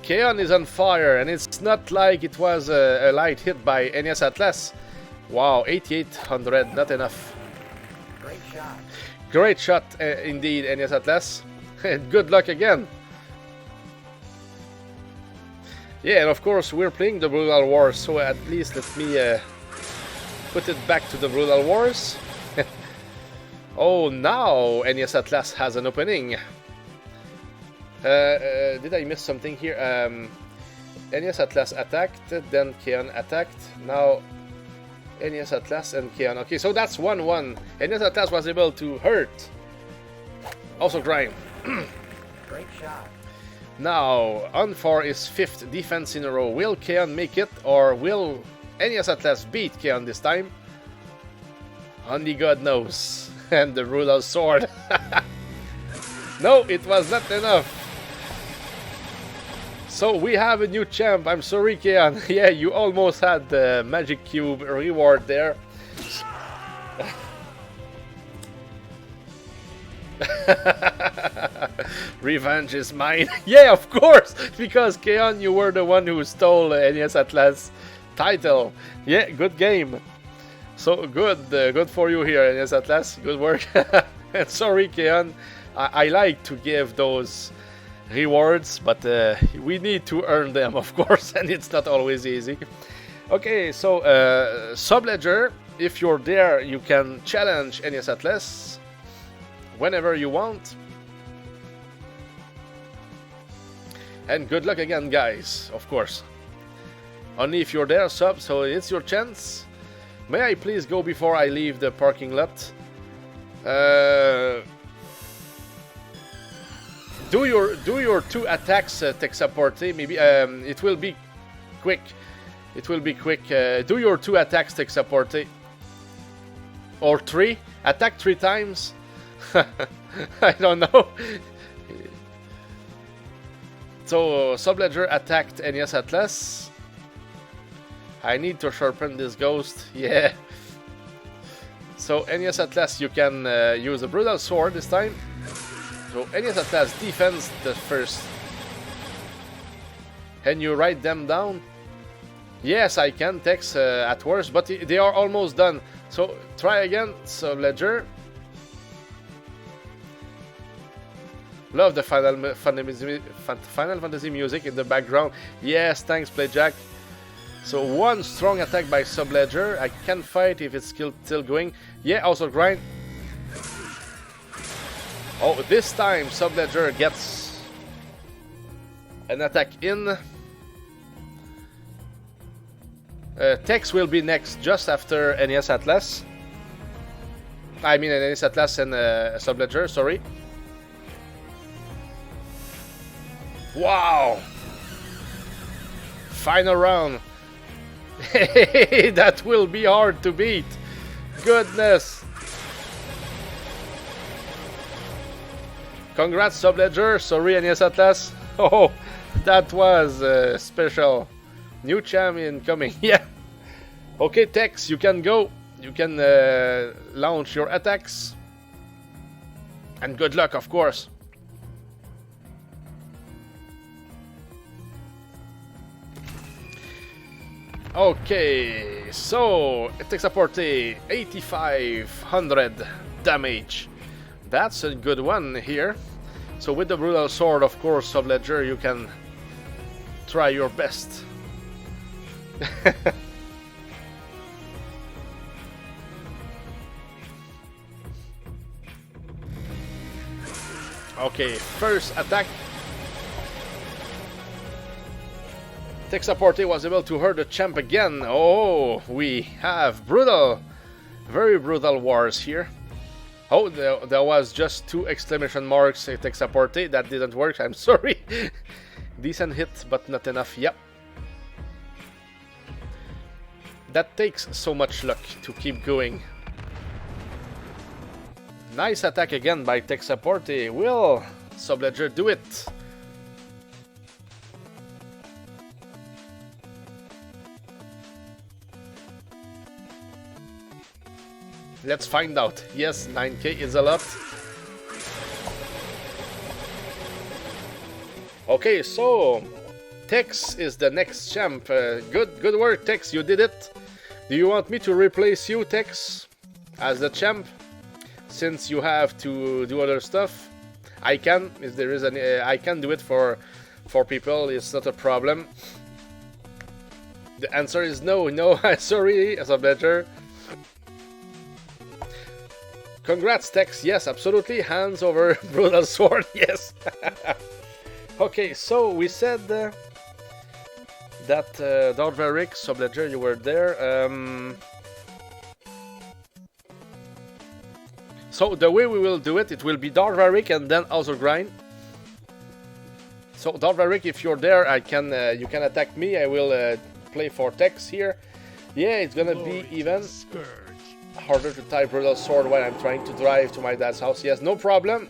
Keon is on fire, and it's not like it was a light hit by NES Atlas. Wow, 8800, not enough. Great shot. Great shot indeed, NES Atlas. And good luck again. Yeah, and of course we're playing the Brutal Wars, so at least let me put it back to the Brutal Wars. Oh, now NES Atlas has an opening. Did I miss something here? NES Atlas attacked, then Keon attacked. Now NES Atlas and Keon. Okay, so that's 1-1. NES Atlas was able to hurt. Also Grind. Great shot. Now, on for his 5th defense in a row. Will Keon make it, or will NES Atlas beat Keon this time? Only God knows. And the Brutal Sword. No, it was not enough. So we have a new champ. I'm sorry, Keon. Yeah, you almost had the Magic Cube reward there. Revenge is mine. Yeah, of course, because Keon, you were the one who stole NES Atlas title. Yeah, good game. So good for you here, NES Atlas. Good work. And sorry, Keon. I like to give those rewards, but we need to earn them, of course, and it's not always easy. Okay, so SuboLord's, if you're there, you can challenge NES Atlas whenever you want. And good luck again, guys, of course. Only if you're there, Sub, so it's your chance. May I please go before I leave the parking lot? Do your 2 attacks, tech support. Maybe it will be quick. It will be quick. Do your 2 attacks, tech support. Or 3. Attack 3 times. I don't know. So SuboLord's attacked NES Atlas. I need to sharpen this ghost. Yeah. So NES Atlas, you can use a brutal sword this time. So NES Atlas defends the first. Can you write them down? Yes, I can text at worst, but they are almost done. So try again, SuboLord's. Love the Final Fantasy music in the background. Yes, thanks, Playjack. So 1 strong attack by SuboLord's. I can fight if it's still going. Yeah, also grind. Oh, this time SuboLord's gets an attack in. Tex will be next, just after NES Atlas. I mean NES Atlas and SuboLord's, sorry. Wow! Final round. That will be hard to beat. Goodness. Congrats, SuboLord's. Sorry, NES Atlas. Oh, that was special. New champion coming. Yeah. Okay, Tex, you can go. You can launch your attacks. And good luck, of course. Okay, so it takes a 8,500 damage. That's a good one here. So with the brutal sword, of course, SuboLord's, you can try your best. Okay, first attack. Tech support was able to hurt the champ again. Oh, we have brutal, very brutal wars here. Oh, there was just 2 exclamation marks. Tech support, that didn't work. I'm sorry. Decent hit, but not enough. Yep. That takes so much luck to keep going. Nice attack again by tech support. Will SuboLord's do it? Let's find out. Yes, 9k is a lot. Okay, so Tex is the next champ. Good work, Tex. You did it. Do you want me to replace you, Tex, as the champ? Since you have to do other stuff, I can. If there is any, I can do it for people. It's not a problem. The answer is no. No, sorry, SuboLord's. Congrats, Tex. Yes, absolutely. Hands over brutal sword. Yes. Okay, so we said that Dorveric, SuboLord's, you were there. So the way we will do it, it will be Dorveric and then also grind. So Dorveric, if you're there, I can you can attack me. I will play for Tex here. Yeah, it's gonna be even harder to type brutal sword while I'm trying to drive to my dad's house. Yes, no problem.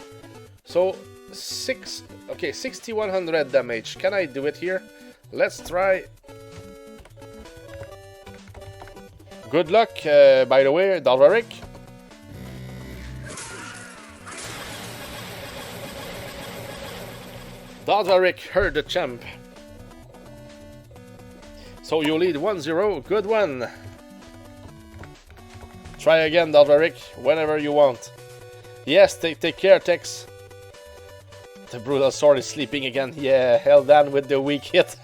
So 6,100 damage. Can I do it here? Let's try. Good luck, by the way, Dorveric. Dorveric heard the champ. So you lead 1-0. Good one. Try again, Dorveric, whenever you want. Yes, take care, Tex. The brutal sword is sleeping again. Yeah, held down with the weak hit.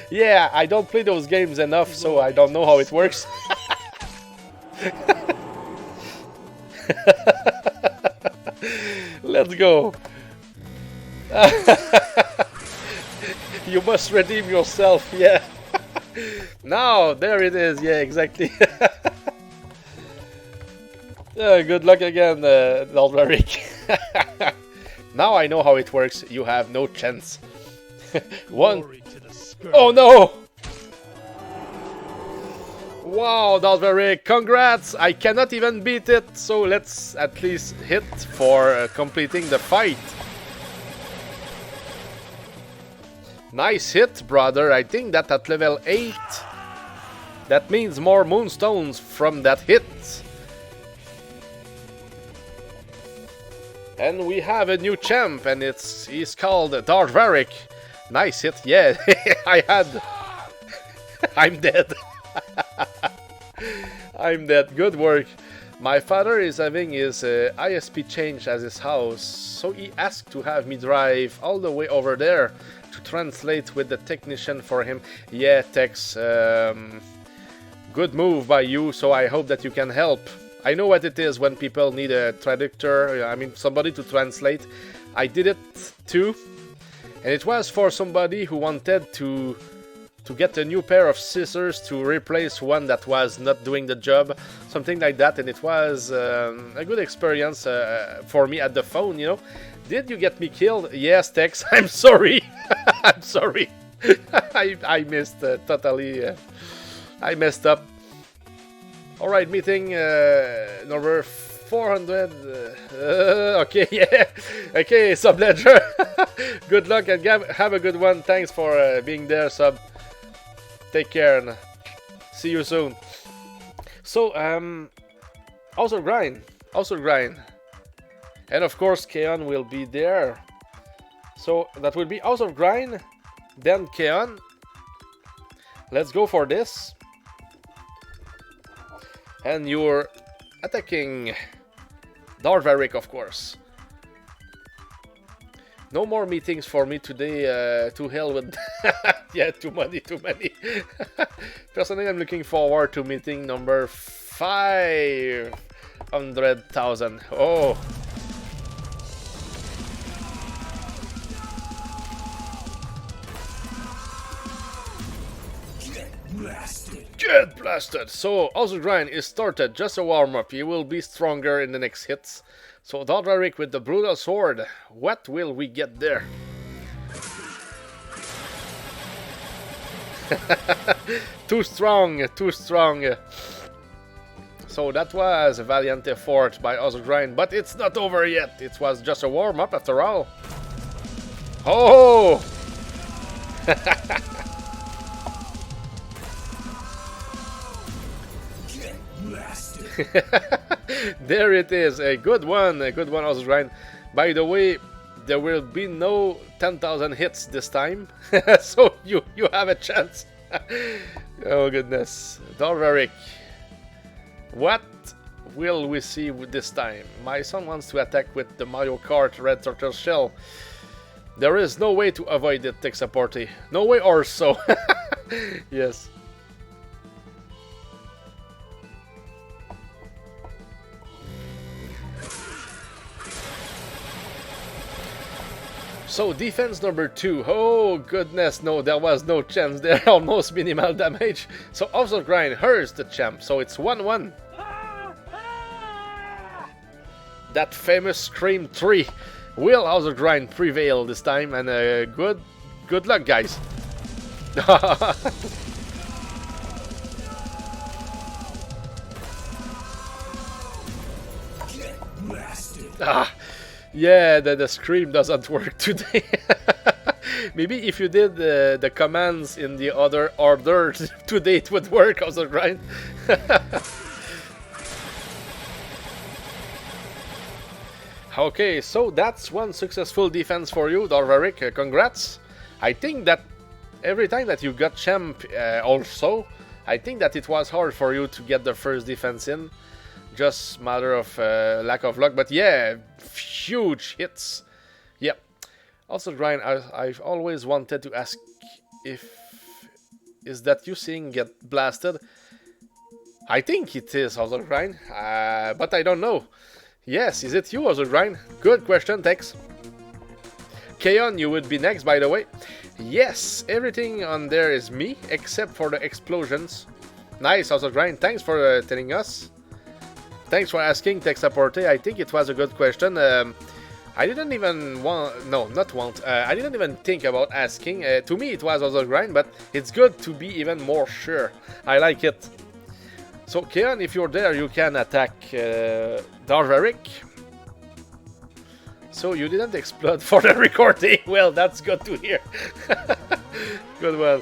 Yeah, I don't play those games enough, so I don't know how it works. Let's go. You must redeem yourself, yeah. Now, there it is, yeah, exactly. Good luck again, Dalveric. Now I know how it works. You have no chance. One. Oh no! Wow, Dalveric, congrats! I cannot even beat it, so let's at least hit for completing the fight. Nice hit, brother. I think that at level 8, that means more moonstones from that hit. And we have a new champ, and he's called Dalveric. Nice hit, yeah. I'm dead. I'm dead. Good work. My father is having his ISP changed at his house, so he asked to have me drive all the way over there to translate with the technician for him. Yeah, Tex, good move by you, so I hope that you can help. I know what it is when people need a traductor, I mean somebody to translate. I did it too, and it was for somebody who wanted to get a new pair of scissors to replace one that was not doing the job, something like that, and it was a good experience for me at the phone, you know. Did you get me killed? Yes, Tex, I'm sorry. I'm sorry. I missed totally. I messed up. Alright, meeting number 400. Okay, yeah. Okay, Sub Ledger. Good luck and have a good one. Thanks for being there, Sub. Take care and see you soon. So, also grind. And of course, Keon will be there. So, that will be House of Grind, then Keon. Let's go for this. And you're attacking Dalveric, of course. No more meetings for me today, to hell with... yeah, too many. Personally, I'm looking forward to meeting number 500,000. Oh! Get blasted! So, House of Grind is started, just a warm-up. He will be stronger in the next hits. So, Dalveric with the Brutal Sword. What will we get there? Too strong. So, that was a valiant effort by House of Grind, but it's not over yet. It was just a warm-up after all. Oh! There it is, a good one, House of Grind. By the way, there will be no 10,000 hits this time, so you have a chance. Oh goodness, Dalveric, what will we see with this time? My son wants to attack with the Mario Kart Red Turtle Shell. There is no way to avoid it, Texaporty. No way or so. Yes. So, defense number 2. Oh, goodness, no, there was no chance there. Almost minimal damage. So, House of Grind, hers the champ. So, it's 1-1. That famous Scream 3. Will House of Grind prevail this time? And good luck, guys. Ah. Yeah, the scream doesn't work today. Maybe if you did the commands in the other order today it would work, also, right? Okay, so that's one successful defense for you, Dalveric. Congrats. I think that every time that you got champ also, I think that it was hard for you to get the first defense in. Just matter of lack of luck, but yeah, huge hits. Yep. Also, Grind, I've always wanted to ask is that you seeing get blasted? I think it is, also Grind, but I don't know. Yes, is it you, also Grind? Good question, Tex. Keon, you would be next, by the way. Yes, everything on there is me, except for the explosions. Nice, also Grind, thanks for telling us. thanks for asking, Texaporte. I think it was a good question. I didn't even want, no, not want, I didn't even think about asking. To me, it was also grind, but it's good to be even more sure. I like it. So, Keon, if you're there, you can attack Darvaric. So, you didn't explode for the recording. Well, that's good to hear. Good one.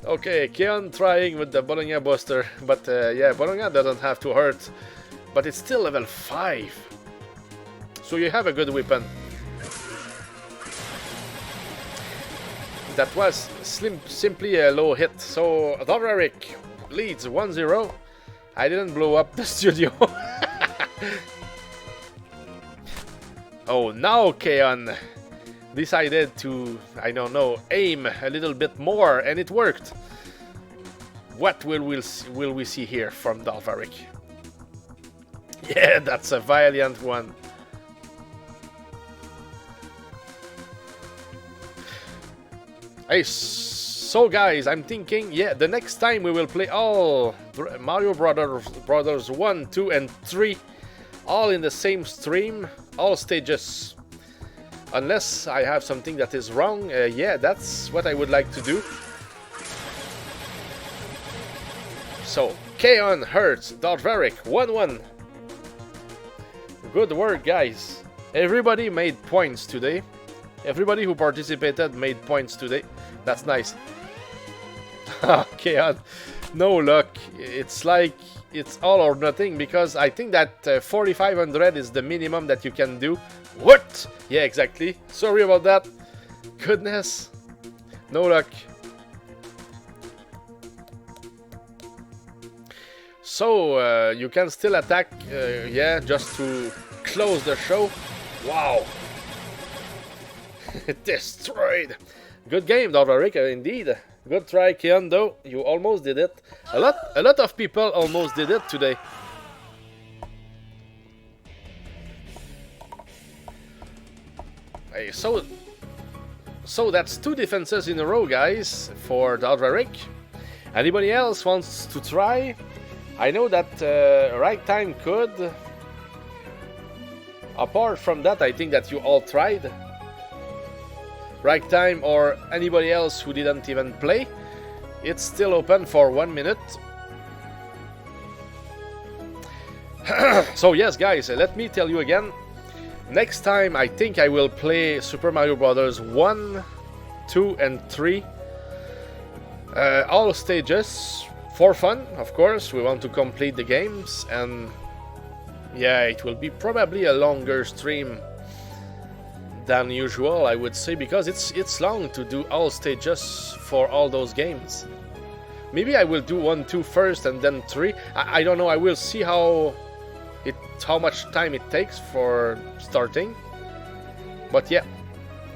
Okay, Keon trying with the Bologna Buster. But, yeah, Bologna doesn't have to hurt. But it's still level 5. So you have a good weapon. That was simply a low hit. So Darvaric leads 1-0. I didn't blow up the studio. Oh, now Keon decided to, I don't know, aim a little bit more, and it worked. What will we see here from Darvaric? Yeah, that's a valiant one. Hey, so guys, I'm thinking, yeah, the next time we will play all Mario Brothers 1, 2, and 3, all in the same stream, all stages. Unless I have something that is wrong, yeah, that's what I would like to do. So, Keon hurts Darvaric 1-1. Good work, guys. Everybody made points today. Everybody who participated made points today. That's nice. Okay, no luck. It's like it's all or nothing because I think that 4,500 is the minimum that you can do. What? Yeah, exactly. Sorry about that. Goodness. No luck. So, you can still attack, yeah, just to close the show. Wow. Destroyed. Good game, Darvaric, indeed. Good try, Keon, though. You almost did it. A lot of people almost did it today. Hey, so that's 2 defenses in a row, guys, for Darvaric. Anybody else wants to try? I know that Right Time could. Apart from that, I think that you all tried. Right Time or anybody else who didn't even play, it's still open for 1 minute. So yes, guys, let me tell you again. Next time I think I will play Super Mario Brothers 1, 2 and 3. All stages for fun, of course. We want to complete the games, and yeah, it will be probably a longer stream than usual, I would say, because it's long to do all stages for all those games. Maybe I will do 1, 2 first and then 3. I don't know. I will see how much time it takes for starting. But yeah,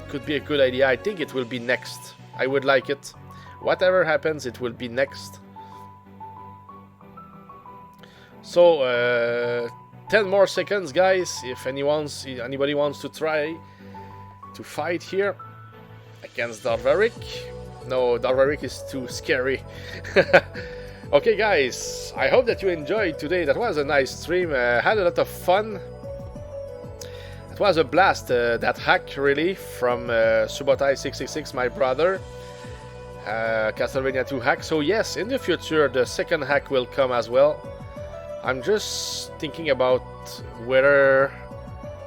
could be a good idea. I think it will be next. I would like it. Whatever happens, it will be next. So 10 more seconds, guys. If anybody wants to try to fight here against Darvaric. No, Darvaric is too scary. Okay, guys, I hope that you enjoyed today. That was a nice stream. Had a lot of fun. It was a blast, that hack, really, from Subotai666, my brother. Castlevania 2 hack. So yes, in the future, the second hack will come as well. I'm just thinking about whether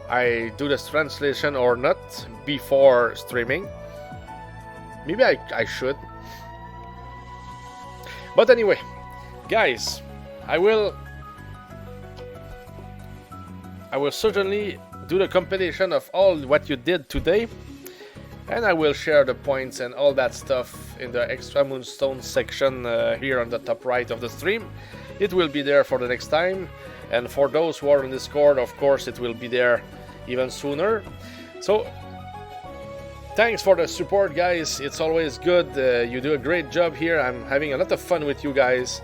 I do this translation or not before streaming. Maybe I should. But anyway, guys, I will certainly do the compilation of all what you did today, and I will share the points and all that stuff in the Extra Moonstone section here on the top right of the stream. It will be there for the next time, and for those who are on Discord, of course, it will be there even sooner. So thanks for the support, guys. It's always good. You do a great job here. I'm having a lot of fun with you guys.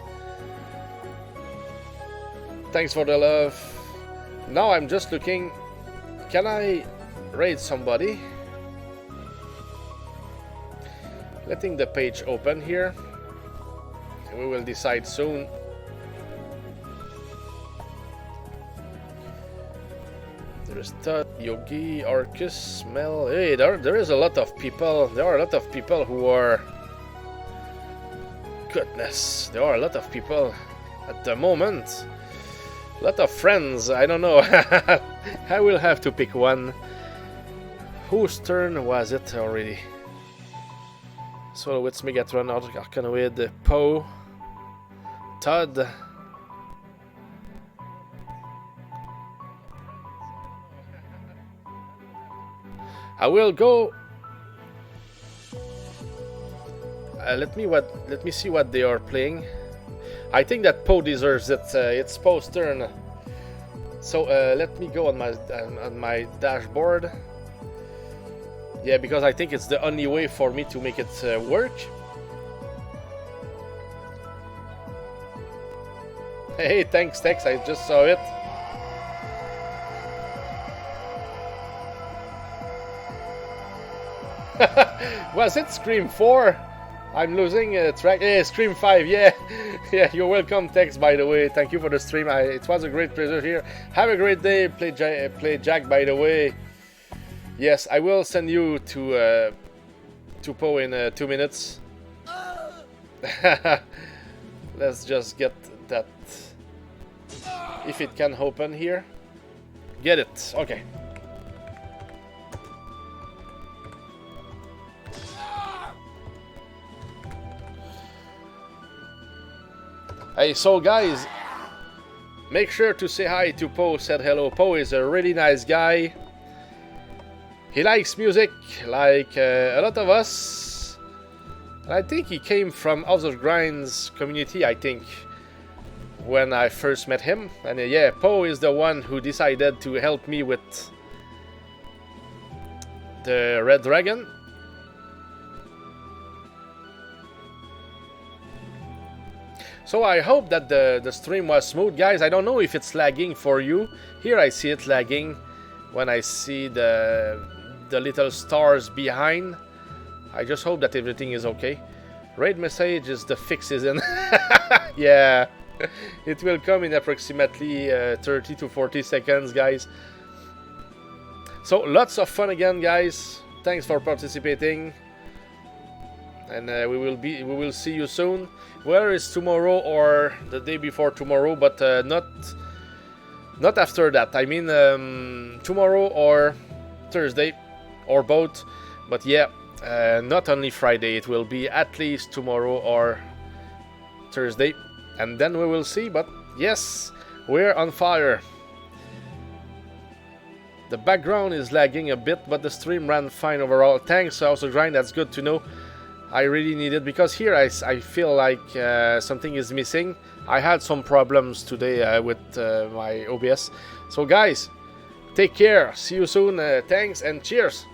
Thanks for the love. Now I'm just looking. Can I raid somebody? Letting the page open here. We will decide soon. There's Todd, Yogi, Arcus, Mel. Hey, there is a lot of people. There are a lot of people who are... Goodness, there are a lot of people at the moment. A lot of friends, I don't know. I will have to pick one. Whose turn was it already? Solowitz, Megatron, Arkanoid, Poe, Todd. I will go. Let me see what they are playing. I think that Poe deserves it. It's Poe's turn. So let me go on my dashboard. Yeah, because I think it's the only way for me to make it work. Hey, thanks, Tex. I just saw it. Was it Scream 4? I'm losing track. Hey, Scream 5, yeah. Yeah, you're welcome, Tex, by the way. Thank you for the stream. It was a great pleasure here. Have a great day. Play Jack, by the way. Yes, I will send you to Poe in 2 minutes. Let's just get that. If it can open here. Get it. Okay. Hey, so guys, make sure to say hi to Poe. Said hello. Poe is a really nice guy. He likes music like a lot of us. I think he came from House of Grind's community, I think, when I first met him. And yeah, Poe is the one who decided to help me with the Red Dragon. So I hope that the stream was smooth, guys. I don't know if it's lagging for you. Here I see it lagging when I see the little stars behind. I just hope that everything is okay. Raid message is the fix is in. Yeah, it will come in approximately 30 to 40 seconds, guys. So lots of fun again, guys. Thanks for participating. And we will see you soon. Whether it's tomorrow or the day before tomorrow, but not after that. I mean tomorrow or Thursday or both. But yeah, not only Friday. It will be at least tomorrow or Thursday, and then we will see. But yes, we're on fire. The background is lagging a bit, but the stream ran fine overall. Thanks, House of Grind. That's good to know. I really need it because here I feel like something is missing. I had some problems today with my OBS. So guys, take care. See you soon. Thanks and cheers.